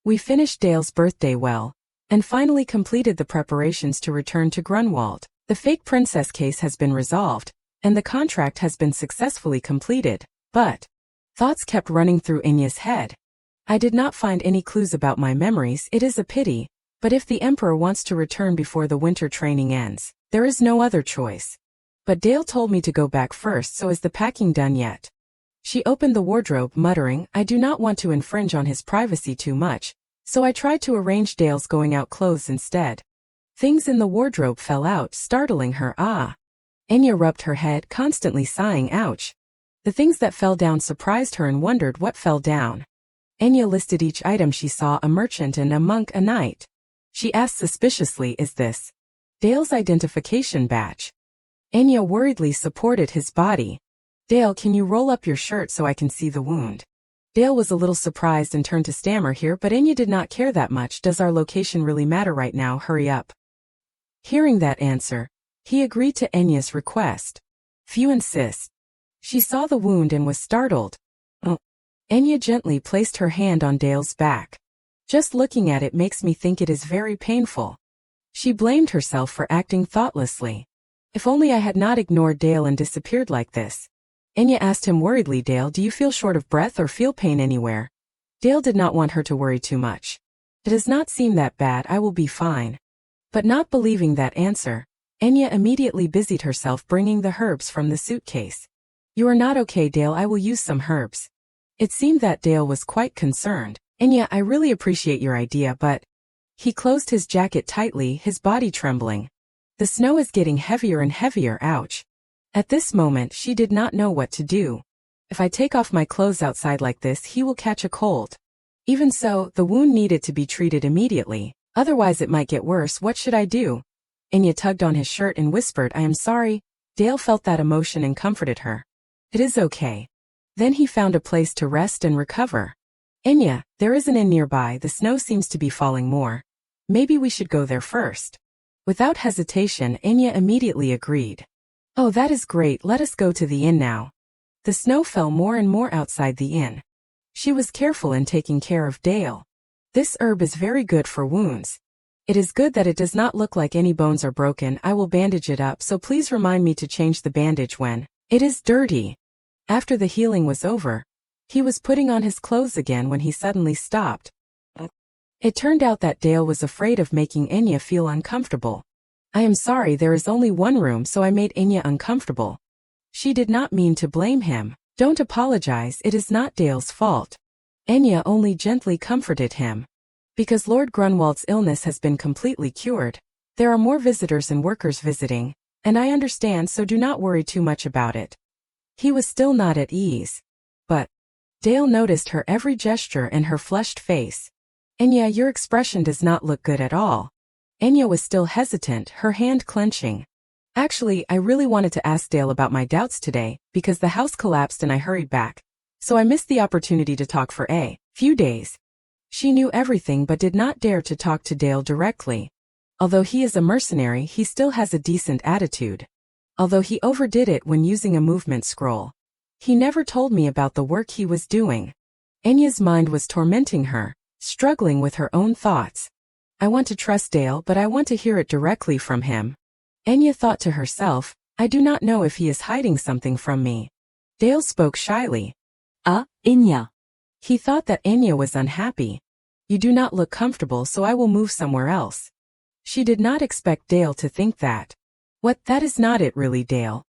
"We finished Dale's birthday well, and finally completed the preparations to return to Grunwald. The fake princess case has been resolved, and the contract has been successfully completed, but..." Thoughts kept running through Enya's head. "I did not find any clues about my memories, it is a pity. But if the Emperor wants to return before the winter training ends, there is no other choice. But Dale told me to go back first, so is the packing done yet?" She opened the wardrobe, muttering, "I do not want to infringe on his privacy too much, so I tried to arrange Dale's going out clothes instead." Things in the wardrobe fell out, startling her. "Ah." Enya rubbed her head, constantly sighing, "Ouch." The things that fell down surprised her and wondered what fell down. Enya listed each item she saw: a merchant and a monk, a knight. She asked suspiciously, "Is this Dale's identification badge?" Enya worriedly supported his body. "Dale, can you roll up your shirt so I can see the wound?" Dale was a little surprised and turned to stammer here, but Enya did not care that much. "Does our location really matter right now? Hurry up." Hearing that answer, he agreed to Enya's request. "Few insist." She saw the wound and was startled. Enya gently placed her hand on Dale's back. Just looking at it makes me think it is very painful. She blamed herself for acting thoughtlessly. If only I had not ignored Dale and disappeared like this. Enya asked him worriedly, Dale, do you feel short of breath or feel pain anywhere? Dale did not want her to worry too much. It does not seem that bad, I will be fine. But not believing that answer, Enya immediately busied herself bringing the herbs from the suitcase. You are not okay, Dale, I will use some herbs. It seemed that Dale was quite concerned. Enya, I really appreciate your idea, but... He closed his jacket tightly, his body trembling. The snow is getting heavier and heavier, ouch. At this moment she did not know what to do. If I take off my clothes outside like this, he will catch a cold. Even so, the wound needed to be treated immediately, otherwise it might get worse. What should I do? Enya tugged on his shirt and whispered, I am sorry. Dale felt that emotion and comforted her. It is okay. Then he found a place to rest and recover. Enya, there is an inn nearby, the snow seems to be falling more. Maybe we should go there first. Without hesitation, Enya immediately agreed. Oh, that is great, let us go to the inn now. The snow fell more and more outside the inn. She was careful in taking care of Dale. This herb is very good for wounds. It is good that it does not look like any bones are broken. I will bandage it up, so please remind me to change the bandage when it is dirty. After the healing was over, he was putting on his clothes again when he suddenly stopped. It turned out that Dale was afraid of making Enya feel uncomfortable. I am sorry, there is only one room, so I made Enya uncomfortable. She did not mean to blame him. Don't apologize, it is not Dale's fault. Enya only gently comforted him. Because Lord Grunwald's illness has been completely cured, there are more visitors and workers visiting, and I understand, so do not worry too much about it. He was still not at ease. But Dale noticed her every gesture and her flushed face. Enya, your expression does not look good at all. Enya was still hesitant, her hand clenching. Actually, I really wanted to ask Dale about my doubts today, because the house collapsed and I hurried back. So I missed the opportunity to talk for a few days. She knew everything but did not dare to talk to Dale directly. Although he is a mercenary, he still has a decent attitude. Although he overdid it when using a movement scroll. He never told me about the work he was doing. Enya's mind was tormenting her, struggling with her own thoughts. I want to trust Dale, but I want to hear it directly from him. Enya thought to herself, I do not know if he is hiding something from me. Dale spoke shyly. Enya. He thought that Enya was unhappy. You do not look comfortable, so I will move somewhere else. She did not expect Dale to think that. What, that is not it really, Dale.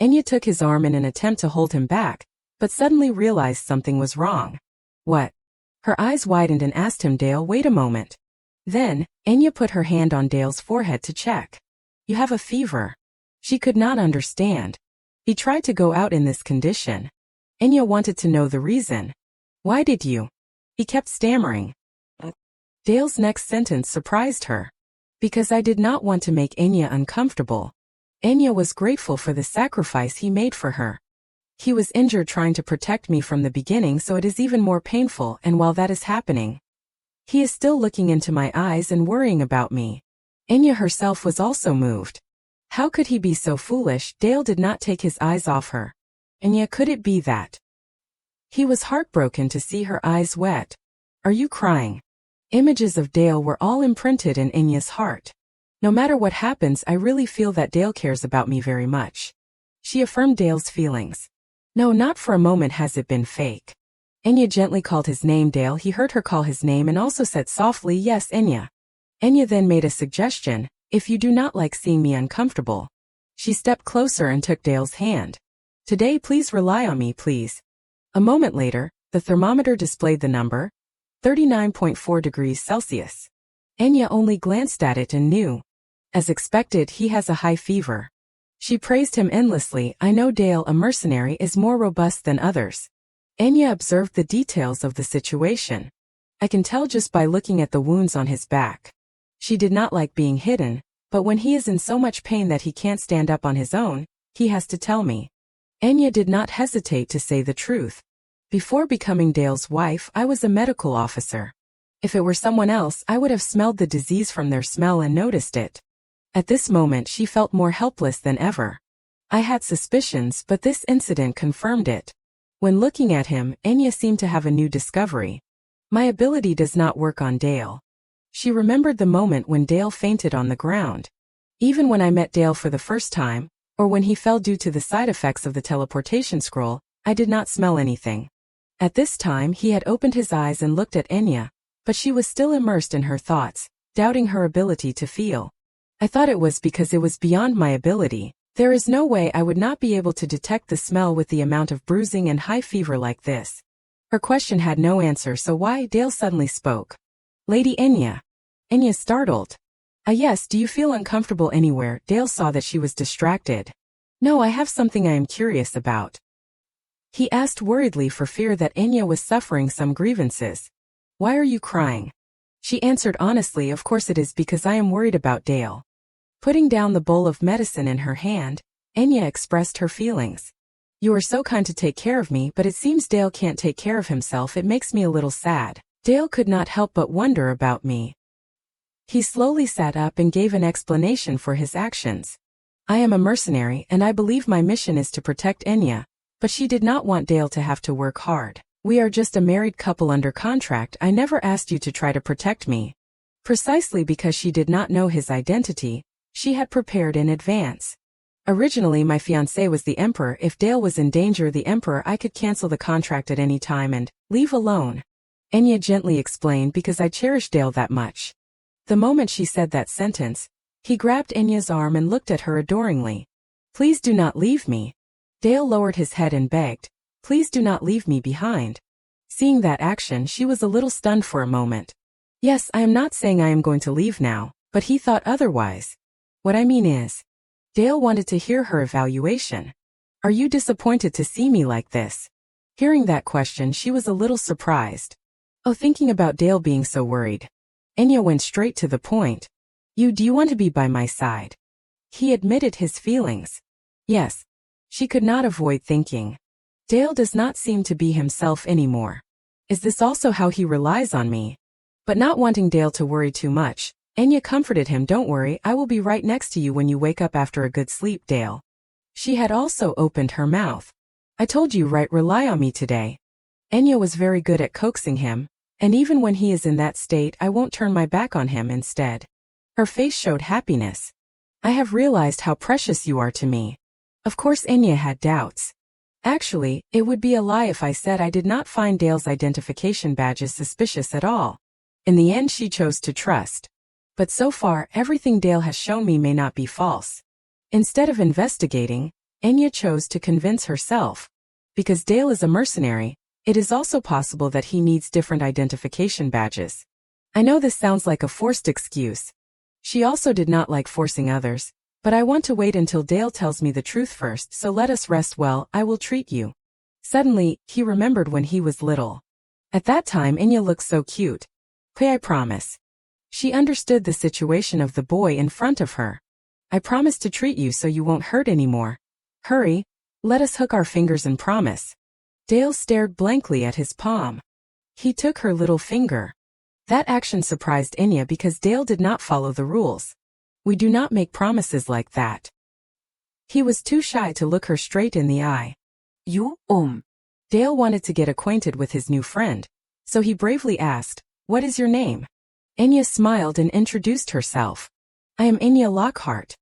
Enya took his arm in an attempt to hold him back, but suddenly realized something was wrong. What? Her eyes widened and asked him, Dale, wait a moment. Then, Enya put her hand on Dale's forehead to check. You have a fever. She could not understand. He tried to go out in this condition. Enya wanted to know the reason. Why did you? He kept stammering. Dale's next sentence surprised her. Because I did not want to make Enya uncomfortable. Enya was grateful for the sacrifice he made for her. He was injured trying to protect me from the beginning, so it is even more painful, and while that is happening, he is still looking into my eyes and worrying about me. Enya herself was also moved. How could he be so foolish? Dale did not take his eyes off her. Enya, could it be that? He was heartbroken to see her eyes wet. Are you crying? Images of Dale were all imprinted in Enya's heart. No matter what happens, I really feel that Dale cares about me very much. She affirmed Dale's feelings. No, not for a moment has it been fake. Enya gently called his name, Dale. He heard her call his name and also said softly, yes, Enya. Enya then made a suggestion, if you do not like seeing me uncomfortable. She stepped closer and took Dale's hand. Today, please rely on me, please. A moment later, the thermometer displayed the number, 39.4 degrees Celsius. Enya only glanced at it and knew. As expected, he has a high fever. She praised him endlessly. I know Dale, a mercenary, is more robust than others. Enya observed the details of the situation. I can tell just by looking at the wounds on his back. She did not like being hidden, but when he is in so much pain that he can't stand up on his own, he has to tell me. Enya did not hesitate to say the truth. Before becoming Dale's wife, I was a medical officer. If it were someone else, I would have smelled the disease from their smell and noticed it. At this moment, she felt more helpless than ever. I had suspicions, but this incident confirmed it. When looking at him, Enya seemed to have a new discovery. My ability does not work on Dale. She remembered the moment when Dale fainted on the ground. Even when I met Dale for the first time, or when he fell due to the side effects of the teleportation scroll, I did not smell anything. At this time he had opened his eyes and looked at Enya, but she was still immersed in her thoughts, doubting her ability to feel. I thought it was because it was beyond my ability. There is no way I would not be able to detect the smell with the amount of bruising and high fever like this. Her question had no answer, so why? Dale suddenly spoke. Lady Enya. Enya startled. Yes, do you feel uncomfortable anywhere? Dale saw that she was distracted. No, I have something I am curious about. He asked worriedly for fear that Enya was suffering some grievances. Why are you crying? She answered honestly, of course it is because I am worried about Dale. Putting down the bowl of medicine in her hand, Enya expressed her feelings. You are so kind to take care of me, but it seems Dale can't take care of himself. It makes me a little sad. Dale could not help but wonder about me. He slowly sat up and gave an explanation for his actions. I am a mercenary and I believe my mission is to protect Enya, but she did not want Dale to have to work hard. We are just a married couple under contract. I never asked you to try to protect me. Precisely because she did not know his identity, she had prepared in advance. Originally my fiancé was the Emperor. If Dale was in danger, the Emperor, I could cancel the contract at any time and leave alone. Enya gently explained, because I cherish Dale that much. The moment she said that sentence, he grabbed Enya's arm and looked at her adoringly. Please do not leave me. Dale lowered his head and begged, please do not leave me behind. Seeing that action, she was a little stunned for a moment. Yes, I am not saying I am going to leave now, but he thought otherwise. What I mean is, Dale wanted to hear her evaluation. Are you disappointed to see me like this? Hearing that question, she was a little surprised. Oh, thinking about Dale being so worried. Enya went straight to the point. Do you want to be by my side? He admitted his feelings. Yes. She could not avoid thinking. Dale does not seem to be himself anymore. Is this also how he relies on me? But not wanting Dale to worry too much, Enya comforted him. Don't worry, I will be right next to you when you wake up after a good sleep, Dale. She had also opened her mouth. I told you right, rely on me today. Enya was very good at coaxing him, and even when he is in that state, I won't turn my back on him. Instead, her face showed happiness. I have realized how precious you are to me. Of course, Enya had doubts. Actually, it would be a lie if I said I did not find Dale's identification badges suspicious at all. In the end, she chose to trust. But so far, everything Dale has shown me may not be false. Instead of investigating, Enya chose to convince herself. Because Dale is a mercenary, it is also possible that he needs different identification badges. I know this sounds like a forced excuse. She also did not like forcing others, but I want to wait until Dale tells me the truth first, so let us rest well. I will treat you. Suddenly, he remembered when he was little. At that time, Enya looked so cute. I promise. She understood the situation of the boy in front of her. I promise to treat you so you won't hurt anymore. Hurry, let us hook our fingers and promise. Dale stared blankly at his palm. He took her little finger. That action surprised Enya because Dale did not follow the rules. We do not make promises like that. He was too shy to look her straight in the eye. You, Dale wanted to get acquainted with his new friend, so he bravely asked, what is your name? Enya smiled and introduced herself. I am Enya Lockhart.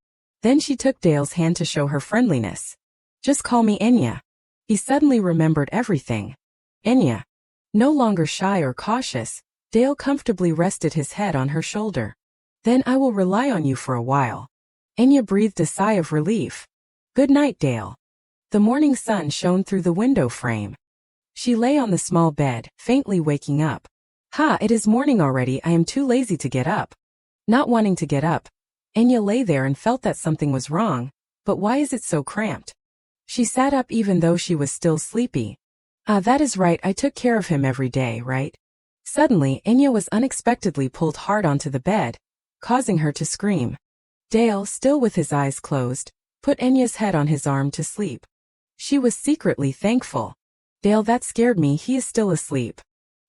Then she took Dale's hand to show her friendliness. Just call me Enya. He suddenly remembered everything. Enya. No longer shy or cautious, Dale comfortably rested his head on her shoulder. Then I will rely on you for a while. Enya breathed a sigh of relief. Good night, Dale. The morning sun shone through the window frame. She lay on the small bed, faintly waking up. It is morning already. I am too lazy to get up. Not wanting to get up, Enya lay there and felt that something was wrong, but why is it so cramped? She sat up even though she was still sleepy. That is right, I took care of him every day, right? Suddenly, Enya was unexpectedly pulled hard onto the bed, causing her to scream. Dale, still with his eyes closed, put Enya's head on his arm to sleep. She was secretly thankful. Dale, that scared me. He is still asleep.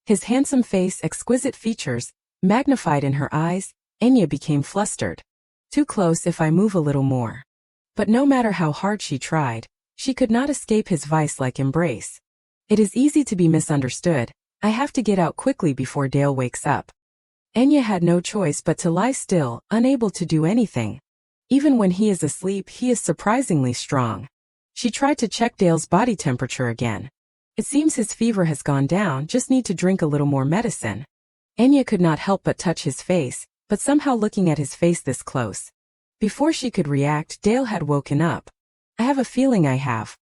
His handsome face, exquisite features, magnified in her eyes, Enya became flustered. Too close. If I move a little more. But no matter how hard she tried, she could not escape his vice-like embrace. It is easy to be misunderstood. I have to get out quickly before Dale wakes up. Enya had no choice but to lie still, unable to do anything. Even when he is asleep, he is surprisingly strong. She tried to check Dale's body temperature again. It seems his fever has gone down, just need to drink a little more medicine. Enya could not help but touch his face, but somehow looking at his face this close. Before she could react, Dale had woken up. I have a feeling I have.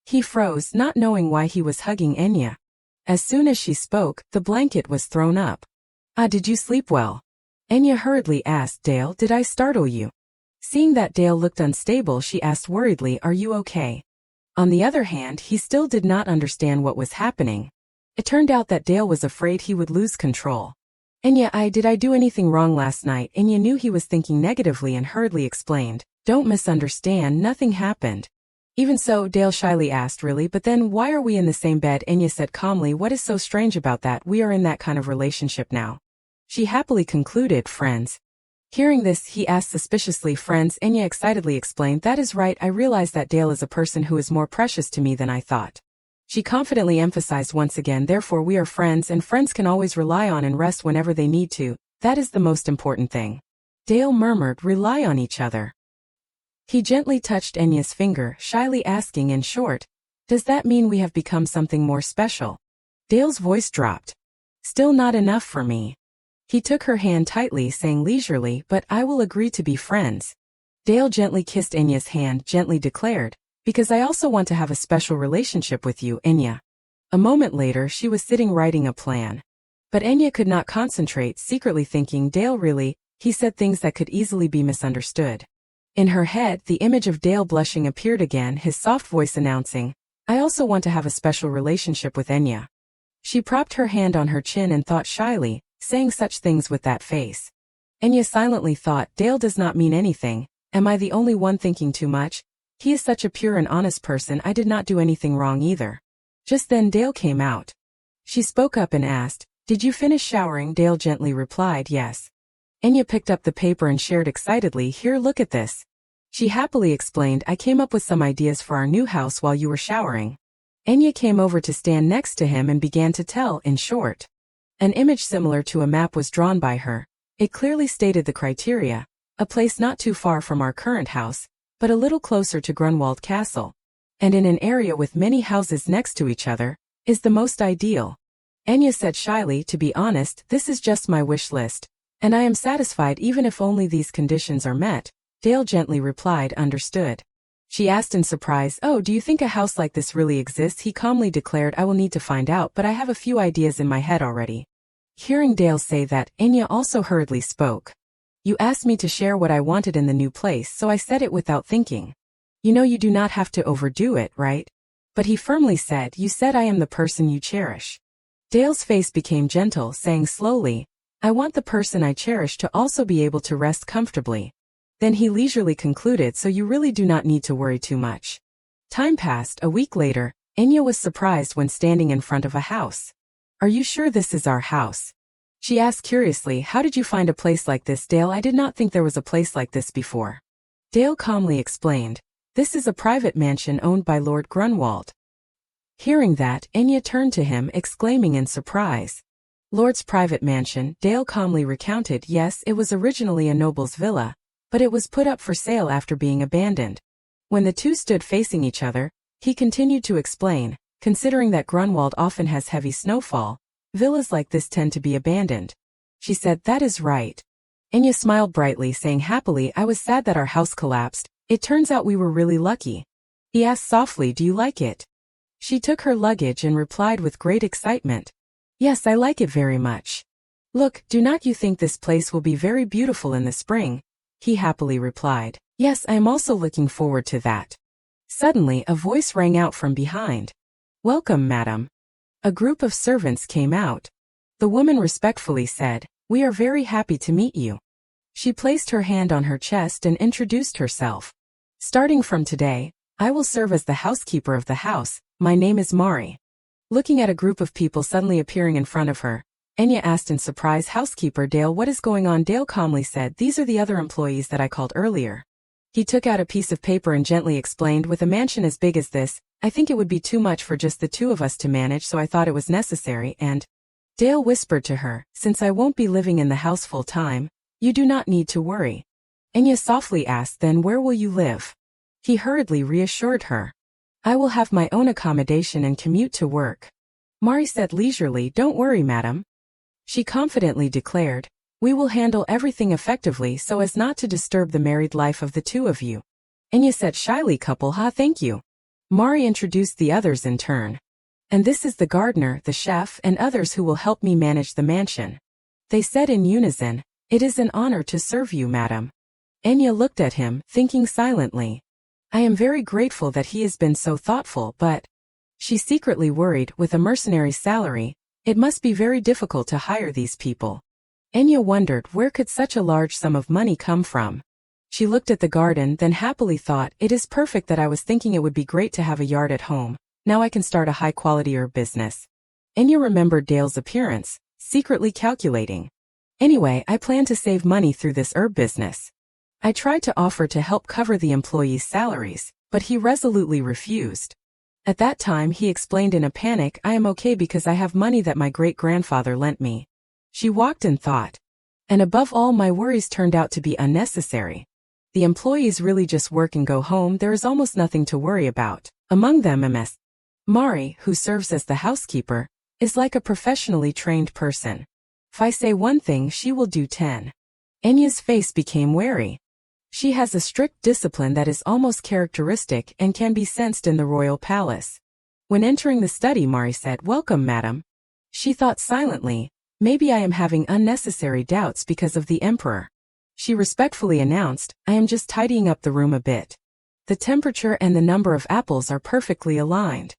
He froze, not knowing why he was hugging Enya. As soon as she spoke, the blanket was thrown up. Did you sleep well? Enya hurriedly asked Dale, did I startle you? Seeing that Dale looked unstable, she asked worriedly, are you okay? On the other hand, he still did not understand what was happening. It turned out that Dale was afraid he would lose control. Enya, did I do anything wrong last night? Enya knew he was thinking negatively and hurriedly explained, don't misunderstand, nothing happened. Even so, Dale shyly asked, really, but then why are we in the same bed? Enya said calmly, what is so strange about that? We are in that kind of relationship now. She happily concluded, friends. Hearing this, he asked suspiciously, friends? Enya excitedly explained, that is right, I realize that Dale is a person who is more precious to me than I thought. She confidently emphasized once again, therefore we are friends, and friends can always rely on and rest whenever they need to. That is the most important thing. Dale murmured, rely on each other. He gently touched Enya's finger, shyly asking in short, does that mean we have become something more special? Dale's voice dropped. Still not enough for me. He took her hand tightly, saying leisurely, but I will agree to be friends. Dale gently kissed Enya's hand, gently declared, because I also want to have a special relationship with you, Enya. A moment later, she was sitting writing a plan. But Enya could not concentrate, secretly thinking, Dale really, he said things that could easily be misunderstood. In her head, the image of Dale blushing appeared again, his soft voice announcing, I also want to have a special relationship with Enya. She propped her hand on her chin and thought shyly, saying such things with that face. Enya silently thought, Dale does not mean anything, am I the only one thinking too much? He is such a pure and honest person, I did not do anything wrong either. Just then Dale came out. She spoke up and asked, did you finish showering? Dale gently replied, yes. Enya picked up the paper and shared excitedly, here, look at this. She happily explained, I came up with some ideas for our new house while you were showering. Enya came over to stand next to him and began to tell, in short. An image similar to a map was drawn by her. It clearly stated the criteria, a place not too far from our current house, but a little closer to Grunwald Castle, and in an area with many houses next to each other, is the most ideal. Enya said shyly, to be honest, this is just my wish list, and I am satisfied even if only these conditions are met. Dale gently replied, understood. She asked in surprise, oh, do you think a house like this really exists? He calmly declared, I will need to find out, but I have a few ideas in my head already. Hearing Dale say that, Enya also hurriedly spoke. You asked me to share what I wanted in the new place, so I said it without thinking. You know you do not have to overdo it, right? But he firmly said, you said I am the person you cherish. Dale's face became gentle, saying slowly, I want the person I cherish to also be able to rest comfortably. Then he leisurely concluded, so you really do not need to worry too much. Time passed. A week later, Enya was surprised when standing in front of a house. Are you sure this is our house? She asked curiously, how did you find a place like this? Dale, I did not think there was a place like this before. Dale calmly explained, this is a private mansion owned by Lord Grunwald. Hearing that, Enya turned to him, exclaiming in surprise. Lord's private mansion, Dale calmly recounted, yes, it was originally a noble's villa, but it was put up for sale after being abandoned. When the two stood facing each other, he continued to explain, considering that Grunwald often has heavy snowfall, villas like this tend to be abandoned. She said, that is right. Enya smiled brightly, saying happily, I was sad that our house collapsed. It turns out we were really lucky. He asked softly, do you like it? She took her luggage and replied with great excitement. Yes, I like it very much. Look, do not you think this place will be very beautiful in the spring? He happily replied. Yes, I am also looking forward to that. Suddenly, a voice rang out from behind. Welcome, madam. A group of servants came out. The woman respectfully said, we are very happy to meet you. She placed her hand on her chest and introduced herself. Starting from today, I will serve as the housekeeper of the house. My name is Mari. Looking at a group of people suddenly appearing in front of her, Enya asked in surprise, housekeeper Dale, what is going on? Dale calmly said, these are the other employees that I called earlier. He took out a piece of paper and gently explained, with a mansion as big as this, I think it would be too much for just the two of us to manage, so I thought it was necessary, and Dale whispered to her, since I won't be living in the house full time, you do not need to worry. Enya softly asked, then where will you live? He hurriedly reassured her. I will have my own accommodation and commute to work. Mari said leisurely, don't worry, madam. She confidently declared, we will handle everything effectively so as not to disturb the married life of the two of you. Enya said shyly, couple, thank you. Mari introduced the others in turn. And this is the gardener, the chef, and others who will help me manage the mansion. They said in unison, it is an honor to serve you, madam. Enya looked at him, thinking silently. I am very grateful that he has been so thoughtful, but she secretly worried, with a mercenary's salary, it must be very difficult to hire these people. Enya wondered where could such a large sum of money come from. She looked at the garden, then happily thought, it is perfect that I was thinking it would be great to have a yard at home. Now I can start a high-quality herb business. Enya remembered Dale's appearance, secretly calculating. Anyway, I plan to save money through this herb business. I tried to offer to help cover the employees' salaries, but he resolutely refused. At that time he explained in a panic, I am okay because I have money that my great-grandfather lent me. She walked and thought. And above all, my worries turned out to be unnecessary. The employees really just work and go home, there is almost nothing to worry about. Among them Ms. Mari, who serves as the housekeeper, is like a professionally trained person. If I say one thing, she will do 10. Enya's face became wary. She has a strict discipline that is almost characteristic and can be sensed in the royal palace. When entering the study, Mari said, welcome, madam. She thought silently, maybe I am having unnecessary doubts because of the emperor. She respectfully announced, I am just tidying up the room a bit. The temperature and the number of apples are perfectly aligned.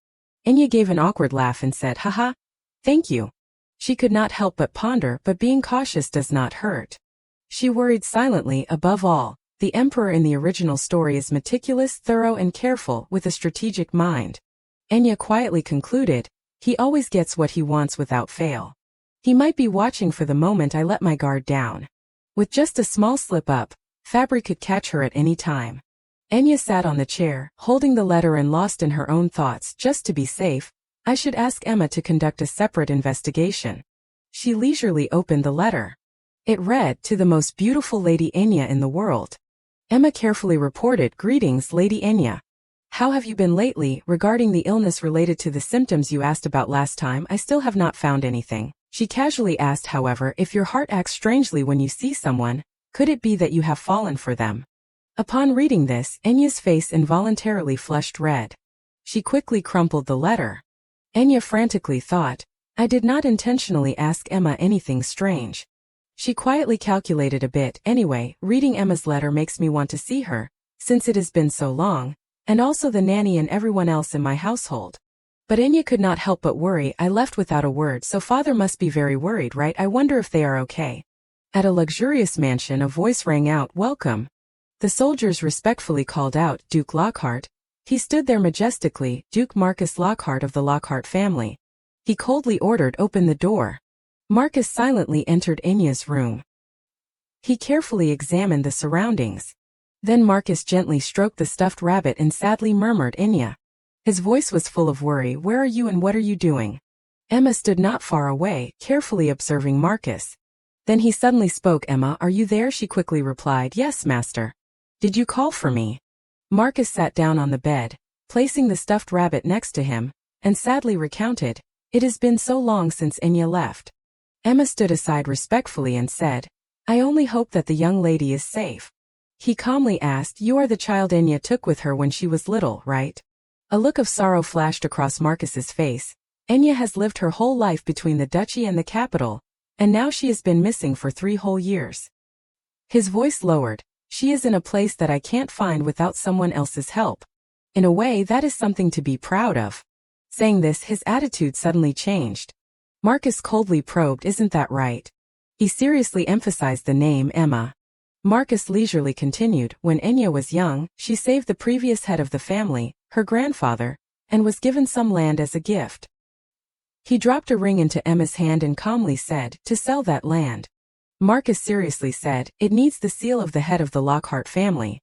Enya gave an awkward laugh and said, haha, thank you. She could not help but ponder, but being cautious does not hurt. She worried silently. Above all, the emperor in the original story is meticulous, thorough, and careful, with a strategic mind. Enya quietly concluded, he always gets what he wants without fail. He might be watching for the moment I let my guard down. With just a small slip-up, Fabry could catch her at any time. Enya sat on the chair, holding the letter and lost in her own thoughts. Just to be safe, I should ask Emma to conduct a separate investigation. She leisurely opened the letter. It read, to the most beautiful Lady Enya in the world. Emma carefully reported, greetings, Lady Enya. How have you been lately? Regarding the illness related to the symptoms you asked about last time, I still have not found anything. She casually asked, however, if your heart acts strangely when you see someone, could it be that you have fallen for them? Upon reading this, Enya's face involuntarily flushed red. She quickly crumpled the letter. Enya frantically thought, I did not intentionally ask Emma anything strange. She quietly calculated a bit. Anyway, reading Emma's letter makes me want to see her, since it has been so long, and also the nanny and everyone else in my household. But Enya could not help but worry. I left without a word, so father must be very worried, right? I wonder if they are okay. At a luxurious mansion, a voice rang out, welcome. The soldiers respectfully called out, Duke Lockhart. He stood there majestically, Duke Marcus Lockhart of the Lockhart family. He coldly ordered, open the door. Marcus silently entered Enya's room. He carefully examined the surroundings. Then Marcus gently stroked the stuffed rabbit and sadly murmured, Enya. His voice was full of worry, where are you and what are you doing? Emma stood not far away, carefully observing Marcus. Then he suddenly spoke, Emma, are you there? She quickly replied, yes, master. Did you call for me? Marcus sat down on the bed, placing the stuffed rabbit next to him, and sadly recounted, it has been so long since Enya left. Emma stood aside respectfully and said, I only hope that the young lady is safe. He calmly asked, you are the child Enya took with her when she was little, right? A look of sorrow flashed across Marcus's face. Enya has lived her whole life between the duchy and the capital, and now she has been missing for 3 whole years. His voice lowered. She is in a place that I can't find without someone else's help. In a way, that is something to be proud of. Saying this, his attitude suddenly changed. Marcus coldly probed, isn't that right? He seriously emphasized the name Emma. Marcus leisurely continued, when Enya was young, she saved the previous head of the family, her grandfather, and was given some land as a gift. He dropped a ring into Emma's hand and calmly said, to sell that land. Marcus seriously said, it needs the seal of the head of the Lockhart family.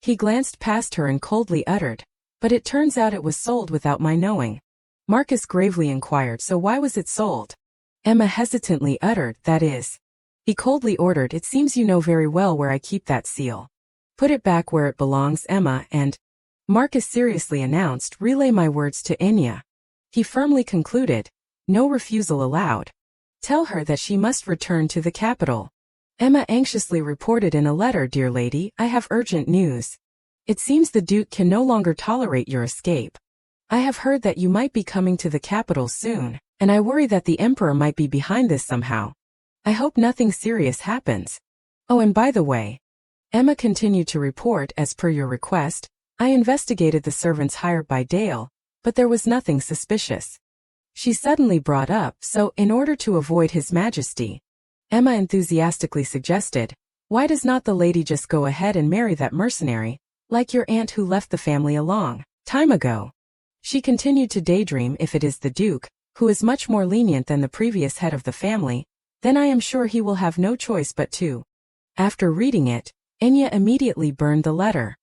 He glanced past her and coldly uttered, But it turns out it was sold without my knowing. Marcus gravely inquired, so why was it sold? Emma hesitantly uttered, that is. He coldly ordered, it seems you know very well where I keep that seal. Put it back where it belongs, Emma, and Marcus seriously announced, relay my words to Enya. He firmly concluded, no refusal allowed. Tell her that she must return to the capital. Emma anxiously reported in a letter, dear lady, I have urgent news. It seems the Duke can no longer tolerate your escape. I have heard that you might be coming to the capital soon, and I worry that the Emperor might be behind this somehow. I hope nothing serious happens. Oh, and by the way, Emma continued to report, as per your request, I investigated the servants hired by Dale, but there was nothing suspicious. She suddenly brought up, so, in order to avoid His Majesty, Emma enthusiastically suggested, why does not the lady just go ahead and marry that mercenary, like your aunt who left the family a long time ago? She continued to daydream, if it is the Duke, who is much more lenient than the previous head of the family, then I am sure he will have no choice but to. After reading it, Enya immediately burned the letter.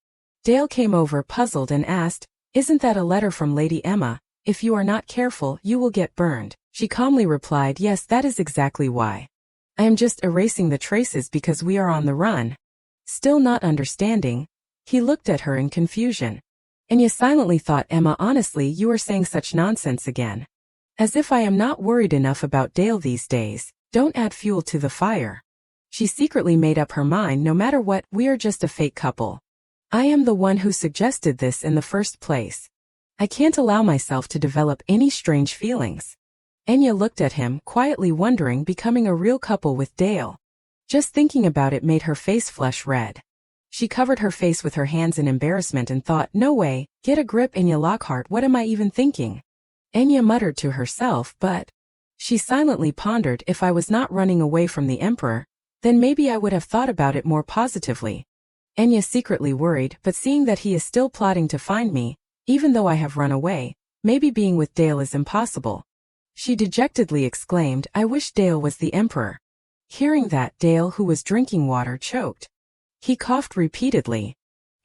Dale came over puzzled and asked, isn't that a letter from Lady Emma? If you are not careful, you will get burned. She calmly replied, yes, that is exactly why. I am just erasing the traces because we are on the run. Still not understanding, he looked at her in confusion. Enya silently thought, Emma, honestly, you are saying such nonsense again. As if I am not worried enough about Dale these days. Don't add fuel to the fire. She secretly made up her mind, no matter what, we are just a fake couple. I am the one who suggested this in the first place. I can't allow myself to develop any strange feelings. Enya looked at him, quietly wondering becoming a real couple with Dale. Just thinking about it made her face flush red. She covered her face with her hands in embarrassment and thought, no way, get a grip, Enya Lockhart, what am I even thinking? Enya muttered to herself, but she silently pondered, if I was not running away from the Emperor, then maybe I would have thought about it more positively. Enya secretly worried, but seeing that he is still plotting to find me, even though I have run away, maybe being with Dale is impossible. She dejectedly exclaimed, I wish Dale was the Emperor. Hearing that, Dale, who was drinking water, choked. He coughed repeatedly.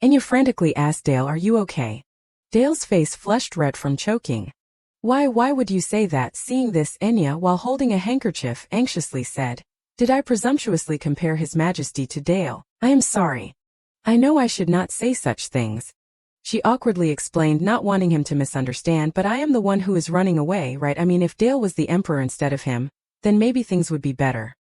Enya frantically asked Dale, are you okay? Dale's face flushed red from choking. Why would you say that? Seeing this, Enya, while holding a handkerchief, anxiously said, did I presumptuously compare His Majesty to Dale? I am sorry. I know I should not say such things. She awkwardly explained, not wanting him to misunderstand, but I am the one who is running away, right? I mean, if Dale was the Emperor instead of him, then maybe things would be better.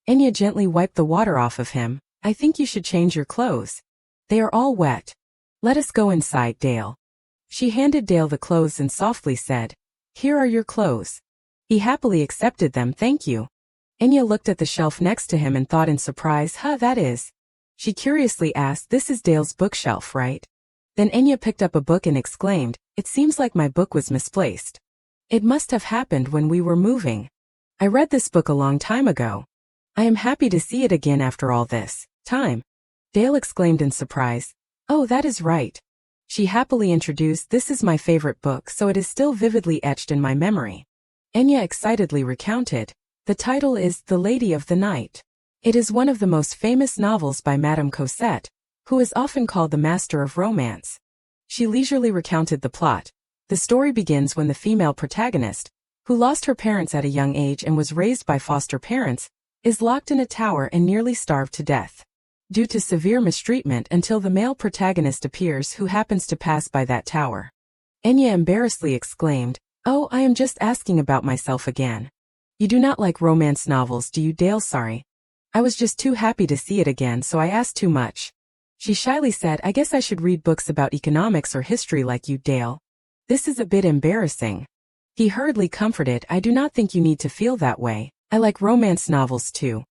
Enya gently wiped the water off of him. I think you should change your clothes. They are all wet. Let us go inside, Dale. She handed Dale the clothes and softly said, here are your clothes. He happily accepted them, thank you. Enya looked at the shelf next to him and thought in surprise, that is. She curiously asked, this is Dale's bookshelf, right? Then Enya picked up a book and exclaimed, it seems like my book was misplaced. It must have happened when we were moving. I read this book a long time ago. I am happy to see it again after all this time. Dale exclaimed in surprise, oh, that is right. She happily introduced, this is my favorite book, so it is still vividly etched in my memory. Enya excitedly recounted, the title is The Lady of the Night. It is one of the most famous novels by Madame Cosette, who is often called the master of romance. She leisurely recounted the plot. The story begins when the female protagonist, who lost her parents at a young age and was raised by foster parents, is locked in a tower and nearly starved to death due to severe mistreatment until the male protagonist appears, who happens to pass by that tower. Enya embarrassedly exclaimed, oh, I am just asking about myself again. You do not like romance novels, do you, Dale? Sorry. I was just too happy to see it again, so I asked too much. She shyly said, I guess I should read books about economics or history like you, Dale. This is a bit embarrassing. He hurriedly comforted, I do not think you need to feel that way. I like romance novels too.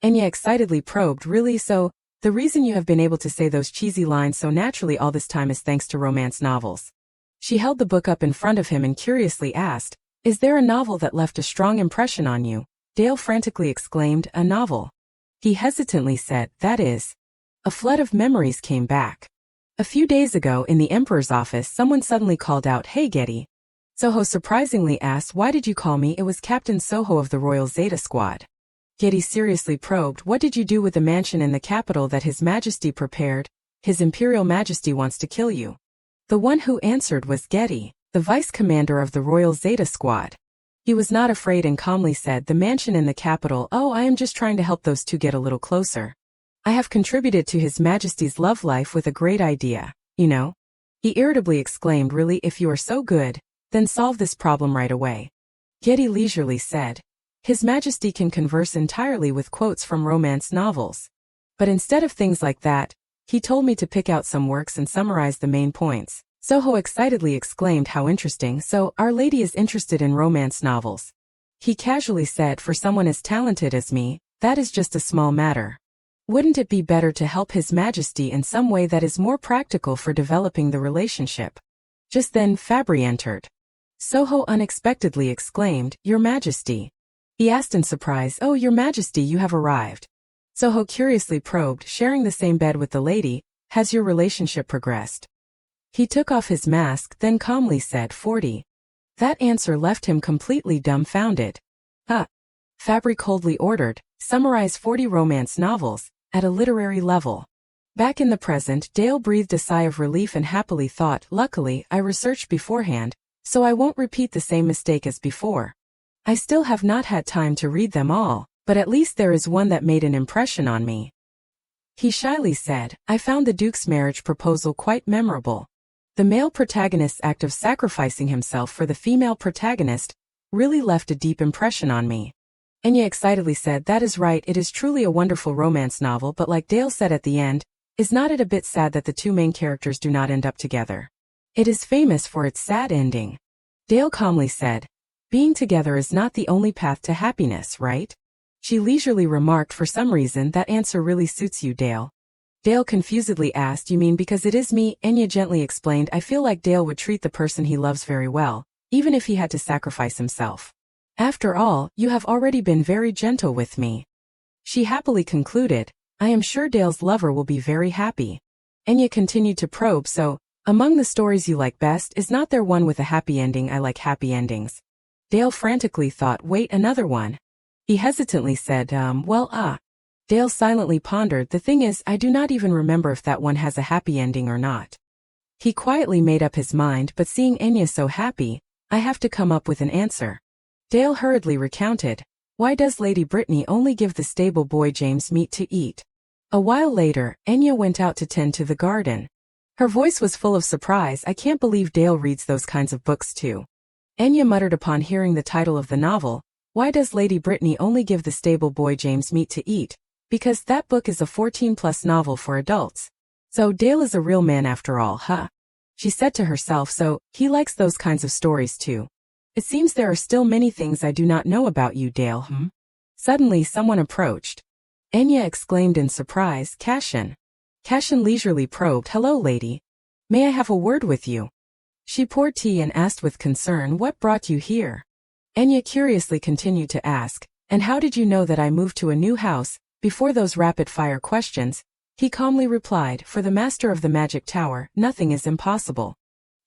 Enya excitedly probed, really? So, the reason you have been able to say those cheesy lines so naturally all this time is thanks to romance novels. She held the book up in front of him and curiously asked, is there a novel that left a strong impression on you? Dale frantically exclaimed, a novel. He hesitantly said, that is. A flood of memories came back. A few days ago in the Emperor's office, someone suddenly called out, hey Getty. Soho surprisingly asked, why did you call me? It was Captain Soho of the Royal Zeta Squad. Getty seriously probed, what did you do with the mansion in the capital that His Majesty prepared? His Imperial Majesty wants to kill you. The one who answered was Getty, the vice commander of the Royal Zeta Squad. He was not afraid and calmly said, "The mansion in the capital. Oh, I am just trying to help those two get a little closer. I have contributed to His Majesty's love life with a great idea, you know." He irritably exclaimed, "Really, if you are so good, then solve this problem right away." Getty leisurely said, "His Majesty can converse entirely with quotes from romance novels. But instead of things like that, he told me to pick out some works and summarize the main points." Soho excitedly exclaimed, "How interesting. So, Our Lady is interested in romance novels." He casually said, "For someone as talented as me, that is just a small matter. Wouldn't it be better to help His Majesty in some way that is more practical for developing the relationship?" Just then, Fabry entered. Soho unexpectedly exclaimed, "Your Majesty." He asked in surprise, "Oh, Your Majesty, you have arrived." Soho curiously probed, "Sharing the same bed with the lady, has your relationship progressed?" He took off his mask, then calmly said, 40. That answer left him completely dumbfounded. Fabry coldly ordered, "Summarize 40 romance novels, at a literary level." Back in the present, Dale breathed a sigh of relief and happily thought, "Luckily, I researched beforehand, so I won't repeat the same mistake as before. I still have not had time to read them all, but at least there is one that made an impression on me." He shyly said, "I found the Duke's marriage proposal quite memorable. The male protagonist's act of sacrificing himself for the female protagonist really left a deep impression on me." Enya excitedly said, "That is right, it is truly a wonderful romance novel, but like Dale said at the end, is not it a bit sad that the two main characters do not end up together? It is famous for its sad ending." Dale calmly said, "Being together is not the only path to happiness, right?" She leisurely remarked, "For some reason that answer really suits you, Dale." Dale confusedly asked, "You mean because it is me?" Enya gently explained, "I feel like Dale would treat the person he loves very well, even if he had to sacrifice himself. After all, you have already been very gentle with me." She happily concluded, "I am sure Dale's lover will be very happy." Enya continued to probe, "So, among the stories you like best, is not there one with a happy ending? I like happy endings." Dale frantically thought, "Wait, another one?" He hesitantly said, Dale silently pondered, "The thing is, I do not even remember if that one has a happy ending or not." He quietly made up his mind, but seeing Enya so happy, "I have to come up with an answer." Dale hurriedly recounted, "Why does Lady Brittany only give the stable boy James meat to eat?" A while later, Enya went out to tend to the garden. Her voice was full of surprise. "I can't believe Dale reads those kinds of books too." Enya muttered upon hearing the title of the novel, "Why does Lady Brittany only give the stable boy James meat to eat?" Because that book is a 14+ novel for adults. So Dale is a real man after all, huh? She said to herself, "So, he likes those kinds of stories too. It seems there are still many things I do not know about you, Dale, Suddenly someone approached. Enya exclaimed in surprise, "Cashin." Cashin leisurely probed, "Hello, lady. May I have a word with you?" She poured tea and asked with concern, "What brought you here?" Enya curiously continued to ask, "And how did you know that I moved to a new house?" Before those rapid-fire questions, he calmly replied, "For the master of the magic tower, nothing is impossible."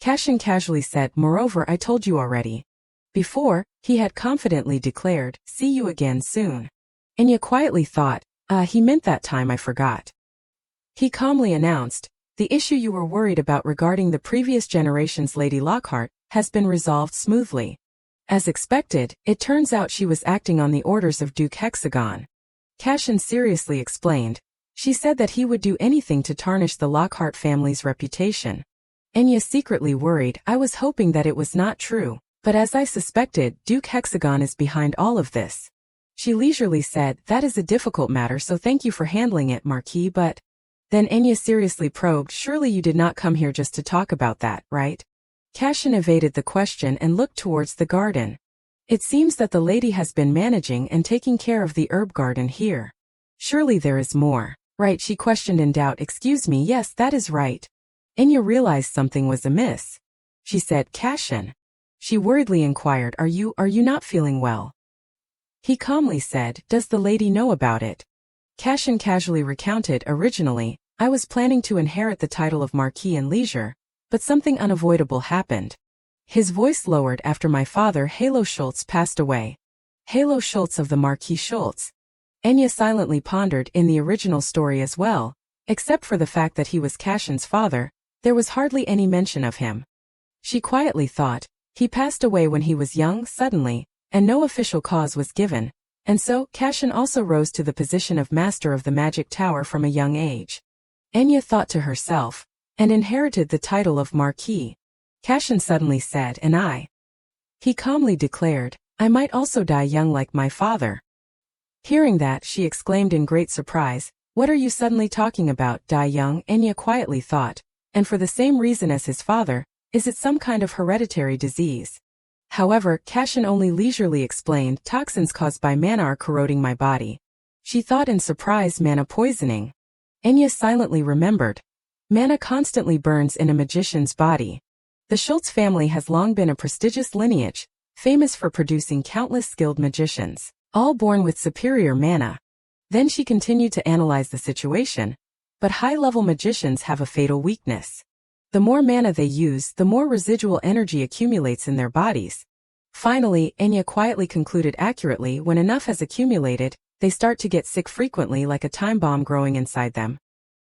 Cashin casually said, "Moreover, I told you already." Before, he had confidently declared, "See you again soon." Enya quietly thought, he meant that time I forgot." He calmly announced, "The issue you were worried about regarding the previous generation's Lady Lockhart has been resolved smoothly. As expected, it turns out she was acting on the orders of Duke Hexagon." Cashin seriously explained, "She said that he would do anything to tarnish the Lockhart family's reputation." Enya secretly worried, "I was hoping that it was not true, but as I suspected, Duke Hexagon is behind all of this." She leisurely said, "That is a difficult matter, so thank you for handling it, Marquis, but..." Then Enya seriously probed, "Surely you did not come here just to talk about that, right?" Cashin evaded the question and looked towards the garden. "It seems that the lady has been managing and taking care of the herb garden here. Surely there is more, right?" she questioned in doubt. "Excuse me, yes, that is right." Enya realized something was amiss. She said, "Cashin." She worriedly inquired, Are you not feeling well?" He calmly said, "Does the lady know about it?" Cashin casually recounted, "Originally, I was planning to inherit the title of Marquis in leisure, but something unavoidable happened." His voice lowered after my father Halo Schultz passed away. Halo Schultz of the Marquis Schultz. Enya silently pondered, in the original story as well, except for the fact that he was Cashin's father, There was hardly any mention of him. She quietly thought, he passed away when he was young, suddenly, and no official cause was given, and so Cashin also rose to the position of master of the magic tower from a young age. Enya thought to herself, and inherited the title of Marquis. Cashin suddenly said, and I. He calmly declared, I might also die young like my father. Hearing that, she exclaimed in great surprise, what are you suddenly talking about, die young? Enya quietly thought, and for the same reason as his father, is it some kind of hereditary disease? However, Cashin only leisurely explained, toxins caused by mana are corroding my body. She thought in surprise, mana poisoning. Enya silently remembered. Mana constantly burns in a magician's body. The Schultz family has long been a prestigious lineage, famous for producing countless skilled magicians, all born with superior mana. Then she continued to analyze the situation. But high-level magicians have a fatal weakness. The more mana they use, the more residual energy accumulates in their bodies. Finally, Enya quietly concluded accurately, when enough has accumulated, they start to get sick frequently like a time bomb growing inside them.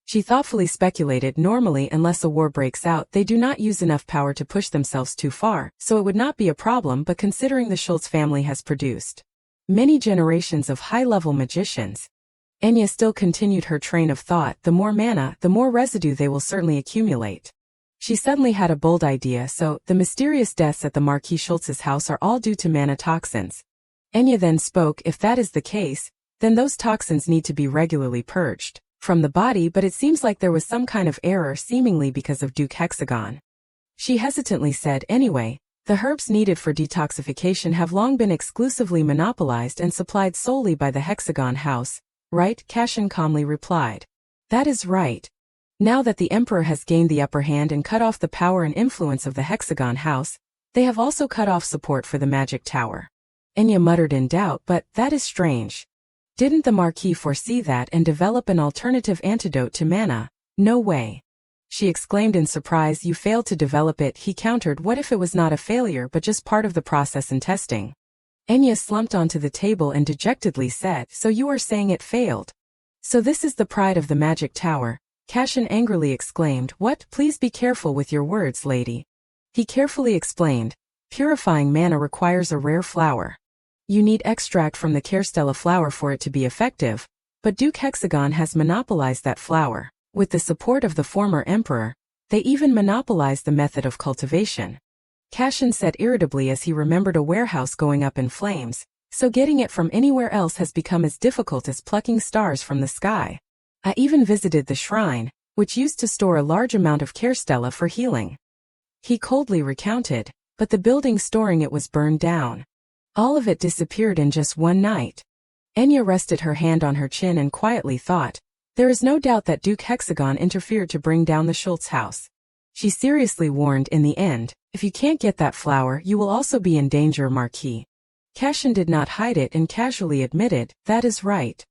She thoughtfully speculated, normally unless a war breaks out they do not use enough power to push themselves too far, so it would not be a problem, but considering the Schultz family has produced many generations of high-level magicians, Enya still continued her train of thought, the more mana, the more residue they will certainly accumulate. She suddenly had a bold idea, so, the mysterious deaths at the Marquis Schultz's house are all due to mana toxins. Enya then spoke, if that is the case, then those toxins need to be regularly purged from the body, but it seems like there was some kind of error, seemingly because of Duke Hexagon. She hesitantly said, anyway, the herbs needed for detoxification have long been exclusively monopolized and supplied solely by the Hexagon house, right? Cashin calmly replied. That is right. Now that the Emperor has gained the upper hand and cut off the power and influence of the Hexagon house, they have also cut off support for the magic tower. Enya muttered in doubt, but that is strange. Didn't the Marquis foresee that and develop an alternative antidote to mana? No way. She exclaimed in surprise, you failed to develop it, he countered. What if it was not a failure but just part of the process and testing? Enya slumped onto the table and dejectedly said, so you are saying it failed? So this is the pride of the magic tower? Cashin angrily exclaimed, what? Please be careful with your words, lady. He carefully explained, purifying mana requires a rare flower. You need extract from the Kerstella flower for it to be effective, but Duke Hexagon has monopolized that flower. With the support of the former emperor, they even monopolized the method of cultivation. Cashin said irritably as he remembered a warehouse going up in flames, so getting it from anywhere else has become as difficult as plucking stars from the sky. I even visited the shrine, which used to store a large amount of Kerstella for healing. He coldly recounted, but the building storing it was burned down. All of it disappeared in just one night. Enya rested her hand on her chin and quietly thought, there is no doubt that Duke Hexagon interfered to bring down the Schultz house. She seriously warned, in the end, if you can't get that flower you will also be in danger, Marquis. Cashin did not hide it and casually admitted, that is right.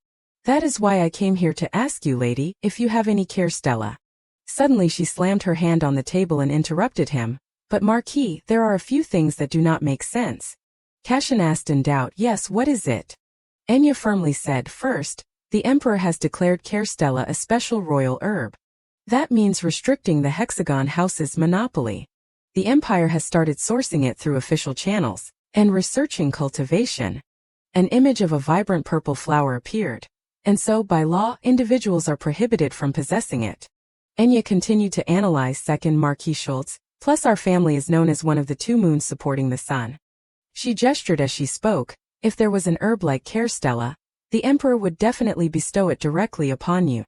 That is why I came here to ask you, lady, if you have any Kerstella. Suddenly she slammed her hand on the table and interrupted him, but Marquis, there are a few things that do not make sense. Cashin asked in doubt, yes, what is it? Enya firmly said, first, the Emperor has declared Kerstella a special royal herb. That means restricting the Hexagon house's monopoly. The Empire has started sourcing it through official channels, and researching cultivation. An image of a vibrant purple flower appeared, and so, by law, individuals are prohibited from possessing it. Enya continued to analyze, second, Marquis Schultz, plus our family is known as one of the two moons supporting the sun. She gestured as she spoke, if there was an herb like Kerstella, the Emperor would definitely bestow it directly upon you.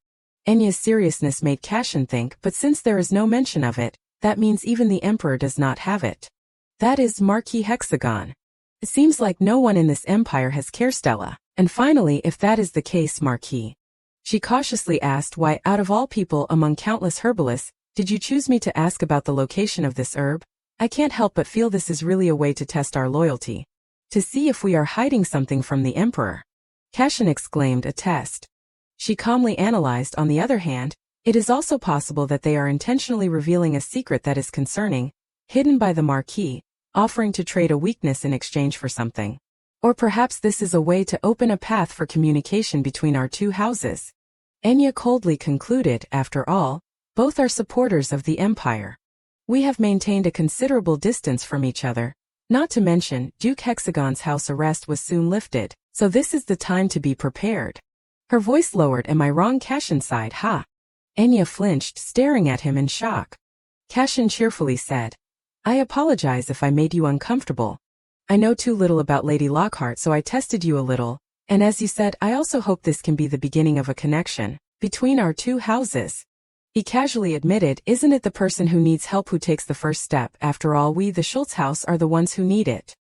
Enya's seriousness made Cashin think, but since there is no mention of it, that means even the Emperor does not have it. That is Marquis Hexagon. It seems like no one in this empire has Kerstella, and finally, if that is the case, Marquis. She cautiously asked, why, out of all people among countless herbalists, did you choose me to ask about the location of this herb? I can't help but feel this is really a way to test our loyalty. To see if we are hiding something from the Emperor. Cashin exclaimed, a test. She calmly analyzed, on the other hand, it is also possible that they are intentionally revealing a secret that is concerning, hidden by the Marquis, offering to trade a weakness in exchange for something. Or perhaps this is a way to open a path for communication between our two houses. Enya coldly concluded, after all, Both are supporters of the empire. We have maintained a considerable distance from each other. Not to mention, Duke Hexagon's house arrest was soon lifted, so this is the time to be prepared. Her voice lowered. Am I wrong? Cashin sighed. Ha! Enya flinched, staring at him in shock. Cashin cheerfully said, I apologize if I made you uncomfortable. I know too little about Lady Lockhart, so I tested you a little, and as you said, I also hope this can be the beginning of a connection between our two houses. He casually admitted, isn't it the person who needs help who takes the first step? After all, we, the Schultz house, are the ones who need it.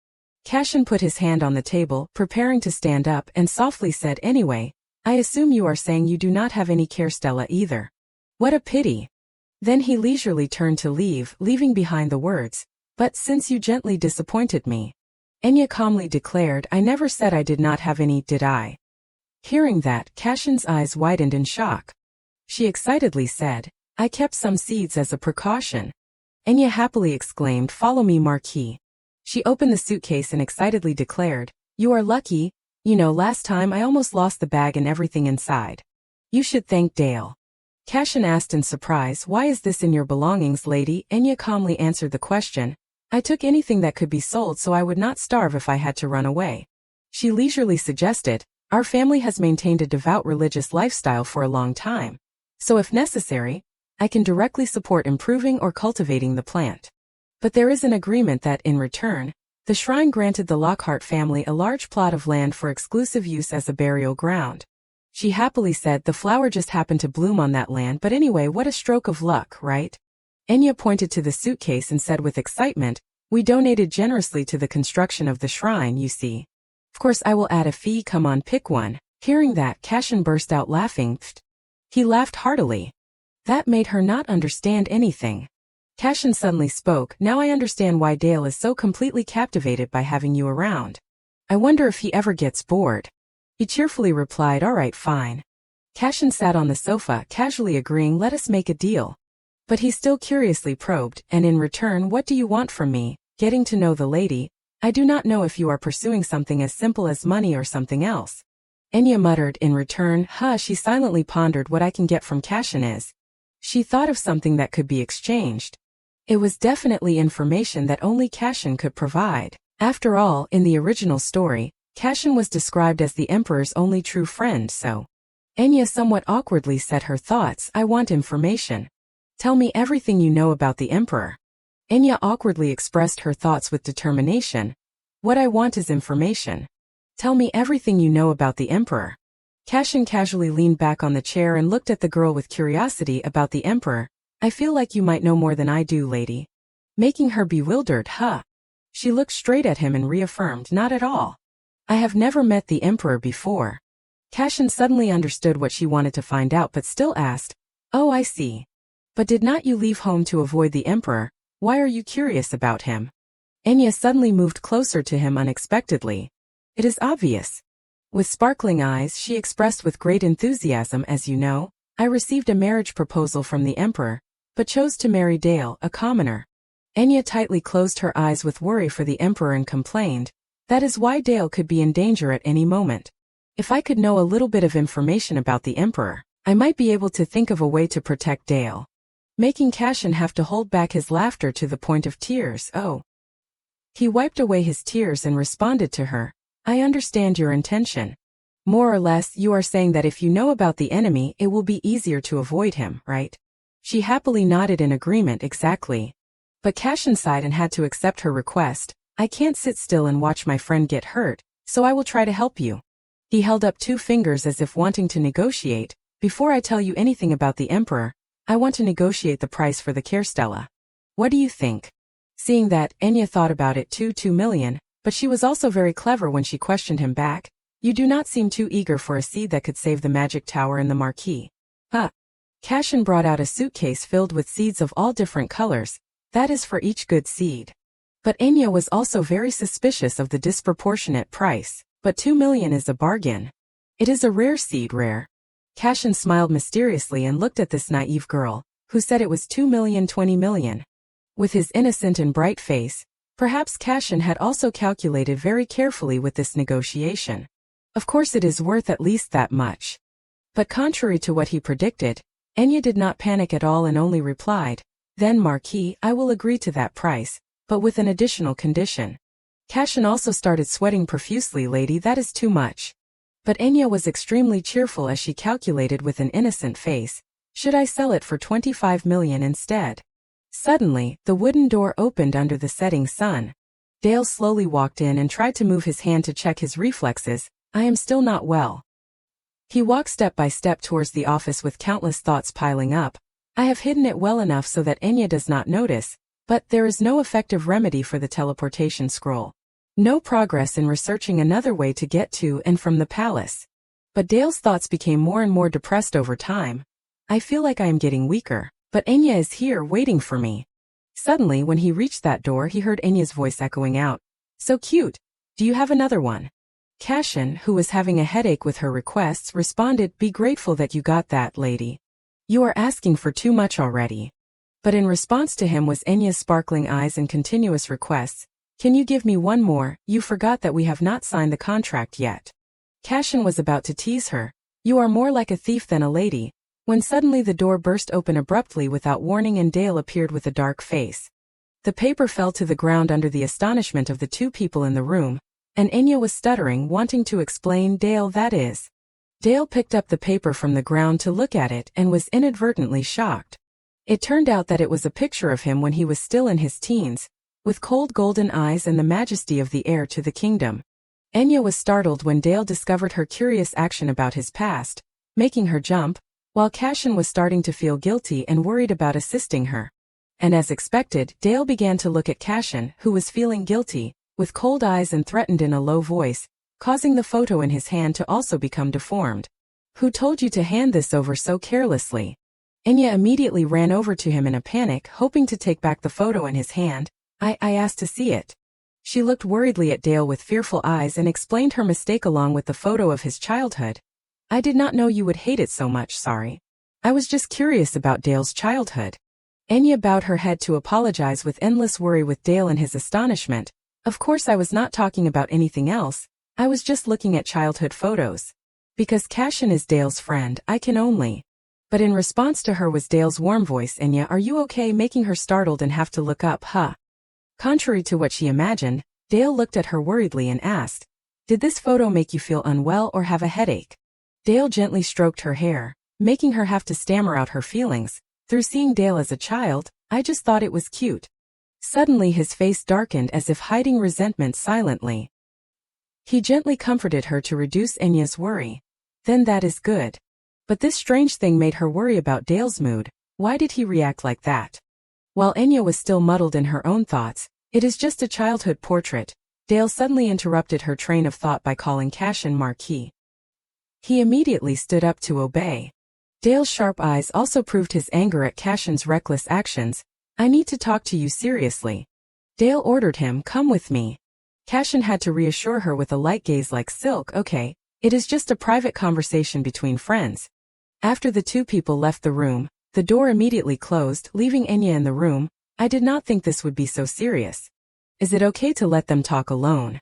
Cashin put his hand on the table, preparing to stand up, and softly said, anyway, I assume you are saying you do not have any care, Stella, either. What a pity. Then he leisurely turned to leave, leaving behind the words, but since you gently disappointed me. Enya calmly declared, I never said I did not have any, did I? Hearing that, Cashin's eyes widened in shock. She excitedly said, I kept some seeds as a precaution. Enya happily exclaimed, follow me, Marquis. She opened the suitcase and excitedly declared, you are lucky, you know, last time I almost lost the bag and everything inside. You should thank Dale. Cashin asked in surprise, why is this in your belongings, lady? Enya calmly answered the question, I took anything that could be sold so I would not starve if I had to run away. She leisurely suggested, our family has maintained a devout religious lifestyle for a long time. So if necessary, I can directly support improving or cultivating the plant. But there is an agreement that, in return, the shrine granted the Lockhart family a large plot of land for exclusive use as a burial ground. She happily said the flower just happened to bloom on that land, but anyway, what a stroke of luck, right? Enya pointed to the suitcase and said with excitement, we donated generously to the construction of the shrine, you see. Of course I will add a fee, come on, pick one. Hearing that, Cashin burst out laughing. He laughed heartily. That made her not understand anything. Cashin suddenly spoke, now I understand why Dale is so completely captivated by having you around. I wonder if he ever gets bored. He cheerfully replied, all right, fine. Cashin sat on the sofa, casually agreeing, let us make a deal. But he still curiously probed, and in return, what do you want from me? Getting to know the lady, I do not know if you are pursuing something as simple as money or something else. Enya muttered in return, she silently pondered what I can get from Cashin is. She thought of something that could be exchanged. It was definitely information that only Cashin could provide. After all, in the original story, Cashin was described as the Emperor's only true friend, so. Enya somewhat awkwardly said her thoughts, I want information. Tell me everything you know about the Emperor. Enya awkwardly expressed her thoughts with determination. What I want is information. Tell me everything you know about the Emperor. Cashin casually leaned back on the chair and looked at the girl with curiosity. About the Emperor, I feel like you might know more than I do, lady. Making her bewildered, She looked straight at him and reaffirmed, not at all. I have never met the Emperor before. Cashin suddenly understood what she wanted to find out but still asked, oh, I see. But did not you leave home to avoid the Emperor? Why are you curious about him? Enya suddenly moved closer to him unexpectedly. It is obvious. With sparkling eyes, she expressed with great enthusiasm, as you know, I received a marriage proposal from the Emperor, but chose to marry Dale, a commoner. Enya tightly closed her eyes with worry for the Emperor and complained, that is why Dale could be in danger at any moment. If I could know a little bit of information about the Emperor, I might be able to think of a way to protect Dale. Making Cashin have to hold back his laughter to the point of tears. Oh. He wiped away his tears and responded to her, I understand your intention. More or less, you are saying that if you know about the enemy, it will be easier to avoid him, right? She happily nodded in agreement. Exactly. But Cashin sighed and had to accept her request. I can't sit still and watch my friend get hurt, so I will try to help you. He held up 2 fingers as if wanting to negotiate. Before I tell you anything about the Emperor, I want to negotiate the price for the care, Stella. What do you think? Seeing that, Enya thought about it too. 2 million, but she was also very clever when she questioned him back. You do not seem too eager for a seed that could save the magic tower and the marquis. Cashin brought out a suitcase filled with seeds of all different colors. That is for each good seed. But Enya was also very suspicious of the disproportionate price. But 2 million is a bargain. It is a rare seed, rare. Cashin smiled mysteriously and looked at this naive girl, who said it was 2 million, 20 million. With his innocent and bright face, perhaps Cashin had also calculated very carefully with this negotiation. Of course it is worth at least that much. But contrary to what he predicted, Enya did not panic at all and only replied, "Then Marquis, I will agree to that price, but with an additional condition." Cashin also started sweating profusely. "Lady, that is too much." But Enya was extremely cheerful as she calculated with an innocent face, "Should I sell it for 25 million instead?" Suddenly, the wooden door opened under the setting sun. Dale slowly walked in and tried to move his hand to check his reflexes. "I am still not well." He walked step by step towards the office with countless thoughts piling up. "I have hidden it well enough so that Enya does not notice, but there is no effective remedy for the teleportation scroll. No progress in researching another way to get to and from the palace." But Dale's thoughts became more and more depressed over time. "I feel like I am getting weaker, but Enya is here waiting for me." Suddenly, when he reached that door, he heard Enya's voice echoing out, "So cute. Do you have another one?" Cashin, who was having a headache with her requests, responded, "Be grateful that you got that, lady. You are asking for too much already." But in response to him was Enya's sparkling eyes and continuous requests, "Can you give me one more? You forgot that we have not signed the contract yet." Cashin was about to tease her, "You are more like a thief than a lady," when suddenly the door burst open abruptly without warning and Dale appeared with a dark face. The paper fell to the ground under the astonishment of the two people in the room, and Enya was stuttering, wanting to explain, "Dale, that is." Dale picked up the paper from the ground to look at it and was inadvertently shocked. It turned out that it was a picture of him when he was still in his teens, with cold golden eyes and the majesty of the heir to the kingdom. Enya was startled when Dale discovered her curious action about his past, making her jump, while Cashin was starting to feel guilty and worried about assisting her. And as expected, Dale began to look at Cashin, who was feeling guilty, with cold eyes and threatened in a low voice, causing the photo in his hand to also become deformed. "Who told you to hand this over so carelessly?" Enya immediately ran over to him in a panic, hoping to take back the photo in his hand. I asked to see it." She looked worriedly at Dale with fearful eyes and explained her mistake along with the photo of his childhood. "I did not know you would hate it so much, sorry. I was just curious about Dale's childhood." Enya bowed her head to apologize with endless worry with Dale in his astonishment. "Of course I was not talking about anything else, I was just looking at childhood photos. Because Cashin is Dale's friend, I can only." But in response to her was Dale's warm voice, "Enya, are you okay?" making her startled and have to look up, "Huh?" Contrary to what she imagined, Dale looked at her worriedly and asked, "Did this photo make you feel unwell or have a headache?" Dale gently stroked her hair, making her have to stammer out her feelings. "Through seeing Dale as a child, I just thought it was cute." Suddenly his face darkened as if hiding resentment silently. He gently comforted her to reduce Enya's worry. "Then that is good." But this strange thing made her worry about Dale's mood. Why did he react like that? While Enya was still muddled in her own thoughts, "It is just a childhood portrait," Dale suddenly interrupted her train of thought by calling Cashin Marquis. He immediately stood up to obey. Dale's sharp eyes also proved his anger at Cashin's reckless actions. "I need to talk to you seriously." Dale ordered him, "Come with me." Cashin had to reassure her with a light gaze like silk, "Okay, it is just a private conversation between friends." After the two people left the room, the door immediately closed, leaving Enya in the room. "I did not think this would be so serious. Is it okay to let them talk alone?"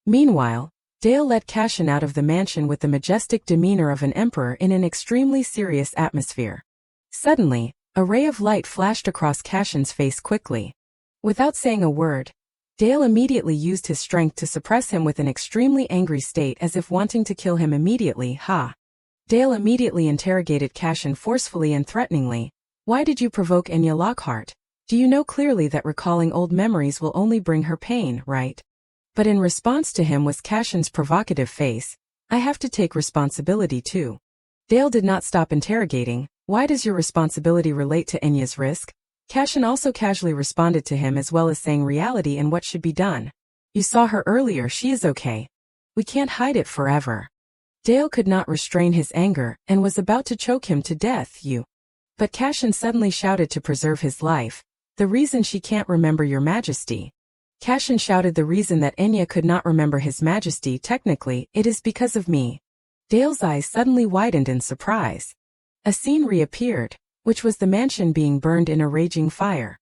Meanwhile, Dale led Cashin out of the mansion with the majestic demeanor of an emperor in an extremely serious atmosphere. Suddenly, a ray of light flashed across Cashin's face quickly. Without saying a word, Dale immediately used his strength to suppress him with an extremely angry state as if wanting to kill him immediately. "Ha!" Dale immediately interrogated Cashin forcefully and threateningly. "Why did you provoke Enya Lockhart? Do you know clearly that recalling old memories will only bring her pain, right?" But in response to him was Cashin's provocative face. "I have to take responsibility too." Dale did not stop interrogating. "Why does your responsibility relate to Enya's risk?" Cashin also casually responded to him as well as saying reality and what should be done. "You saw her earlier, she is okay. We can't hide it forever." Dale could not restrain his anger and was about to choke him to death. But Cashin suddenly shouted to preserve his life. "The reason she can't remember your majesty." Cashin shouted the reason that Enya could not remember his majesty technically, "It is because of me." Dale's eyes suddenly widened in surprise. A scene reappeared, which was the mansion being burned in a raging fire.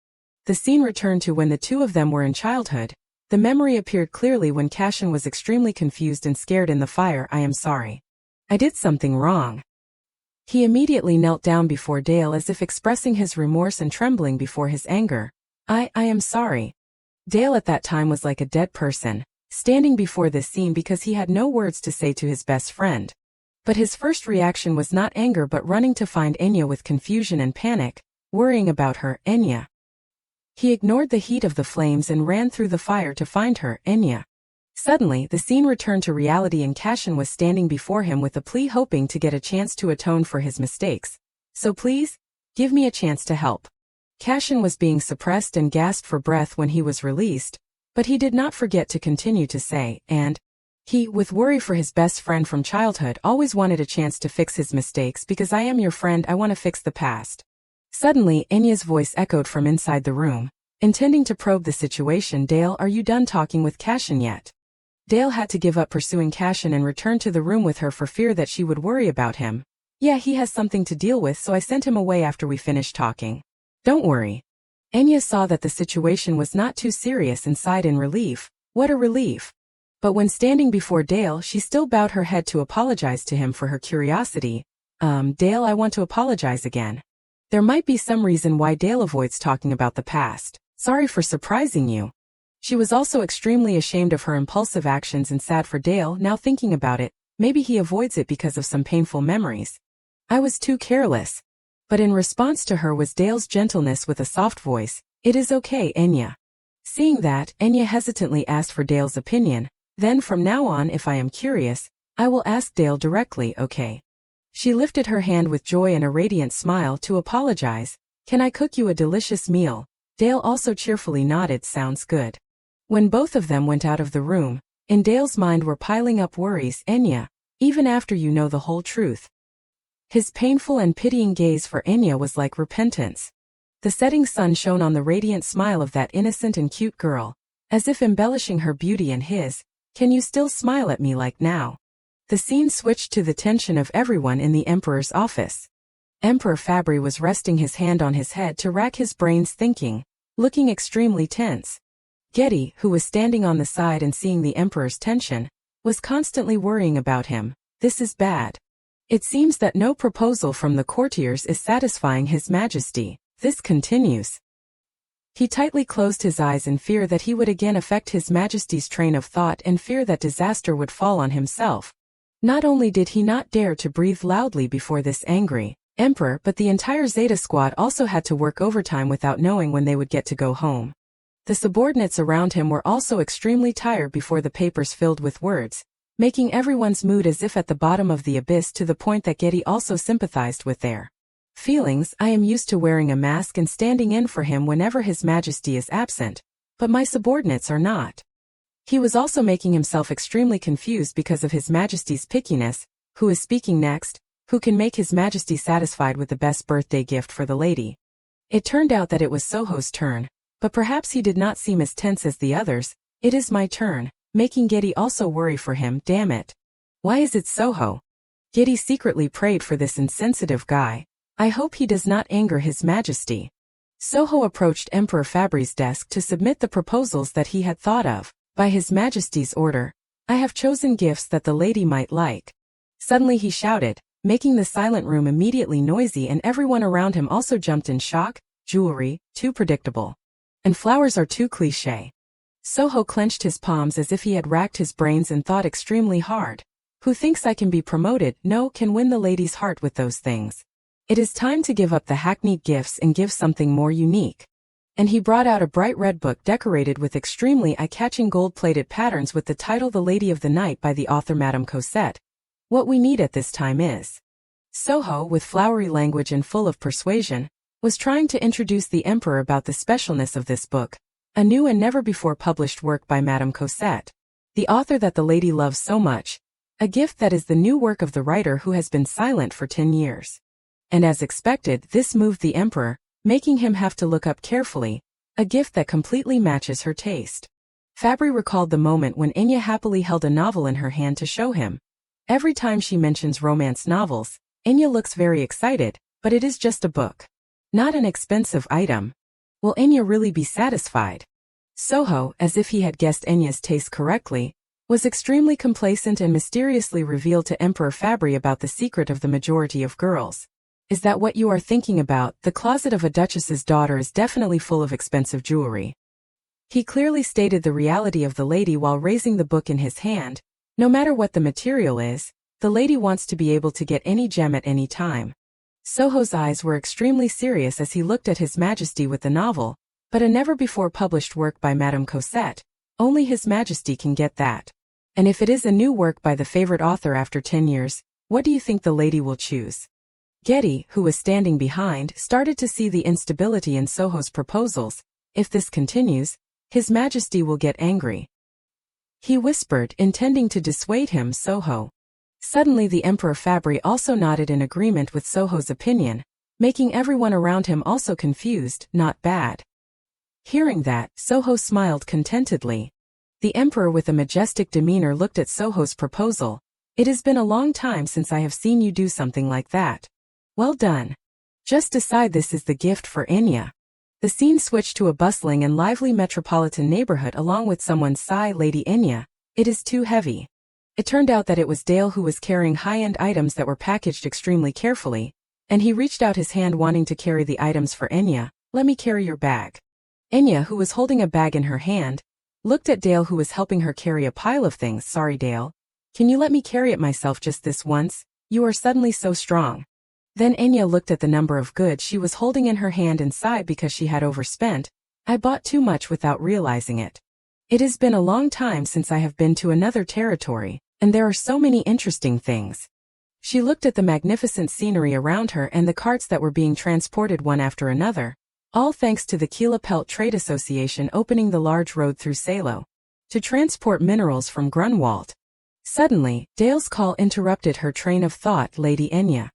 The scene returned to when the two of them were in childhood. The memory appeared clearly when Cashin was extremely confused and scared in the fire. "I am sorry. I did something wrong." He immediately knelt down before Dale as if expressing his remorse and trembling before his anger. I am sorry. Dale at that time was like a dead person, standing before this scene because he had no words to say to his best friend. But his first reaction was not anger but running to find Enya with confusion and panic, worrying about her. Enya. He ignored the heat of the flames and ran through the fire to find her. Enya. Suddenly, the scene returned to reality and Cashin was standing before him with a plea, hoping to get a chance to atone for his mistakes. So please, give me a chance to help. Cashin was being suppressed and gasped for breath when he was released, but he did not forget to continue to say, and he, with worry for his best friend from childhood, always wanted a chance to fix his mistakes because I am your friend, I want to fix the past. Suddenly, Enya's voice echoed from inside the room, intending to probe the situation. Dale, are you done talking with Cashin yet? Dale had to give up pursuing Cashin and return to the room with her for fear that she would worry about him. Yeah, he has something to deal with, so I sent him away after we finished talking. Don't worry. Enya saw that the situation was not too serious and sighed in relief. What a relief. But when standing before Dale, she still bowed her head to apologize to him for her curiosity. Dale, I want to apologize again. There might be some reason why Dale avoids talking about the past. Sorry for surprising you. She was also extremely ashamed of her impulsive actions and sad for Dale. Now thinking about it, maybe he avoids it because of some painful memories. I was too careless. But in response to her was Dale's gentleness with a soft voice. It is okay, Enya. Seeing that, Enya hesitantly asked for Dale's opinion. Then from now on, if I am curious, I will ask Dale directly, okay? She lifted her hand with joy and a radiant smile to apologize. Can I cook you a delicious meal? Dale also cheerfully nodded. Sounds good. When both of them went out of the room, in Dale's mind were piling up worries. Enya, even after you know the whole truth. His painful and pitying gaze for Enya was like repentance. The setting sun shone on the radiant smile of that innocent and cute girl, as if embellishing her beauty and his. Can you still smile at me like now? The scene switched to the tension of everyone in the Emperor's office. Emperor Fabry was resting his hand on his head to rack his brains thinking, looking extremely tense. Getty, who was standing on the side and seeing the Emperor's tension, was constantly worrying about him. This is bad. It seems that no proposal from the courtiers is satisfying His Majesty. This continues. He tightly closed his eyes in fear that he would again affect His Majesty's train of thought and fear that disaster would fall on himself. Not only did he not dare to breathe loudly before this angry Emperor, but the entire Zeta squad also had to work overtime without knowing when they would get to go home. The subordinates around him were also extremely tired before the papers filled with words, making everyone's mood as if at the bottom of the abyss, to the point that Getty also sympathized with their feelings. I am used to wearing a mask and standing in for him whenever His Majesty is absent, but my subordinates are not. He was also making himself extremely confused because of His Majesty's pickiness. Who is speaking next? Who can make His Majesty satisfied with the best birthday gift for the lady? It turned out that it was Soho's turn, but perhaps he did not seem as tense as the others. It is my turn, making Getty also worry for him. Damn it. Why is it Soho? Getty secretly prayed for this insensitive guy. I hope he does not anger His Majesty. Soho approached Emperor Fabry's desk to submit the proposals that he had thought of. By His Majesty's order, I have chosen gifts that the lady might like. Suddenly he shouted, making the silent room immediately noisy, and everyone around him also jumped in shock. Jewelry, too predictable. And flowers are too cliché. Soho clenched his palms as if he had racked his brains and thought extremely hard. Who thinks I can be promoted? No, can win the lady's heart with those things. It is time to give up the hackneyed gifts and give something more unique. And he brought out a bright red book decorated with extremely eye-catching gold-plated patterns with the title The Lady of the Night by the author Madame Cosette. What we need at this time is. Soho, with flowery language and full of persuasion, was trying to introduce the Emperor about the specialness of this book, a new and never-before published work by Madame Cosette, the author that the lady loves so much, a gift that is the new work of the writer who has been silent for 10 years. And as expected, this moved the Emperor, making him have to look up carefully, a gift that completely matches her taste. Fabry recalled the moment when Enya happily held a novel in her hand to show him. Every time she mentions romance novels, Enya looks very excited, but it is just a book. Not an expensive item. Will Enya really be satisfied? Soho, as if he had guessed Enya's taste correctly, was extremely complacent and mysteriously revealed to Emperor Fabry about the secret of the majority of girls. Is that what you are thinking about? The closet of a duchess's daughter is definitely full of expensive jewelry. He clearly stated the reality of the lady while raising the book in his hand. No matter what the material is, the lady wants to be able to get any gem at any time. Soho's eyes were extremely serious as he looked at His Majesty with the novel, but a never-before-published work by Madame Cosette. Only His Majesty can get that. And if it is a new work by the favorite author after 10 years, what do you think the lady will choose? Getty, who was standing behind, started to see the instability in Soho's proposals. If this continues, His Majesty will get angry. He whispered, intending to dissuade him. Soho. Suddenly the Emperor Fabry also nodded in agreement with Soho's opinion, making everyone around him also confused. Not bad. Hearing that, Soho smiled contentedly. The Emperor with a majestic demeanor looked at Soho's proposal. It has been a long time since I have seen you do something like that. Well done. Just decide this is the gift for Enya. The scene switched to a bustling and lively metropolitan neighborhood along with someone's sigh. Lady Enya, it is too heavy. It turned out that it was Dale who was carrying high-end items that were packaged extremely carefully, and he reached out his hand wanting to carry the items for Enya. Let me carry your bag. Enya, who was holding a bag in her hand, looked at Dale who was helping her carry a pile of things. Sorry Dale. Can you let me carry it myself just this once? You are suddenly so strong. Then Enya looked at the number of goods she was holding in her hand and sighed because she had overspent. I bought too much without realizing it. It has been a long time since I have been to another territory, and there are so many interesting things. She looked at the magnificent scenery around her and the carts that were being transported one after another, all thanks to the Kielapelt Trade Association opening the large road through Salo to transport minerals from Grunwald. Suddenly, Dale's call interrupted her train of thought. Lady Enya.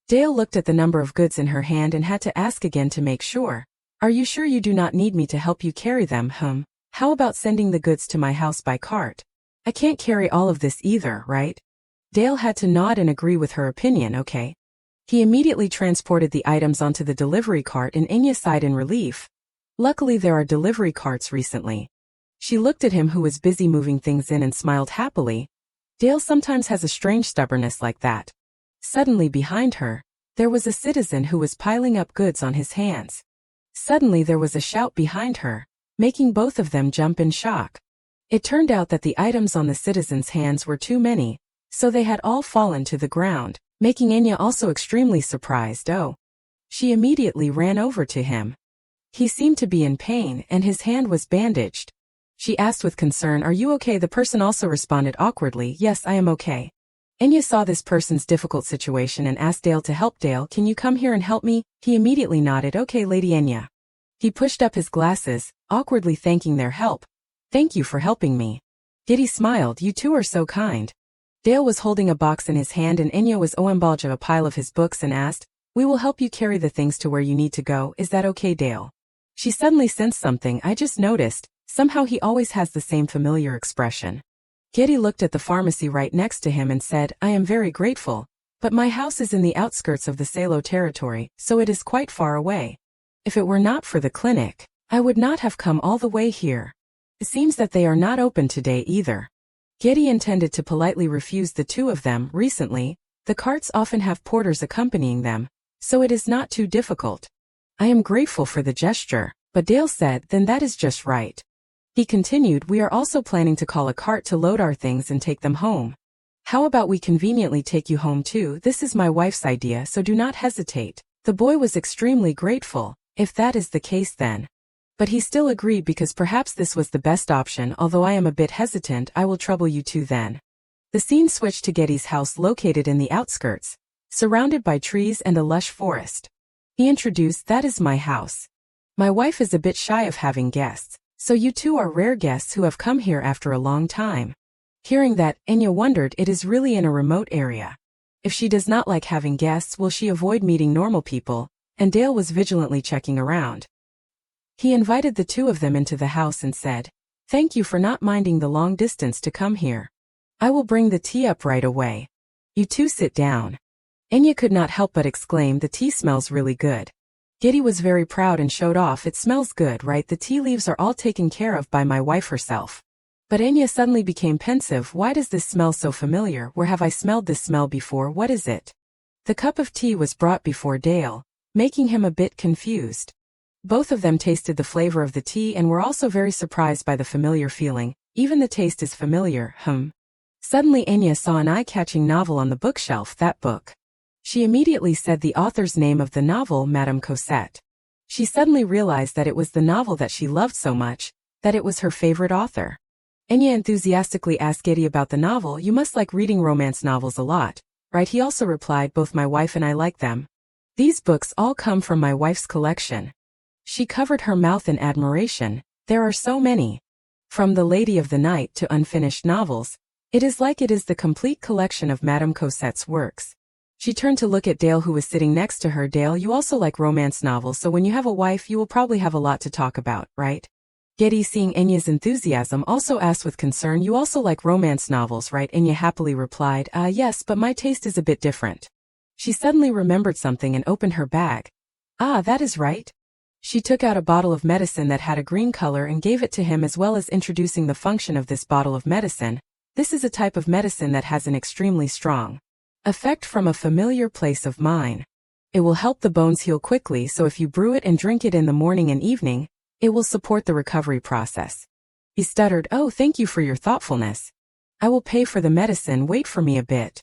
Dale looked at the number of goods in her hand and had to ask again to make sure. Are you sure you do not need me to help you carry them? How about sending the goods to my house by cart? I can't carry all of this either, right? Dale had to nod and agree with her opinion. Okay. He immediately transported the items onto the delivery cart and Enya sighed in relief. Luckily there are delivery carts recently. She looked at him who was busy moving things in and smiled happily. Dale sometimes has a strange stubbornness like that. Suddenly behind her, there was a citizen who was piling up goods on his hands. Suddenly there was a shout behind her, making both of them jump in shock. It turned out that the items on the citizen's hands were too many, so they had all fallen to the ground, making Enya also extremely surprised. Oh. She immediately ran over to him. He seemed to be in pain and his hand was bandaged. She asked with concern, "Are you okay?" The person also responded awkwardly, "Yes, I am okay." Enya saw this person's difficult situation and asked Dale to help. "Dale, can you come here and help me?" He immediately nodded. "Okay, Lady Enya." He pushed up his glasses, awkwardly thanking their help. "Thank you for helping me." Giddy smiled. "You two are so kind." Dale was holding a box in his hand and Enya was embalmed a pile of his books and asked, "We will help you carry the things to where you need to go. Is that okay, Dale?" She suddenly sensed something. "I just noticed. Somehow he always has the same familiar expression." Giddy looked at the pharmacy right next to him and said, "I am very grateful, but my house is in the outskirts of the Salo territory, so it is quite far away. If it were not for the clinic, I would not have come all the way here. It seems that they are not open today either." Giddy intended to politely refuse the two of them. Recently, the carts often have porters accompanying them, so it is not too difficult. "I am grateful for the gesture," but Dale said, "Then that is just right." He continued, "We are also planning to call a cart to load our things and take them home. How about we conveniently take you home too? This is my wife's idea, so do not hesitate." The boy was extremely grateful. "If that is the case then." But he still agreed because perhaps this was the best option. "Although I am a bit hesitant, I will trouble you too then." The scene switched to Getty's house located in the outskirts, surrounded by trees and a lush forest. He introduced, "That is my house. My wife is a bit shy of having guests, so you two are rare guests who have come here after a long time." Hearing that, Enya wondered, it is really in a remote area. If she does not like having guests, will she avoid meeting normal people? And Dale was vigilantly checking around. He invited the two of them into the house and said, "Thank you for not minding the long distance to come here. I will bring the tea up right away. You two sit down." Enya could not help but exclaim, "The tea smells really good." Giddy was very proud and showed off, "It smells good, right? The tea leaves are all taken care of by my wife herself." But Enya suddenly became pensive. Why does this smell so familiar? Where have I smelled this smell before? What is it? The cup of tea was brought before Dale, making him a bit confused. Both of them tasted the flavor of the tea and were also very surprised by the familiar feeling. Even the taste is familiar, Suddenly Enya saw an eye-catching novel on the bookshelf. That book. She immediately said the author's name of the novel, Madame Cosette. She suddenly realized that it was the novel that she loved so much, that it was her favorite author. Enya enthusiastically asked Getty about the novel. You must like reading romance novels a lot, right? He also replied, both my wife and I like them. These books all come from my wife's collection. She covered her mouth in admiration. There are so many. From The Lady of the Night to unfinished novels, it is the complete collection of Madame Cosette's works. She turned to look at Dale, who was sitting next to her. Dale, you also like romance novels, so when you have a wife you will probably have a lot to talk about, right? Getty, seeing Enya's enthusiasm, also asked with concern, you also like romance novels, right? Enya happily replied, yes, but my taste is a bit different. She suddenly remembered something and opened her bag. Ah, that is right. She took out a bottle of medicine that had a green color and gave it to him, as well as introducing the function of this bottle of medicine. This is a type of medicine that has an extremely strong effect from a familiar place of mine. It will help the bones heal quickly, so if you brew it and drink it in the morning and evening, it will support the recovery process. He stuttered, oh, thank you for your thoughtfulness. I will pay for the medicine, wait for me a bit.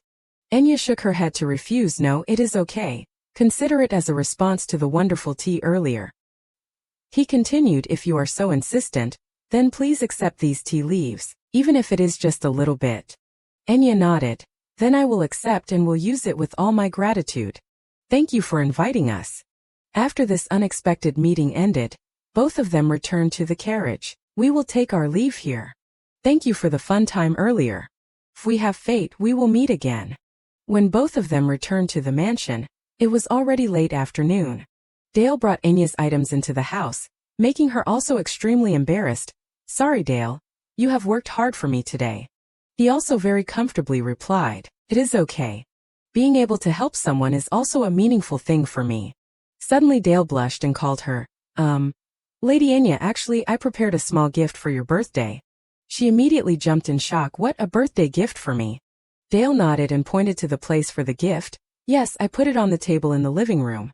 Enya shook her head to refuse. No, it is okay. Consider it as a response to the wonderful tea earlier. He continued, if you are so insistent, then please accept these tea leaves, even if it is just a little bit. Enya nodded. Then I will accept and will use it with all my gratitude. Thank you for inviting us. After this unexpected meeting ended, both of them returned to the carriage. We will take our leave here. Thank you for the fun time earlier. If we have fate, we will meet again. When both of them returned to the mansion, it was already late afternoon. Dale brought Enya's items into the house, making her also extremely embarrassed. Sorry, Dale. You have worked hard for me today. He also very comfortably replied, it is okay. Being able to help someone is also a meaningful thing for me. Suddenly Dale blushed and called her, Lady Enya, actually I prepared a small gift for your birthday. She immediately jumped in shock. What, a birthday gift for me? Dale nodded and pointed to the place for the gift. Yes, I put it on the table in the living room.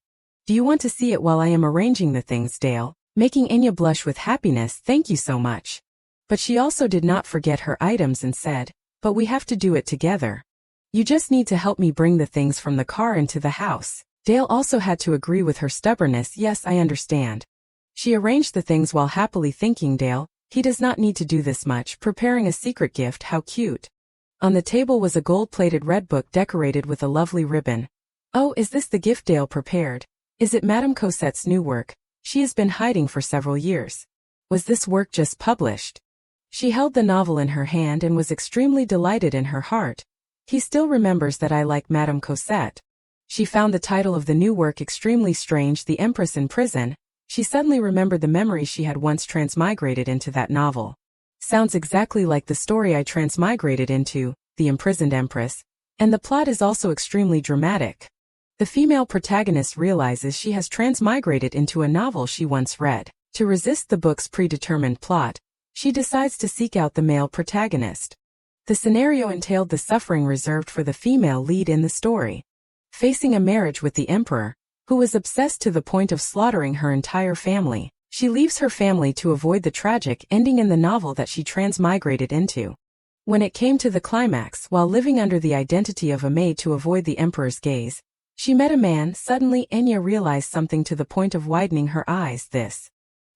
Do you want to see it while I am arranging the things, Dale? Making Enya blush with happiness. Thank you so much. But she also did not forget her items and said, but we have to do it together. You just need to help me bring the things from the car into the house. Dale also had to agree with her stubbornness. Yes, I understand. She arranged the things while happily thinking, Dale, he does not need to do this much. Preparing a secret gift, how cute. On the table was a gold-plated red book decorated with a lovely ribbon. Oh, is this the gift Dale prepared? Is it Madame Cosette's new work? She has been hiding for several years. Was this work just published? She held the novel in her hand and was extremely delighted in her heart. He still remembers that I like Madame Cosette. She found the title of the new work extremely strange, The Empress in Prison. She suddenly remembered the memories she had once transmigrated into that novel. Sounds exactly like the story I transmigrated into, The Imprisoned Empress, and the plot is also extremely dramatic. The female protagonist realizes she has transmigrated into a novel she once read. To resist the book's predetermined plot, she decides to seek out the male protagonist. The scenario entailed the suffering reserved for the female lead in the story. Facing a marriage with the emperor, who was obsessed to the point of slaughtering her entire family, she leaves her family to avoid the tragic ending in the novel that she transmigrated into. When it came to the climax, while living under the identity of a maid to avoid the emperor's gaze, she met a man. Suddenly Enya realized something to the point of widening her eyes.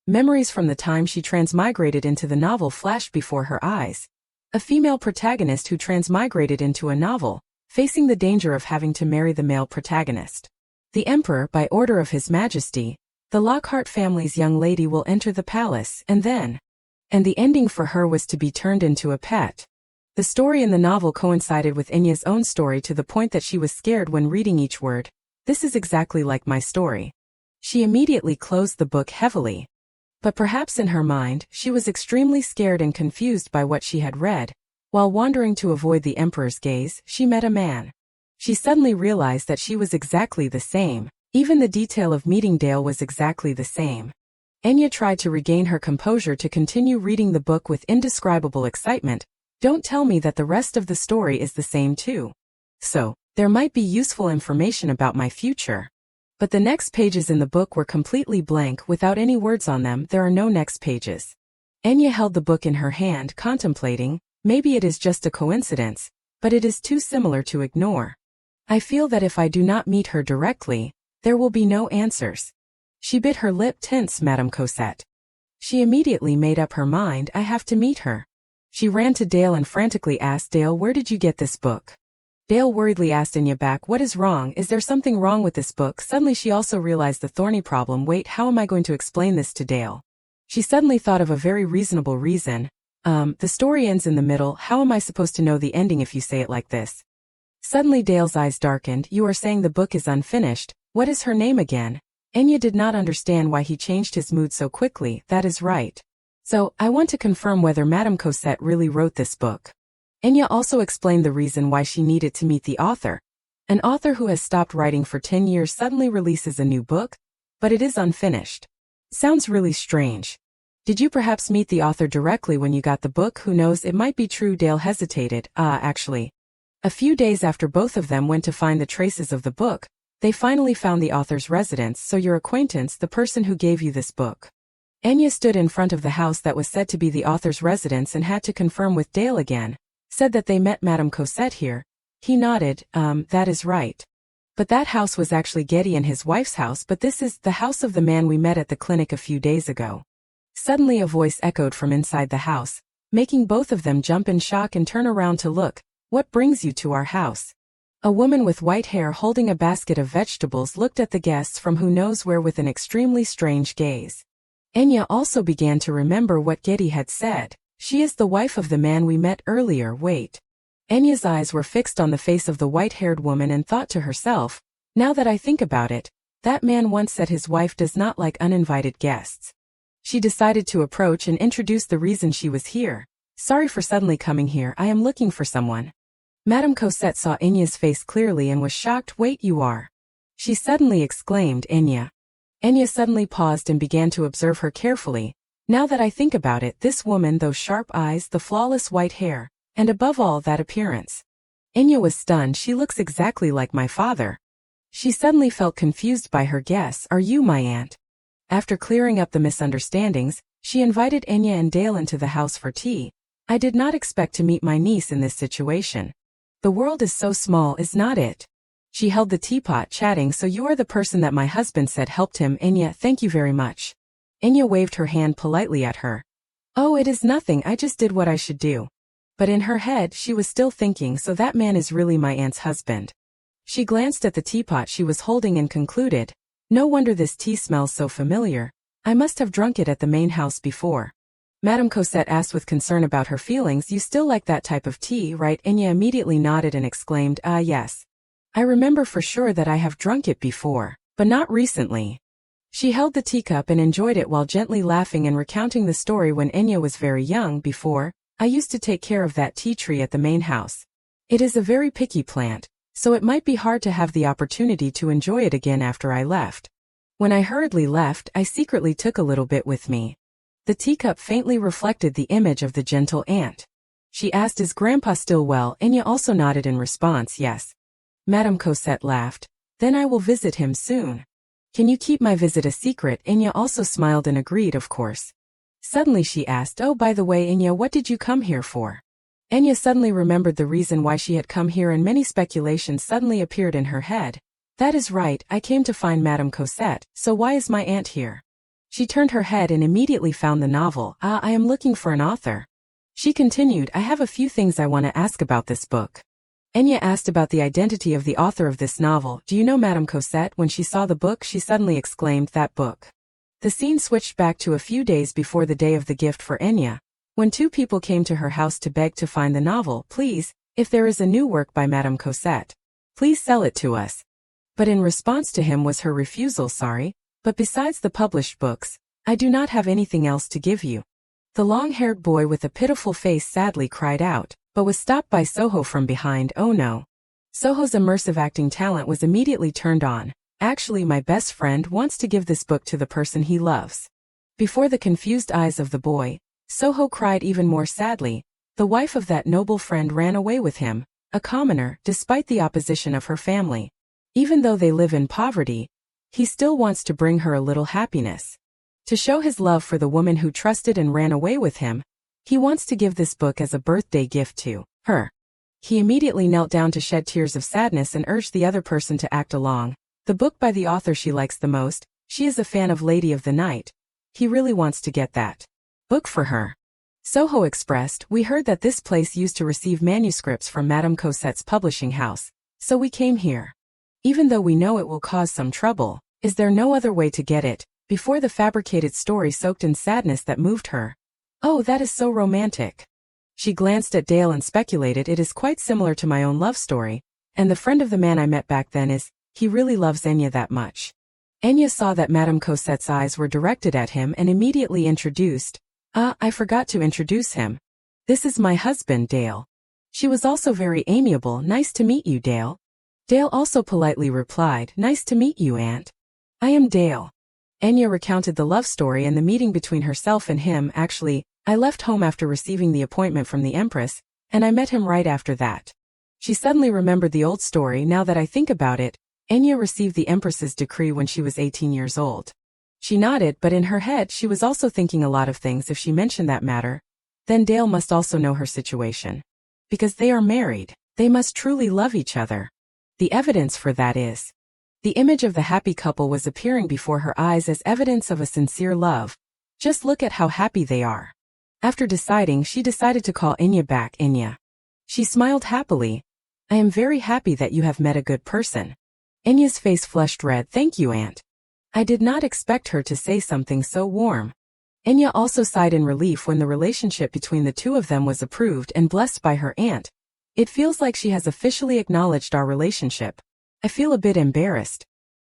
Memories from the time she transmigrated into the novel flashed before her eyes. A female protagonist who transmigrated into a novel, facing the danger of having to marry the male protagonist. The emperor, by order of His Majesty, the Lockhart family's young lady will enter the palace, and the ending for her was to be turned into a pet. The story in the novel coincided with Enya's own story to the point that she was scared when reading each word. This is exactly like my story. She immediately closed the book heavily. But perhaps in her mind, she was extremely scared and confused by what she had read. While wandering to avoid the emperor's gaze, she met a man. She suddenly realized that she was exactly the same. Even the detail of meeting Dale was exactly the same. Enya tried to regain her composure to continue reading the book with indescribable excitement. Don't tell me that the rest of the story is the same too. So, there might be useful information about my future. But the next pages in the book were completely blank without any words on them. There are no next pages. Enya held the book in her hand, contemplating. Maybe it is just a coincidence, but it is too similar to ignore. I feel that if I do not meet her directly, there will be no answers. She bit her lip. Tense, Madame Cosette. She immediately made up her mind. I have to meet her. She ran to Dale and frantically asked Dale, where did you get this book? Dale worriedly asked Enya back, what is wrong? Is there something wrong with this book? Suddenly she also realized the thorny problem. Wait, how am I going to explain this to Dale? She suddenly thought of a very reasonable reason. The story ends in the middle. How am I supposed to know the ending if you say it like this? Suddenly Dale's eyes darkened. You are saying the book is unfinished. What is her name again? Enya did not understand why he changed his mood so quickly. That is right. So, I want to confirm whether Madame Cosette really wrote this book. Enya also explained the reason why she needed to meet the author. An author who has stopped writing for 10 years suddenly releases a new book, but it is unfinished. Sounds really strange. Did you perhaps meet the author directly when you got the book? Who knows, it might be true. Dale hesitated. Actually. A few days after both of them went to find the traces of the book, they finally found the author's residence. So your acquaintance, the person who gave you this book. Enya stood in front of the house that was said to be the author's residence and had to confirm with Dale again. Said that they met Madame Cosette here. He nodded. That is right. But that house was actually Getty and his wife's house, but this is the house of the man we met at the clinic a few days ago. Suddenly a voice echoed from inside the house, making both of them jump in shock and turn around to look. What brings you to our house? A woman with white hair holding a basket of vegetables looked at the guests from who knows where with an extremely strange gaze. Enya also began to remember what Getty had said. She is the wife of the man we met earlier. Wait. Enya's eyes were fixed on the face of the white-haired woman and thought to herself, now that I think about it, that man once said his wife does not like uninvited guests. She decided to approach and introduce the reason she was here. Sorry for suddenly coming here. I am looking for someone. Madame Cosette saw Enya's face clearly and was shocked. Wait, you are. She suddenly exclaimed, Enya. Enya suddenly paused and began to observe her carefully. Now that I think about it, this woman, those sharp eyes, the flawless white hair, and above all that appearance. Enya was stunned. She looks exactly like my father. She suddenly felt confused by her guess. Are you my aunt? After clearing up the misunderstandings, she invited Enya and Dale into the house for tea. I did not expect to meet my niece in this situation. The world is so small, is not it? She held the teapot, chatting. So you are the person that my husband said helped him. Enya, thank you very much. Enya waved her hand politely at her. Oh, it is nothing, I just did what I should do. But in her head she was still thinking, so that man is really my aunt's husband. She glanced at the teapot she was holding and concluded, no wonder this tea smells so familiar. I must have drunk it at the main house before. Madame Cosette asked with concern about her feelings. You still like that type of tea, right? Enya immediately nodded and exclaimed, yes. I remember for sure that I have drunk it before, but not recently. She held the teacup and enjoyed it while gently laughing and recounting the story. When Enya was very young, before, I used to take care of that tea tree at the main house. It is a very picky plant, so it might be hard to have the opportunity to enjoy it again after I left. When I hurriedly left, I secretly took a little bit with me. The teacup faintly reflected the image of the gentle aunt. She asked, is Grandpa still well? Enya also nodded in response, yes. Madame Cosette laughed. Then I will visit him soon. Can you keep my visit a secret? Enya also smiled and agreed, of course. Suddenly she asked, oh, by the way, Enya, what did you come here for? Enya suddenly remembered the reason why she had come here and many speculations suddenly appeared in her head. That is right, I came to find Madame Cosette, so why is my aunt here? She turned her head and immediately found the novel. I am looking for an author. She continued, I have a few things I want to ask about this book. Enya asked about the identity of the author of this novel. Do you know Madame Cosette? When she saw the book, she suddenly exclaimed, that book. The scene switched back to a few days before the day of the gift for Enya, when two people came to her house to beg to find the novel. Please, if there is a new work by Madame Cosette, please sell it to us. But in response to him was her refusal. Sorry, but besides the published books, I do not have anything else to give you. The long-haired boy with a pitiful face sadly cried out, but was stopped by Soho from behind. Oh no. Soho's immersive acting talent was immediately turned on. Actually, my best friend wants to give this book to the person he loves. Before the confused eyes of the boy, Soho cried even more sadly. The wife of that noble friend ran away with him, a commoner, despite the opposition of her family. Even though they live in poverty, he still wants to bring her a little happiness. To show his love for the woman who trusted and ran away with him, he wants to give this book as a birthday gift to her. He immediately knelt down to shed tears of sadness and urged the other person to act along. The book by the author she likes the most, she is a fan of Lady of the Night. He really wants to get that book for her. Soho expressed, we heard that this place used to receive manuscripts from Madame Cosette's publishing house, so we came here. Even though we know it will cause some trouble, is there no other way to get it? Before the fabricated story soaked in sadness that moved her. Oh, that is so romantic. She glanced at Dale and speculated it is quite similar to my own love story, and the friend of the man I met back then he really loves Enya that much. Enya saw that Madame Cosette's eyes were directed at him and immediately introduced, I forgot to introduce him. This is my husband, Dale. She was also very amiable. Nice to meet you, Dale. Dale also politely replied, nice to meet you, Aunt. I am Dale. Enya recounted the love story and the meeting between herself and him. Actually, I left home after receiving the appointment from the Empress, and I met him right after that. She suddenly remembered the old story. Now that I think about it, Enya received the Empress's decree when she was 18 years old. She nodded, but in her head she was also thinking a lot of things. If she mentioned that matter, then Dale must also know her situation. Because they are married, they must truly love each other. The evidence for that is the image of the happy couple was appearing before her eyes as evidence of a sincere love. Just look at how happy they are. After deciding, she decided to call Enya back. Enya. She smiled happily. I am very happy that you have met a good person. Enya's face flushed red. Thank you, Aunt. I did not expect her to say something so warm. Enya also sighed in relief when the relationship between the two of them was approved and blessed by her aunt. It feels like she has officially acknowledged our relationship. I feel a bit embarrassed.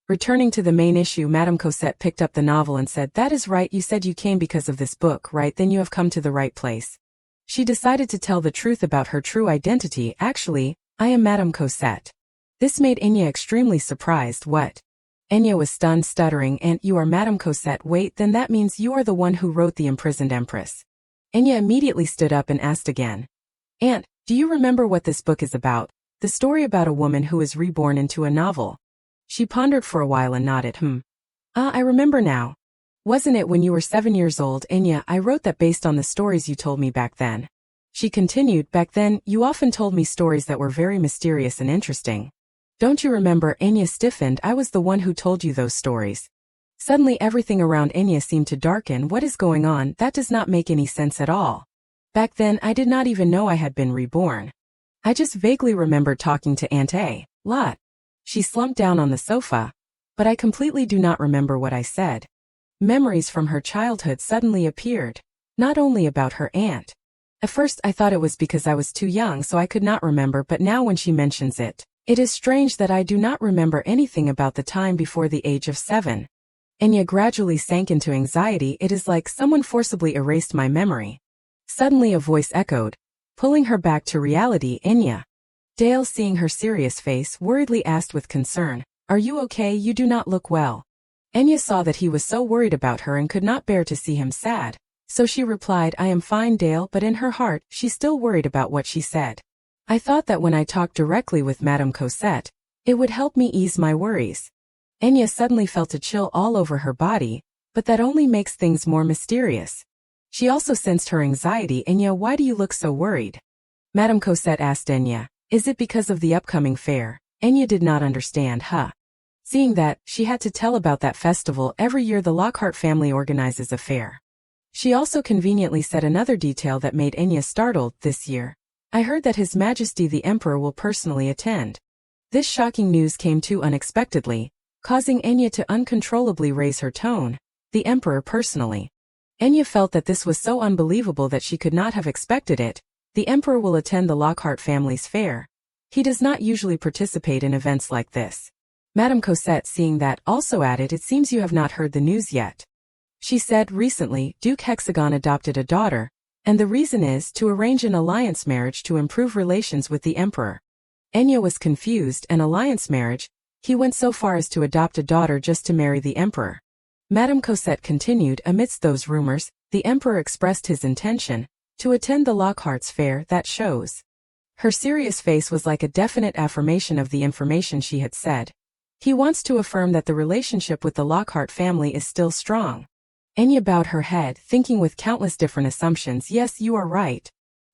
Returning to the main issue, Madame Cosette picked up the novel and said, that is right, you said you came because of this book, right? Then you have come to the right place. She decided to tell the truth about her true identity. Actually, I am Madame Cosette. This made Enya extremely surprised. What? Enya was stunned, stuttering, and you are Madame Cosette. Wait, then that means you are the one who wrote The Imprisoned Empress. Enya immediately stood up and asked again. Aunt, do you remember what this book is about? The story about a woman who is reborn into a novel. She pondered for a while and nodded. I remember now. Wasn't it when you were 7 years old? Enya, I wrote that based on the stories you told me back then. She continued, back then, you often told me stories that were very mysterious and interesting. Don't you remember? Enya stiffened. I was the one who told you those stories. Suddenly everything around Enya seemed to darken. What is going on? That does not make any sense at all. Back then I did not even know I had been reborn. I just vaguely remembered talking to Aunt A lot. She slumped down on the sofa. But I completely do not remember what I said. Memories from her childhood suddenly appeared. Not only about her aunt. At first I thought it was because I was too young so I could not remember, but now when she mentions it, it is strange that I do not remember anything about the time before the age of 7. Enya gradually sank into anxiety. It is like someone forcibly erased my memory. Suddenly a voice echoed, pulling her back to reality. Enya. Dale, seeing her serious face, worriedly asked with concern, are you okay? You do not look well. Enya saw that he was so worried about her and could not bear to see him sad, so she replied, I am fine, Dale, but in her heart, she still worried about what she said. I thought that when I talked directly with Madame Cosette, it would help me ease my worries. Enya suddenly felt a chill all over her body, but that only makes things more mysterious. She also sensed her anxiety. Enya, why do you look so worried? Madame Cosette asked Enya, is it because of the upcoming fair? Enya did not understand. Seeing that, she had to tell about that festival. Every year the Lockhart family organizes a fair. She also conveniently said another detail that made Enya startled. This year, I heard that His Majesty the Emperor will personally attend. This shocking news came too unexpectedly, causing Enya to uncontrollably raise her tone. The Emperor personally. Enya felt that this was so unbelievable that she could not have expected it. The Emperor will attend the Lockhart family's fair. He does not usually participate in events like this. Madame Cosette, seeing that, also added, it seems you have not heard the news yet. She said, recently, Duke Hexagon adopted a daughter, and the reason is to arrange an alliance marriage to improve relations with the Emperor. Enya was confused. An alliance marriage? He went so far as to adopt a daughter just to marry the Emperor. Madame Cosette continued. Amidst those rumors, the emperor expressed his intention to attend the Lockhart's fair that shows. Her serious face was like a definite affirmation of the information she had said. He wants to affirm that the relationship with the Lockhart family is still strong. Enya bowed her head, thinking with countless different assumptions. Yes, you are right.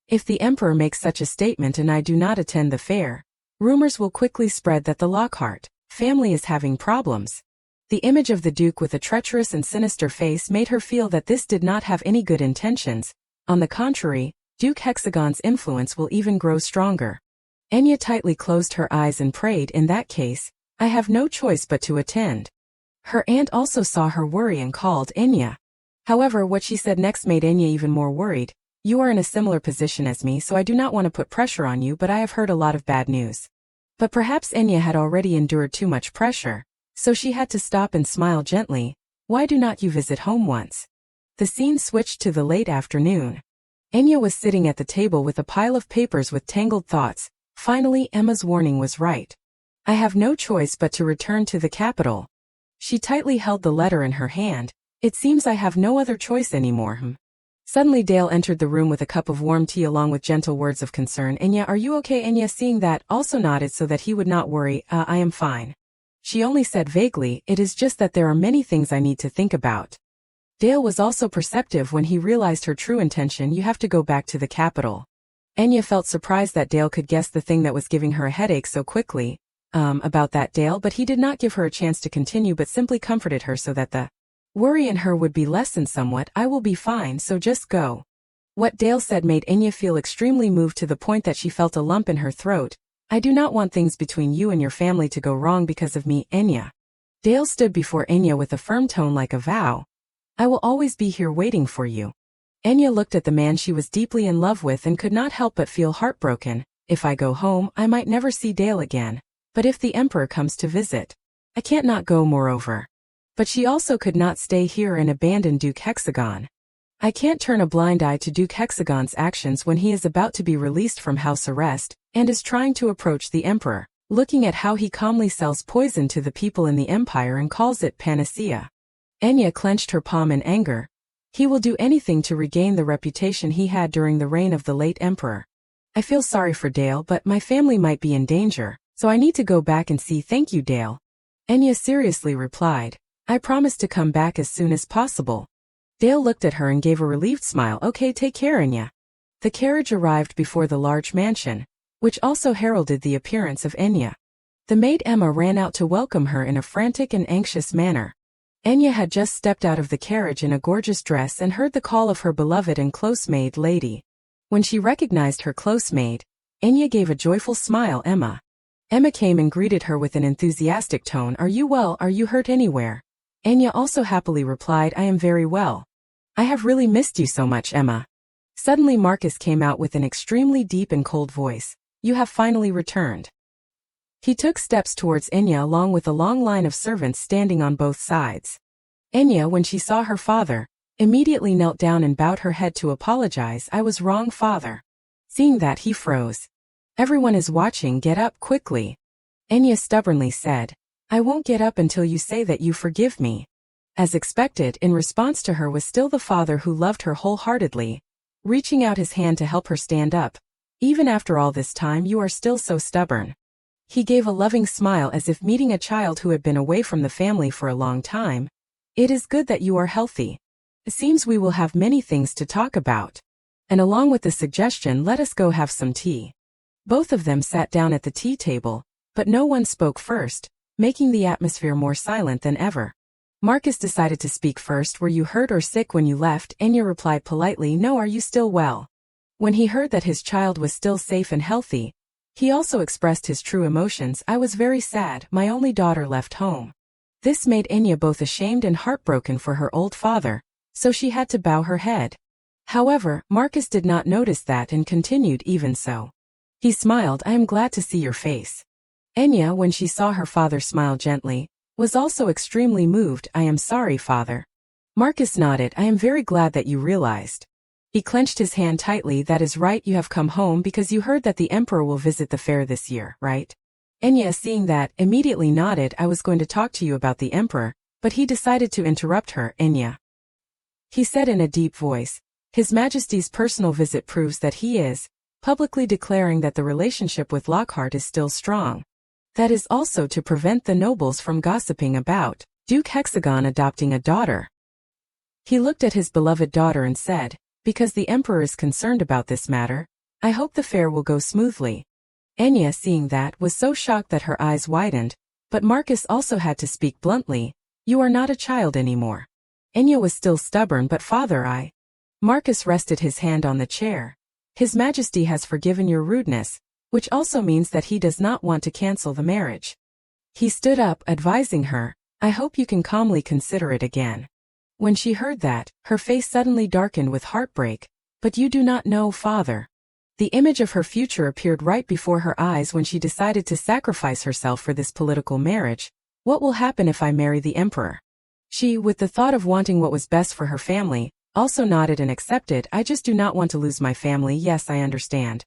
If the emperor makes such a statement and I do not attend the fair, rumors will quickly spread that the Lockhart family is having problems. The image of the duke with a treacherous and sinister face made her feel that this did not have any good intentions. On the contrary, Duke Hexagon's influence will even grow stronger. Enya tightly closed her eyes and prayed. In that case, I have no choice but to attend. Her aunt also saw her worry and called Enya. However, what she said next made Enya even more worried. You are in a similar position as me, so I do not want to put pressure on you, but I have heard a lot of bad news. But perhaps Enya had already endured too much pressure, so she had to stop and smile gently. Why do not you visit home once? The scene switched to the late afternoon. Enya was sitting at the table with a pile of papers with tangled thoughts. Finally, Emma's warning was right. I have no choice but to return to the capital. She tightly held the letter in her hand. It seems I have no other choice anymore. Suddenly Dale entered the room with a cup of warm tea along with gentle words of concern. Enya, are you okay? Enya, seeing that, also nodded so that he would not worry. I am fine. She only said vaguely, it is just that there are many things I need to think about. Dale was also perceptive when he realized her true intention. You have to go back to the capital. Enya felt surprised that Dale could guess the thing that was giving her a headache so quickly. About that, Dale, but he did not give her a chance to continue but simply comforted her so that the worry in her would be lessened somewhat. I will be fine, so just go. What Dale said made Enya feel extremely moved to the point that she felt a lump in her throat. I do not want things between you and your family to go wrong because of me, Enya. Dale stood before Enya with a firm tone like a vow. I will always be here waiting for you. Enya looked at the man she was deeply in love with and could not help but feel heartbroken. If I go home, I might never see Dale again. But if the emperor comes to visit, I can't not go moreover. But she also could not stay here and abandon Duke Hexagon. I can't turn a blind eye to Duke Hexagon's actions when he is about to be released from house arrest and is trying to approach the emperor, looking at how he calmly sells poison to the people in the empire and calls it panacea. Enya clenched her palm in anger. He will do anything to regain the reputation he had during the reign of the late emperor. I feel sorry for Dale, but my family might be in danger, so I need to go back and see. Thank you, Dale. Enya seriously replied. I promise to come back as soon as possible. Dale looked at her and gave a relieved smile. Okay, take care, Enya. The carriage arrived before the large mansion, which also heralded the appearance of Enya. The maid Emma ran out to welcome her in a frantic and anxious manner. Enya had just stepped out of the carriage in a gorgeous dress and heard the call of her beloved and close maid lady. When she recognized her close maid, Enya gave a joyful smile. Emma came and greeted her with an enthusiastic tone. Are you well? Are you hurt anywhere? Enya also happily replied, I am very well. I have really missed you so much, Emma. Suddenly Marcus came out with an extremely deep and cold voice. You have finally returned. He took steps towards Enya along with a long line of servants standing on both sides. Enya, when she saw her father, immediately knelt down and bowed her head to apologize. I was wrong, father. Seeing that, he froze. Everyone is watching, get up quickly. Enya stubbornly said, I won't get up until you say that you forgive me. As expected, in response to her was still the father who loved her wholeheartedly, reaching out his hand to help her stand up. Even after all this time, you are still so stubborn. He gave a loving smile as if meeting a child who had been away from the family for a long time. It is good that you are healthy. It seems we will have many things to talk about. And along with the suggestion, let us go have some tea. Both of them sat down at the tea table, but no one spoke first, making the atmosphere more silent than ever. Marcus decided to speak first. Were you hurt or sick when you left? Enya replied politely, no. Are you still well? When he heard that his child was still safe and healthy, he also expressed his true emotions. I was very sad. My only daughter left home. This made Enya both ashamed and heartbroken for her old father, so she had to bow her head. However, Marcus did not notice that and continued, even so. He smiled. I am glad to see your face. Enya, when she saw her father smile gently, was also extremely moved. I am sorry, father. Marcus nodded. I am very glad that you realized. He clenched his hand tightly. That is right, you have come home because you heard that the emperor will visit the fair this year, right? Enya, seeing that, immediately nodded. I was going to talk to you about the emperor. But he decided to interrupt her. Enya, he said in a deep voice, His Majesty's personal visit proves that he is, publicly declaring that the relationship with Lockhart is still strong. That is also to prevent the nobles from gossiping about Duke Hexagon adopting a daughter. He looked at his beloved daughter and said, Because the Emperor is concerned about this matter, I hope the fair will go smoothly. Enya, seeing that, was so shocked that her eyes widened, but Marcus also had to speak bluntly, You are not a child anymore. Enya was still stubborn, but father, Marcus rested his hand on the chair. His Majesty has forgiven your rudeness, which also means that he does not want to cancel the marriage. He stood up, advising her, I hope you can calmly consider it again. When she heard that, her face suddenly darkened with heartbreak. But you do not know, father. The image of her future appeared right before her eyes when she decided to sacrifice herself for this political marriage. What will happen if I marry the Emperor? She, with the thought of wanting what was best for her family, also nodded and accepted. I just do not want to lose my family. Yes, I understand.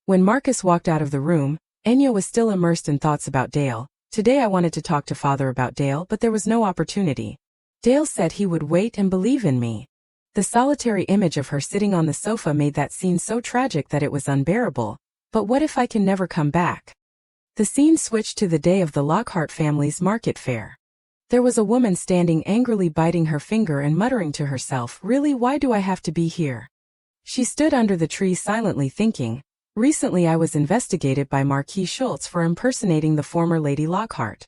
When Marcus walked out of the room, Enya was still immersed in thoughts about Dale. Today I wanted to talk to father about Dale, but there was no opportunity. Dale said he would wait and believe in me. The solitary image of her sitting on the sofa made that scene so tragic that it was unbearable. But what if I can never come back? The scene switched to the day of the Lockhart family's market fair. There was a woman standing angrily biting her finger and muttering to herself, Really, why do I have to be here? She stood under the tree silently thinking, Recently I was investigated by Marquis Schultz for impersonating the former Lady Lockhart.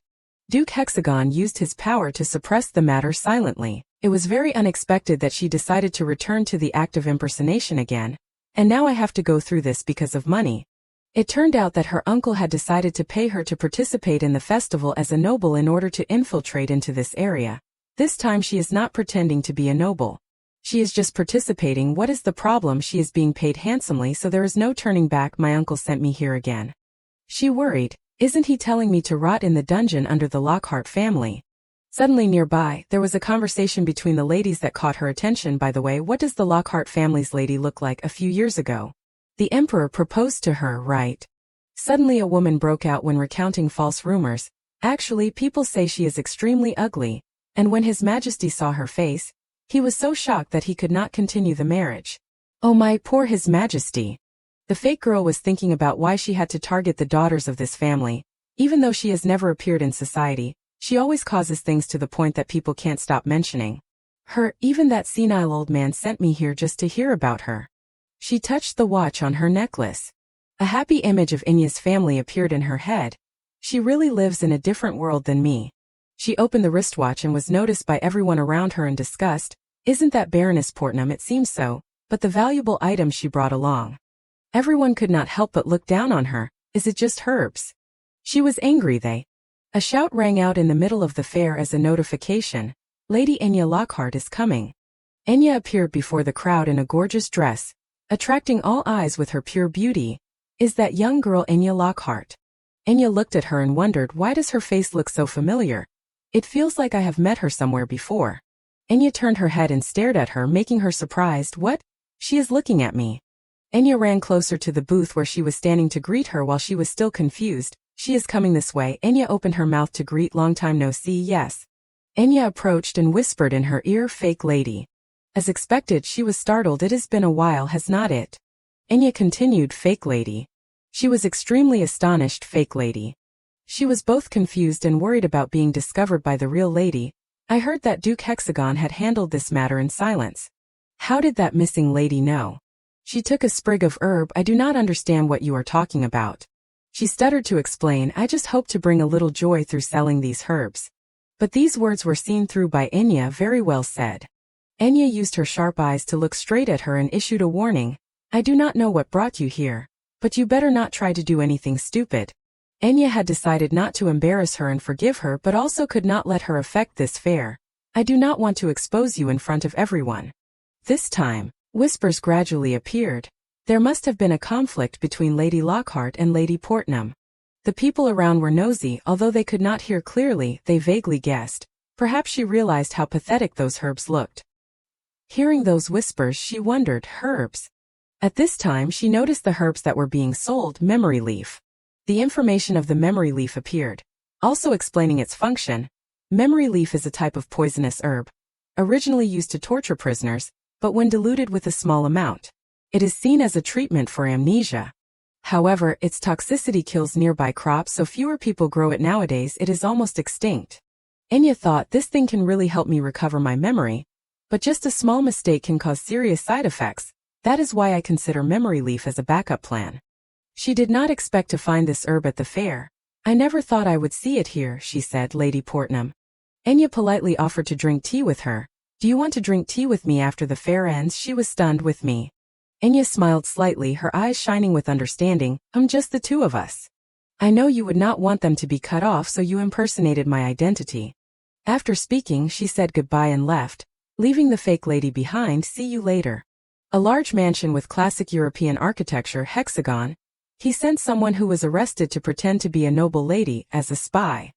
Duke Hexagon used his power to suppress the matter silently. It was very unexpected that she decided to return to the act of impersonation again, and now I have to go through this because of money. It turned out that her uncle had decided to pay her to participate in the festival as a noble in order to infiltrate into this area. This time she is not pretending to be a noble. She is just participating. What is the problem? She is being paid handsomely, so there is no turning back. My uncle sent me here again. She worried. Isn't he telling me to rot in the dungeon under the Lockhart family? Suddenly nearby, there was a conversation between the ladies that caught her attention. By the way, what does the Lockhart family's lady look like a few years ago? The Emperor proposed to her, right? Suddenly a woman broke out when recounting false rumors. Actually, people say she is extremely ugly, and when His Majesty saw her face, he was so shocked that he could not continue the marriage. Oh my poor His Majesty. The fake girl was thinking about why she had to target the daughters of this family. Even though she has never appeared in society, she always causes things to the point that people can't stop mentioning her. Even that senile old man sent me here just to hear about her. She touched the watch on her necklace. A happy image of Enya's family appeared in her head. She really lives in a different world than me. She opened the wristwatch and was noticed by everyone around her and discussed. Isn't that Baroness Portnam? It seems so, but the valuable items she brought along. Everyone could not help but look down on her. Is it just herbs? She was angry. A shout rang out in the middle of the fair as a notification. Lady Enya Lockhart is coming. Enya appeared before the crowd in a gorgeous dress, attracting all eyes with her pure beauty. Is that young girl Enya Lockhart? Enya looked at her and wondered, why does her face look so familiar? It feels like I have met her somewhere before. Enya turned her head and stared at her, making her surprised. What? She is looking at me. Enya ran closer to the booth where she was standing to greet her while she was still confused. She is coming this way. Enya opened her mouth to greet. Long time no see. Yes. Enya approached and whispered in her ear, Fake lady. As expected, she was startled. It has been a while, has not it? Enya continued, Fake lady. She was extremely astonished. Fake lady. She was both confused and worried about being discovered by the real lady. I heard that Duke Hexagon had handled this matter in silence. How did that missing lady know? She took a sprig of herb. I do not understand what you are talking about. She stuttered to explain. I just hope to bring a little joy through selling these herbs. But these words were seen through by Enya. Very well said. Enya used her sharp eyes to look straight at her and issued a warning. I do not know what brought you here, but you better not try to do anything stupid. Enya had decided not to embarrass her and forgive her, but also could not let her affect this fair. I do not want to expose you in front of everyone. This time, whispers gradually appeared. There must have been a conflict between Lady Lockhart and Lady Portnam. The people around were nosy. Although they could not hear clearly, they vaguely guessed. Perhaps she realized how pathetic those herbs looked. Hearing those whispers, she wondered, herbs. At this time she noticed the herbs that were being sold. Memory leaf. The information of the memory leaf appeared, also explaining its function. Memory leaf is a type of poisonous herb, originally used to torture prisoners, but when diluted with a small amount, it is seen as a treatment for amnesia. However, its toxicity kills nearby crops, so fewer people grow it nowadays. It is almost extinct. Enya thought, this thing can really help me recover my memory, but just a small mistake can cause serious side effects. That is why I consider memory leaf as a backup plan. She did not expect to find this herb at the fair. I never thought I would see it here, she said, Lady Portnam. Enya politely offered to drink tea with her. Do you want to drink tea with me after the fair ends? She was stunned. With me? Enya smiled slightly, her eyes shining with understanding. Just the two of us. I know you would not want them to be cut off, so you impersonated my identity. After speaking, she said goodbye and left, leaving the fake lady behind. See you later. A large mansion with classic European architecture, hexagon. He sent someone who was arrested to pretend to be a noble lady as a spy.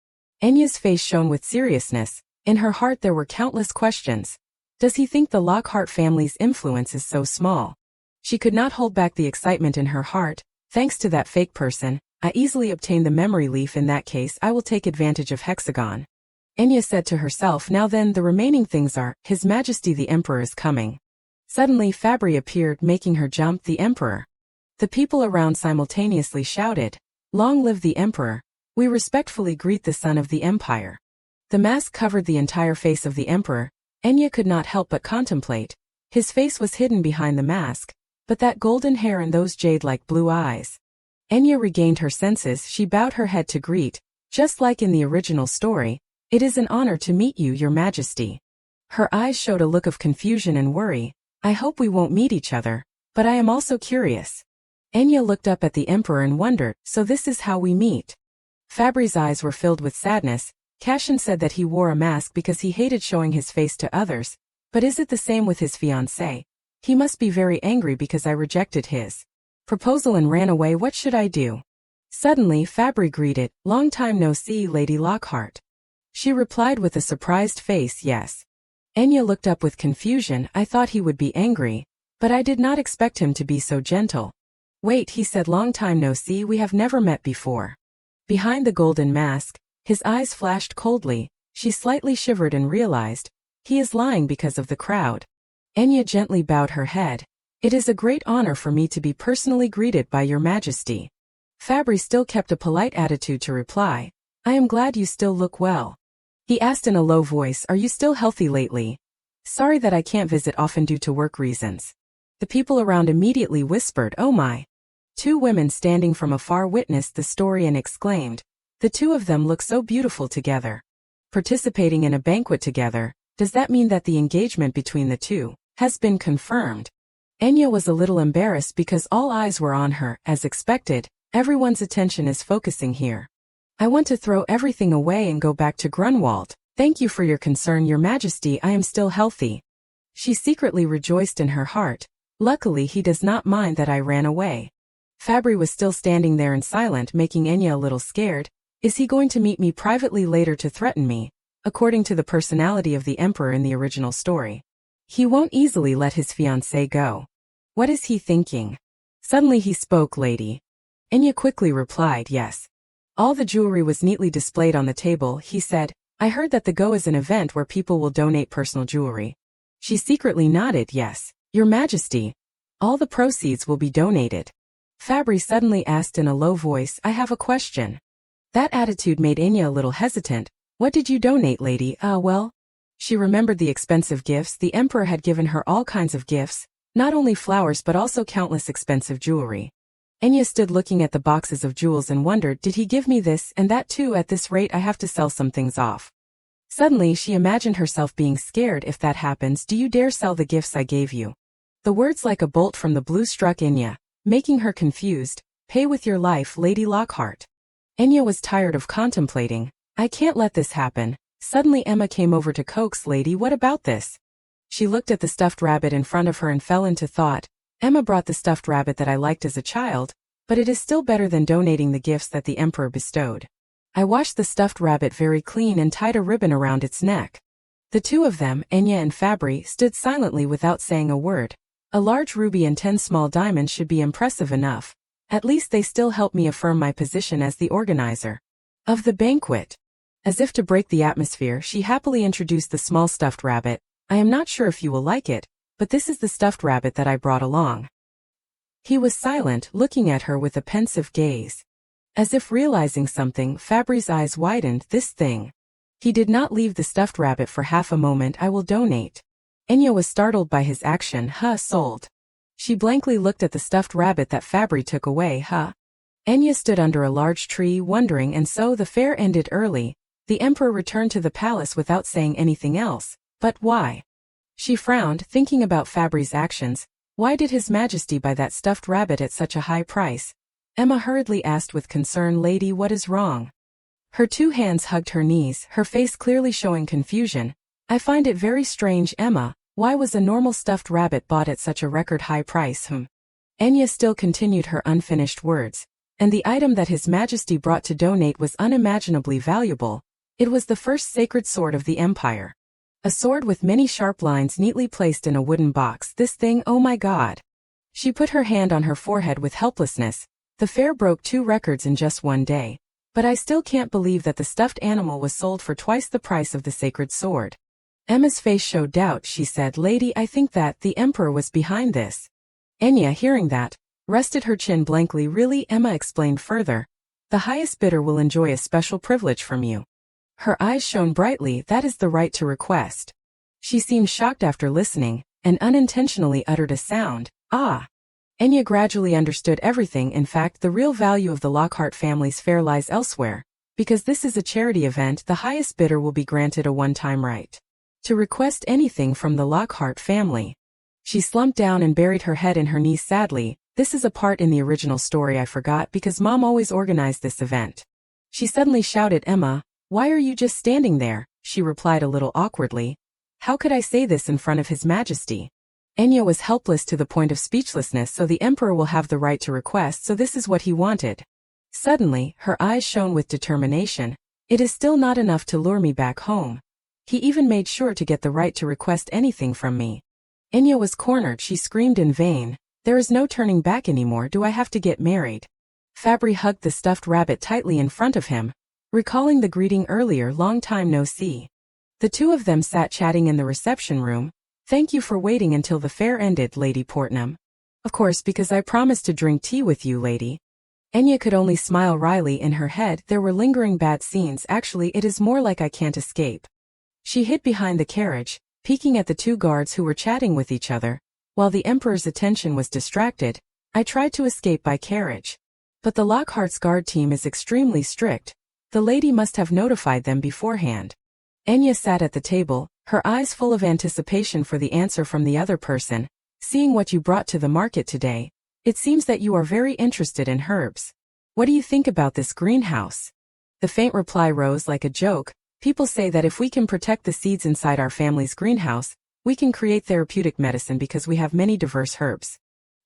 Enya's face shone with seriousness. In her heart there were countless questions. Does he think the Lockhart family's influence is so small? She could not hold back the excitement in her heart. Thanks to that fake person, I easily obtained the memory leaf. In that case, I will take advantage of hexagon. Enya said to herself. Now then, the remaining things are, His Majesty the Emperor is coming. Suddenly Fabry appeared, making her jump. The Emperor. The people around simultaneously shouted, Long live the Emperor. We respectfully greet the son of the Empire. The mask covered the entire face of the Emperor. Enya could not help but contemplate. His face was hidden behind the mask, but that golden hair and those jade-like blue eyes. Enya regained her senses. She bowed her head to greet, just like in the original story. It is an honor to meet you, Your Majesty. Her eyes showed a look of confusion and worry. I hope we won't meet each other, but I am also curious. Enya looked up at the Emperor and wondered, so this is how we meet. Fabry's eyes were filled with sadness. Cashin said that he wore a mask because he hated showing his face to others, but is it the same with his fiancée? He must be very angry because I rejected his proposal and ran away. What should I do? Suddenly Fabry greeted, Long time no see, Lady Lockhart. She replied with a surprised face, Yes. Enya looked up with confusion. I thought he would be angry, but I did not expect him to be so gentle. Wait, he said, Long time no see, we have never met before. Behind the golden mask, his eyes flashed coldly. She slightly shivered and realized, he is lying because of the crowd. Enya gently bowed her head. It is a great honor for me to be personally greeted by Your Majesty. Fabry still kept a polite attitude to reply, I am glad you still look well. He asked in a low voice, Are you still healthy lately? Sorry that I can't visit often due to work reasons. The people around immediately whispered, Oh my. Two women standing from afar witnessed the story and exclaimed, The two of them look so beautiful together. Participating in a banquet together, does that mean that the engagement between the two has been confirmed? Enya was a little embarrassed because all eyes were on her. As expected, everyone's attention is focusing here. I want to throw everything away and go back to Grunwald. Thank you for your concern, Your Majesty. I am still healthy. She secretly rejoiced in her heart. Luckily he does not mind that I ran away. Fabry was still standing there and silent, making Enya a little scared. Is he going to meet me privately later to threaten me? According to the personality of the Emperor in the original story, he won't easily let his fiancée go. What is he thinking? Suddenly he spoke, Lady. Enya quickly replied, Yes. All the jewelry was neatly displayed on the table. He said, I heard that the Go is an event where people will donate personal jewelry. She secretly nodded, Yes, Your Majesty. All the proceeds will be donated. Fabry suddenly asked in a low voice, I have a question. That attitude made Enya a little hesitant. What did you donate, Lady? Well. She remembered the expensive gifts. The Emperor had given her all kinds of gifts, not only flowers but also countless expensive jewelry. Enya stood looking at the boxes of jewels and wondered, did he give me this and that too? At this rate I have to sell some things off. Suddenly she imagined herself being scared. If that happens, do you dare sell the gifts I gave you? The words like a bolt from the blue struck Enya, making her confused. Pay with your life, Lady Lockhart. Enya was tired of contemplating. I can't let this happen. Suddenly Emma came over to coax, Lady, what about this? She looked at the stuffed rabbit in front of her and fell into thought. Emma brought the stuffed rabbit that I liked as a child, but it is still better than donating the gifts that the Emperor bestowed. I washed the stuffed rabbit very clean and tied a ribbon around its neck. The two of them, Enya and Fabry, stood silently without saying a word. A large ruby and 10 small diamonds should be impressive enough. At least they still help me affirm my position as the organizer of the banquet. As if to break the atmosphere, she happily introduced the small stuffed rabbit. I am not sure if you will like it, but this is the stuffed rabbit that I brought along. He was silent, looking at her with a pensive gaze. As if realizing something, Fabri's eyes widened. This thing. He did not leave the stuffed rabbit for half a moment. I will donate. Enya was startled by his action. Sold. She blankly looked at the stuffed rabbit that Fabri took away. Enya stood under a large tree, wondering, and so the fair ended early. The emperor returned to the palace without saying anything else. But why? She frowned, thinking about Fabri's actions. Why did His Majesty buy that stuffed rabbit at such a high price? Emma hurriedly asked with concern, Lady, what is wrong? Her two hands hugged her knees, her face clearly showing confusion. I find it very strange, Emma. Why was a normal stuffed rabbit bought at such a record high price? Enya still continued her unfinished words. And the item that His Majesty brought to donate was unimaginably valuable. It was the first sacred sword of the empire. A sword with many sharp lines neatly placed in a wooden box. This thing, oh my God. She put her hand on her forehead with helplessness. The fair broke 2 records in just one day. But I still can't believe that the stuffed animal was sold for twice the price of the sacred sword. Emma's face showed doubt. She said, Lady, I think that the emperor was behind this. Enya, hearing that, rested her chin blankly. Really? Emma explained further. The highest bidder will enjoy a special privilege from you. Her eyes shone brightly. That is the right to request. She seemed shocked after listening, and unintentionally uttered a sound. Ah! Enya gradually understood everything. In fact, the real value of the Lockhart family's fair lies elsewhere. Because this is a charity event, the highest bidder will be granted a one-time right to request anything from the Lockhart family. She slumped down and buried her head in her knees sadly. This is a part in the original story I forgot because Mom always organized this event. She suddenly shouted, Emma, why are you just standing there? She replied a little awkwardly. How could I say this in front of His Majesty? Enya was helpless to the point of speechlessness. So the emperor will have the right to request, so this is what he wanted. Suddenly, her eyes shone with determination. It is still not enough to lure me back home. He even made sure to get the right to request anything from me. Enya was cornered. She screamed in vain. There is no turning back anymore. Do I have to get married? Fabri hugged the stuffed rabbit tightly in front of him, recalling the greeting earlier. Long time no see. The two of them sat chatting in the reception room. Thank you for waiting until the fair ended, Lady Portnam. Of course, because I promised to drink tea with you, lady. Enya could only smile wryly. In her head there were lingering bad scenes. Actually, it is more like I can't escape. She hid behind the carriage, peeking at the 2 guards who were chatting with each other. While the emperor's attention was distracted, I tried to escape by carriage. But the Lockhart's guard team is extremely strict. The lady must have notified them beforehand. Enya sat at the table, her eyes full of anticipation for the answer from the other person. Seeing what you brought to the market today, it seems that you are very interested in herbs. What do you think about this greenhouse? The faint reply rose like a joke. People say that if we can protect the seeds inside our family's greenhouse, we can create therapeutic medicine because we have many diverse herbs.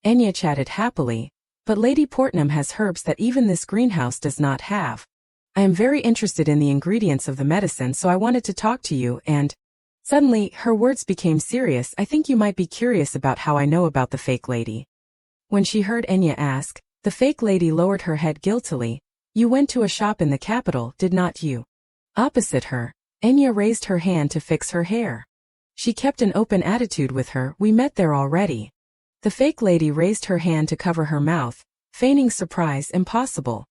Enya chatted happily. But Lady Portnam has herbs that even this greenhouse does not have. I am very interested in the ingredients of the medicine, so I wanted to talk to you and... Suddenly, her words became serious. I think you might be curious about how I know about the fake lady. When she heard Enya ask, the fake lady lowered her head guiltily. You went to a shop in the capital, did not you? Opposite her, Enya raised her hand to fix her hair. She kept an open attitude with her. We met there already. The fake lady raised her hand to cover her mouth, feigning surprise. Impossible.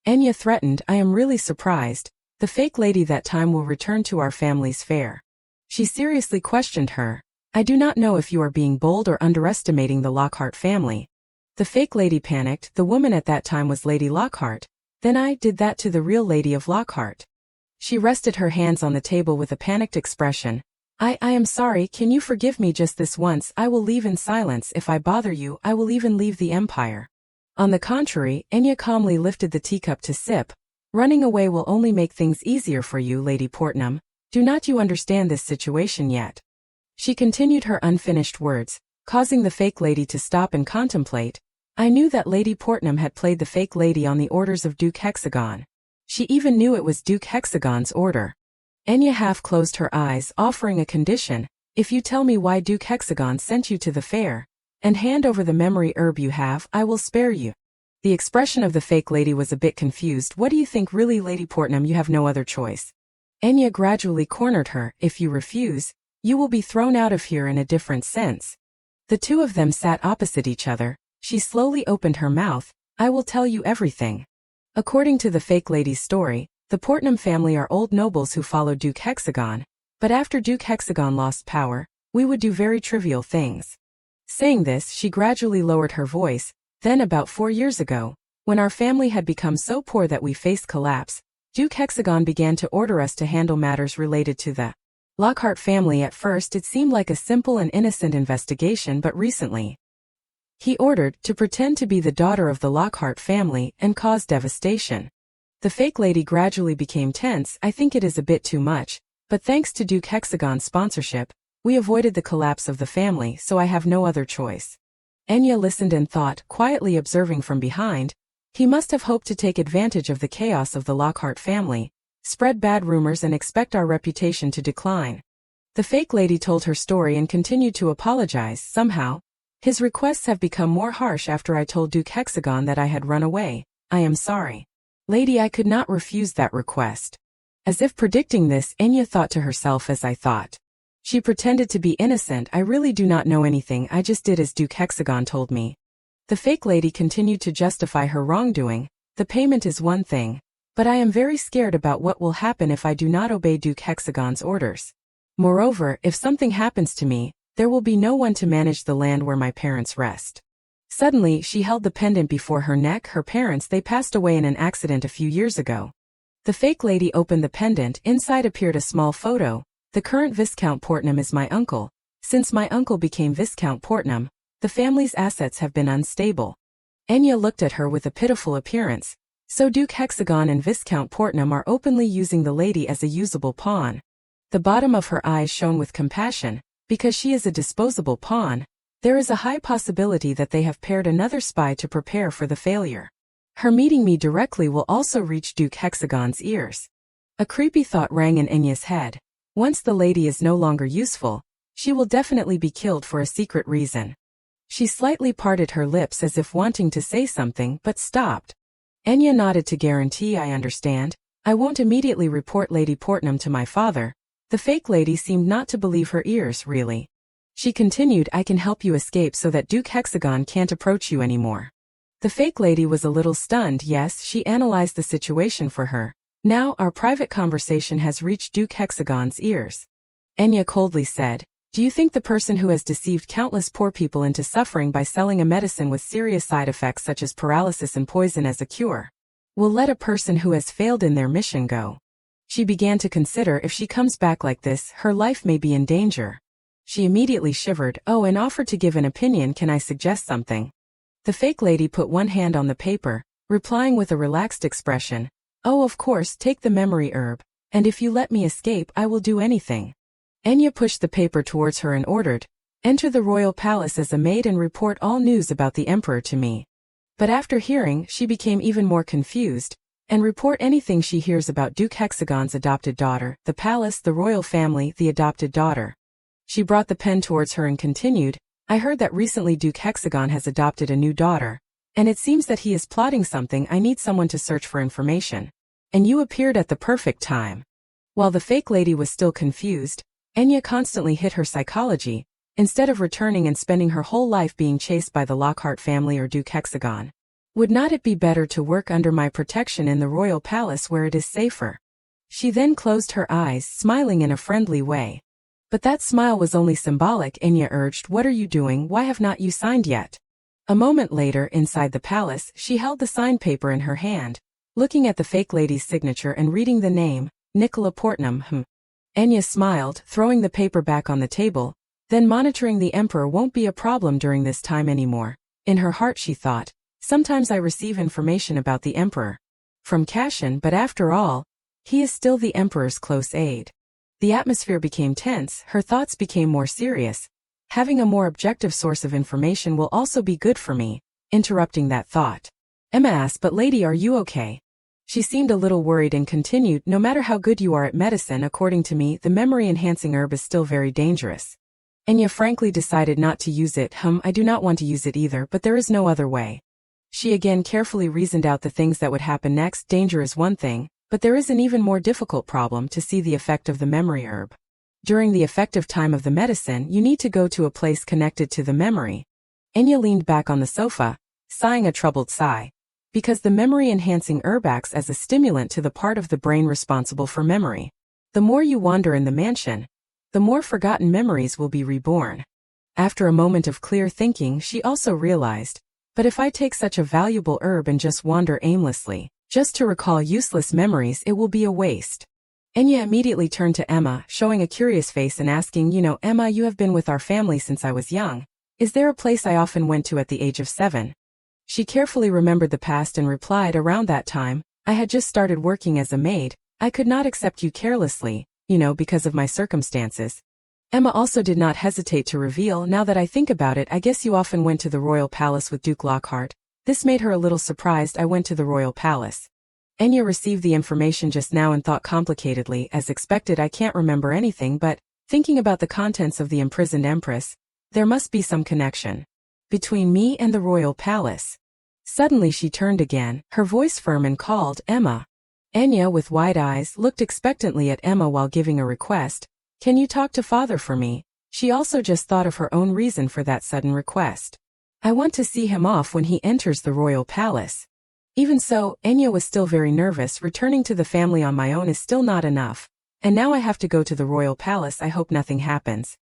Enya threatened, I am really surprised. The fake lady that time will return to our family's fair. She seriously questioned her. I do not know if you are being bold or underestimating the Lockhart family. The fake lady panicked. The woman at that time was Lady Lockhart. Then I did that to the real Lady of Lockhart. She rested her hands on the table with a panicked expression. I am sorry, can you forgive me just this once? I will leave in silence. If I bother you, I will even leave the empire. On the contrary, Enya calmly lifted the teacup to sip. Running away will only make things easier for you, Lady Portnam. Do not you understand this situation yet? She continued her unfinished words, causing the fake lady to stop and contemplate. I knew that Lady Portnam had played the fake lady on the orders of Duke Hexagon. She even knew it was Duke Hexagon's order. Enya half closed her eyes, offering a condition. If you tell me why Duke Hexagon sent you to the fair, and hand over the memory herb you have, I will spare you. The expression of the fake lady was a bit confused. What do you think really, Lady Portnam? You have no other choice. Enya gradually cornered her. If you refuse, you will be thrown out of here in a different sense. The two of them sat opposite each other. She slowly opened her mouth. I will tell you everything. According to the fake lady's story, the Portnam family are old nobles who followed Duke Hexagon, but after Duke Hexagon lost power, we would do very trivial things. Saying this, she gradually lowered her voice. Then about 4 years ago, when our family had become so poor that we faced collapse, Duke Hexagon began to order us to handle matters related to the Lockhart family. At first it seemed like a simple and innocent investigation, but recently, he ordered to pretend to be the daughter of the Lockhart family and cause devastation. The fake lady gradually became tense. I think it is a bit too much, but thanks to Duke Hexagon's sponsorship, we avoided the collapse of the family, so I have no other choice. Enya listened and thought, quietly observing from behind. He must have hoped to take advantage of the chaos of the Lockhart family, spread bad rumors and expect our reputation to decline. The fake lady told her story and continued to apologize. Somehow, his requests have become more harsh after I told Duke Hexagon that I had run away. I am sorry. Lady, I could not refuse that request. As if predicting this, Enya thought to herself as I thought. She pretended to be innocent. I really do not know anything. I just did as Duke Hexagon told me. The fake lady continued to justify her wrongdoing. The payment is one thing, but I am very scared about what will happen if I do not obey Duke Hexagon's orders. Moreover, if something happens to me, there will be no one to manage the land where my parents rest. Suddenly, she held the pendant before her neck. Her parents, they passed away in an accident a few years ago. The fake lady opened the pendant. Inside appeared a small photo. The current Viscount Portnam is my uncle. Since my uncle became Viscount Portnam, the family's assets have been unstable. Enya looked at her with a pitiful appearance. So Duke Hexagon and Viscount Portnam are openly using the lady as a usable pawn. The bottom of her eyes shone with compassion. Because she is a disposable pawn, there is a high possibility that they have paired another spy to prepare for the failure. Her meeting me directly will also reach Duke Hexagon's ears. A creepy thought rang in Enya's head. Once the lady is no longer useful, she will definitely be killed for a secret reason. She slightly parted her lips as if wanting to say something, but stopped. Enya nodded to guarantee. I understand. I won't immediately report Lady Portnam to my father. The fake lady seemed not to believe her ears, really. She continued, I can help you escape so that Duke Hexagon can't approach you anymore. The fake lady was a little stunned. Yes, she analyzed the situation for her. Now our private conversation has reached Duke Hexagon's ears. Enya coldly said, do you think the person who has deceived countless poor people into suffering by selling a medicine with serious side effects such as paralysis and poison as a cure, will let a person who has failed in their mission go? She began to consider, if she comes back like this, her life may be in danger. She immediately shivered. Oh, and offered to give an opinion. Can I suggest something? The fake lady put one hand on the paper, replying with a relaxed expression. Oh, of course, take the memory herb, and if you let me escape, I will do anything. Enya pushed the paper towards her and ordered, enter the royal palace as a maid and report all news about the emperor to me. But after hearing, she became even more confused, and report anything she hears about Duke Hexagon's adopted daughter, the palace, the royal family, the adopted daughter. She brought the pen towards her and continued, I heard that recently Duke Hexagon has adopted a new daughter, and it seems that he is plotting something. I need someone to search for information. And you appeared at the perfect time. While the fake lady was still confused, Enya constantly hit her psychology, instead of returning and spending her whole life being chased by the Lockhart family or Duke Hexagon. Would not it be better to work under my protection in the royal palace where it is safer? She then closed her eyes, smiling in a friendly way. But that smile was only symbolic. Enya urged, what are you doing? Why have not you signed yet? A moment later, inside the palace, she held the signed paper in her hand, looking at the fake lady's signature and reading the name, Nicola Portnam. Enya smiled, throwing the paper back on the table. Then monitoring the emperor won't be a problem during this time anymore. In her heart she thought, sometimes I receive information about the emperor from Cashin, but after all, he is still the emperor's close aide. The atmosphere became tense, her thoughts became more serious. Having a more objective source of information will also be good for me. Interrupting that thought, Emma asked, but lady, are you okay? She seemed a little worried and continued, no matter how good you are at medicine, according to me, the memory-enhancing herb is still very dangerous. Enya frankly decided not to use it. I do not want to use it either, but there is no other way. She again carefully reasoned out the things that would happen next. Danger is one thing, But there is an even more difficult problem to see the effect of the memory herb. During the effective time of the medicine, you need to go to a place connected to the memory. Enya leaned back on the sofa, sighing a troubled sigh. Because the memory-enhancing herb acts as a stimulant to the part of the brain responsible for memory. The more you wander in the mansion, the more forgotten memories will be reborn. After a moment of clear thinking, she also realized, but if I take such a valuable herb and just wander aimlessly, just to recall useless memories, it will be a waste. Enya immediately turned to Emma, showing a curious face and asking, Emma, you have been with our family since I was young. Is there a place I often went to at the age of 7? She carefully remembered the past and replied, around that time, I had just started working as a maid. I could not accept you carelessly, because of my circumstances. Emma also did not hesitate to reveal, now that I think about it, I guess you often went to the royal palace with Duke Lockhart. This made her a little surprised. I went to the royal palace. Enya received the information just now and thought complicatedly. As expected, I can't remember anything, but, thinking about the contents of the imprisoned empress, there must be some connection between me and the royal palace. Suddenly she turned again, her voice firm, and called, Emma. Enya, with wide eyes, looked expectantly at Emma while giving a request. Can you talk to father for me? She also just thought of her own reason for that sudden request. I want to see him off when he enters the royal palace. Even so, Enya was still very nervous. Returning to the family on my own is still not enough. And now I have to go to the royal palace. I hope nothing happens.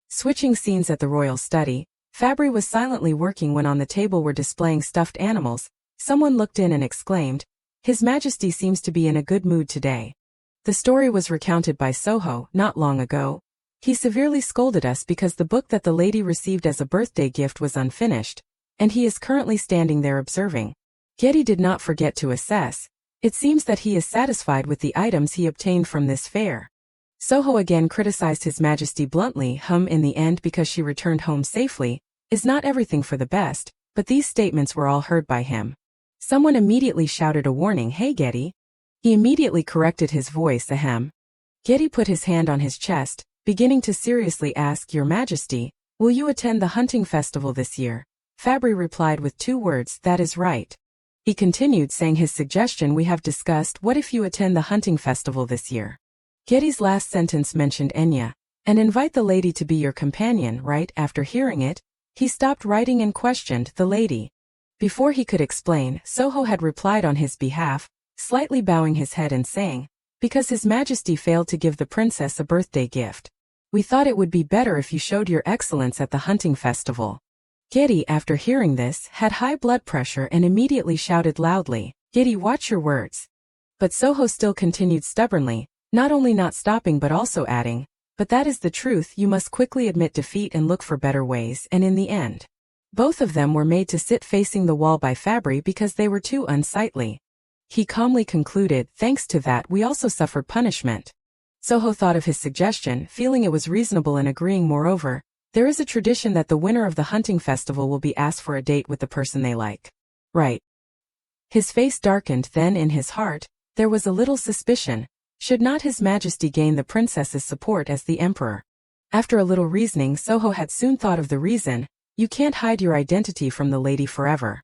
Switching scenes at the royal study, Fabry was silently working when on the table were displaying stuffed animals. Someone looked in and exclaimed, His Majesty seems to be in a good mood today. The story was recounted by Soho not long ago. He severely scolded us because the book that the lady received as a birthday gift was unfinished, and he is currently standing there observing. Getty did not forget to assess. It seems that he is satisfied with the items he obtained from this fair. Soho again criticized His Majesty bluntly. In the end, because she returned home safely, is not everything for the best, but these statements were all heard by him. Someone immediately shouted a warning, Hey Getty. He immediately corrected his voice, ahem. Getty put his hand on his chest, beginning to seriously ask, Your Majesty, will you attend the hunting festival this year? Fabry replied with 2 words, That is right. He continued, saying his suggestion we have discussed. What if you attend the hunting festival this year? Getty's last sentence mentioned Enya, and invite the lady to be your companion, right? After hearing it, he stopped writing and questioned the lady. Before he could explain, Soho had replied on his behalf, slightly bowing his head and saying, Because His Majesty failed to give the princess a birthday gift. We thought it would be better if you showed your excellence at the hunting festival. Getty, after hearing this, had high blood pressure and immediately shouted loudly, Getty, watch your words. But Soho still continued stubbornly, not only not stopping but also adding, But that is the truth. You must quickly admit defeat and look for better ways. And in the end, both of them were made to sit facing the wall by Fabry because they were too unsightly. He calmly concluded, Thanks to that we also suffered punishment. Soho thought of his suggestion, feeling it was reasonable and agreeing. Moreover, there is a tradition that the winner of the hunting festival will be asked for a date with the person they like. Right. His face darkened. Then in his heart, there was a little suspicion. Should not His Majesty gain the princess's support as the emperor? After a little reasoning, Soho had soon thought of the reason. You can't hide your identity from the lady forever.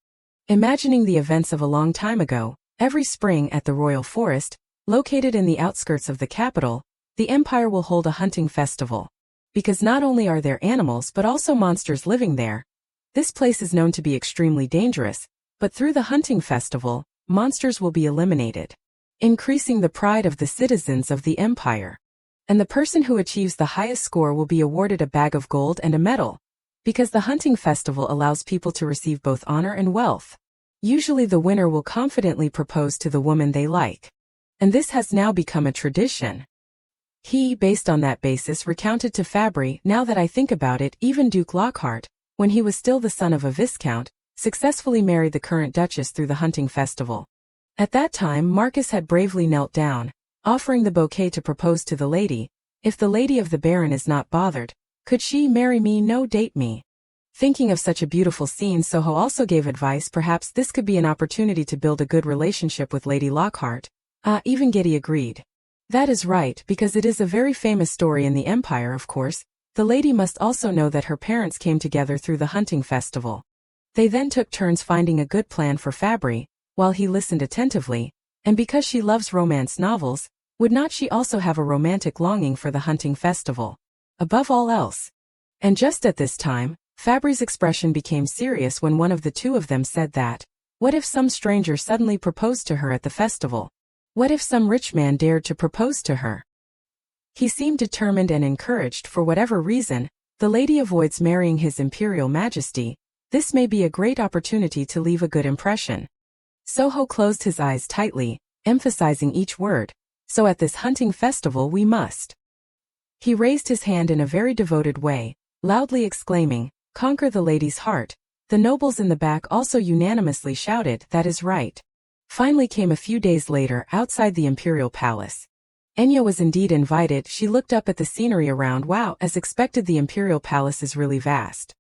Imagining the events of a long time ago, every spring at the royal forest, located in the outskirts of the capital, the empire will hold a hunting festival. Because not only are there animals but also monsters living there. This place is known to be extremely dangerous, but through the hunting festival, monsters will be eliminated, increasing the pride of the citizens of the empire. And the person who achieves the highest score will be awarded a bag of gold and a medal. Because the hunting festival allows people to receive both honor and wealth. Usually the winner will confidently propose to the woman they like. And this has now become a tradition. He, based on that basis, recounted to Fabry, Now that I think about it, even Duke Lockhart, when he was still the son of a viscount, successfully married the current duchess through the hunting festival. At that time Marcus had bravely knelt down, offering the bouquet to propose to the lady. If the lady of the baron is not bothered, could she marry me? No, date me. Thinking of such a beautiful scene, Soho also gave advice. Perhaps this could be an opportunity to build a good relationship with Lady Lockhart. Even Getty agreed. That is right, because it is a very famous story in the empire. Of course, the lady must also know that her parents came together through the hunting festival. They then took turns finding a good plan for Fabry. While he listened attentively, And because she loves romance novels, would not she also have a romantic longing for the hunting festival? Above all else. And just at this time, Fabri's expression became serious when one of the two of them said that, what if some stranger suddenly proposed to her at the festival? What if some rich man dared to propose to her? He seemed determined and encouraged. For whatever reason, the lady avoids marrying his imperial majesty. This may be a great opportunity to leave a good impression. Soho closed his eyes tightly, emphasizing each word. So at this hunting festival we must. He raised his hand in a very devoted way, loudly exclaiming, conquer the lady's heart. The nobles in the back also unanimously shouted, that is right. Finally came a few days later outside the imperial palace. Enya was indeed invited. She looked up at the scenery around. Wow, as expected, the imperial palace is really vast.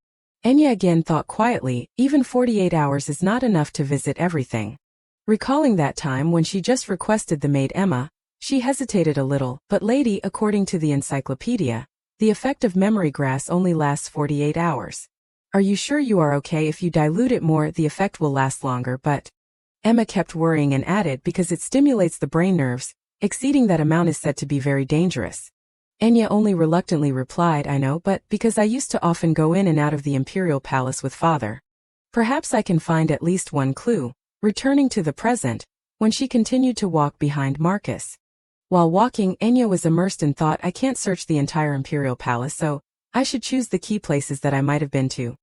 Enya again thought quietly, even 48 hours is not enough to visit everything. Recalling that time when she just requested the maid Emma, she hesitated a little, but lady, according to the encyclopedia, the effect of memory grass only lasts 48 hours. Are you sure you are okay? If you dilute it more, the effect will last longer, but Emma kept worrying and added, because it stimulates the brain nerves, exceeding that amount is said to be very dangerous. Enya only reluctantly replied, I know, but because I used to often go in and out of the imperial palace with father. Perhaps I can find at least one clue. Returning to the present, when she continued to walk behind Marcus. While walking, Enya was immersed in thought. I can't search the entire imperial palace, so I should choose the key places that I might have been to.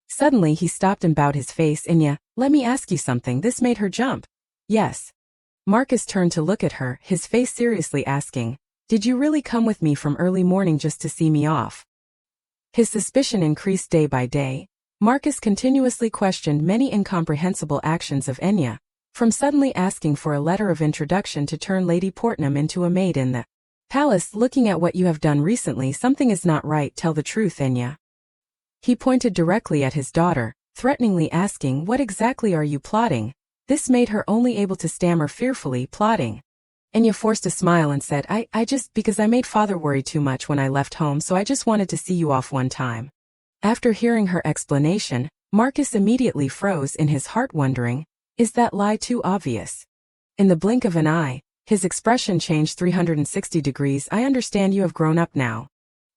Suddenly he stopped and bowed his face. Enya, let me ask you something. This made her jump. Yes. Marcus turned to look at her, his face seriously asking, did you really come with me from early morning just to see me off? His suspicion increased day by day. Marcus continuously questioned many incomprehensible actions of Enya, from suddenly asking for a letter of introduction to turn Lady Portnam into a maid in the palace. Looking at what you have done recently, something is not right. Tell the truth, Enya. He pointed directly at his daughter, threateningly asking, what exactly are you plotting? This made her only able to stammer fearfully, plotting. Enya forced a smile and said, I just, because I made father worry too much when I left home, so I just wanted to see you off one time. After hearing her explanation, Marcus immediately froze in his heart, wondering, is that lie too obvious? In the blink of an eye, his expression changed 360 degrees. I understand you have grown up now.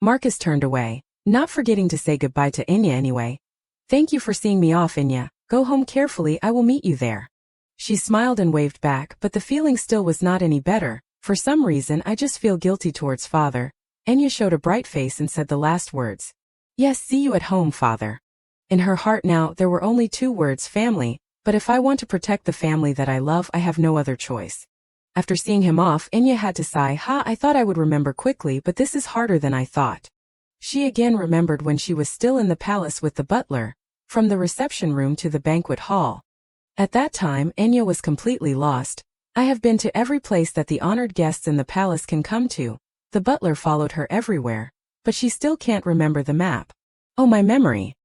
Marcus turned away, not forgetting to say goodbye to Enya anyway. Thank you for seeing me off, Enya. Go home carefully, I will meet you there. She smiled and waved back, but the feeling still was not any better. For some reason I just feel guilty towards father. Enya showed a bright face and said the last words. Yes, see you at home, father. In her heart now there were only two words, family, but if I want to protect the family that I love, I have no other choice. After seeing him off, Enya had to sigh, I thought I would remember quickly, but this is harder than I thought. She again remembered when she was still in the palace with the butler, from the reception room to the banquet hall. At that time, Enya was completely lost. I have been to every place that the honored guests in the palace can come to. The butler followed her everywhere, but she still can't remember the map. Oh, my memory.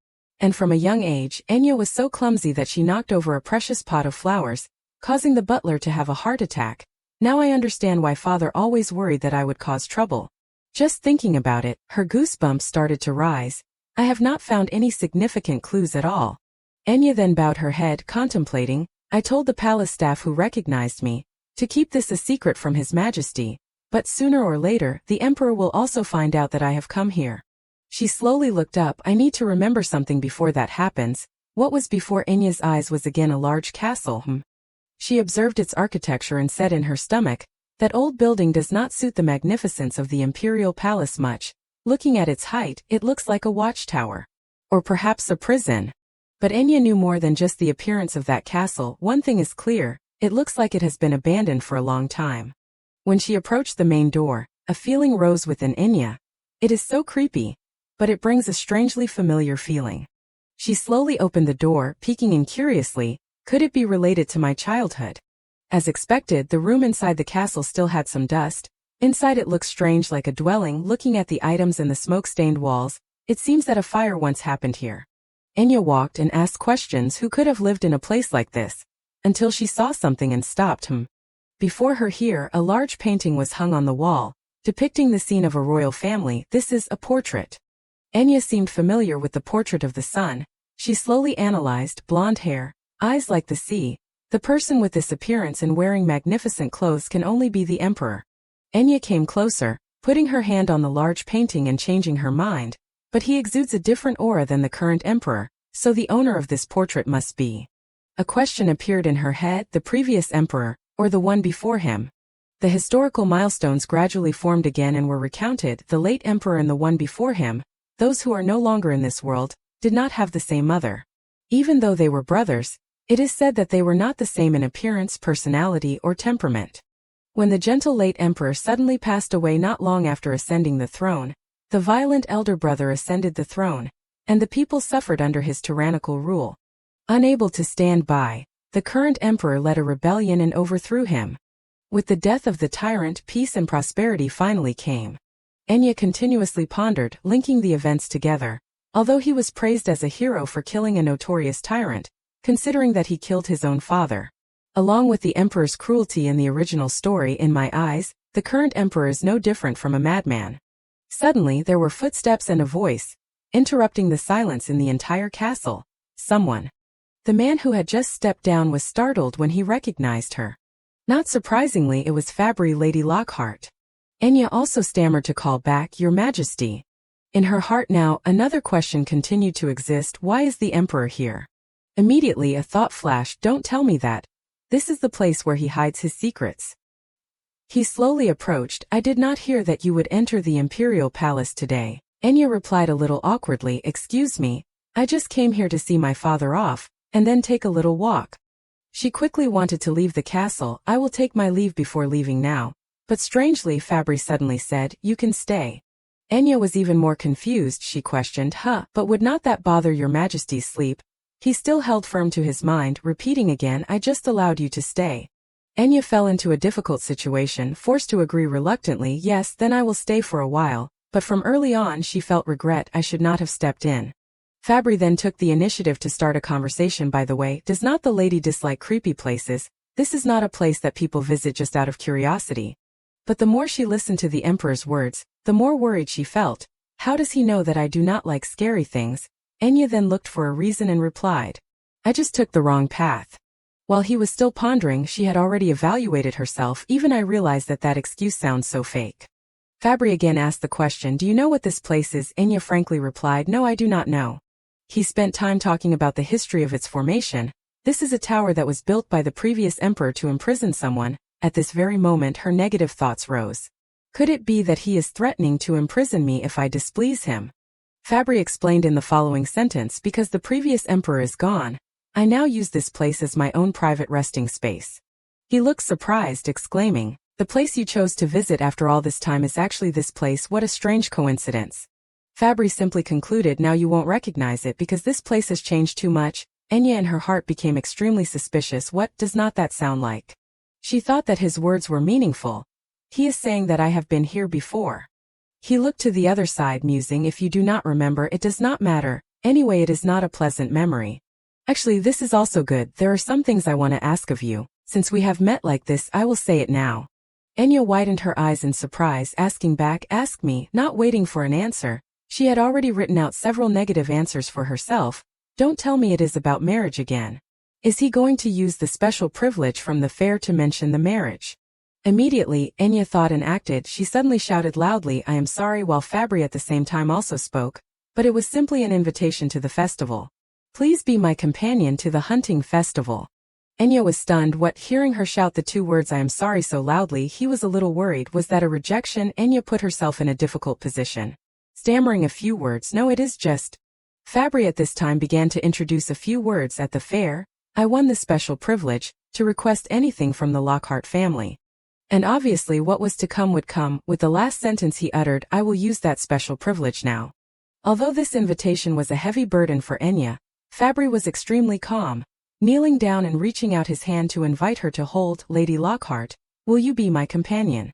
And from a young age, Enya was so clumsy that she knocked over a precious pot of flowers, causing the butler to have a heart attack. Now I understand why father always worried that I would cause trouble. Just thinking about it, her goosebumps started to rise. I have not found any significant clues at all. Enya then bowed her head, contemplating. I told the palace staff who recognized me to keep this a secret from His Majesty, but sooner or later, the Emperor will also find out that I have come here. She slowly looked up. I need to remember something before that happens. What was before Enya's eyes was again a large castle. She observed its architecture and said in her stomach, that old building does not suit the magnificence of the imperial palace much. Looking at its height, it looks like a watchtower. Or perhaps a prison. But Enya knew more than just the appearance of that castle. One thing is clear, it looks like it has been abandoned for a long time. When she approached the main door, a feeling rose within Enya. It is so creepy, but it brings a strangely familiar feeling. She slowly opened the door, peeking in curiously. Could it be related to my childhood? As expected, the room inside the castle still had some dust. Inside it looked strange, like a dwelling. Looking at the items and the smoke-stained walls, it seems that a fire once happened here. Enya walked and asked questions. Who could have lived in a place like this? Until she saw something and stopped. Before her here, a large painting was hung on the wall, depicting the scene of a royal family. This is a portrait. Enya seemed familiar with the portrait of the son. She slowly analyzed. Blonde hair, eyes like the sea. The person with this appearance and wearing magnificent clothes can only be the emperor. Enya came closer, putting her hand on the large painting and changing her mind, but he exudes a different aura than the current emperor, so the owner of this portrait must be. A question appeared in her head, the previous emperor, or the one before him. The historical milestones gradually formed again and were recounted. The late emperor and the one before him, those who are no longer in this world, did not have the same mother. Even though they were brothers, it is said that they were not the same in appearance, personality, or temperament. When the gentle late emperor suddenly passed away not long after ascending the throne, the violent elder brother ascended the throne, and the people suffered under his tyrannical rule. Unable to stand by, the current emperor led a rebellion and overthrew him. With the death of the tyrant, peace and prosperity finally came. Enya continuously pondered, linking the events together. Although he was praised as a hero for killing a notorious tyrant, considering that he killed his own father. Along with the emperor's cruelty in the original story, in my eyes, the current emperor is no different from a madman. Suddenly there were footsteps and a voice, interrupting the silence in the entire castle. Someone. The man who had just stepped down was startled when he recognized her. Not surprisingly, it was Fabry, Lady Lockhart. Enya also stammered to call back, "Your Majesty." In her heart now, another question continued to exist: why is the emperor here? Immediately a thought flashed: don't tell me that. This is the place where he hides his secrets. He slowly approached. "I did not hear that you would enter the imperial palace today." Enya replied a little awkwardly, "Excuse me, I just came here to see my father off, and then take a little walk." She quickly wanted to leave the castle. "I will take my leave before leaving now." But strangely, Fabry suddenly said, "You can stay." Enya was even more confused. She questioned, But would not that bother your Majesty's sleep?" He still held firm to his mind, repeating again, "I just allowed you to stay." Enya fell into a difficult situation, forced to agree reluctantly, "Yes, then I will stay for a while," but from early on she felt regret. "I should not have stepped in." Fabry then took the initiative to start a conversation. "By the way, does not the lady dislike creepy places? This is not a place that people visit just out of curiosity." But the more she listened to the emperor's words, the more worried she felt. "How does he know that I do not like scary things?" Enya then looked for a reason and replied, "I just took the wrong path." While he was still pondering, she had already evaluated herself. "Even I realized that that excuse sounds so fake." Fabry again asked the question, "Do you know what this place is?" Enya frankly replied, "No, I do not know." He spent time talking about the history of its formation. "This is a tower that was built by the previous emperor to imprison someone." At this very moment her negative thoughts rose. Could it be that he is threatening to imprison me if I displease him? Fabry explained in the following sentence, "Because the previous emperor is gone, I now use this place as my own private resting space." He looked surprised, exclaiming, "The place you chose to visit after all this time is actually this place. What a strange coincidence." Fabry simply concluded, "Now you won't recognize it because this place has changed too much." Enya in her heart became extremely suspicious. What does not that sound like? She thought that his words were meaningful. He is saying that I have been here before. He looked to the other side, musing, "If you do not remember, it does not matter. Anyway, it is not a pleasant memory. Actually, this is also good. There are some things I want to ask of you. Since we have met like this, I will say it now." Enya widened her eyes in surprise, asking back, "Ask me," not waiting for an answer. She had already written out several negative answers for herself. "Don't tell me it is about marriage again. Is he going to use the special privilege from the fair to mention the marriage?" Immediately, Enya thought and acted. She suddenly shouted loudly, "I am sorry," while Fabry at the same time also spoke, but it was simply an invitation to the festival. "Please be my companion to the hunting festival." Enya was stunned. What? Hearing her shout the two words "I am sorry" so loudly, he was a little worried. Was that a rejection? Enya put herself in a difficult position. Stammering a few words, "No, it is just..." Fabry at this time began to introduce a few words. "At the fair, I won the special privilege to request anything from the Lockhart family." And obviously what was to come would come. With the last sentence he uttered, "I will use that special privilege now." Although this invitation was a heavy burden for Enya, Fabry was extremely calm, kneeling down and reaching out his hand to invite her to hold. "Lady Lockhart, will you be my companion?"